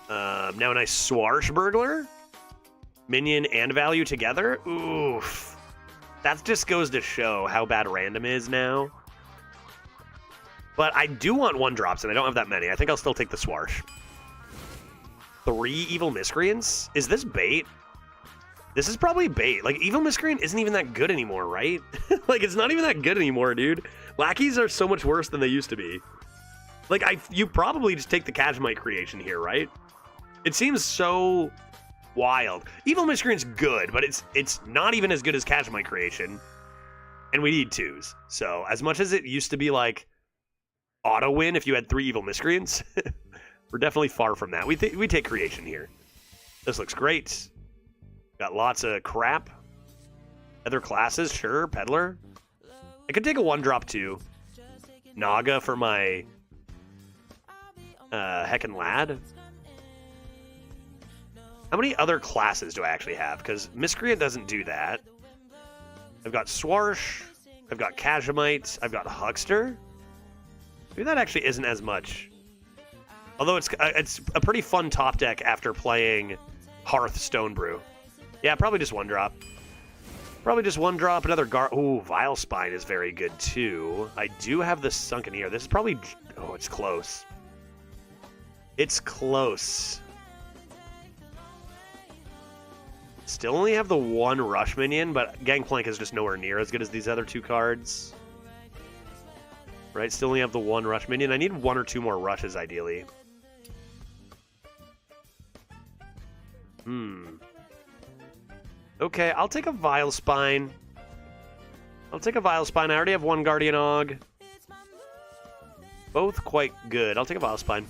Now a nice Swarsh Burglar. Minion and value together. Oof. That just goes to show how bad random is now. But I do want 1-drops, and I don't have that many. I think I'll still take the Swarsh. 3 Evil Miscreants? Is this bait? This is probably bait. Like, Evil Miscreant isn't even that good anymore, right? Like, it's not even that good anymore, dude. Lackeys are so much worse than they used to be. Like, you probably just take the Kajmite creation here, right? It seems so wild. Evil Miscreant's good, but it's not even as good as Kajmite creation. And we need 2s. So, as much as it used to be, like, auto-win if you had 3 Evil Miscreants, we're definitely far from that. We take creation here. This looks great. Got lots of crap. Other classes, sure. Peddler. I could take a 1-drop too. Naga for my Heckin' Lad. How many other classes do I actually have? Because Miscreant doesn't do that. I've got Swarsh. I've got Kajmite. I've got Huckster. Maybe that actually isn't as much. Although it's a pretty fun top deck after playing Hearthstone Brew. Yeah, probably just 1-drop. Probably just 1-drop. Another Ooh, Vile Spine is very good, too. I do have the Sunken Ear. This is probably... Oh, it's close. It's close. Still only have the 1 Rush Minion, but Gangplank is just nowhere near as good as these other 2 cards. Right, still only have the 1 Rush Minion. I need 1 or 2 more Rushes, ideally. Okay, I'll take a Vile Spine. I'll take a Vile Spine. I already have 1 Guardian Og. Both quite good. I'll take a Vile Spine.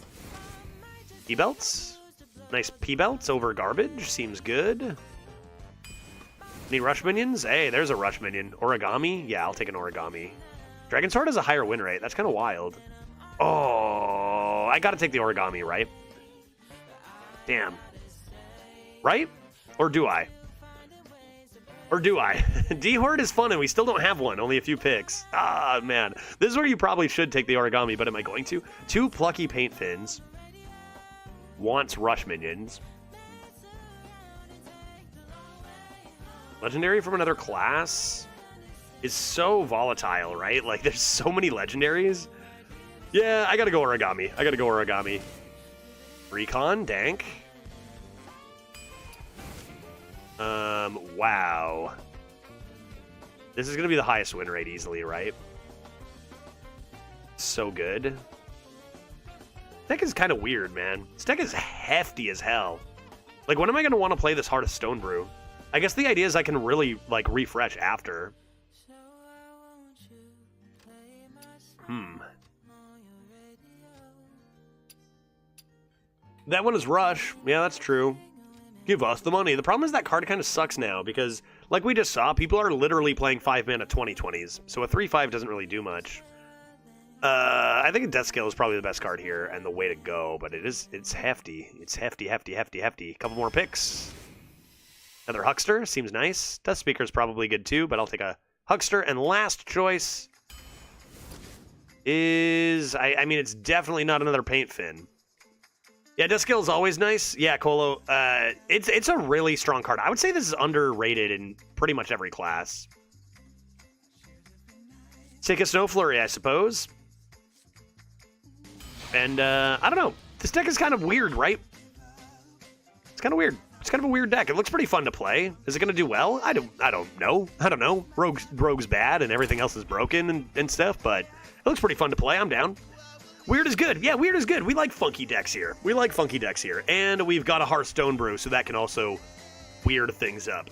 P-Belts? Nice P-Belts over Garbage. Seems good. Any Rush Minions? Hey, there's a Rush Minion. Origami? Yeah, I'll take an Origami. Dragon Sword has a higher win rate. That's kind of wild. Oh, I gotta take the Origami, right? Damn. Right? Or do I? Or do I? D-Horde is fun, and we still don't have one. Only a few picks. Ah, man. This is where you probably should take the Origami, but am I going to? 2 Plucky Paint Fins. Wants Rush Minions. Legendary from another class is so volatile, right? Like, there's so many legendaries. Yeah, I gotta go Origami. I gotta go Origami. Recon, Dank. Wow. This is going to be the highest win rate easily, right? So good. This deck is kind of weird, man. This deck is hefty as hell. Like, when am I going to want to play this Hearthstone Brew? I guess the idea is I can really, like, refresh after. That one is Rush. Yeah, that's true. Give us the money. The problem is that card kind of sucks now because, like we just saw, people are literally playing 5-mana 20/20s, so a 3/5 doesn't really do much. I think a Death Scale is probably the best card here and the way to go, but it's hefty. It's hefty. Couple more picks. Another Huckster seems nice. Death Speaker is probably good too, but I'll take a Huckster. And last choice is, I mean, it's definitely not another Paint Fin. Yeah, Death Scale is always nice. Yeah, Colo. It's a really strong card. I would say this is underrated in pretty much every class. Take a Snow Flurry, I suppose. And, I don't know. This deck is kind of weird, right? It's kind of weird. It's kind of a weird deck. It looks pretty fun to play. Is it going to do well? I don't know. Rogue's bad and everything else is broken and stuff, but it looks pretty fun to play. I'm down. Weird is good. Yeah, weird is good. We like funky decks here. And we've got a Hearthstone Brew, so that can also weird things up.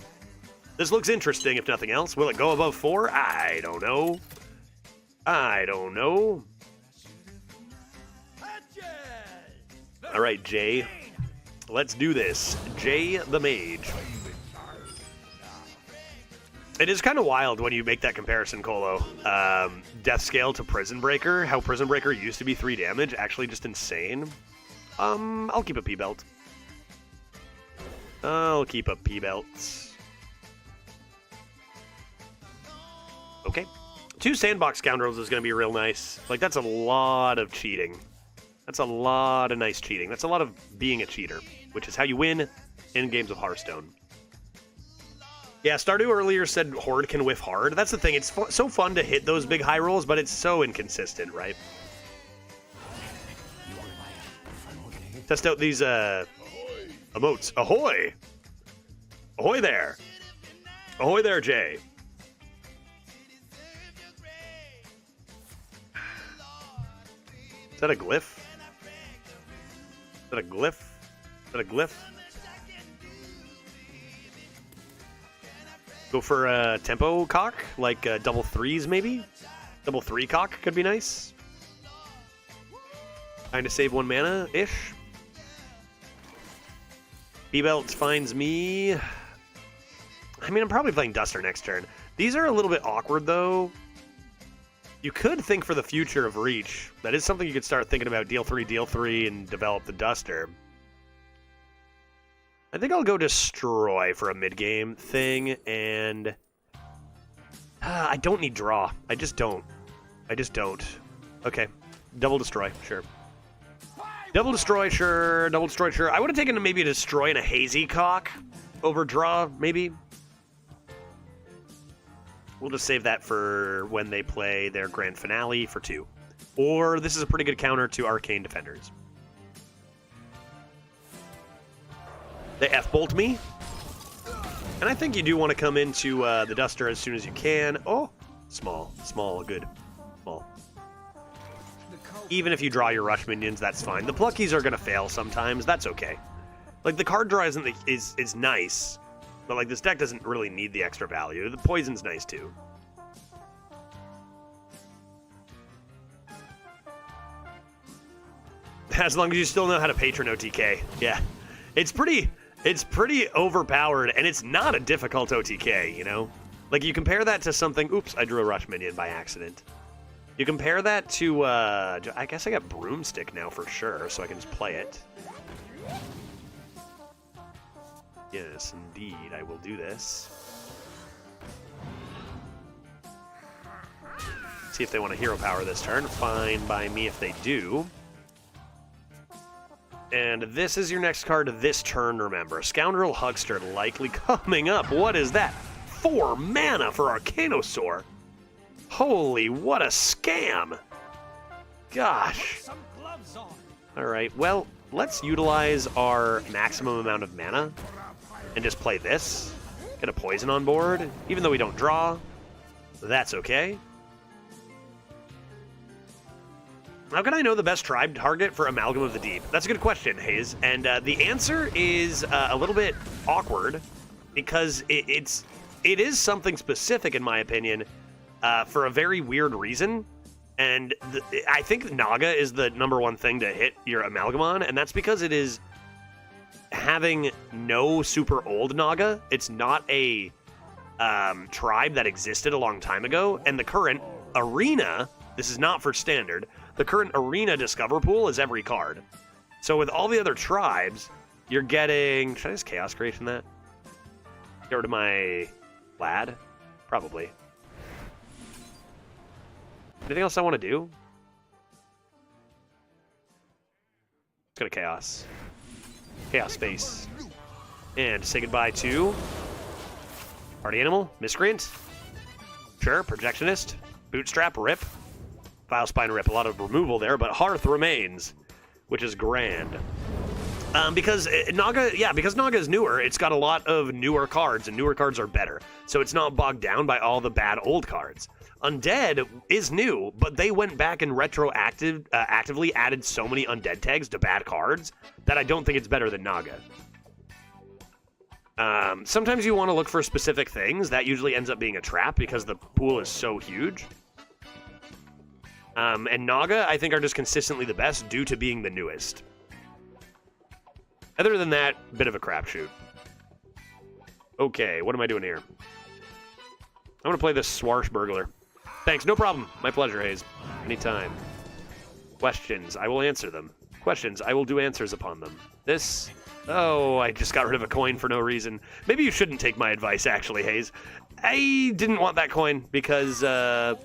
This looks interesting, if nothing else. Will it go above 4? I don't know. I don't know. All right, Jay. Let's do this. Jay the Mage. It is kind of wild when you make that comparison, Colo. Death Scale to Prison Breaker. How Prison Breaker used to be 3 damage. Actually just insane. I'll keep a P-Belt. I'll keep a P-Belt. Okay. 2 Sandbox Scoundrels is going to be real nice. Like, that's a lot of cheating. That's a lot of nice cheating. That's a lot of being a cheater, which is how you win in games of Hearthstone. Yeah, Stardew earlier said Horde can whiff hard. That's the thing. It's so fun to hit those big high rolls, but it's so inconsistent, right? Test out these emotes. Ahoy! Ahoy there! Ahoy there, Jay. Is that a glyph? Is that a glyph? Is that a glyph? Go for a tempo cock, like double 3s maybe? Double 3 cock could be nice. Trying to save 1 mana-ish. B-Belt finds me. I mean, I'm probably playing Duster next turn. These are a little bit awkward, though. You could think for the future of Reach. That is something you could start thinking about. Deal 3, and develop the Duster. I think I'll go Destroy for a mid-game thing, and I don't need Draw. I just don't. I just don't. Okay. Double Destroy, sure. Double Destroy, sure. Double Destroy, sure. I would have taken maybe a Destroy and a Hazy Cock over Draw, maybe. We'll just save that for when they play their grand finale for 2. Or this is a pretty good counter to Arcane Defenders. They F-bolt me. And I think you do want to come into the Duster as soon as you can. Oh, small, good, small. Even if you draw your rush minions, that's fine. The Pluckies are going to fail sometimes. That's okay. Like, the card draw is nice, but like this deck doesn't really need the extra value. The Poison's nice too. As long as you still know how to patron OTK. Yeah. It's pretty overpowered, and it's not a difficult OTK, you know? Like, you compare that to something... Oops, I drew a rush minion by accident. You compare that to, I guess I got Broomstick now for sure, so I can just play it. Yes, indeed, I will do this. See if they want to hero power this turn. Fine by me if they do. And this is your next card this turn, remember. Scoundrel Huckster likely coming up. What is that? 4 mana for Arcanosaur. Holy, what a scam. Gosh. Alright, well, let's utilize our maximum amount of mana and just play this. Get a poison on board, even though we don't draw. That's okay. How can I know the best tribe target for Amalgam of the Deep? That's a good question, Hayes. And the answer is a little bit awkward because it is something specific, in my opinion, for a very weird reason. And I think Naga is the #1 thing to hit your Amalgam on, and that's because it is having no super old Naga. It's not a tribe that existed a long time ago, and the current Arena, this is not for Standard, the current Arena Discover Pool is every card. So with all the other tribes, you're getting... Should I just Chaos Creation that? Get rid of my Lad? Probably. Anything else I want to do? Let's go to Chaos. Chaos Space. And say goodbye to... Party Animal? Miscreant? Sure, Projectionist. Bootstrap, Rip. Vile Spine, Rip. A lot of removal there, but Hearth remains, which is grand. Because Naga is newer, it's got a lot of newer cards, and newer cards are better. So it's not bogged down by all the bad old cards. Undead is new, but they went back and actively added so many Undead tags to bad cards that I don't think it's better than Naga. Sometimes you want to look for specific things. That usually ends up being a trap because the pool is so huge. And Naga, I think, are just consistently the best due to being the newest. Other than that, bit of a crapshoot. Okay, what am I doing here? I'm going to play this Swashbuckler. Thanks, no problem. My pleasure, Hayes. Anytime. Questions, I will answer them. Questions, I will do answers upon them. This... Oh, I just got rid of a coin for no reason. Maybe you shouldn't take my advice, actually, Hayes. I didn't want that coin because I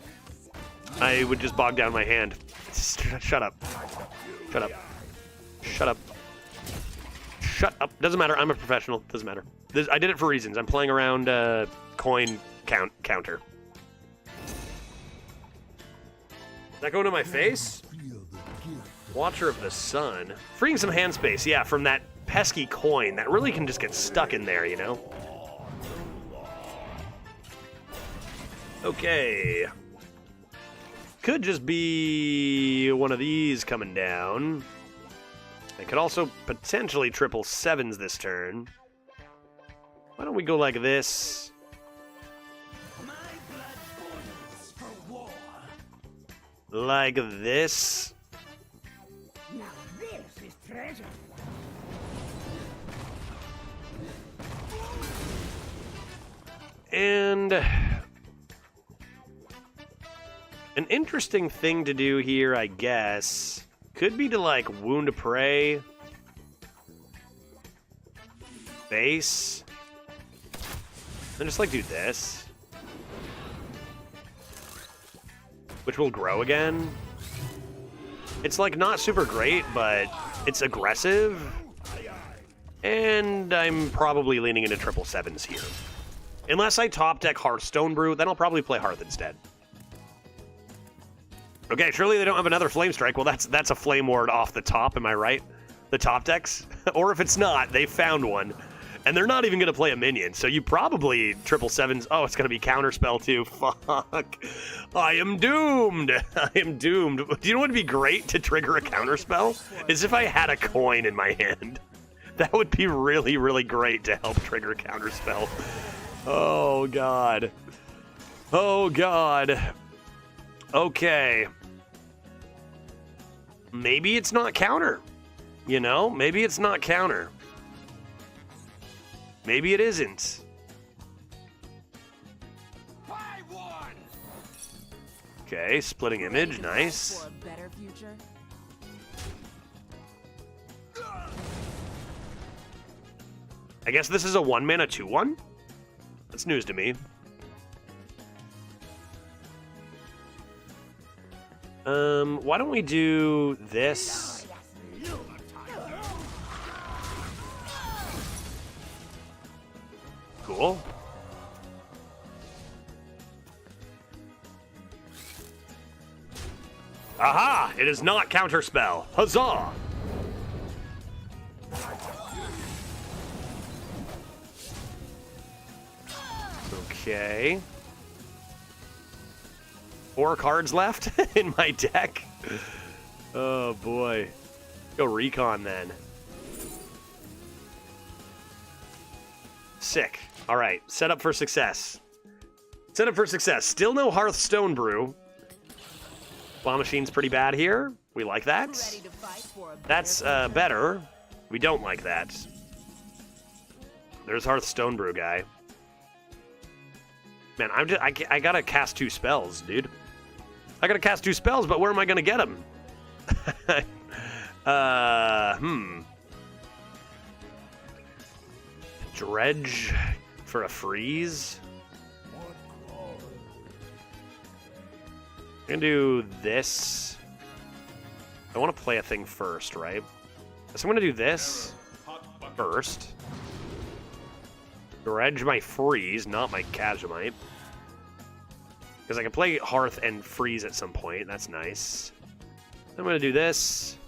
would just bog down my hand. Shut up. Shut up. Shut up. Shut up. Doesn't matter. I'm a professional. Doesn't matter. I did it for reasons. I'm playing around coin counter. Is that going to my face? Watcher of the Sun. Freeing some hand space, yeah, from that pesky coin. That really can just get stuck in there, you know? Okay. Could just be one of these coming down. I could also potentially triple sevens this turn. Why don't we go like this? Like this.
Now this is treasure.
And an interesting thing to do here, I guess, could be to, like, Wound Prey, base, and just, like, do this, which will grow again. It's, like, not super great, but it's aggressive, and I'm probably leaning into triple sevens here. Unless I top deck Hearthstone Brew, then I'll probably play Hearth instead. Okay, surely they don't have another Flame Strike. Well, that's a Flame Ward off the top, am I right? The top decks? Or if it's not, they found one. And they're not even going to play a minion, so you probably triple sevens. Oh, it's going to be Counterspell too. Fuck. I am doomed. I am doomed. Do you know what would be great to trigger a Counterspell? Is if I had a coin in my hand. That would be really, really great to help trigger a Counterspell. Oh, God. Oh, God. Okay. Maybe it's not counter. You know? Maybe it's not counter. Maybe it isn't. Okay, splitting image. Nice.
For a better future.
I guess this is a 1-mana 2/1? That's news to me. Why don't we do this? Cool. Aha! It is not Counterspell. Huzzah! Okay. 4 cards left in my deck. Oh boy. Go Recon then. Sick. All right. Set up for success. Set up for success. Still no Hearthstone Brew. Claw Machine's pretty bad here. We like that. That's better. We don't like that. There's Hearthstone Brew guy. Man, I gotta cast 2 spells, dude. I gotta cast 2 spells, but where am I gonna get them? Dredge for a freeze. I'm gonna do this. I want to play a thing first, right? So I'm gonna do this first. Dredge my freeze, not my Kazumite. Because I can play Hearth and freeze at some point. That's nice. I'm going to do this.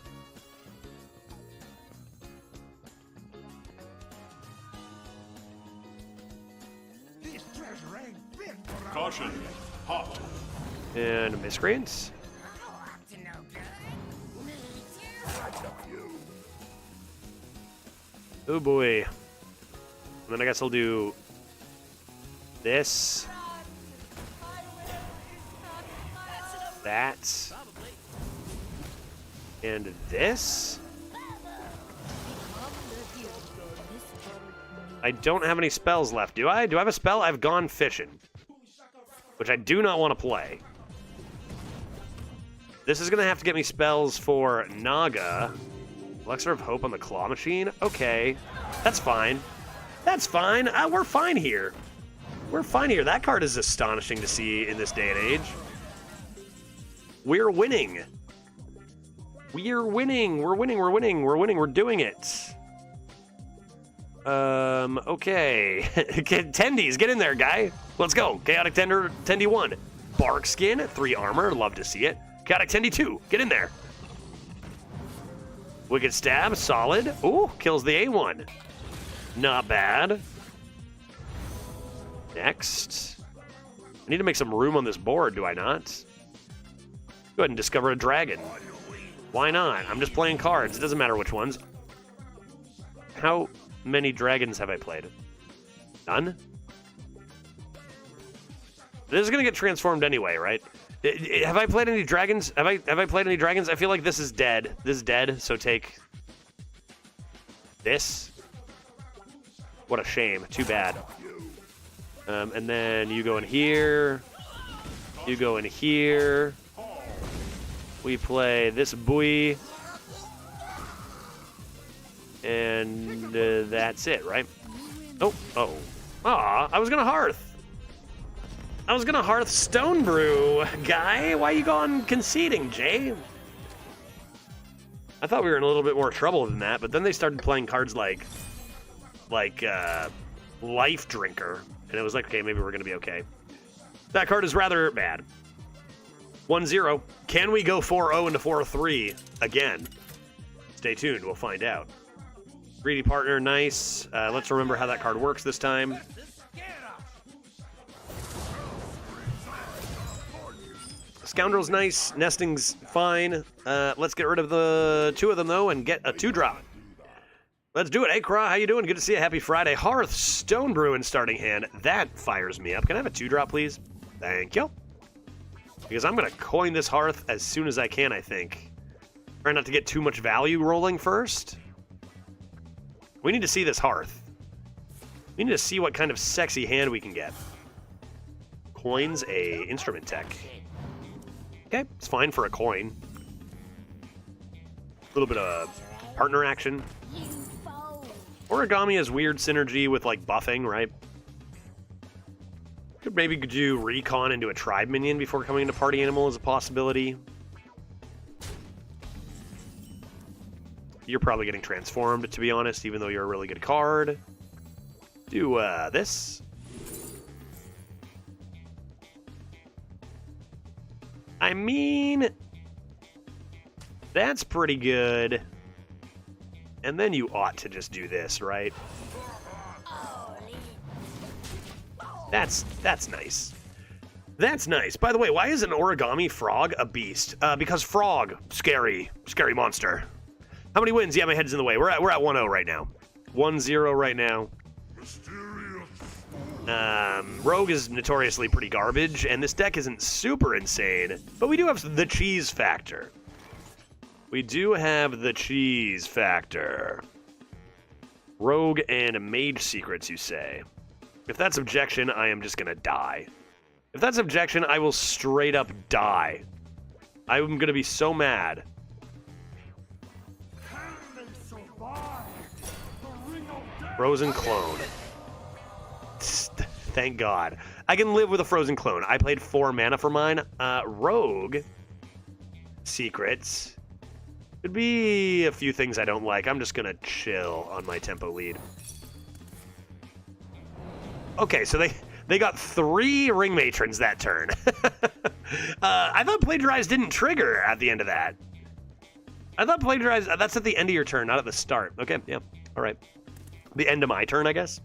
Caution. Hot.
And Miscreants. Oh boy. And then I guess I'll do this. That. And this. I don't have any spells left, do I? Do I have a spell? I've gone fishing, which I do not want to play. This is going to have to get me spells for Naga. Elixir of Hope on the Claw Machine? Okay, that's fine. That's fine. We're fine here. We're fine here. That card is astonishing to see in this day and age. We're winning. We're winning. We're winning. We're winning. We're winning. We're doing it. Okay. Tendies, get in there, guy. Let's go. Chaotic Tender, Tendy 1. Bark Skin, 3 armor. Love to see it. Chaotic Tendy 2. Get in there. Wicked Stab, solid. Ooh, kills the A1. Not bad. Next. I need to make some room on this board, do I not? Go ahead and discover a dragon. Why not? I'm just playing cards. It doesn't matter which ones. How many dragons have I played? None? This is going to get transformed anyway, right? Have I played any dragons? Have I played any dragons? I feel like this is dead. This is dead, so take this. What a shame. Too bad. And then you go in here. You go in here. We play this buoy. And that's it, right? Oh. Aw, I was gonna Hearth. I was gonna Hearth Stone Brew, guy. Why you going conceding, Jay? I thought we were in a little bit more trouble than that, but then they started playing cards like Life Drinker, and it was like, okay, maybe we're gonna be okay. That card is rather bad. 1-0. Can we go 4-0 into 4-3 again? Stay tuned, we'll find out. Greedy Partner, nice. Let's remember how that card works this time. Scoundrel's nice. Nesting's fine. Let's get rid of the 2 of them, though, and get a 2-drop. Let's do it. Hey, Kra, how you doing? Good to see you. Happy Friday. Hearth Stone Brew in starting hand. That fires me up. Can I have a 2-drop, please? Thank you. Because I'm going to coin this Hearth as soon as I can, I think. Try not to get too much value rolling first. We need to see this Hearth. We need to see what kind of sexy hand we can get. Coins a instrument tech. Okay, it's fine for a coin. A little bit of partner action. Origami has weird synergy with, like, buffing, right? Could maybe do recon into a tribe minion before coming into party animal as a possibility. You're probably getting transformed, to be honest, even though you're a really good card. Do this. I mean, that's pretty good. And then you ought to just do this, right? That's nice. That's nice. By the way, why is an origami frog a beast? Because frog, scary monster. How many wins? Yeah, my head's in the way. We're at 1-0 right now. 1-0 right now. Rogue is notoriously pretty garbage, and this deck isn't super insane, but we do have the cheese factor. We do have the cheese factor. Rogue and Mage Secrets, you say? If that's objection, I am just gonna die. If that's objection, I will straight up die. I'm gonna be so mad. Frozen Clone. Thank God. I can live with a Frozen Clone. I played 4 mana for mine. Rogue Secrets. Could be a few things I don't like. I'm just going to chill on my tempo lead. Okay, so they got 3 Ring Matrons that turn. I thought Plagiarize didn't trigger at the end of that. I thought Plagiarize, that's at the end of your turn, not at the start. Okay, yeah, all right. The end of my turn, I guess.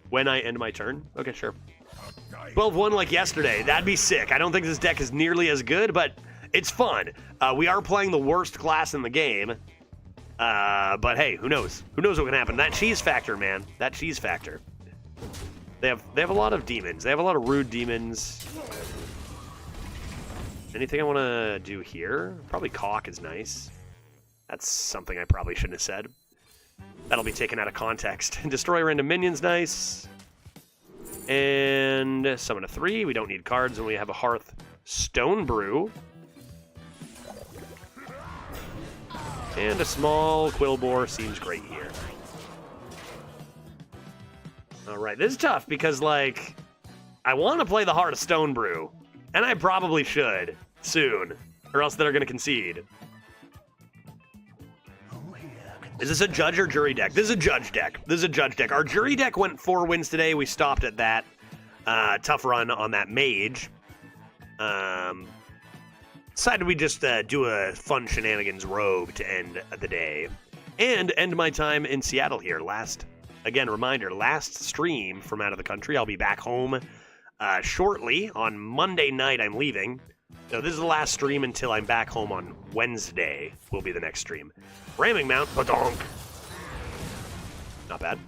When I end my turn? Okay, sure. 12-1 like yesterday. That'd be sick. I don't think this deck is nearly as good, but it's fun. We are playing the worst class in the game. But hey, who knows? Who knows what can happen? That cheese factor, man. That cheese factor. They have a lot of demons. They have a lot of rude demons. Anything I want to do here? Probably Caulk is nice. That's something I probably shouldn't have said. That'll be taken out of context. Destroy random minions, nice. And summon a 3. We don't need cards, and we have a Hearthstone brew. And a small Quillbore seems great here. Alright, this is tough because, like, I want to play the Hearthstone brew. And I probably should soon, or else they're going to concede. Is this a judge or jury deck? This is a judge deck. This is a judge deck. Our jury deck went 4 wins today. We stopped at that tough run on that mage. Decided we just do a fun shenanigans rogue to end the day. And end my time in Seattle here. Again, reminder, last stream from out of the country. I'll be back home shortly. On Monday night, I'm leaving. So this is the last stream until I'm back home on Wednesday. Will be the next stream. Ramming Mount, badonk. Not bad.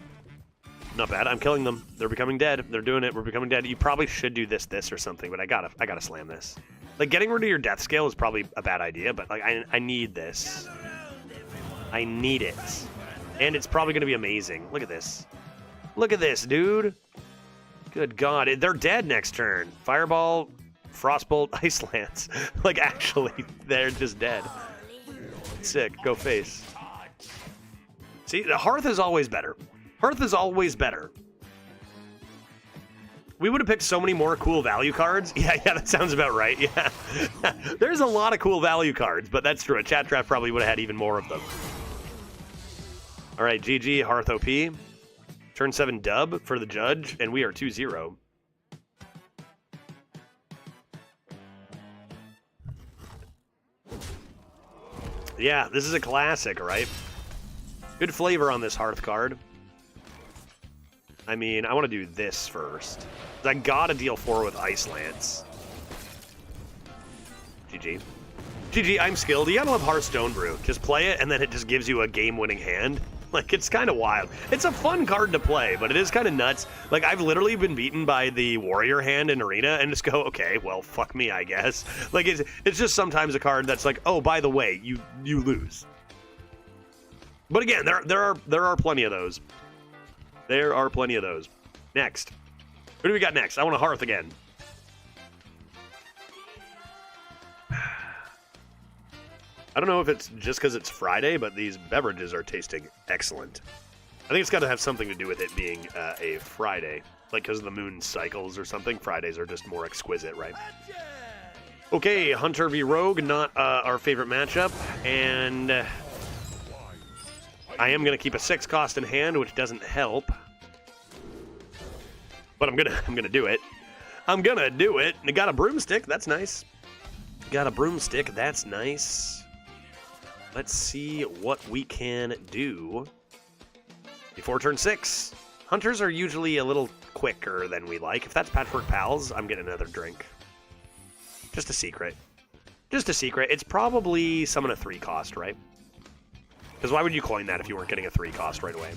Not bad. I'm killing them. They're becoming dead. They're doing it. We're becoming dead. You probably should do this, or something, but I gotta slam this. Like, getting rid of your death scale is probably a bad idea, but like I need this. I need it. And it's probably gonna be amazing. Look at this. Look at this, dude. Good God. They're dead next turn. Fireball, Frostbolt, Ice Lance. Like, actually, they're just dead. Sick. Go face. See, the Hearth is always better. Hearth is always better. We would have picked so many more cool value cards. Yeah, that sounds about right. Yeah. There's a lot of cool value cards, but that's true. A chat draft probably would have had even more of them. All right, GG, Hearth OP. Turn 7 dub for the judge, and we are 2-0. Yeah, this is a classic, right? Good flavor on this Hearth card. I mean, I want to do this first. I gotta deal 4 with Ice Lance. GG. GG, I'm skilled. You gotta love Hearthstone Brew. Just play it, and then it just gives you a game-winning hand. Like, it's kind of wild. It's a fun card to play, but it is kind of nuts. Like, I've literally been beaten by the Warrior hand in Arena and just go, okay, well, fuck me, I guess. Like, it's just sometimes a card that's like, oh, by the way, you lose. But again, there are plenty of those. There are plenty of those. Next. Who do we got next? I want a Hearth again. I don't know if it's just because it's Friday, but these beverages are tasting excellent. I think it's got to have something to do with it being a Friday. Like, because of the moon cycles or something. Fridays are just more exquisite, right? Okay, Hunter v. Rogue, not our favorite matchup. And I am going to keep a 6 cost in hand, which doesn't help. But I'm gonna do it. I'm gonna do it. And got a broomstick, that's nice. Got a broomstick, that's nice. Let's see what we can do before turn 6. Hunters are usually a little quicker than we like. If that's Patchwork Pals, I'm getting another drink. Just a secret. Just a secret. It's probably summon a 3 cost, right? Because why would you coin that if you weren't getting a 3 cost right away?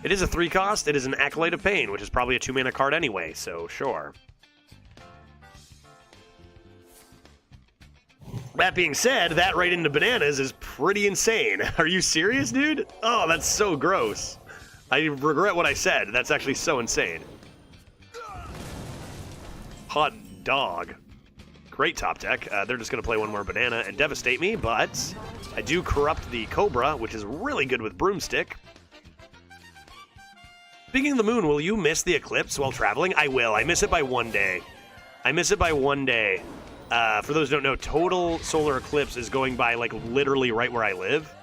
It is a 3 cost. It is an Acolyte of Pain, which is probably a 2-mana card anyway, so sure. That being said, that right into bananas is pretty insane. Are you serious, dude? Oh, that's so gross. I regret what I said. That's actually so insane. Hot dog. Great top deck. They're just going to play one more banana and devastate me, but I do corrupt the Cobra, which is really good with Broomstick. Speaking of the moon, will you miss the eclipse while traveling? I will. I miss it by 1 day. I miss it by 1 day. For those who don't know, total solar eclipse is going by, like, literally right where I live.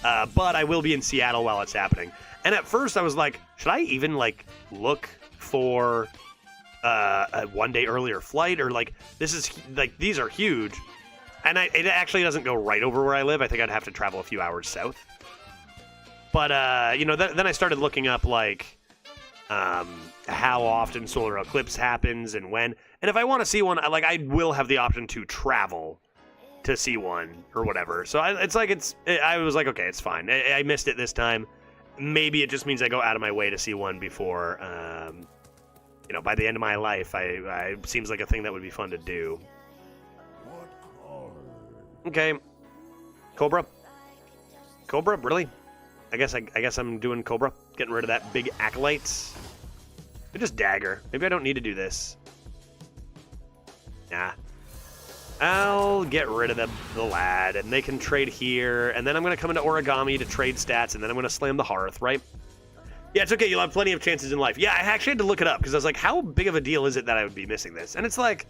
But I will be in Seattle while it's happening. And at first I was like, should I even, like, look for a 1 day earlier flight? Or, like, this is, like, these are huge. And it actually doesn't go right over where I live. I think I'd have to travel a few hours south. But, you know, then I started looking up, like, how often solar eclipse happens and when. And if I want to see one, like, I will have the option to travel to C1 or whatever. So I was like, okay, it's fine. I missed it this time. Maybe it just means I go out of my way to C1 before, you know, by the end of my life. I seems like a thing that would be fun to do. Okay, Cobra. Cobra, really? I guess I'm doing Cobra, getting rid of that big acolyte. Just dagger. Maybe I don't need to do this. Nah. I'll get rid of the lad, and they can trade here, and then I'm going to come into origami to trade stats, and then I'm going to slam the hearth, right? Yeah, it's okay. You'll have plenty of chances in life. Yeah, I actually had to look it up, because I was like, how big of a deal is it that I would be missing this? And it's like,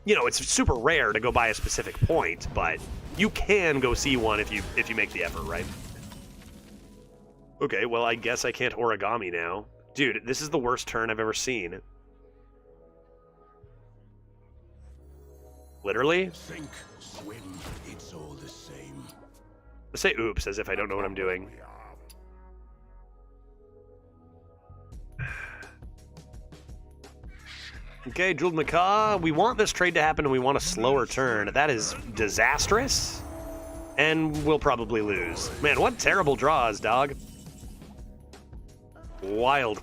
you know, it's super rare to go by a specific point, but you can go C1 if you make the effort, right? Okay, well, I guess I can't origami now. Dude, this is the worst turn I've ever seen. Literally?
Sink, swim, it's all the same.
I say oops as if I don't know what I'm doing. Okay, Jeweled Macaw. We want this trade to happen and we want a slower turn. That is disastrous. And we'll probably lose. Man, what terrible draws, dog. Wild.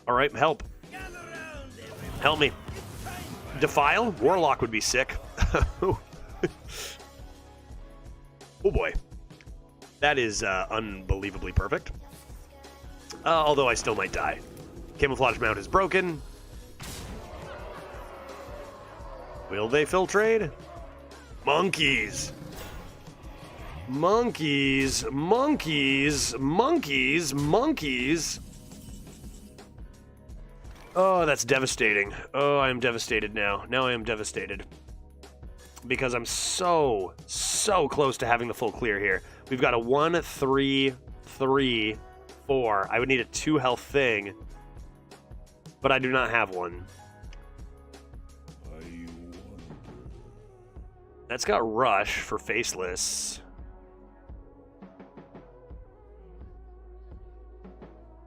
Alright, help. Help me. Defile? Warlock would be sick. Oh boy. That is unbelievably perfect. Although I still might die. Camouflage mount is broken. Will they filtrate? Monkeys. Monkeys. Monkeys. Monkeys. Monkeys. Oh, that's devastating. Oh, I am devastated now. Now I am devastated. Because I'm so close to having the full clear here. We've got a 1, 3, 3, 4. I would need a 2 health thing. But I do not have one. That's got Rush for Faceless.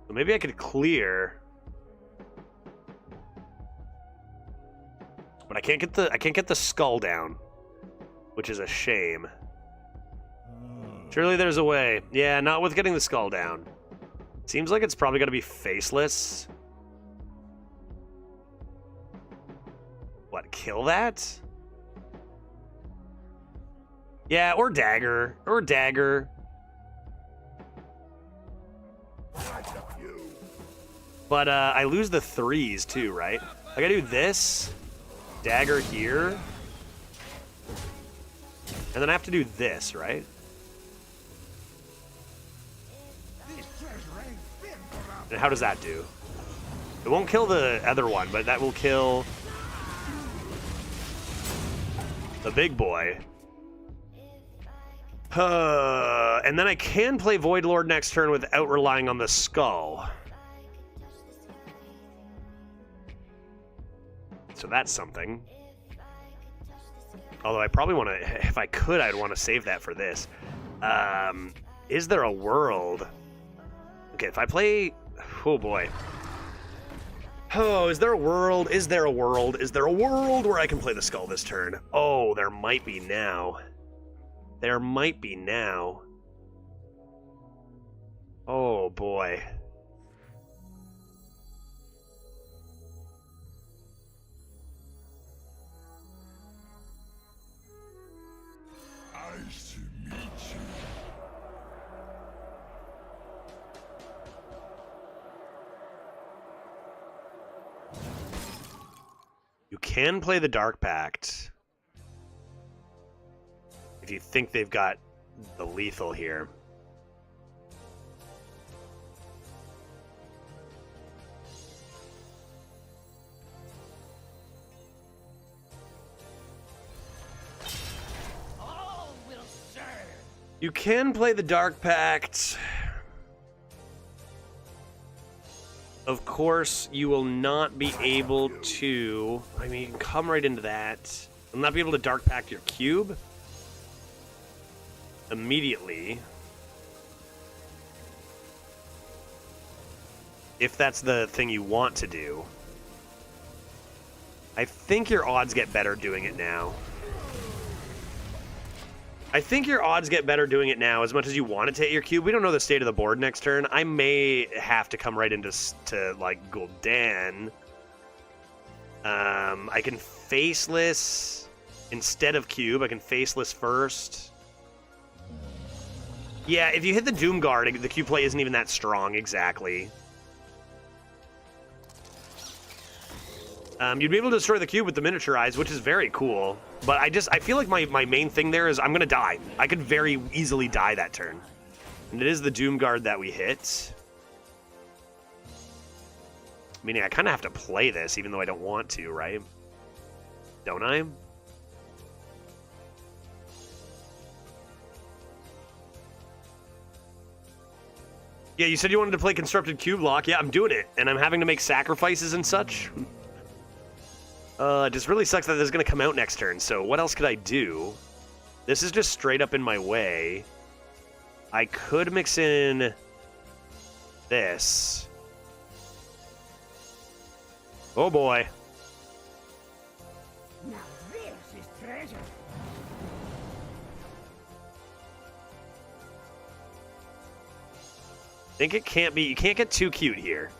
So maybe I could clear. But I can't get the skull down, which is a shame. Surely there's a way. Yeah, not with getting the skull down. Seems like it's probably going to be Faceless. What, kill that? Yeah, or dagger. Or dagger. But I lose the 3s too, right? I gotta do this. Dagger here. And then I have to do this, right? And how does that do? It won't kill the other one, but that will kill the big boy. And then I can play Void Lord next turn without relying on the skull. So that's something. Although I probably want to, if I could, I'd want to save that for this. Is there a world? Okay, if I play, oh boy. Oh, is there a world? Is there a world? Is there a world where I can play the skull this turn? Oh, there might be now. There might be now. Oh boy.
Nice to meet you.
You can play the Dark Pact if you think they've got the lethal here.
All will serve.
You can play the Dark Pact. Of course, you will not be able to... I mean, you can come right into that. You'll not be able to Dark Pact your cube immediately. If that's the thing you want to do. I think your odds get better doing it now. I think your odds get better doing it now as much as you want it to hit your cube. We don't know the state of the board next turn. I may have to come right into like Gul'dan. I can faceless instead of cube. I can faceless first. Yeah, if you hit the Doom Guard, the cube play isn't even that strong, exactly. You'd be able to destroy the cube with the miniaturize, which is very cool. But I feel like my main thing there is I'm going to die. I could very easily die that turn. And it is the Doom Guard that we hit. Meaning I kind of have to play this, even though I don't want to, right? Don't I? Yeah, you said you wanted to play Constructed Cube Lock. Yeah, I'm doing it. And I'm having to make sacrifices and such. It just really sucks that this is going to come out next turn. So what else could I do? This is just straight up in my way. I could mix in this. Oh boy.
Now this is treasure.
I think it can't be. You can't get too cute here.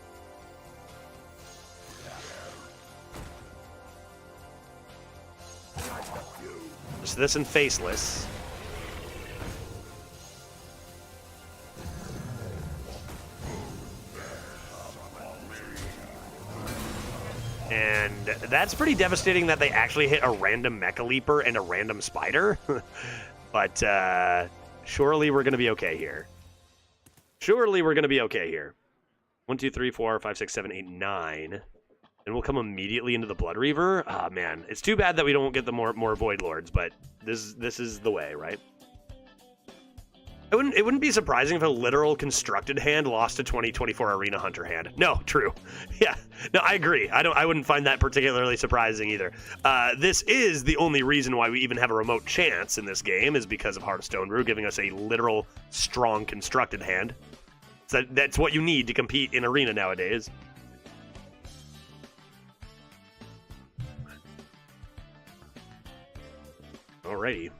Just this and faceless. And that's pretty devastating that they actually hit a random Mecha Leaper and a random Spider. But surely we're going to be okay here. Surely we're going to be okay here. 1, 2, 3, 4, 5, 6, 7, 8, 9. And we'll come immediately into the Blood Reaver. Ah, man. It's too bad that we don't get the more Void Lords, but this is the way, right? It wouldn't be surprising if a literal constructed hand lost to 2024 Arena Hunter hand. No, true. Yeah. No, I agree. I wouldn't find that particularly surprising either. This is the only reason why we even have a remote chance in this game is because of Hearthstone Brew giving us a literal strong constructed hand. So that's what you need to compete in Arena nowadays. Alrighty.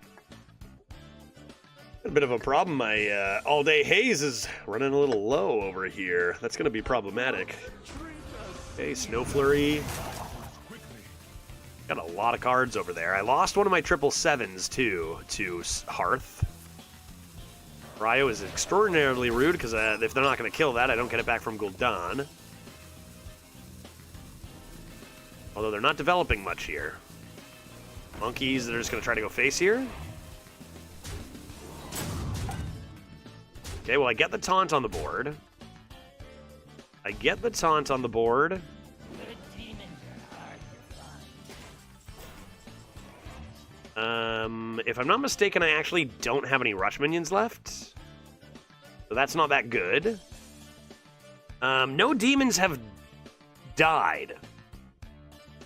A bit of a problem. My all-day haze is running a little low over here. That's going to be problematic. Okay, Snow Flurry. Got a lot of cards over there. I lost one of my 777s, too, to Hearth. Ryo is extraordinarily rude, because if they're not going to kill that, I don't get it back from Gul'dan. Although they're not developing much here. Monkeys that are just going to try to go face here. Okay, well, I get the taunt on the board. If I'm not mistaken, I actually don't have any rush minions left. So that's not that good. No demons have died,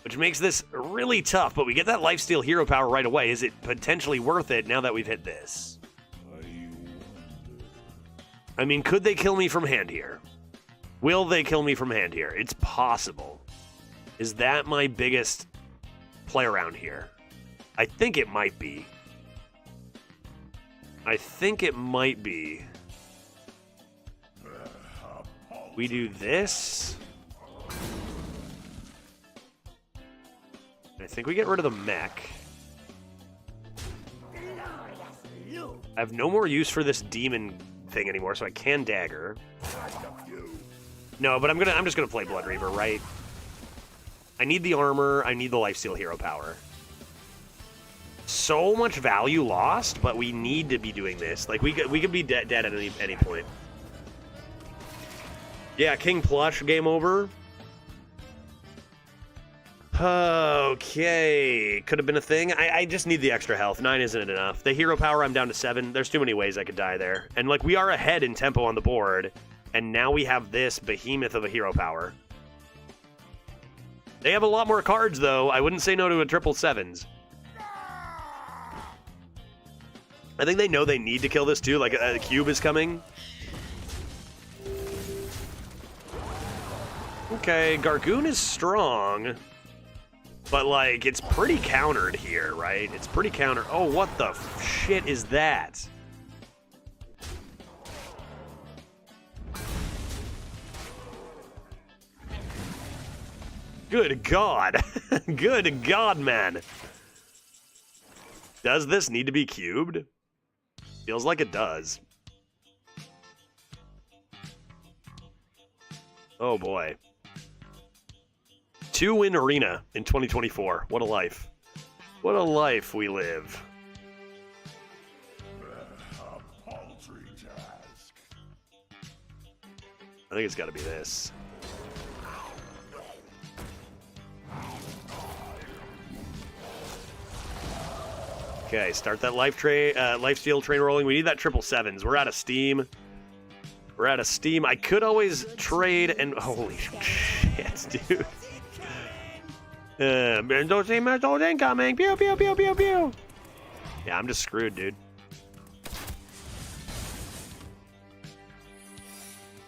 which makes this really tough, but we get that lifesteal hero power right away. Is it potentially worth it now that we've hit this? I mean, could they kill me from hand here? Will they kill me from hand here? It's possible. Is that my biggest play around here? I think it might be. We do this. I think we get rid of the mech. I have no more use for this demon thing anymore, so I can dagger. No, but I'm just gonna play Blood Reaver, right? I need the armor, I need the lifesteal hero power. So much value lost, but we need to be doing this. Like, we could be dead at any point. Yeah, King Plush, game over. Okay, could have been a thing. I just need the extra health. 9 isn't enough. The hero power, I'm down to 7. There's too many ways I could die there. And, like, we are ahead in tempo on the board, and now we have this behemoth of a hero power. They have a lot more cards, though. I wouldn't say no to a 777s. I think they know they need to kill this, too. Like, a cube is coming. Okay, Gargoon is strong. But, like, it's pretty countered here, right? It's pretty countered. Oh, what the shit is that? Good God. Good God, man. Does this need to be cubed? Feels like it does. Oh, boy. 2-win arena in 2024. What a life. What a life we live.
A paltry task.
I think it's got to be this. Okay, start that life steal train rolling. We need that 777s. We're out of steam. We're out of steam. I could always trade and holy shit, dude. Those missiles incoming. Pew pew pew pew pew. Yeah, I'm just screwed, dude.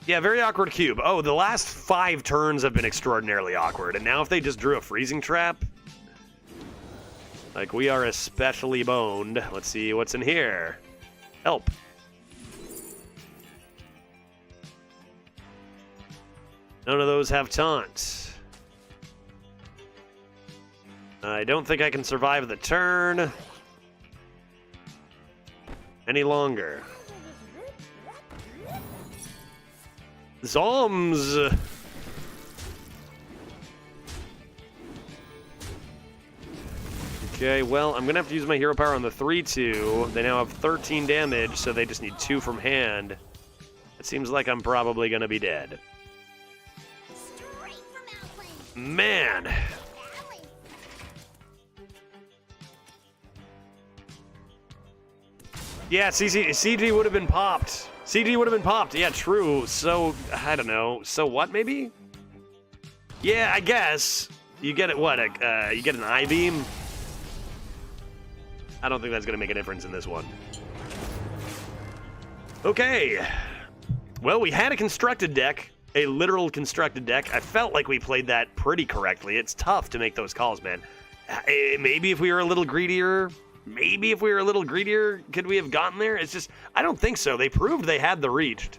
Yeah, very awkward cube. Oh, the last 5 turns have been extraordinarily awkward, and now if they just drew a freezing trap. Like, we are especially boned. Let's see what's in here. Help. None of those have taunt. I don't think I can survive the turn any longer. Zoms! Okay, well, I'm going to have to use my hero power on the 3-2. They now have 13 damage, so they just need 2 from hand. It seems like I'm probably going to be dead. Man! Yeah, CG would have been popped. CG would have been popped. Yeah, true. So, I don't know. So what, maybe? Yeah, I guess. You get it, what? You get an I-beam? I don't think that's going to make a difference in this one. Okay. Well, we had a constructed deck. A literal constructed deck. I felt like we played that pretty correctly. It's tough to make those calls, man. Maybe if we were a little greedier... Maybe if we were a little greedier, could we have gotten there? It's just, I don't think so. They proved they had the reach.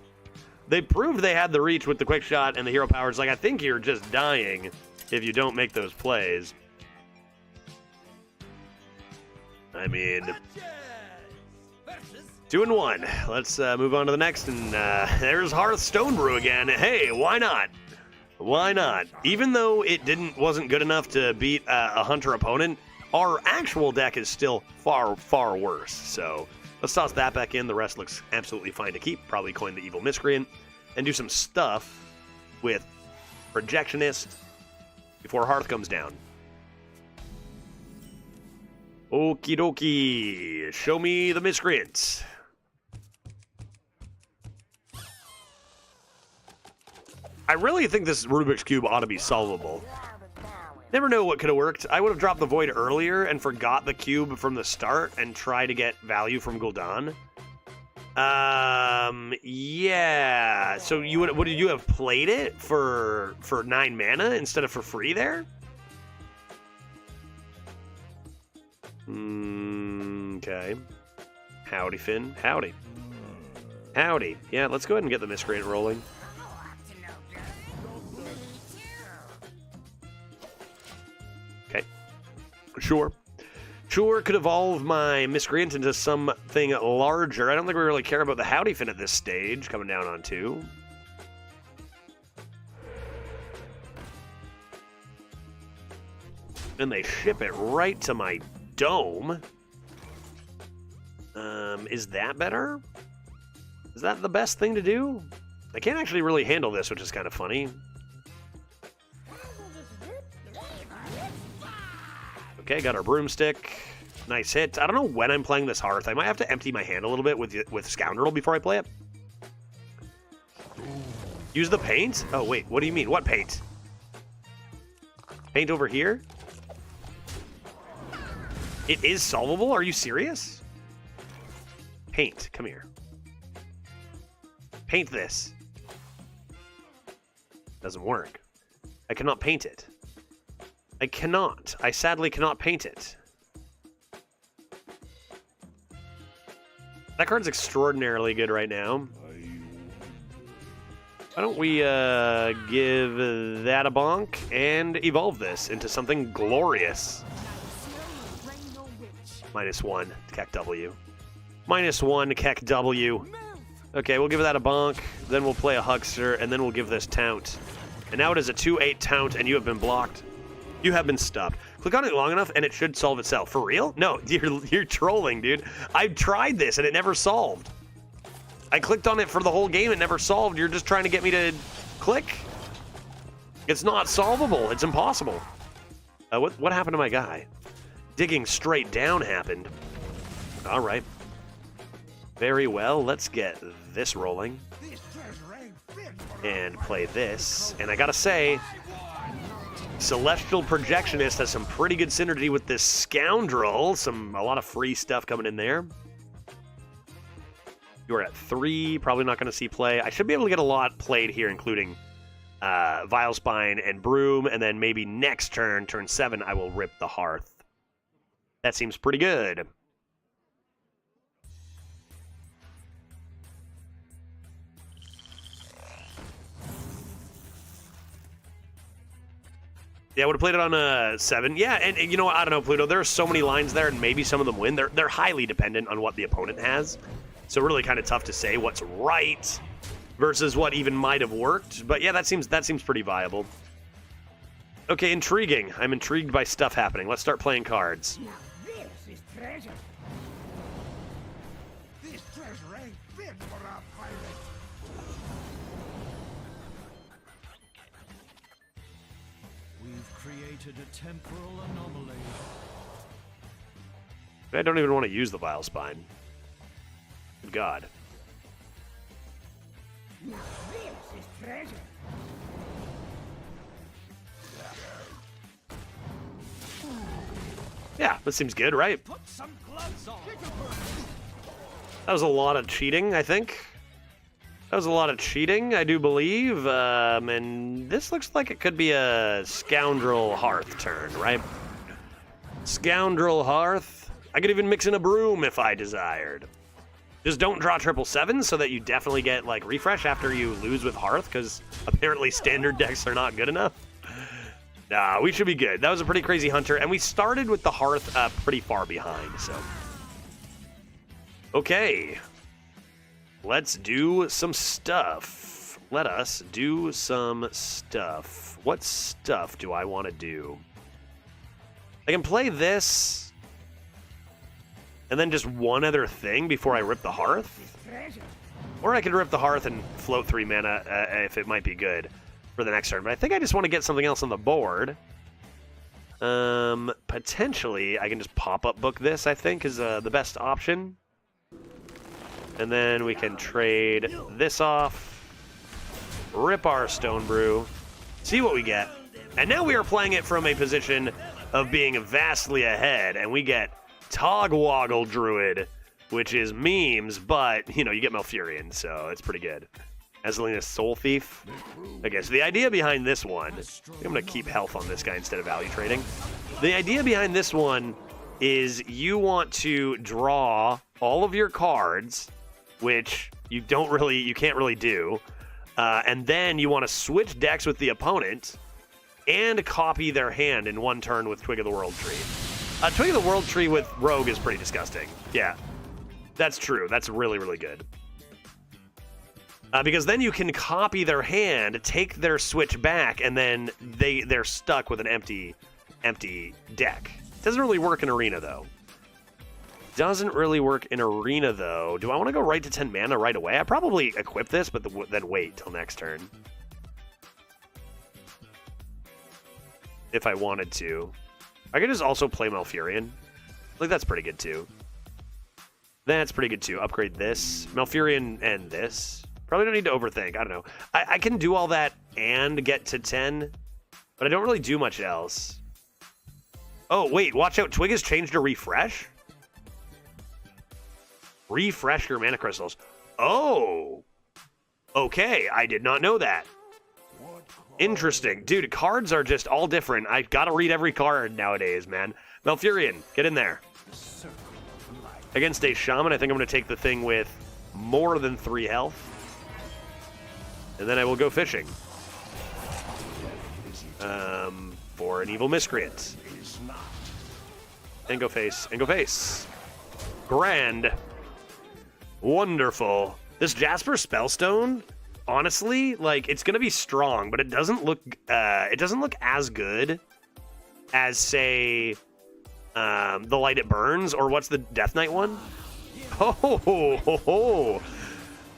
They proved they had the reach with the quick shot and the hero powers. Like, I think you're just dying if you don't make those plays. I mean, 2-1. Let's move on to the next. And there's Hearthstone Brew again. Hey, why not? Why not? Even though it wasn't good enough to beat a hunter opponent, our actual deck is still far, far worse. So let's toss that back in. The rest looks absolutely fine to keep. Probably coin the Evil Miscreant and do some stuff with Projectionist before Hearth comes down. Okie dokie. Show me the Miscreants. I really think this Rubik's Cube ought to be solvable. Never know what could have worked. I would have dropped the Void earlier and forgot the cube from the start and try to get value from Gul'dan. Yeah. So would you have played it for 9 mana instead of for free there? Okay. Howdy, Finn. Howdy. Howdy. Yeah, let's go ahead and get the Miscreant rolling. Sure. Sure, could evolve my Miscreant into something larger. I don't think we really care about the Howdy Fin at this stage, coming down on 2. And they ship it right to my dome. Is that better? Is that the best thing to do? I can't actually really handle this, which is kind of funny. Okay, got our broomstick. Nice hit. I don't know when I'm playing this Hearth. I might have to empty my hand a little bit with Scoundrel before I play it. Use the paint? Oh, wait. What do you mean? What paint? Paint over here? It is solvable? Are you serious? Paint. Come here. Paint this. Doesn't work. I cannot paint it. I cannot. I sadly cannot paint it. That card's extraordinarily good right now. Why don't we give that a bonk and evolve this into something glorious? -1 Keck W. -1 Keck W. Okay, we'll give that a bonk, then we'll play a Huckster, and then we'll give this Taunt. And now it is a 2/8 Taunt, and you have been blocked. You have been stopped. Click on it long enough, and it should solve itself. For real? No, you're trolling, dude. I've tried this, and it never solved. I clicked on it for the whole game, it never solved. You're just trying to get me to click? It's not solvable. It's impossible. What happened to my guy? Digging straight down happened. All right. Very well. Let's get this rolling. And play this. And I gotta say, Celestial Projectionist has some pretty good synergy with this Scoundrel. A lot of free stuff coming in there. You are at 3, probably not going to see play. I should be able to get a lot played here, including Vilespine and Broom, and then maybe next turn, turn 7, I will rip the Hearth. That seems pretty good. Yeah, I would have played it on 7. Yeah, and you know what? I don't know, Pluto. There are so many lines there, and maybe some of them win. They're highly dependent on what the opponent has. So really kind of tough to say what's right versus what even might have worked. But yeah, that seems pretty viable. Okay, intriguing. I'm intrigued by stuff happening. Let's start playing cards.
Now this is treasure.
This treasure ain't fit for a pirate.
We've created a temporal anomaly.
I don't even want to use the Vilespine. Good God.
Now this is treasure.
Yeah, that seems good, right?
Put some gloves on.
That was a lot of cheating, I think. That was a lot of cheating, I do believe. And this looks like it could be a Scoundrel Hearth turn, right? Scoundrel Hearth. I could even mix in a Broom if I desired. Just don't draw 777 so that you definitely get, like, refresh after you lose with Hearth, because apparently standard decks are not good enough. Nah, we should be good. That was a pretty crazy hunter, and we started with the Hearth pretty far behind, so. Okay. Let's do some stuff. Let us do some stuff. What stuff do I want to do? I can play this, and then just one other thing before I rip the Hearth. Or I could rip the Hearth and float 3 mana if it might be good for the next turn. But I think I just want to get something else on the board. Potentially, I can just pop-up book this, I think, is the best option. And then we can trade this off, rip our Stone Brew, see what we get. And now we are playing it from a position of being vastly ahead, and we get Togwoggle Druid, which is memes, but, you know, you get Malfurion, so it's pretty good. Azalina's Soul Thief. Okay, so the idea behind this one, I'm going to keep health on this guy instead of value trading. The idea behind this one is you want to draw all of your cards, which you can't really do, and then you want to switch decks with the opponent and copy their hand in one turn with Twig of the World Tree. Twig of the World Tree with Rogue is pretty disgusting. Yeah, that's true. That's really, really good. Because then you can copy their hand, take their switch back, and then they're stuck with an empty deck. Doesn't really work in Arena, though. Doesn't really work in Arena, though. Do I want to go right to 10 mana right away? I probably equip this, but then wait till next turn. If I wanted to. I could just also play Malfurion. Like, that's pretty good, too. That's pretty good, too. Upgrade this. Malfurion and this. Probably don't need to overthink. I don't know. I can do all that and get to 10, but I don't really do much else. Oh, wait. Watch out. Twig has changed to refresh? Refresh your mana crystals. Oh. Okay. I did not know that.
What
Interesting. Dude, cards are just all different. I gotta read every card nowadays, man. Malfurion, get in there. Against a Shaman, I think I'm going to take the thing with more than 3 health. And then I will go fishing. For an Evil Miscreant. And go face, and go face. Grand. Wonderful. This Jasper Spellstone, honestly, like, it's going to be strong, but it doesn't look as good as, say, the Light It Burns, or what's the Death Knight one? Oh,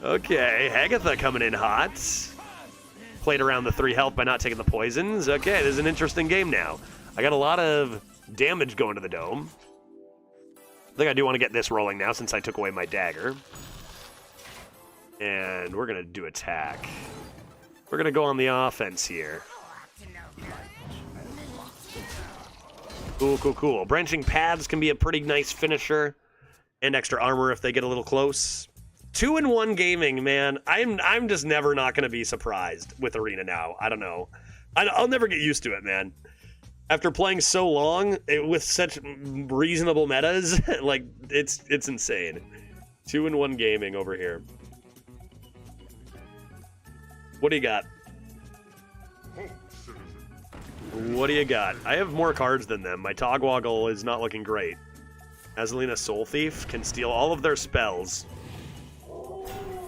okay, Hagatha coming in hot. Played around the 3 health by not taking the poisons. Okay, this is an interesting game now. I got a lot of damage going to the dome. I think I do want to get this rolling now since I took away my dagger. And we're going to do attack. We're going to go on the offense here. Cool, cool, cool. Branching Paths can be a pretty nice finisher. And extra armor if they get a little close. 2-in-1 gaming, man. I'm just never not going to be surprised with Arena now. I don't know. I'll never get used to it, man. After playing so long with such reasonable metas, like, it's insane. 2-in-1 gaming over here. What do you got? What do you got? I have more cards than them. My Togwoggle is not looking great. Azalina Soul Thief can steal all of their spells.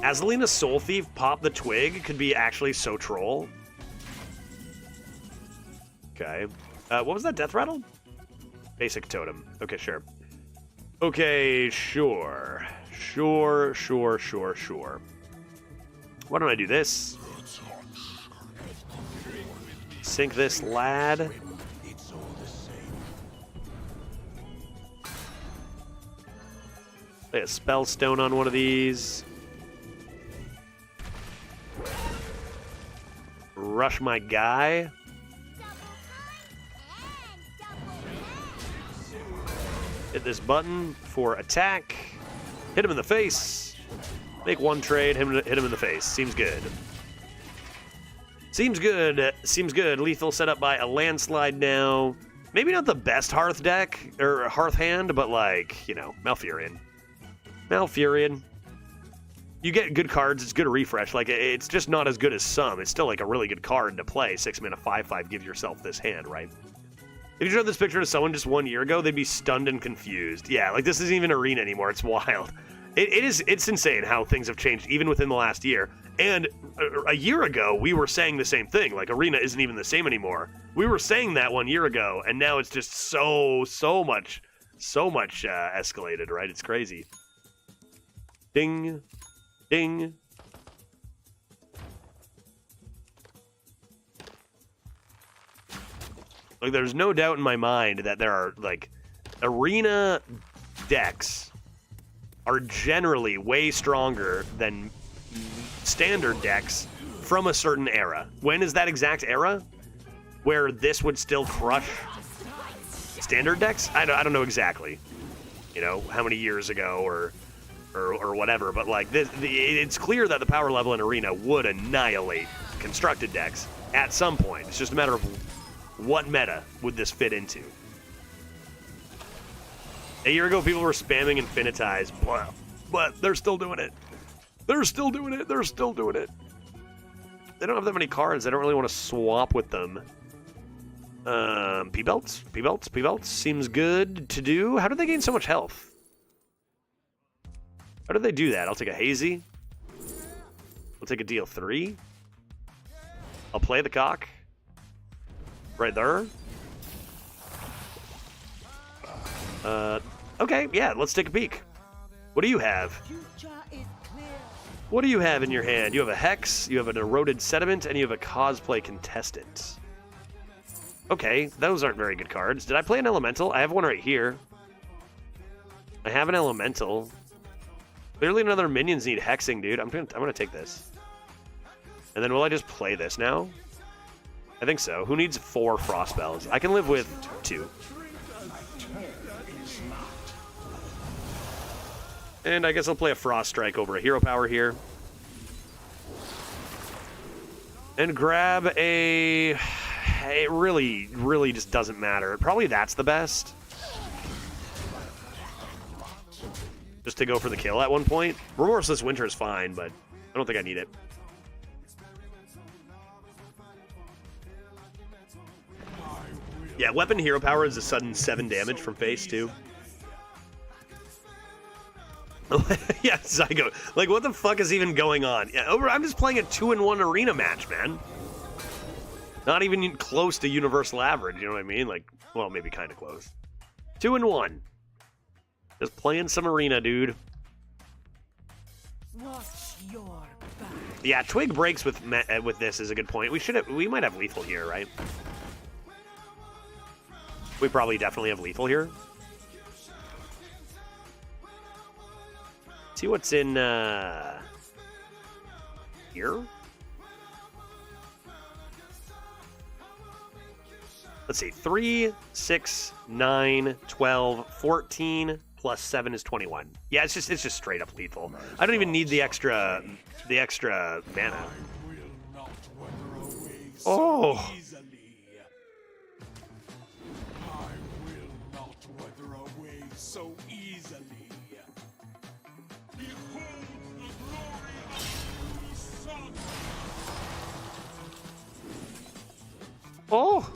Azalina Soul Thief pop the twig could be actually so troll. Okay. What was that death rattle? Basic totem. Okay, sure. Okay, sure. Sure. Why don't I do this? Sink this lad. Play a Spellstone on one of these. Rush my guy. Hit this button for attack. Hit him in the face. Make one trade, hit him in the face. Seems good. Seems good. Lethal set up by a landslide now. Maybe not the best Hearth deck, or Hearth hand, but like, you know, Malfurion. You get good cards, it's good to refresh. Like, it's just not as good as some. It's still like a really good card to play. 6 mana, 5/5, give yourself this hand, right? If you showed this picture to someone just 1 year ago, they'd be stunned and confused. Yeah, like, this isn't even Arena anymore. It's wild. It's insane how things have changed, even within the last year. And a year ago, we were saying the same thing. Like, Arena isn't even the same anymore. We were saying that 1 year ago, and now it's just so much escalated, right? It's crazy. Ding. Ding. Like, there's no doubt in my mind that there are, like, Arena decks are generally way stronger than standard decks from a certain era. When is that exact era? Where this would still crush standard decks? I don't know exactly. You know, how many years ago or whatever, but like it's clear that the power level in Arena would annihilate constructed decks at some point. It's just a matter of what meta would this fit into. A year ago, people were spamming Infinitize, but they're still doing it. They don't have that many cards. I don't really want to swap with them. P-Belts seems good to do. How do they gain so much health? How do they do that? I'll take a Hazy. I'll take a deal 3. I'll play the cock. Right there. Okay, yeah, let's take a peek. What do you have? What do you have in your hand? You have a Hex, you have an Eroded Sediment, and you have a Cosplay Contestant. Okay, those aren't very good cards. Did I play an Elemental? I have one right here. I have an Elemental. Clearly none of their minions need hexing, dude. I'm gonna take this. And then will I just play this now? I think so. Who needs 4 frost spells? I can live with 2. And I guess I'll play a Frost Strike over a Hero Power here. And grab a... It really just doesn't matter. Probably that's the best. Just to go for the kill at one point. Remorseless Winter is fine, but I don't think I need it. Yeah, weapon hero power is a sudden 7 damage from face, too. Yeah, Zygo. Like, what the fuck is even going on? Yeah, I'm just playing a 2-in-1 arena match, man. Not even close to universal average, you know what I mean? Like, well, maybe kind of close. 2-in-1. Just playing some arena, dude.
Watch your back.
Yeah, Twig breaks with this is a good point. We might have lethal here, right? We probably definitely have lethal here. See what's in here? Let's see. 3, 6, 9, 12, 14 plus 7 is 21. Yeah, it's just straight up lethal. I don't even need the extra mana. Oh.
So easily.
Oh.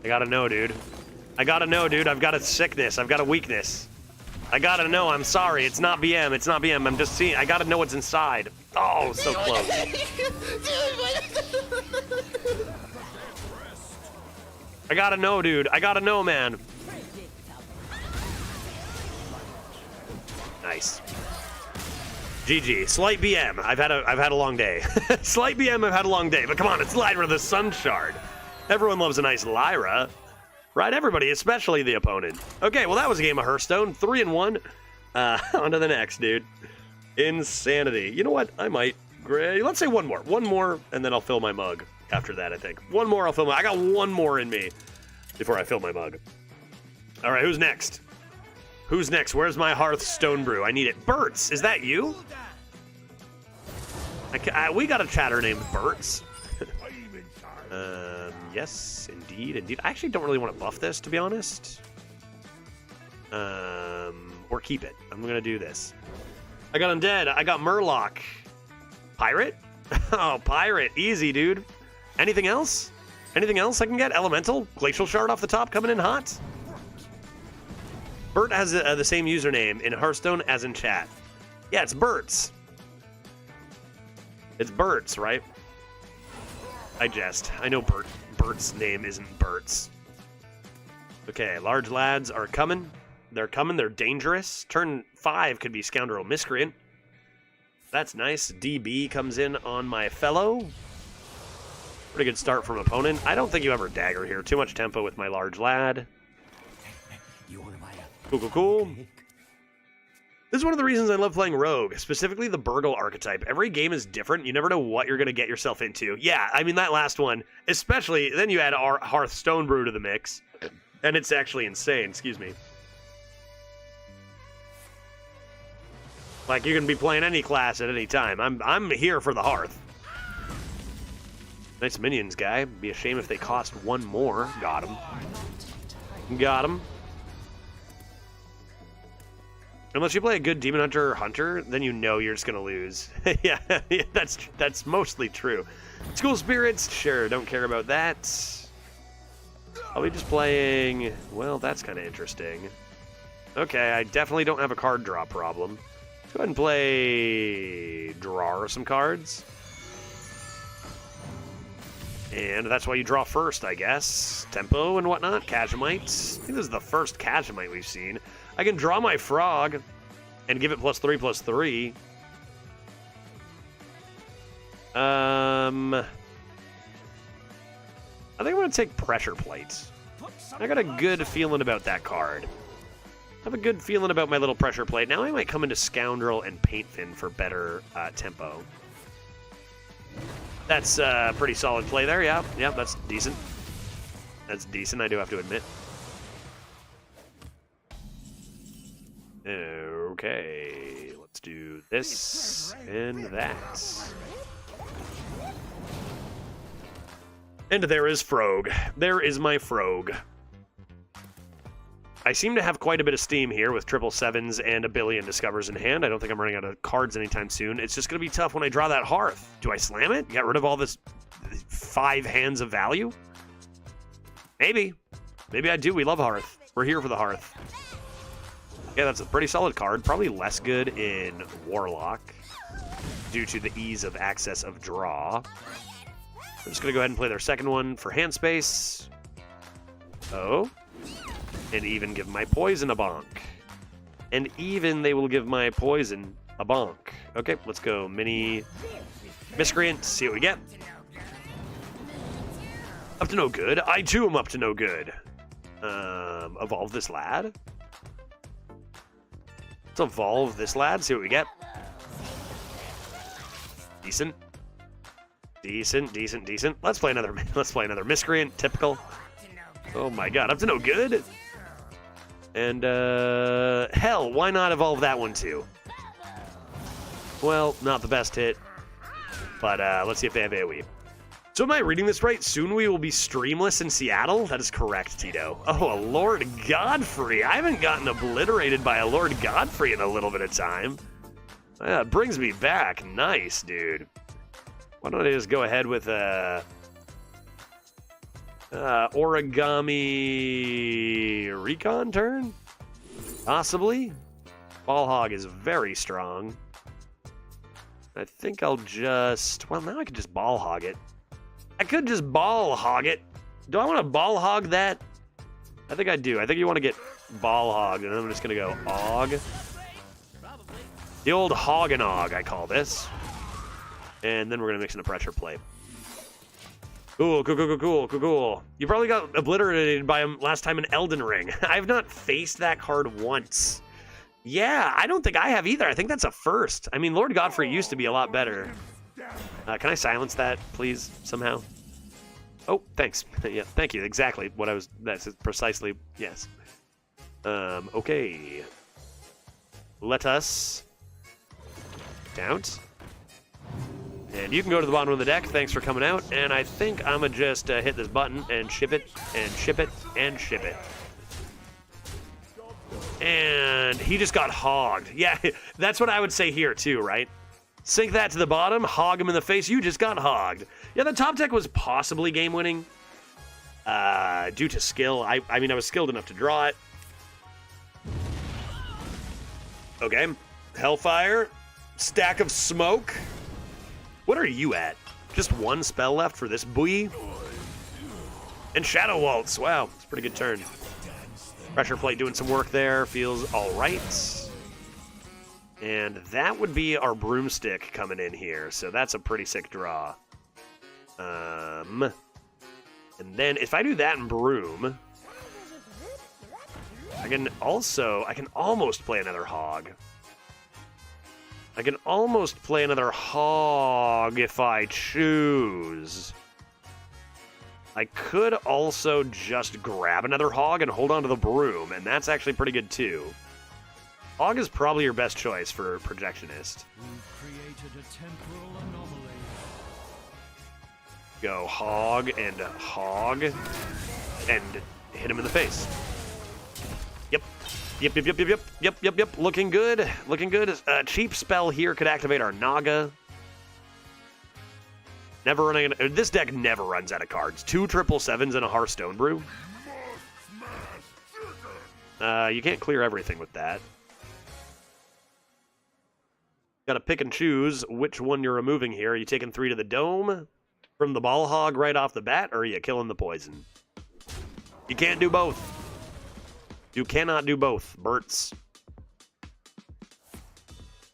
I gotta know, dude. I gotta know, dude. I've got a sickness. I've got a weakness. I gotta know. I'm sorry. It's not BM. It's not BM. I'm just seeing. I gotta know what's inside. Oh, so close. I gotta know, dude. I gotta know, man. Nice. GG. Slight BM. I've had a long day. Slight BM. I've had a long day. But come on, it's Lyra the Sun Shard. Everyone loves a nice Lyra. Right, everybody, especially the opponent. Okay, well, that was a game of Hearthstone. 3-1. On to the next, dude. Insanity. You know what? I might. Let's say one more. One more, and then I'll fill my mug after that, I think. One more, I'll fill my... I got one more in me before I fill my mug. All right, who's next? Who's next? Where's my Hearthstone brew? I need it. Bertz, is that you? We got a chatter named Bertz. Yes, indeed. I actually don't really want to buff this, to be honest. Or keep it. I'm going to do this. I got Undead. I got Murloc. Pirate? Oh, Pirate. Easy, dude. Anything else? Anything else I can get? Elemental? Glacial Shard off the top coming in hot? Bert has the same username in Hearthstone as in chat. Yeah, it's Bertz. It's Bertz, right? I jest. I know Bert's name isn't Bertz. Okay, large lads are coming. They're coming. They're dangerous. Turn 5 could be Scoundrel Miscreant. That's nice. DB comes in on my fellow. Pretty good start from opponent. I don't think you ever dagger here. Too much tempo with my large lad. Cool. This is one of the reasons I love playing Rogue, specifically the Burgle archetype. Every game is different. You never know what you're going to get yourself into. Yeah, I mean, that last one, especially, then you add our Hearthstone brew to the mix, and it's actually insane. Excuse me. Like, you can be playing any class at any time. I'm here for the Hearth. Nice minions, guy. Be a shame if they cost one more. Got him. Got him. Unless you play a good Demon Hunter or Hunter, then you know you're just going to lose. Yeah, that's mostly true. School Spirits, sure, don't care about that. I'll be just playing... Well, that's kind of interesting. Okay, I definitely don't have a card draw problem. Let's go ahead and play... Draw some cards. And that's why you draw first, I guess. Tempo and whatnot, Kajamite. I think this is the first Kajamite we've seen. I can draw my frog and give it +3/+3. I think I'm going to take Pressure Plate. I got a good feeling about that card. I have a good feeling about my little Pressure Plate. Now I might come into Scoundrel and Paintfin for better tempo. That's a pretty solid play there, yeah. Yeah, that's decent. That's decent, I do have to admit. this, and that. And there is Frog. There is my Frog. I seem to have quite a bit of steam here with 777s and a billion Discovers in hand. I don't think I'm running out of cards anytime soon. It's just going to be tough when I draw that Hearth. Do I slam it? Get rid of all this 5 hands of value? Maybe. Maybe I do. We love Hearth. We're here for the Hearth. Yeah, that's a pretty solid card. Probably less good in Warlock due to the ease of access of draw. I'm just going to go ahead and play their second one for hand space. Oh. And even give my poison a bonk. And even they will give my poison a bonk. Okay, let's go. Mini Miscreant. See what we get. Up to no good. I too am up to no good. Evolve this lad. Let's evolve this lad. See what we get. Decent. Decent, decent, decent. Let's play another. Let's play another Miscreant. Typical. Oh my god, up to no good. And, hell, why not evolve that one too? Well, not the best hit, but let's see if they have AoE. So am I reading this right? Soon we will be streamless in Seattle? That is correct, Tito. Oh, a Lord Godfrey. I haven't gotten obliterated by a Lord Godfrey in a little bit of time. Brings me back. Nice, dude. Why don't I just go ahead with, Origami Recon turn? Possibly. Ball Hog is very strong. I think I'll just... Well, now I can just Ball Hog it. I could just Ball Hog it. Do I want to Ball Hog that? I think I do. I think you want to get Ball Hogged, and I'm just going to go Og. The old Hog and Og, I call this. And then we're going to mix in a pressure plate. Cool, cool, cool, cool, cool, cool, cool. You probably got obliterated by him last time in Elden Ring. I've not faced that card once. Yeah, I don't think I have either. I think that's a first. I mean, Lord Godfrey used to be a lot better. Can I silence that, please, somehow? Oh, thanks. Yeah, thank you. Exactly what I was... That's precisely... Yes. Okay. Let us... Doubt. And you can go to the bottom of the deck. Thanks for coming out. And I think I'm going to just hit this button and ship it, and ship it, and ship it. And he just got hogged. Yeah, that's what I would say here too, right? Sink that to the bottom, hog him in the face. You just got hogged. Yeah, the top deck was possibly game-winning due to skill. I mean, I was skilled enough to draw it. Okay. Hellfire. Stack of smoke. What are you at? Just one spell left for this buoy? And Shadow Waltz. Wow, it's a pretty good turn. Pressure plate doing some work there. Feels all right. And that would be our broomstick coming in here. So that's a pretty sick draw. And then if I do that in broom, I can almost play another hog. I can almost play another hog if I choose. I could also just grab another hog and hold on to the broom, and that's actually pretty good too. Hog is probably your best choice for projectionist.
We've created a temporal anomaly.
Go hog, and hit him in the face. Yep. Looking good. Looking good. A cheap spell here could activate our Naga. Never running. This deck never runs out of cards. 2 777s and a Hearthstone brew. You can't clear everything with that. Got to pick and choose which one you're removing here. Are you taking 3 to the dome from the Ball Hog right off the bat, or are you killing the poison? You can't do both. You cannot do both, Berts.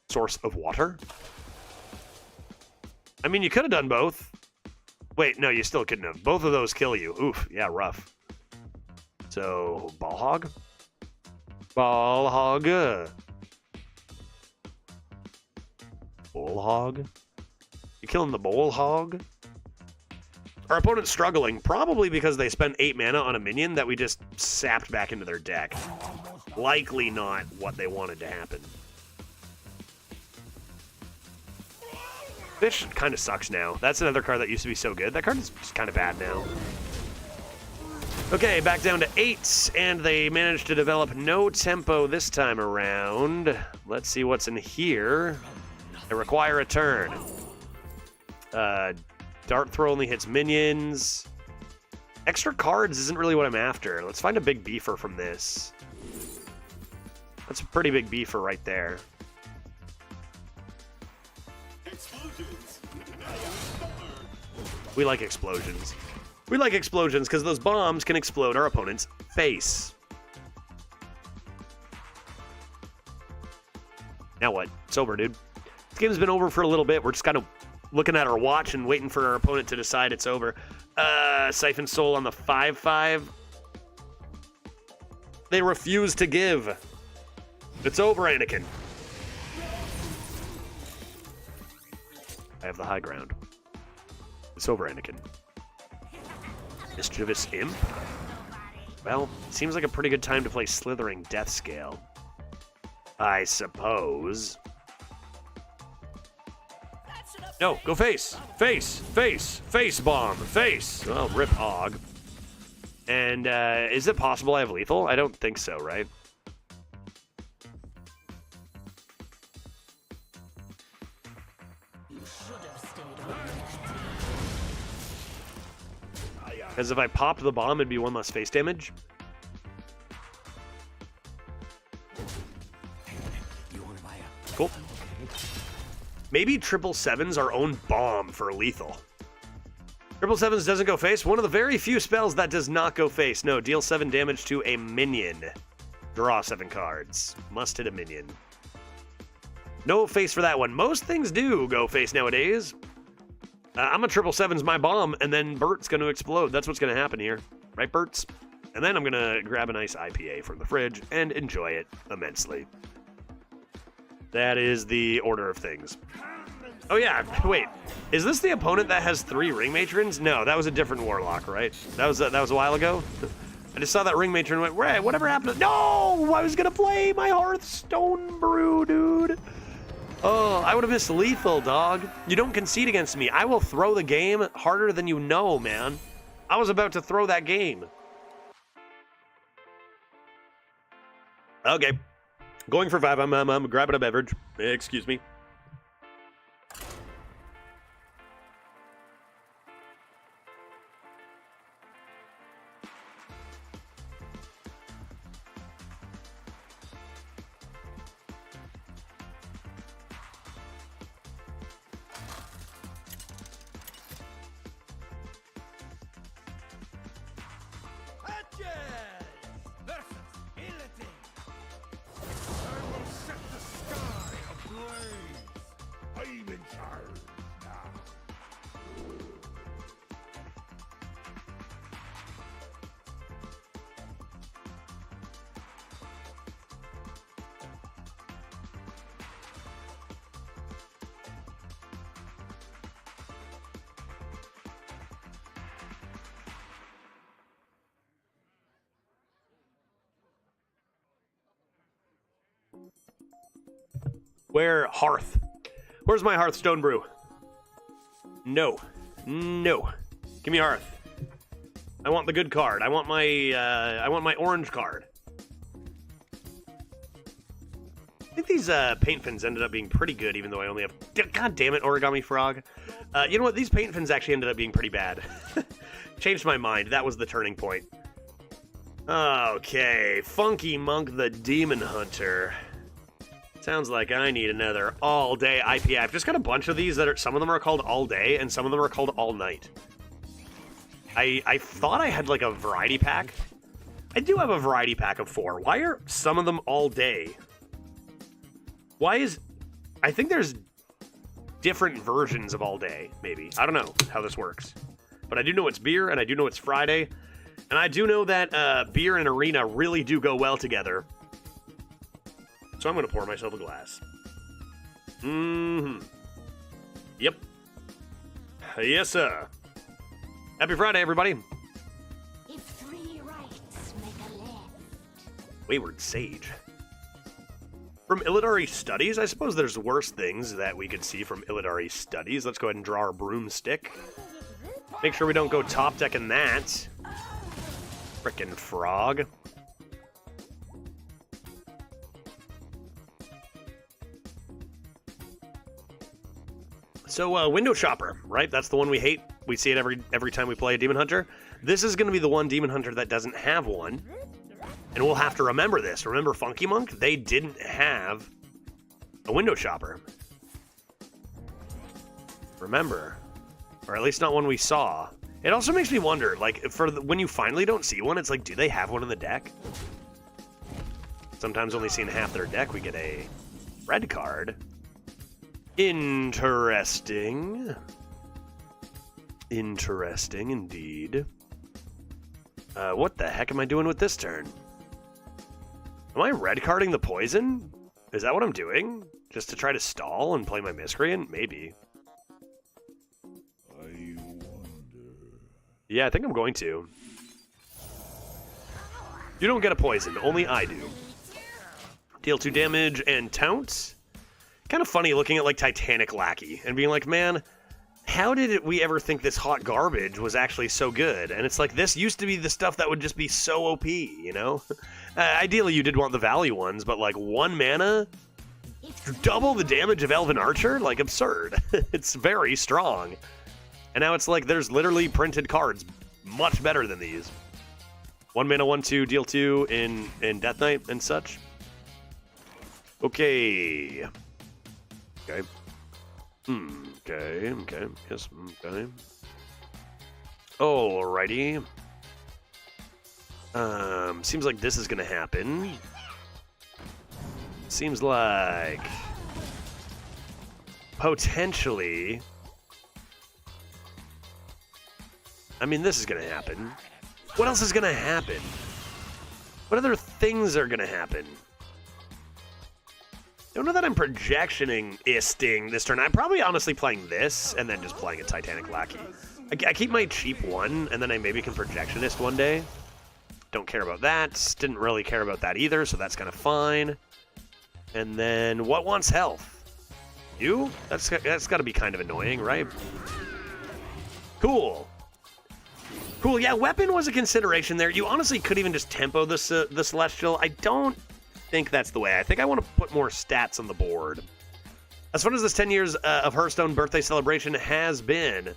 Source of water? I mean, you could have done both. Wait, no, you still couldn't have. Both of those kill you. Oof, yeah, rough. So, Ball Hog? Ball Hog. Bull Hog? You killing the Bull Hog? Our opponent's struggling, probably because they spent 8 mana on a minion that we just sapped back into their deck. Likely not what they wanted to happen. Fish kind of sucks now. That's another card that used to be so good. That card is just kind of bad now. Okay, back down to 8, and they managed to develop no tempo this time around. Let's see what's in here. They require a turn. Dart throw only hits minions. Extra cards isn't really what I'm after. Let's find a big beefer from this. That's a pretty big beefer right there. We like explosions. We like explosions because those bombs can explode our opponent's face. Now what? It's over, dude. This game's been over for a little bit. We're just kind of looking at our watch and waiting for our opponent to decide it's over. Siphon Soul on the 5/5. They refuse to give. It's over, Anakin. I have the high ground. It's over, Anakin. Mischievous Imp? Well, seems like a pretty good time to play Slithering Death Scale. I suppose. No, go face! Face! Face! Face bomb! Face! Well, rip hog. And, is it possible I have lethal? I don't think so, right? Because if I popped the bomb, it'd be 1 less face damage. Cool. Maybe 777's our own bomb for lethal. 777's doesn't go face. One of the very few spells that does not go face. No, deal 7 damage to a minion. Draw 7 cards. Must hit a minion. No face for that one. Most things do go face nowadays. I'm a 777's my bomb, and then Bert's going to explode. That's what's going to happen here. Right, Bert's? And then I'm going to grab a nice IPA from the fridge and enjoy it immensely. That is the order of things. Oh, yeah. Wait. Is this the opponent that has 3 Ring Matrons? No, that was a different Warlock, right? That was a while ago? I just saw that Ring Matron and went, whatever happened to... No! I was going to play my Hearthstone brew, dude. Oh, I would have missed lethal, dog. You don't concede against me. I will throw the game harder than you know, man. I was about to throw that game. Okay. Going for 5. I'm grabbing a beverage. Excuse me. Where Hearth? Where's my Hearthstone brew? No. No. Give me Hearth. I want the good card. I want my orange card. I think these paint fins ended up being pretty good, even though I only have... God damn it, Origami Frog. You know what? These paint fins actually ended up being pretty bad. Changed my mind. That was the turning point. Okay. Funky Monk the Demon Hunter. Sounds like I need another all-day IPA. I've just got a bunch of these that are... Some of them are called all day, and some of them are called all night. I thought I had, like, a variety pack. I do have a variety pack of 4. Why are some of them all day? Why is... I think there's different versions of all day, maybe. I don't know how this works. But I do know it's beer, and I do know it's Friday. And I do know that beer and arena really do go well together. So I'm going to pour myself a glass. Mm-hmm. Yep. Yes, sir. Happy Friday, everybody.
If 3 rights make a left.
Wayward Sage. From Illidari Studies, I suppose there's worse things that we could see from Illidari Studies. Let's go ahead and draw our broomstick. Make sure we don't go top decking that. Frickin' frog. So, Window Shopper, right? That's the one we hate. We see it every time we play a Demon Hunter. This is going to be the one Demon Hunter that doesn't have one. And we'll have to remember this. Remember Funky Monk? They didn't have a Window Shopper. Remember. Or at least not one we saw. It also makes me wonder, like, when you finally don't see one, it's like, do they have one in the deck? Sometimes only seeing half their deck, we get a red card. Interesting. Interesting, indeed. What the heck am I doing with this turn? Am I red carding the poison? Is that what I'm doing? Just to try to stall and play my Miscreant? Maybe.
I wonder.
Yeah, I think I'm going to. You don't get a poison, only I do. Deal 2 damage and taunt. Kind of funny looking at like Titanic Lackey and being like, man, how did we ever think this hot garbage was actually so good? And it's like, this used to be the stuff that would just be so OP, you know? Ideally, you did want the value ones, but like 1 mana, double the damage of Elven Archer? Like, absurd. It's very strong. And now it's like, there's literally printed cards much better than these. 1 mana, 1/2, deal 2 in Death Knight and such. Okay. Okay. Okay. Yes, okay. Alrighty. Seems like this is gonna happen. Seems like... potentially... I mean, this is gonna happen. What else is gonna happen? What other things are gonna happen? Don't know that I'm projectioning-isting this turn. I'm probably honestly playing this and then just playing a Titanic Lackey. I keep my cheap one, and then I maybe can projectionist one day. Don't care about that. Didn't really care about that either, so that's kind of fine. And then, what wants health? You? That's got to be kind of annoying, right? Cool. Cool, yeah, weapon was a consideration there. You honestly could even just tempo the Celestial. I don't think that's the way. I think I want to put more stats on the board. As fun as this 10 years of Hearthstone birthday celebration has been,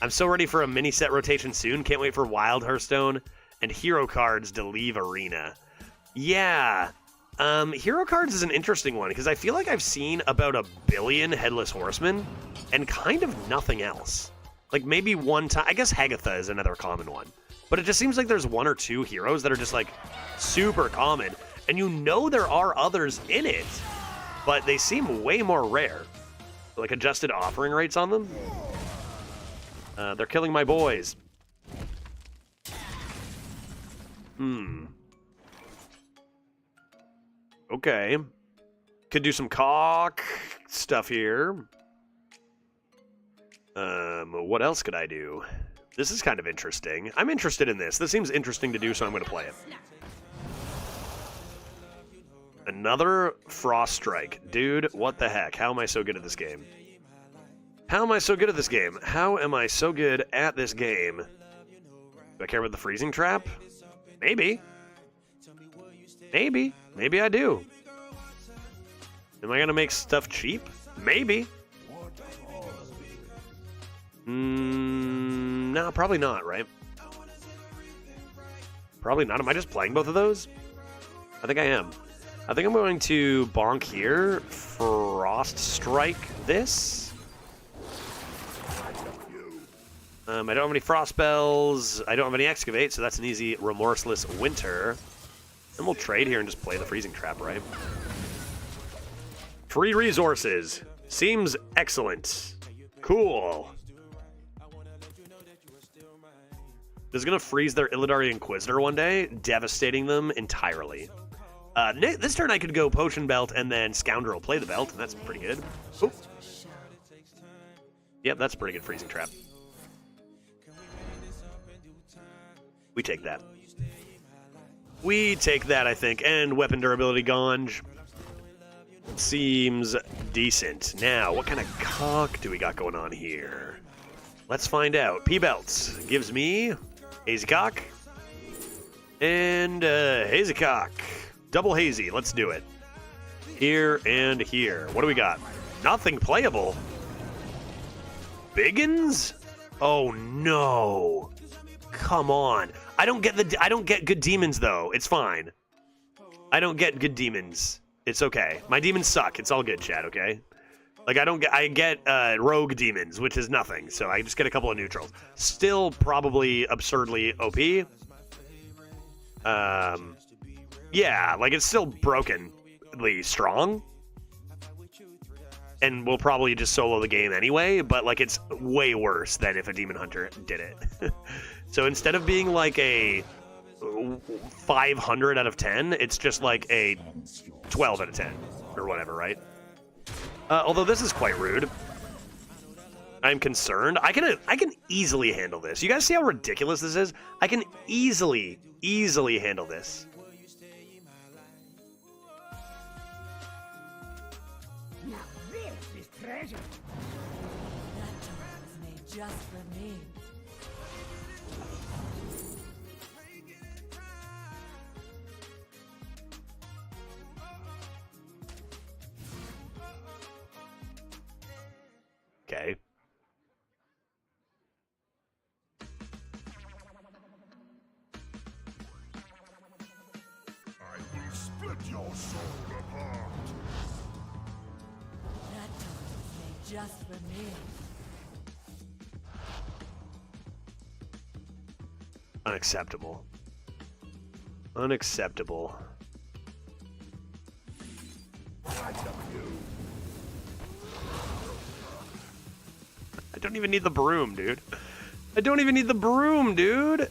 I'm so ready for a mini set rotation soon. Can't wait for Wild Hearthstone and Hero Cards to leave Arena. Yeah, Hero Cards is an interesting one because I feel like I've seen about 1 billion Headless Horsemen and kind of nothing else. Like maybe one time, I guess Hagatha is another common one, but it just seems like there's 1 or 2 heroes that are just like super common. And you know there are others in it, but they seem way more rare. Like adjusted offering rates on them. They're killing my boys. Okay. Could do some cock stuff here. What else could I do? This is kind of interesting. I'm interested in this. This seems interesting to do, so I'm going to play it. Another Frost Strike. Dude, what the heck? How am I so good at this game? How am I so good at this game? How am I so good at this game? Do I care about the freezing trap? Maybe. Maybe. Maybe I do. Am I going to make stuff cheap? Maybe. No, probably not, right? Probably not. Am I just playing both of those? I think I am. I think I'm going to bonk here, Frost Strike this. I don't have any Frost Spells, I don't have any Excavate, so that's an easy Remorseless Winter. And we'll trade here and just play the Freezing Trap, right? Free resources. Seems excellent. Cool. This is going to freeze their Illidari Inquisitor one day, devastating them entirely. This turn I could go Potion Belt and then Scoundrel play the belt, and that's pretty good. Oop. Yep, that's a pretty good Freezing Trap. We take that. We take that, I think. And Weapon Durability Ganj. Seems decent. Now, what kind of cock do we got going on here? Let's find out. P-Belts gives me Hazy Cock and Hazy Cock. Double Hazy. Let's do it. Here and here. What do we got? Nothing playable. Biggins? Oh no. Come on. I don't get good demons though. It's fine. I don't get good demons. It's okay. My demons suck. It's all good, chat, okay? Like I get rogue demons, which is nothing. So I just get a couple of neutrals. Still probably absurdly OP. Yeah, like it's still brokenly strong. And we'll probably just solo the game anyway, but like it's way worse than if a demon hunter did it. So instead of being like a 500 out of 10, it's just like a 12 out of 10 or whatever, right? Although this is quite rude. I'm concerned. I can easily handle this. You guys see how ridiculous this is? I can easily handle this.
Now this is treasure.
That door was made just for me.
Okay.
I will split your soul apart.
That door was made just for me.
Unacceptable. Unacceptable. I don't even need the broom, dude. I don't even need the broom, dude.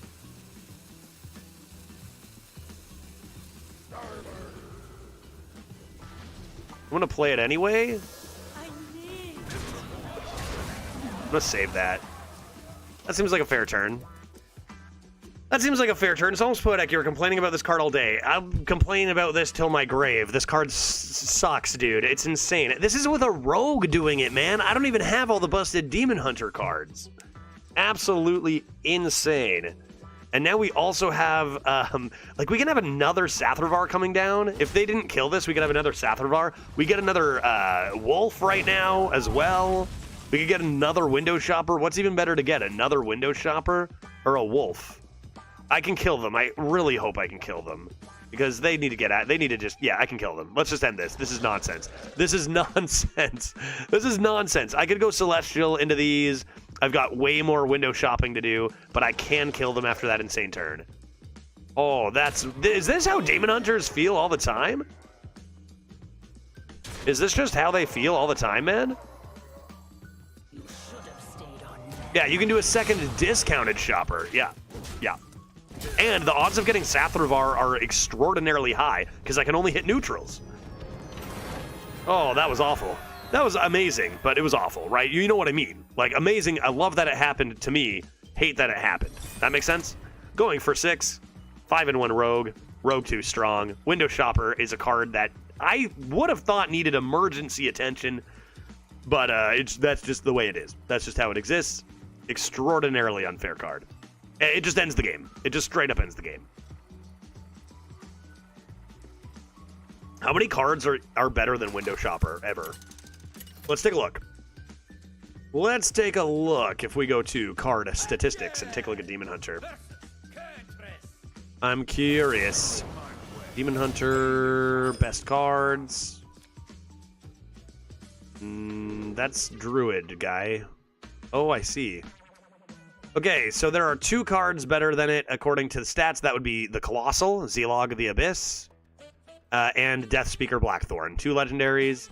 I'm gonna play it anyway. I'm gonna save that. That seems like a fair turn. That seems like a fair turn. It's almost poetic. You were complaining about this card all day. I'm complaining about this till my grave. This card sucks, dude. It's insane. This is with a rogue doing it, man. I don't even have all the busted Demon Hunter cards. Absolutely insane. And now we also have, like, we can have another Sathravar coming down. If they didn't kill this, we could have another Sathravar. We get another Wolf right now as well. We could get another Window Shopper. What's even better to get? Another Window Shopper or a Wolf? I can kill them. I really hope I can kill them. Because they need to get out. They need to just... Yeah, I can kill them. Let's just end this. This is nonsense. This is nonsense. This is nonsense. I could go Celestial into these. I've got way more window shopping to do. But I can kill them after that insane turn. Oh, that's... Is this how Demon Hunters feel all the time? Is this just how they feel all the time, man? Yeah, you can do a second discounted shopper. Yeah. Yeah. And the odds of getting Sathravar are extraordinarily high, because I can only hit neutrals. Oh, that was awful. That was amazing, but it was awful, right? You know what I mean. Like, amazing, I love that it happened to me, hate that it happened. That makes sense? Going for 6, 5-1 Rogue, Rogue 2 strong. Window Shopper is a card that I would have thought needed emergency attention, but that's just the way it is. That's just how it exists. Extraordinarily unfair card. It just ends the game. It just straight up ends the game. How many cards are better than Window Shopper ever? Let's take a look. Let's take a look if we go to card statistics and take a look at Demon Hunter. I'm curious. Demon Hunter, best cards. That's Druid guy. Oh, I see. Okay, so there are 2 cards better than it according to the stats. That would be the Colossal, Zilog of the Abyss, and Death Speaker Blackthorn. 2 legendaries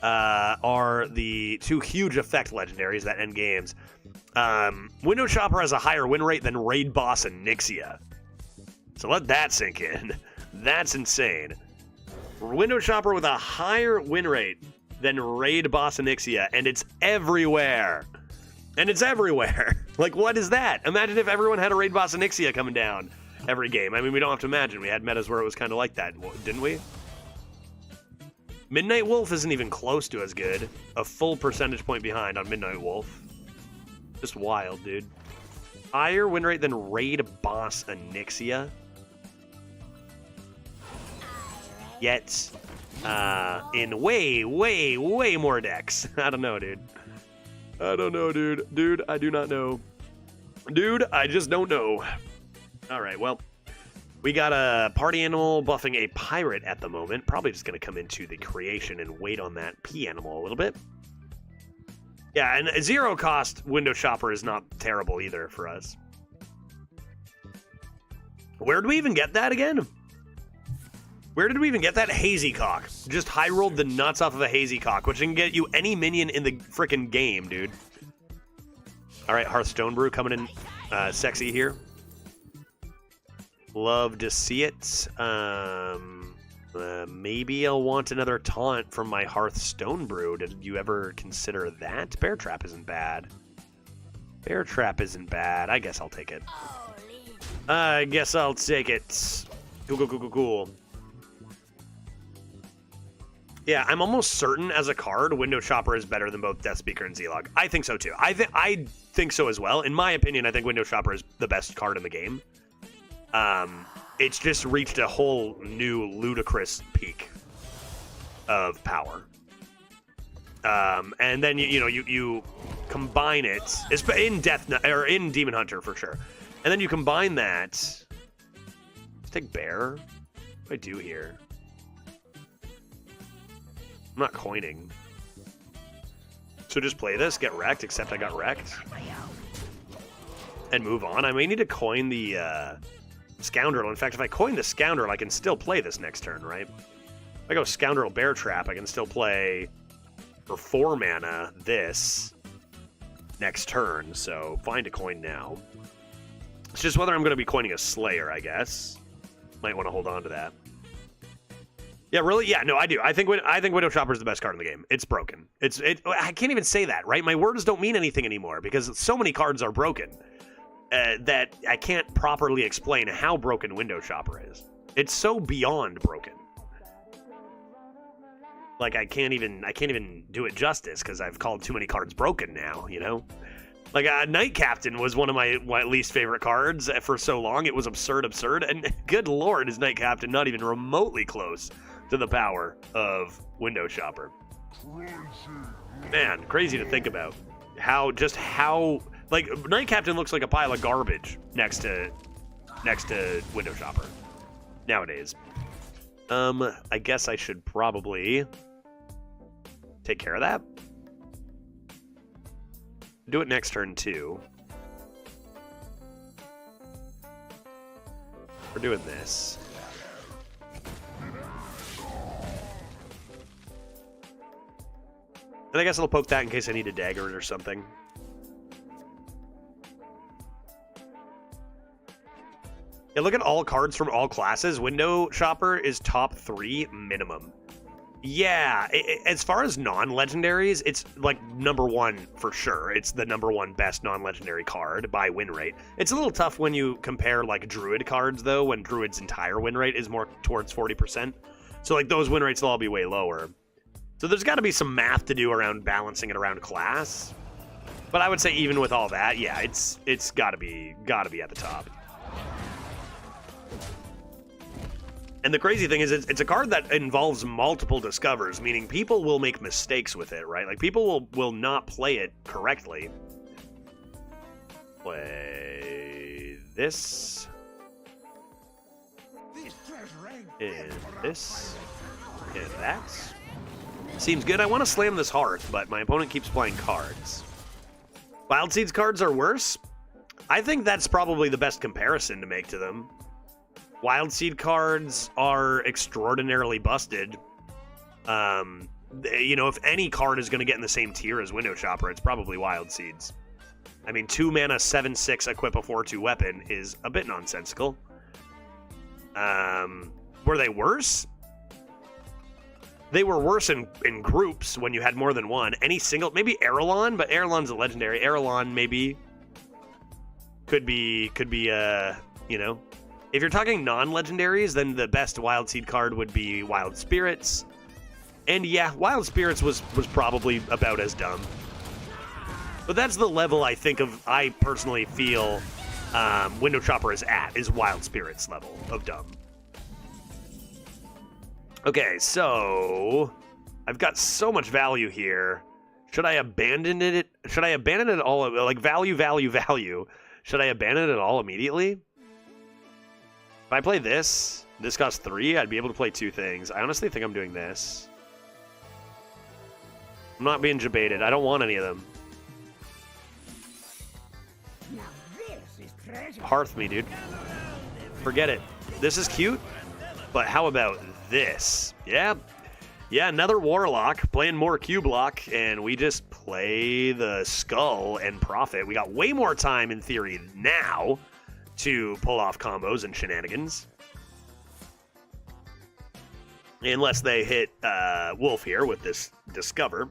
are the 2 huge effect legendaries that end games. Window Shopper has a higher win rate than Raid Boss and Nixia. So let that sink in. That's insane. Window Shopper with a higher win rate than Raid Boss and Nixia, and it's everywhere. And it's everywhere. Like, what is that? Imagine if everyone had a Raid Boss and Nixia coming down every game. I mean, we don't have to imagine. We had metas where it was kind of like that, didn't we? Midnight Wolf isn't even close to as good. A full percentage point behind on Midnight Wolf. Just wild, dude. Higher win rate than Raid Boss Onyxia. Yet, in way, way, way more decks. I don't know, dude. I don't know, dude. Dude, I do not know. Dude, I just don't know. All right, well, we got a party animal buffing a pirate at the moment. Probably just going to come into the creation and wait on that P animal a little bit. Yeah, and a zero cost window shopper is not terrible either for us. Where did we even get that again? Where did we even get that? Hazy Cock. Just high rolled the nuts off of a Hazy Cock, which can get you any minion in the frickin' game, dude. All right, Hearthstone Brew coming in sexy here. Love to see it. Maybe I'll want another taunt from my Hearthstone Brew. Did you ever consider that? Bear Trap isn't bad. Bear Trap isn't bad. I guess I'll take it. I guess I'll take it. Cool. Yeah, I'm almost certain as a card, Window Shopper is better than both Death Speaker and Z-Log. I think so too. I think so as well. In my opinion, I think Window Shopper is the best card in the game. It's just reached a whole new ludicrous peak of power. And then you combine it. It's in in Demon Hunter for sure. And then you combine that. Let's take Bear. What do I do here? I'm not coining. So just play this, get wrecked, except I got wrecked. And move on. I may need to coin the Scoundrel. In fact, if I coin the Scoundrel, I can still play this next turn, right? If I go Scoundrel Bear Trap, I can still play for 4 mana this next turn. So find a coin now. It's just whether I'm going to be coining a Slayer, I guess. Might want to hold on to that. Yeah, really? Yeah, no, I do. I think Window Shopper is the best card in the game. It's broken. I can't even say that, right? My words don't mean anything anymore because so many cards are broken that I can't properly explain how broken Window Shopper is. It's so beyond broken. Like I can't even do it justice because I've called too many cards broken now. You know, like Knight Captain was one of my least favorite cards for so long. It was absurd, and good lord, is Knight Captain not even remotely close to the power of Window Shopper. Man, crazy to think about. How like Knight Captain looks like a pile of garbage next to Window Shopper nowadays. I guess I should probably take care of that. Do it next turn too. We're doing this. And I guess I'll poke that in case I need to dagger it or something. Yeah, look at all cards from all classes. Window Shopper is top 3 minimum. Yeah, as far as non-legendaries, it's like number 1 for sure. It's the number 1 best non-legendary card by win rate. It's a little tough when you compare like Druid cards though, when Druid's entire win rate is more towards 40%. So like those win rates will all be way lower. So there's got to be some math to do around balancing it around class. But I would say even with all that, yeah, it's got to be at the top. And the crazy thing is it's a card that involves multiple discovers, meaning people will make mistakes with it, right? Like people will not play it correctly. Play this. And this. And that. Seems good. I want to slam this Hearth, but my opponent keeps playing cards. Wild Seeds cards are worse? I think that's probably the best comparison to make to them. Wild Seed cards are extraordinarily busted. You know, if any card is going to get in the same tier as Window Shopper, it's probably Wild Seeds. I mean, 2 mana, 7/6, equip a 4/2 weapon is a bit nonsensical. Were they worse? They were worse in groups when you had more than one. Any single, maybe Erelon, but Erelon's a legendary. Erelon maybe could be you know, if you're talking non-legendaries, then the best Wild Seed card would be Wild Spirits. And yeah, Wild Spirits was probably about as dumb. But that's the level I personally feel Window Chopper is Wild Spirits level of dumb. Okay, so I've got so much value here. Should I abandon it? Should I abandon it all? Like value. Should I abandon it all immediately? If I play this costs 3, I'd be able to play 2 things. I honestly think I'm doing this. I'm not being debated. I don't want any of them.
Now this is treasure.
Hearth me, dude. Forget it. This is cute, but how about this? Yeah, another Warlock, playing more Q block, and we just play the Skull and profit. We got way more time, in theory, now to pull off combos and shenanigans. Unless they hit Wolf here with this Discover.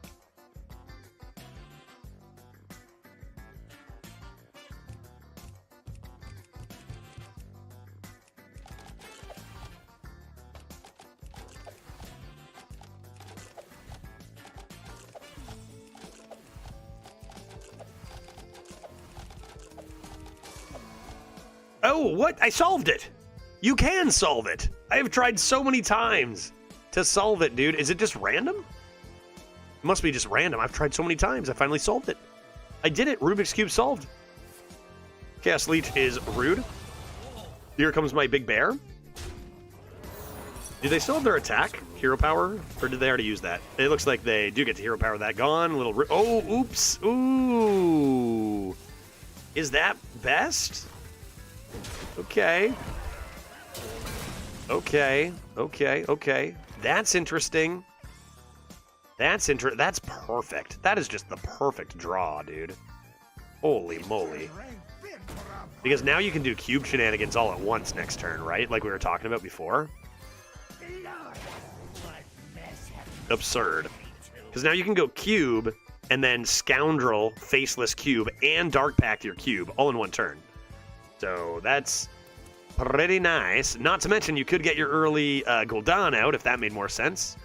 Oh, what? I solved it! You can solve it! I have tried so many times to solve it, dude. Is it just random? It must be just random. I've tried so many times. I finally solved it. I did it. Rubik's Cube solved. Chaos Leech is rude. Here comes my big bear. Do they still have their attack? Hero power? Or did they already use that? It looks like they do get to hero power that. Gone. Oh, oops. Ooh. Is that best? Okay. That's interesting. That's perfect. That is just the perfect draw, dude. Holy moly. Because now you can do cube shenanigans all at once next turn, right? Like we were talking about before. Absurd. Because now you can go cube, and then scoundrel, faceless cube, and dark pact your cube all in one turn. So that's pretty nice. Not to mention you could get your early Gul'dan out if that made more sense.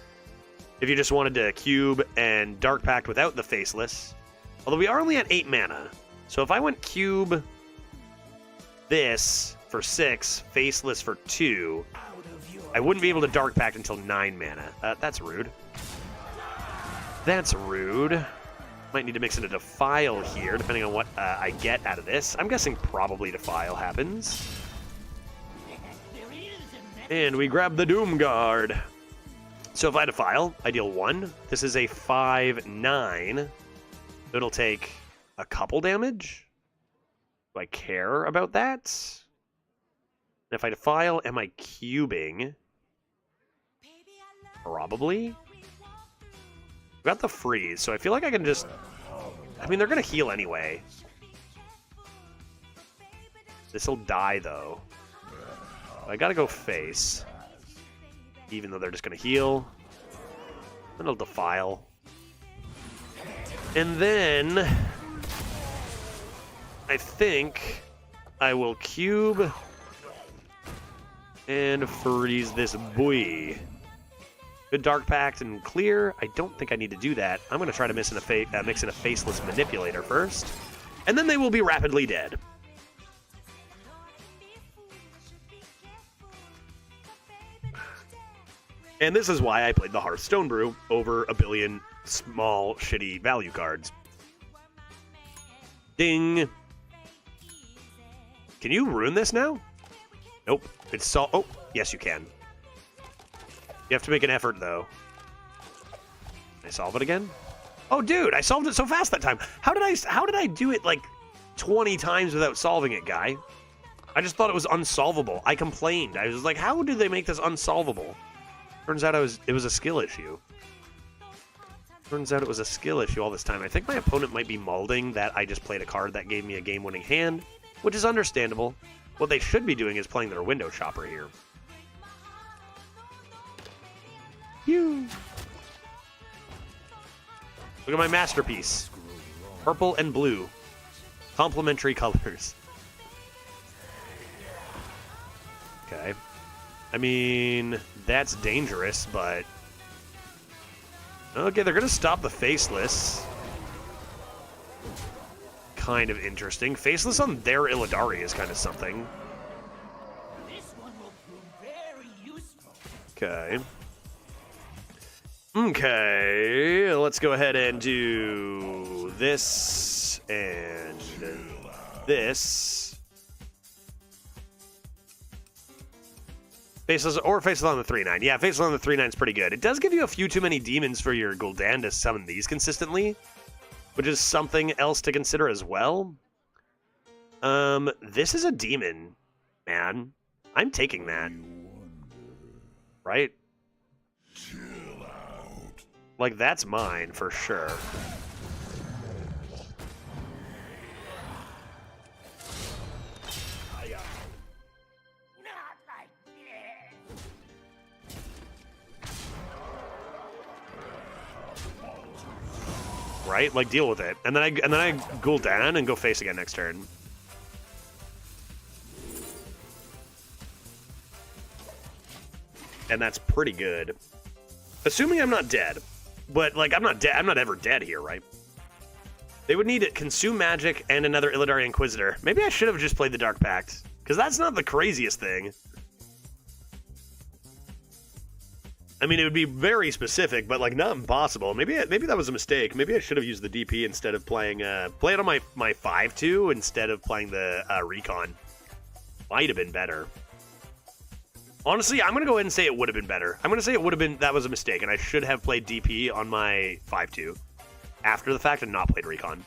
If you just wanted to cube and dark pact without the faceless. Although we are only at 8 mana. So if I went cube this for 6, faceless for 2, I wouldn't be able to dark pact until 9 mana. That's rude. That's rude. Might need to mix in a Defile here, depending on what I get out of this. I'm guessing probably Defile happens. And we grab the Doom Guard. So if I Defile, I deal 1. This is a 5/9. It'll take a couple damage. Do I care about that? And if I Defile, am I cubing? Probably. Got the freeze, so I feel like I can just... I mean, they're going to heal anyway. This'll die, though. I got to go face. Even though they're just going to heal. Then I'll Defile. And then... I think I will cube and freeze this boy. Good Dark Pact and clear. I don't think I need to do that. I'm going to try to mix in a Faceless Manipulator first. And then they will be rapidly dead. And this is why I played the Hearthstone Brew over a billion small, shitty value cards. Ding. Can you ruin this now? Nope. It's oh, yes you can. You have to make an effort, though. Can I solve it again? Oh, dude, I solved it so fast that time. How did I do it, like, 20 times without solving it, guy? I just thought it was unsolvable. I complained. I was like, how did they make this unsolvable? Turns out it was a skill issue. Turns out it was a skill issue all this time. I think my opponent might be malding that I just played a card that gave me a game-winning hand, which is understandable. What they should be doing is playing their Window Chopper here. You. Look at my masterpiece. Purple and blue. Complementary colors. Okay. I mean, that's dangerous, but Okay, they're gonna stop the Faceless. Kind of interesting. Faceless on their Illidari is kind of something.
This one will prove very useful.
Okay. Okay, let's go ahead and do this and this. Faceless or Faceless on the 3/9. Yeah, Faceless on the 3/9 is pretty good. It does give you a few too many demons for your Gul'dan to summon these consistently, which is something else to consider as well. This is a demon, man. I'm taking that. Right? Like, that's mine for sure.
Not like this.
Right? Like, deal with it. And then I Gul'dan and go face again next turn. And that's pretty good. Assuming I'm not dead. But, like, I'm not dead. I'm not ever dead here, right? They would need to consume magic and another Illidari Inquisitor. Maybe I should have just played the Dark Pact, because that's not the craziest thing. I mean, it would be very specific, but, like, not impossible. Maybe that was a mistake. Maybe I should have used the DP instead of playing... play it on my 5/2 instead of playing the Recon. Might have been better. Honestly, I'm going to go ahead and say it would have been better. I'm going to say it would have been... That was a mistake, and I should have played DP on my 5/2 after the fact and not played Recon.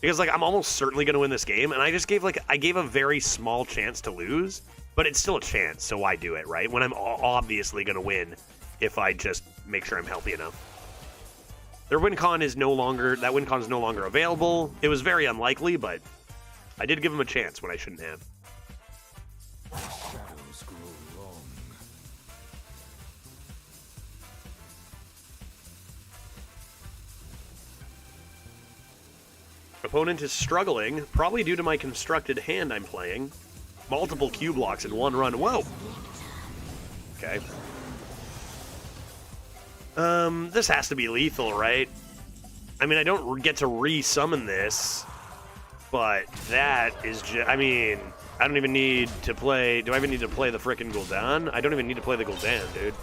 Because, like, I'm almost certainly going to win this game, and I just gave, like... I gave a very small chance to lose, but it's still a chance, so why do it, right? When I'm obviously going to win if I just make sure I'm healthy enough. Their win con is no longer... That win con is no longer available. It was very unlikely, but I did give them a chance when I shouldn't have.
Shadows grow long.
Opponent is struggling, probably due to my constructed hand I'm playing. Multiple Q blocks in one run. Whoa! Okay. This has to be lethal, right? I mean, I don't get to re-summon this, but that is just... I mean, I don't even need to play... Do I even need to play the frickin' Gul'dan? I don't even need to play the Gul'dan, dude.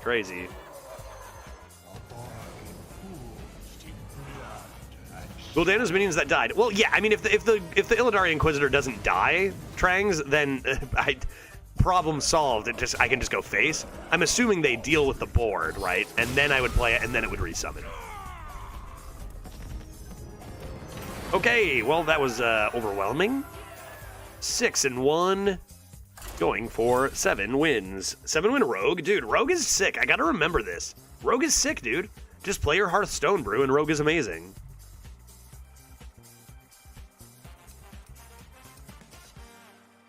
Crazy. Gul'dan is minions that died. Well, yeah, I mean, if the Illidari Inquisitor doesn't die, Trangs, then problem solved. I can just go face. I'm assuming they deal with the board, right? And then I would play it, and then it would resummon. Okay, well, that was overwhelming. 6-1, going for 7 wins. 7-win Rogue, dude. Rogue is sick. I gotta remember this. Rogue is sick, dude. Just play your Hearthstone brew, and Rogue is amazing.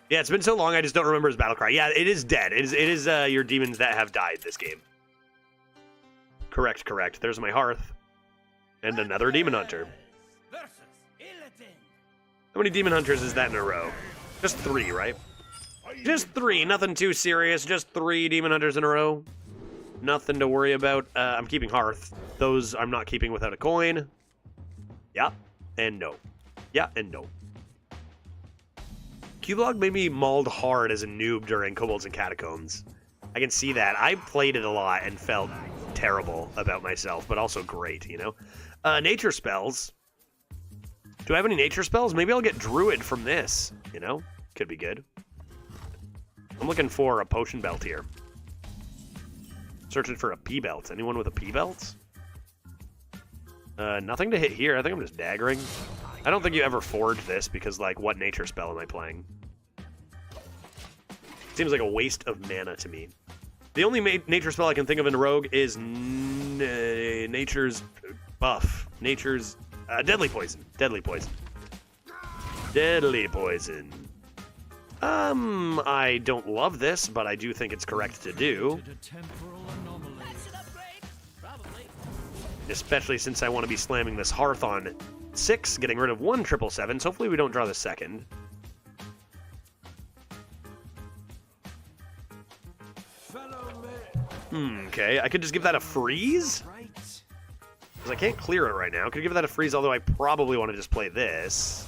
Yeah, it's been so long, I just don't remember his battle cry. Yeah, it is dead. It is your demons that have died this game. Correct. There's my Hearth. And another Demon Hunter.
Versus Illidan.
How many Demon Hunters is that in a row? Just 3, right? Just 3. Nothing too serious. Just 3 Demon Hunters in a row. Nothing to worry about. I'm keeping Hearth. Those I'm not keeping without a coin. Yeah, and no. Yeah, and no. Q-Block made me mauled hard as a noob during Kobolds and Catacombs. I can see that. I played it a lot and felt terrible about myself, but also great, you know? Nature spells. Do I have any nature spells? Maybe I'll get Druid from this, you know? Could be good. I'm looking for a potion belt here. Searching for a P belt. Anyone with a P belt? Nothing to hit here. I think I'm just daggering. I don't think you ever forge this because, like, what nature spell am I playing? Seems like a waste of mana to me. The only nature spell I can think of in Rogue is Nature's Buff. Nature's... Deadly Poison. Deadly Poison. Deadly Poison. I don't love this, but I do think it's correct to do.
A temporal anomaly.
That's an upgrade. Probably.
Especially since I want to be slamming this Hearth on 6, getting rid of 1 777, so hopefully we don't draw the second.
Fellow men.
Okay, I could just give that a freeze?
Right.
Because I can't clear it right now. Could give that a freeze, although I probably want to just play this.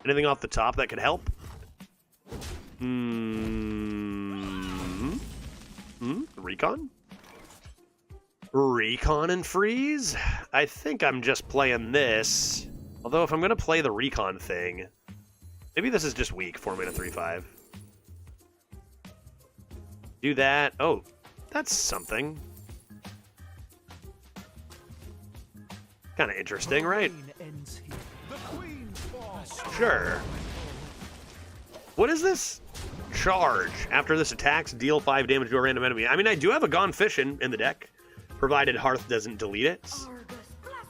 Anything off the top that could help? Recon? Recon and freeze? I think I'm just playing this. Although if I'm going to play the recon thing, maybe this is just weak, 4-mana 3/5. Do that. Oh, that's something. Kind of interesting, right? Sure. What is this? Charge. After this attacks, deal 5 damage to a random enemy. I mean, I do have a Gone Fishing in the deck, provided Hearth doesn't delete it.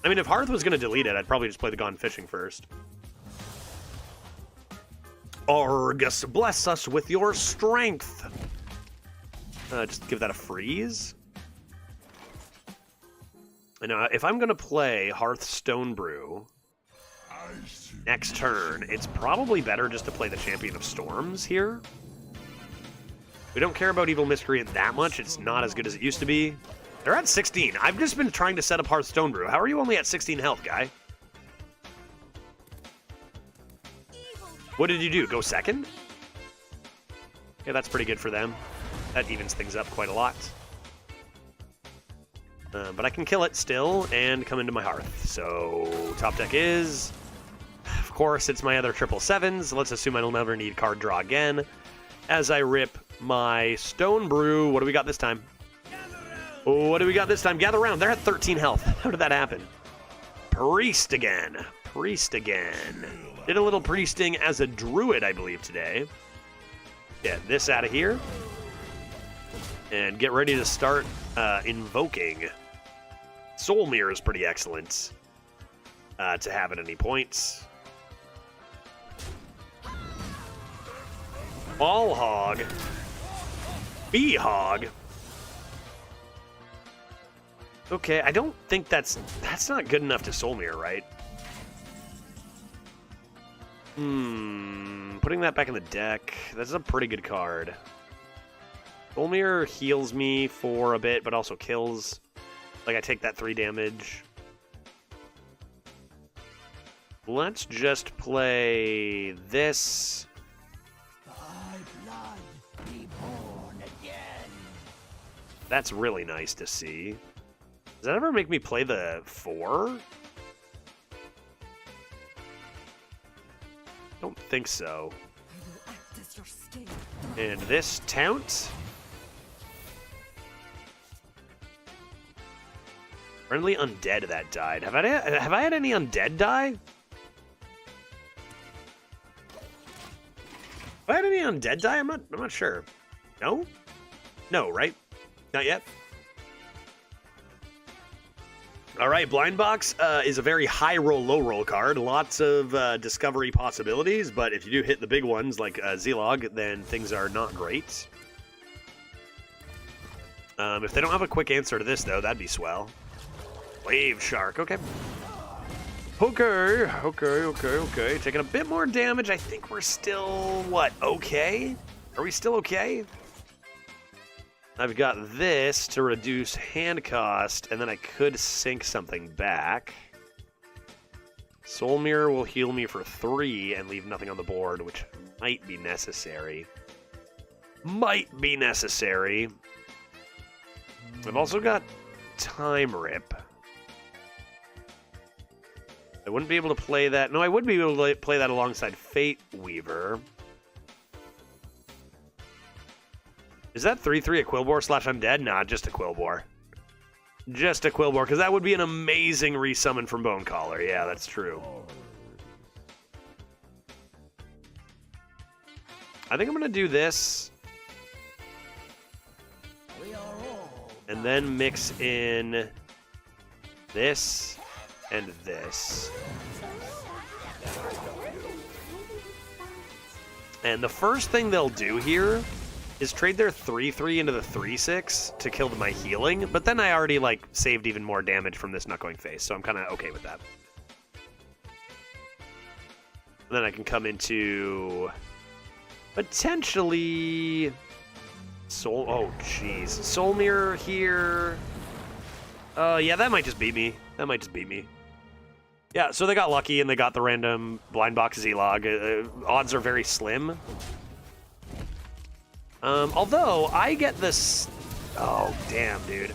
I mean, if Hearth was going to delete it, I'd probably just play the Gone Fishing first. Argus, bless us with your strength. Just give that a freeze. And if I'm going to play Hearthstone Brew next turn, it's probably better just to play the Champion of Storms here. We don't care about Evil Miscreant that much. It's not as good as it used to be. They're at 16. I've just been trying to set up Hearthstone Brew. How are you only at 16 health, guy? What did you do? Go second? Yeah, that's pretty good for them. That evens things up quite a lot. But I can kill it still and come into my Hearth. So top deck is... Of course, it's my other 777s. Let's assume I don't ever need card draw again. As I rip my Stone Brew. What do we got this time? What do we got this time? Gather round. They're at 13 health. How did that happen? Priest again. Priest again. Did a little priesting as a druid, I believe, today. Get this out of here. And get ready to start invoking. Soul Mirror is pretty excellent to have at any points. Ball Hog. Bee Hog. Okay, I don't think that's not good enough to Soul Mirror, right? Putting that back in the deck. That's a pretty good card. Soul Mirror heals me for a bit, but also kills. Like, I take that 3 damage. Let's just play this. That's really nice to see. Does that ever make me play the 4? Don't think so. And this Taunt. Friendly undead that died. Have I had any undead die? Have I had any undead die? I'm not sure. No? No, right? Not yet? Alright, Blind Box is a very high roll, low roll card. Lots of discovery possibilities, but if you do hit the big ones like Z-Log, then things are not great. If they don't have a quick answer to this, though, that'd be swell. Wave Shark, okay. Okay. Taking a bit more damage. I think we're still, what, okay? Are we still okay? I've got this to reduce hand cost, and then I could sink something back. Soul Mirror will heal me for 3 and leave nothing on the board, which might be necessary. I've also got Time Rip. I wouldn't be able to play that. No, I would be able to play that alongside Fate Weaver. Is that 3/3 a Quillbore / Undead? Nah, just a Quillbore. Just a Quillbore, because that would be an amazing resummon from Bonecaller. Yeah, that's true. I think I'm going to do this. And then mix in this and this. And the first thing they'll do here is trade their 3/3 into the 3/6 to kill my healing, but then I already, like, saved even more damage from this Nutgoing Face, so I'm kind of okay with that. And then I can come into potentially Soul... Oh, jeez. Soul Mirror here. Yeah, that might just beat me. That might just beat me. Yeah, so they got lucky and they got the random blind box Z-Log. Odds are very slim. Although, I get this... Oh, damn, dude.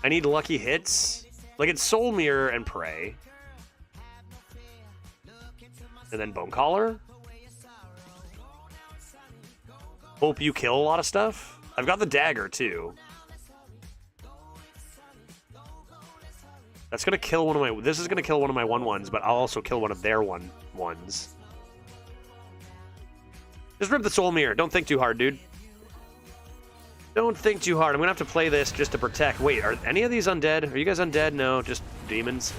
I need lucky hits. Like, it's Soul Mirror and Prey. And then Bone Collar. Hope you kill a lot of stuff. I've got the dagger, too. That's gonna kill one of my... This is gonna kill one of my 1/1s, but I'll also kill one of their 1/1s. Just rip the Soul Mirror. Don't think too hard, dude. Don't think too hard. I'm gonna have to play this just to protect... Wait, are any of these undead? Are you guys undead? No, just demons.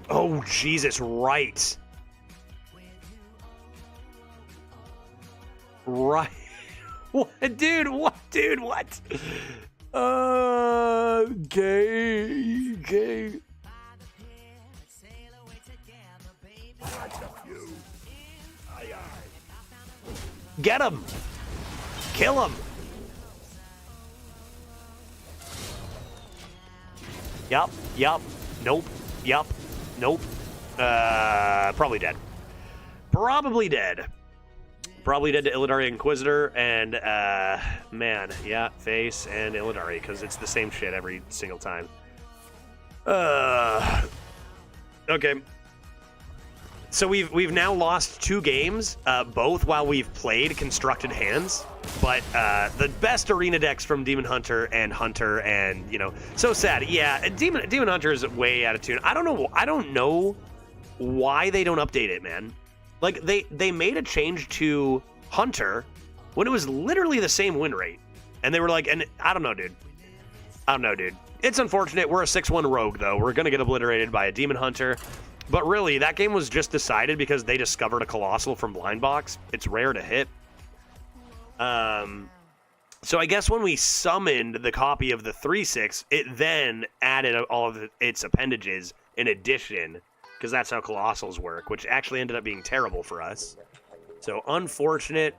Oh, Jesus, right. Right. What? Dude, what? Dude, what? Gay. Get him! Kill him! Yup. Nope. Yup. Nope. Probably dead. Probably dead to Illidari Inquisitor, and, man, yeah, Face and Illidari, because it's the same shit every single time. Okay. So we've now lost 2 games, both while we've played constructed hands, but the best arena decks from Demon Hunter, and, you know, so sad. Yeah, Demon Hunter is way out of tune. I don't know why they don't update it, man. Like, they made a change to Hunter when it was literally the same win rate. And they were like, and I don't know, dude. It's unfortunate. We're a 6-1 rogue, though. We're going to get obliterated by a Demon Hunter. But really, that game was just decided because they discovered a Colossal from Blind Box. It's rare to hit. So I guess when we summoned the copy of the 3/6, it then added all of its appendages in addition, because that's how Colossals work, which actually ended up being terrible for us. So, unfortunate.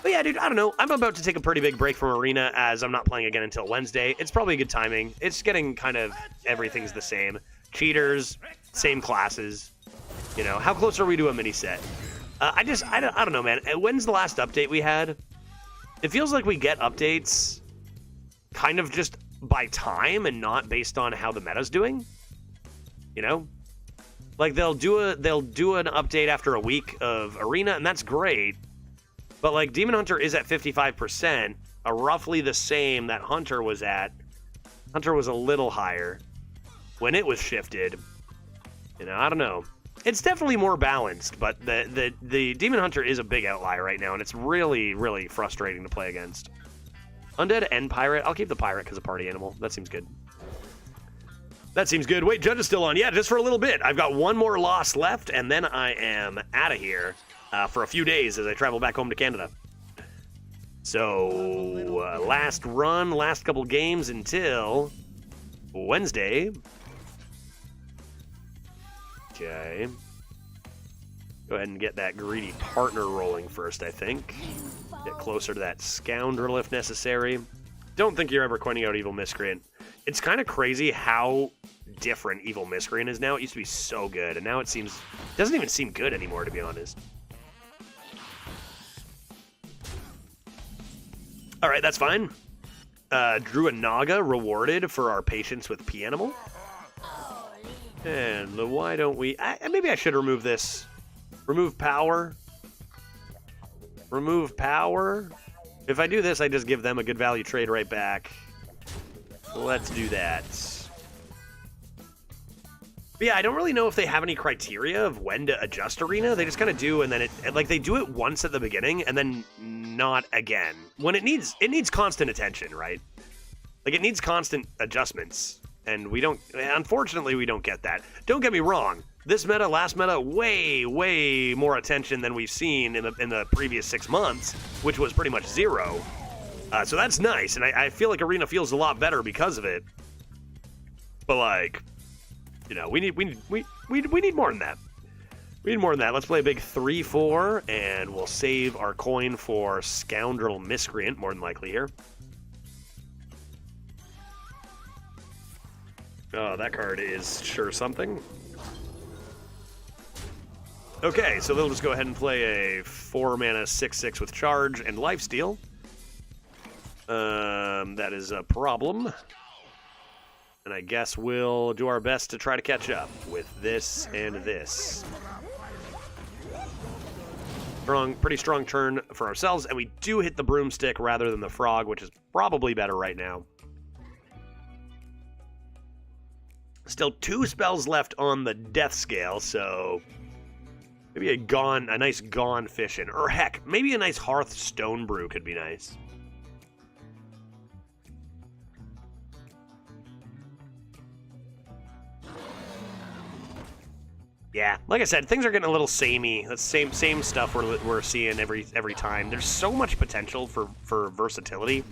But yeah, dude, I don't know. I'm about to take a pretty big break from Arena, as I'm not playing again until Wednesday. It's probably good timing. It's getting kind of, everything's the same. Cheaters, same classes. You know, how close are we to a mini set? I don't know, man. When's the last update we had? It feels like we get updates kind of just by time and not based on how the meta's doing. You know? Like, they'll do an update after a week of Arena, and that's great. But, like, Demon Hunter is at 55%, roughly the same that Hunter was at. Hunter was a little higher when it was shifted. You know, I don't know. It's definitely more balanced, but the Demon Hunter is a big outlier right now, and it's really, really frustrating to play against. Undead and Pirate. I'll keep the Pirate because of Party Animal. That seems good. That seems good. Wait, Judge is still on. Yeah, just for a little bit. I've got one more loss left, and then I am out of here for a few days as I travel back home to Canada. So, last run, last couple games until Wednesday. Okay. Go ahead and get that greedy partner rolling first, I think. Get closer to that scoundrel if necessary. Don't think you're ever coining out Evil Miscreant. It's kind of crazy how different Evil Miscreant is now. It used to be so good, and now it doesn't even seem good anymore, to be honest. Alright, that's fine. Drew a Naga rewarded for our patience with P-Animal. And why don't we... maybe I should remove this. Remove power. Remove power. If I do this, I just give them a good value trade right back. Let's do that. But yeah, I don't really know if they have any criteria of when to adjust Arena. They just kind of do, and then they do it once at the beginning, and then not again. When it needs constant attention, right? Like, it needs constant adjustments. And unfortunately, we don't get that. Don't get me wrong. This meta, last meta, way, way more attention than we've seen in the previous 6 months, which was pretty much 0. So that's nice, and I feel like Arena feels a lot better because of it. But, like, you know, we need more than that. We need more than that. Let's play a big 3-4, and we'll save our coin for Scoundrel Miscreant, more than likely here. Oh, that card is sure something. Okay, so they'll just go ahead and play a 4-mana 6/6 with charge and lifesteal. That is a problem. And I guess we'll do our best to try to catch up with this and this. Pretty strong turn for ourselves, and we do hit the broomstick rather than the frog, which is probably better right now. Still 2 spells left on the death scale, so maybe a nice Gone Fishin', or heck, maybe a nice Hearthstone brew could be nice. Yeah, like I said, things are getting a little samey. That's same stuff we're seeing every time. There's so much potential for versatility,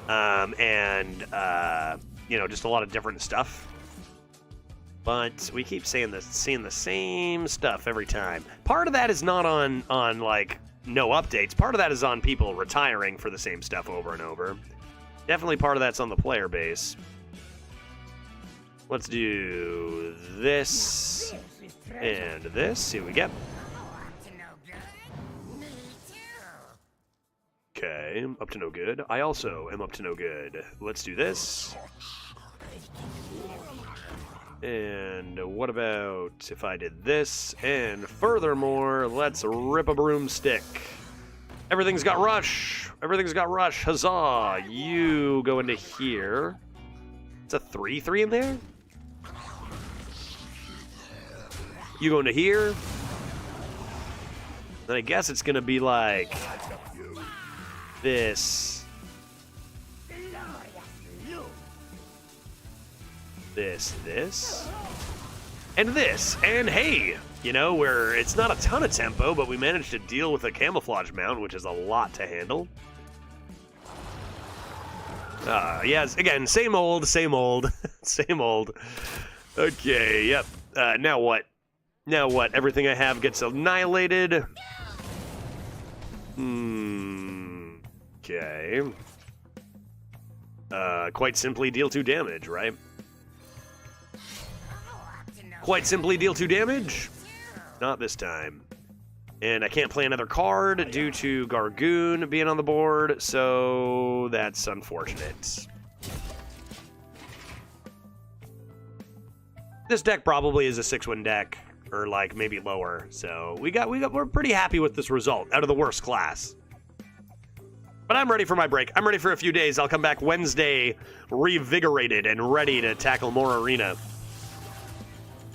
and just a lot of different stuff. But we keep seeing the same stuff every time. Part of that is not on like no updates. Part of that is on people retiring for the same stuff over and over. Definitely part of that's on the player base. Let's do this and this. See what we get. Okay, I'm up to no good. I also am up to no good. Let's do this. And what about if I did this? And furthermore, let's rip a broomstick. Everything's got rush. Everything's got rush. Huzzah! You go into here. It's a 3/3 in there? You go into here. Then I guess it's going to be like this. This. And this. And hey, where it's not a ton of tempo, but we managed to deal with a camouflage mount, which is a lot to handle. Yes, again, same old. Same old. Okay, yep. Now what? Everything I have gets annihilated. Okay. Quite simply deal 2 damage, right? Quite simply deal 2 damage? Not this time. And I can't play another card due to Gargoon being on the board, so that's unfortunate. This deck probably is a 6-win deck, or like maybe lower. So we're pretty happy with this result out of the worst class. But I'm ready for my break. I'm ready for a few days. I'll come back Wednesday revigorated and ready to tackle more Arena.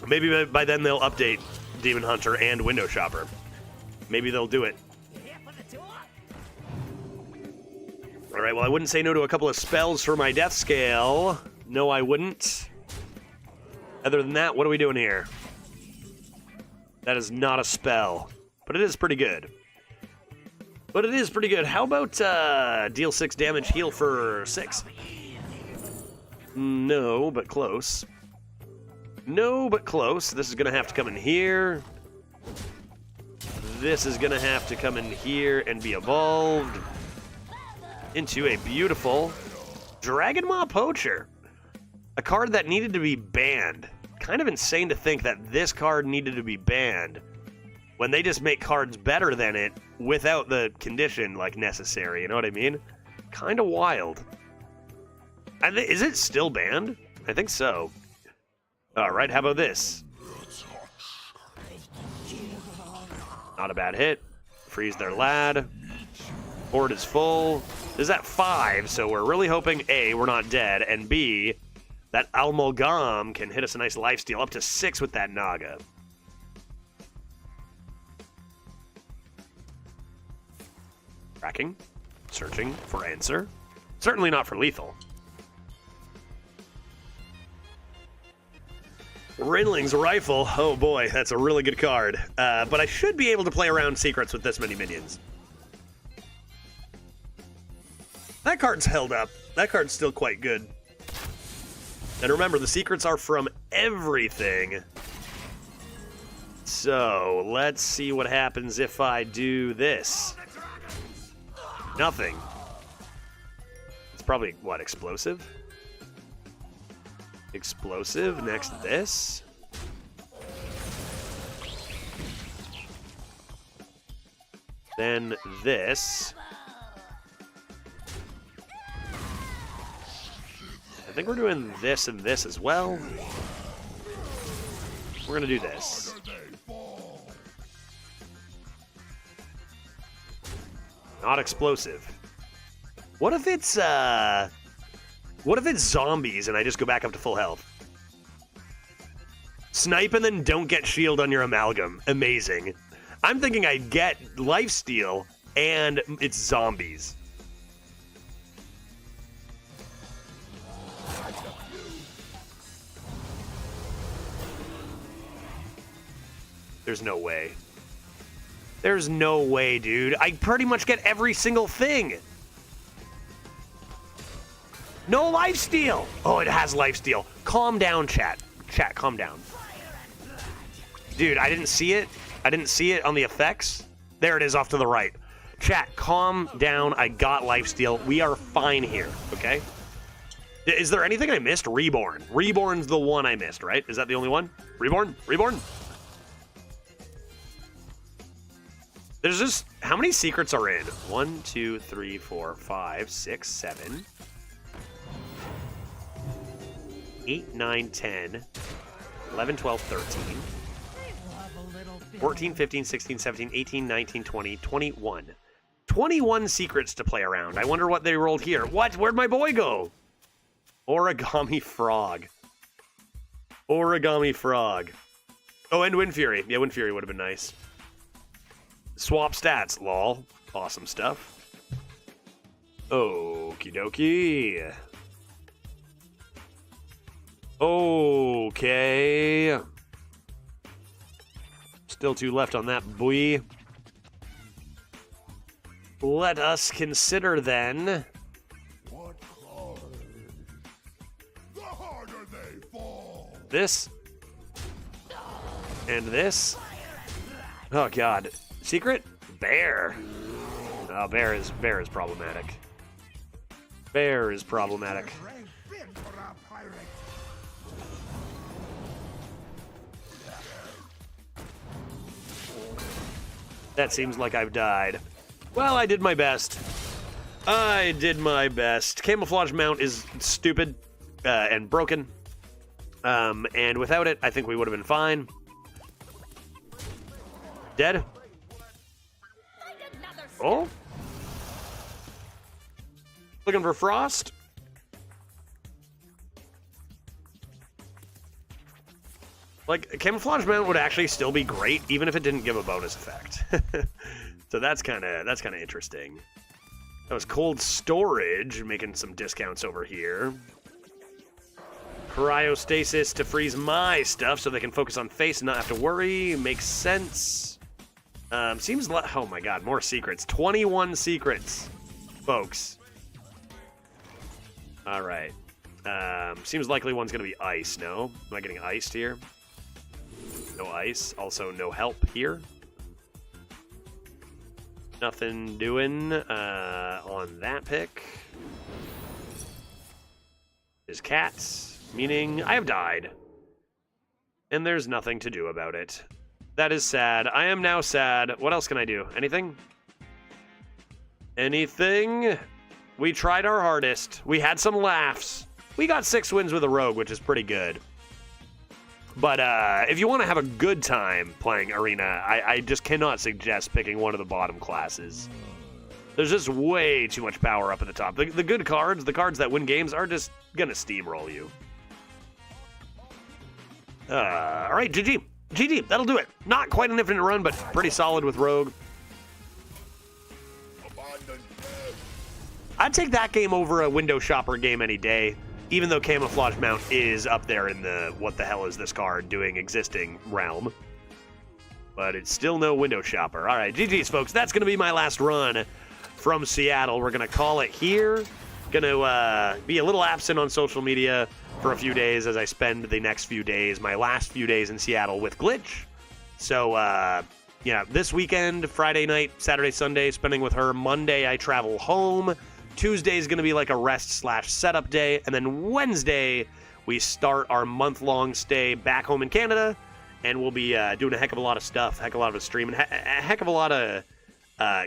Maybe by then they'll update Demon Hunter and Window Shopper. Maybe they'll do it. All right, well, I wouldn't say no to a couple of spells for my death scale. No, I wouldn't. Other than that, what are we doing here? That is not a spell, but it is pretty good. How about deal 6 damage, heal for 6? No, but close. This is going to have to come in here. This is going to have to come in here and be evolved into a beautiful Dragon Maw Poacher. A card that needed to be banned. Kind of insane to think that this card needed to be banned when they just make cards better than it without the condition, like, necessary. You know what I mean? Kind of wild. Is it still banned? I think so. Alright, how about this? Not a bad hit. Freeze their lad. Board is full. This is at 5, so we're really hoping, A, we're not dead, and B, that Amalgam can hit us a nice lifesteal up to 6 with that Naga. Tracking. Searching for answer. Certainly not for lethal. Rinling's Rifle. Oh boy, that's a really good card. But I should be able to play around secrets with this many minions. That card's held up. That card's still quite good. And remember, the secrets are from everything. So, let's see what happens if I do this. Nothing. It's probably, what, explosive? Explosive next to this. Then this. I think we're doing this and this as well. We're gonna do this. Not explosive. What if it's zombies and I just go back up to full health? Snipe and then don't get shield on your amalgam. Amazing. I'm thinking I get lifesteal and it's zombies. There's no way. There's no way, dude. I pretty much get every single thing. No lifesteal. Oh, it has lifesteal. Calm down, chat. Chat, calm down. Dude, I didn't see it. I didn't see it on the effects. There it is off to the right. Chat, calm down. I got lifesteal. We are fine here, okay? Is there anything I missed? Reborn. Reborn's the one I missed, right? Is that the only one? Reborn? Reborn? There's just... How many secrets are in? 1, 2, 3, 4, 5, 6, 7... 8, 9, 10, 11, 12, 13, 14, 15, 16, 17, 18, 19, 20, 21. 21 secrets to play around. I wonder what they rolled here. What? Where'd my boy go? Origami Frog. Origami Frog. Oh, and Wind Fury. Yeah, Wind Fury would have been nice. Swap stats. Lol. Awesome stuff. Okie dokie. Okay. Still 2 left on that boy. Let us consider then.
What card? The harder they fall.
This. And this. Oh god. Secret? Bear. Oh, bear is problematic. Bear is problematic. That seems like I've died. Well, I did my best. I did my best. Camouflage mount is stupid and broken. And without it, I think we would have been fine. Dead? Oh? Looking for Frost? Like, Camouflage Mount would actually still be great, even if it didn't give a bonus effect. So that's kind of interesting. That was Cold Storage, making some discounts over here. Cryostasis to freeze my stuff so they can focus on face and not have to worry. Makes sense. Oh my god, more secrets. 21 secrets, folks. All right. Seems likely one's going to be ice, no? Am I getting iced here? No ice. Also, no help here. Nothing doing on that pick. There's cats, meaning I have died. And there's nothing to do about it. That is sad. I am now sad. What else can I do? Anything? Anything? We tried our hardest. We had some laughs. We got 6 wins with a rogue, which is pretty good. But if you want to have a good time playing Arena, I just cannot suggest picking one of the bottom classes. There's just way too much power up at the top. The good cards, the cards that win games, are just going to steamroll you. All right, GG. GG, that'll do it. Not quite an infinite run, but pretty solid with Rogue. I'd take that game over a Window Shopper game any day, even though Camouflage Mount is up there in the what the hell is this card doing existing realm. But it's still no Window Shopper. All right, GG's, folks. That's going to be my last run from Seattle. We're going to call it here. Going to be a little absent on social media for a few days as I spend the next few days, my last few days in Seattle with Glitch. So, yeah, this weekend, Friday night, Saturday, Sunday, spending with her. Monday, I travel home. Tuesday is going to be like a rest/setup day. And then Wednesday, we start our month-long stay back home in Canada, and we'll be doing a heck of a lot of stuff, a heck of a lot of streaming, a heck of a lot of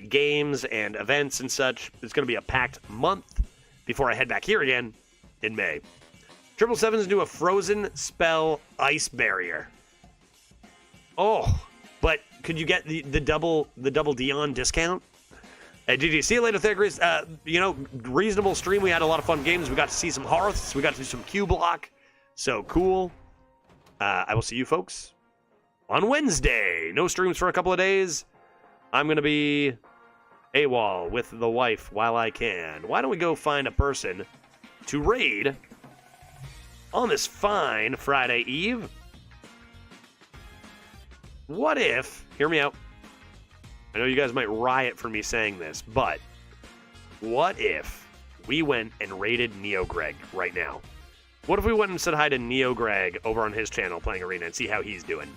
games and events and such. It's going to be a packed month before I head back here again in May. 777's do a frozen spell ice barrier. Oh, but could you get the double Dion discount? GG, see you later, Thagris. Reasonable stream. We had a lot of fun games. We got to see some Hearths. We got to do some Q Block. So cool. I will see you folks on Wednesday. No streams for a couple of days. I'm going to be AWOL with the wife while I can. Why don't we go find a person to raid on this fine Friday Eve? What if, hear me out, I know you guys might riot for me saying this, but what if we went and raided Neo Greg right now? What if we went and said hi to Neo Greg over on his channel playing Arena and see how he's doing?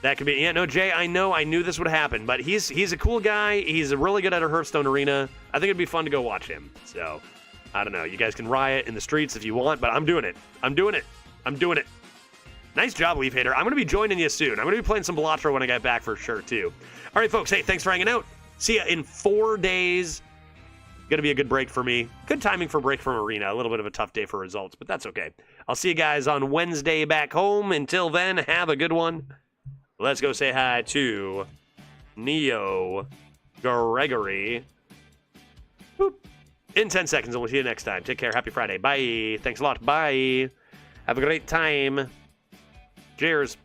That could be, yeah, no, Jay, I knew this would happen, but he's a cool guy. He's really good at a Hearthstone Arena. I think it'd be fun to go watch him. So, I don't know. You guys can riot in the streets if you want, but I'm doing it. I'm doing it. Nice job, Leaf Hater. I'm going to be joining you soon. I'm going to be playing some Balatro when I get back for sure, too. All right, folks. Hey, thanks for hanging out. See ya in 4 days. Going to be a good break for me. Good timing for break from Arena. A little bit of a tough day for results, but that's okay. I'll see you guys on Wednesday back home. Until then, have a good one. Let's go say hi to Neo Gregory. Boop. In 10 seconds, and we'll see you next time. Take care. Happy Friday. Bye. Thanks a lot. Bye. Have a great time. Cheers.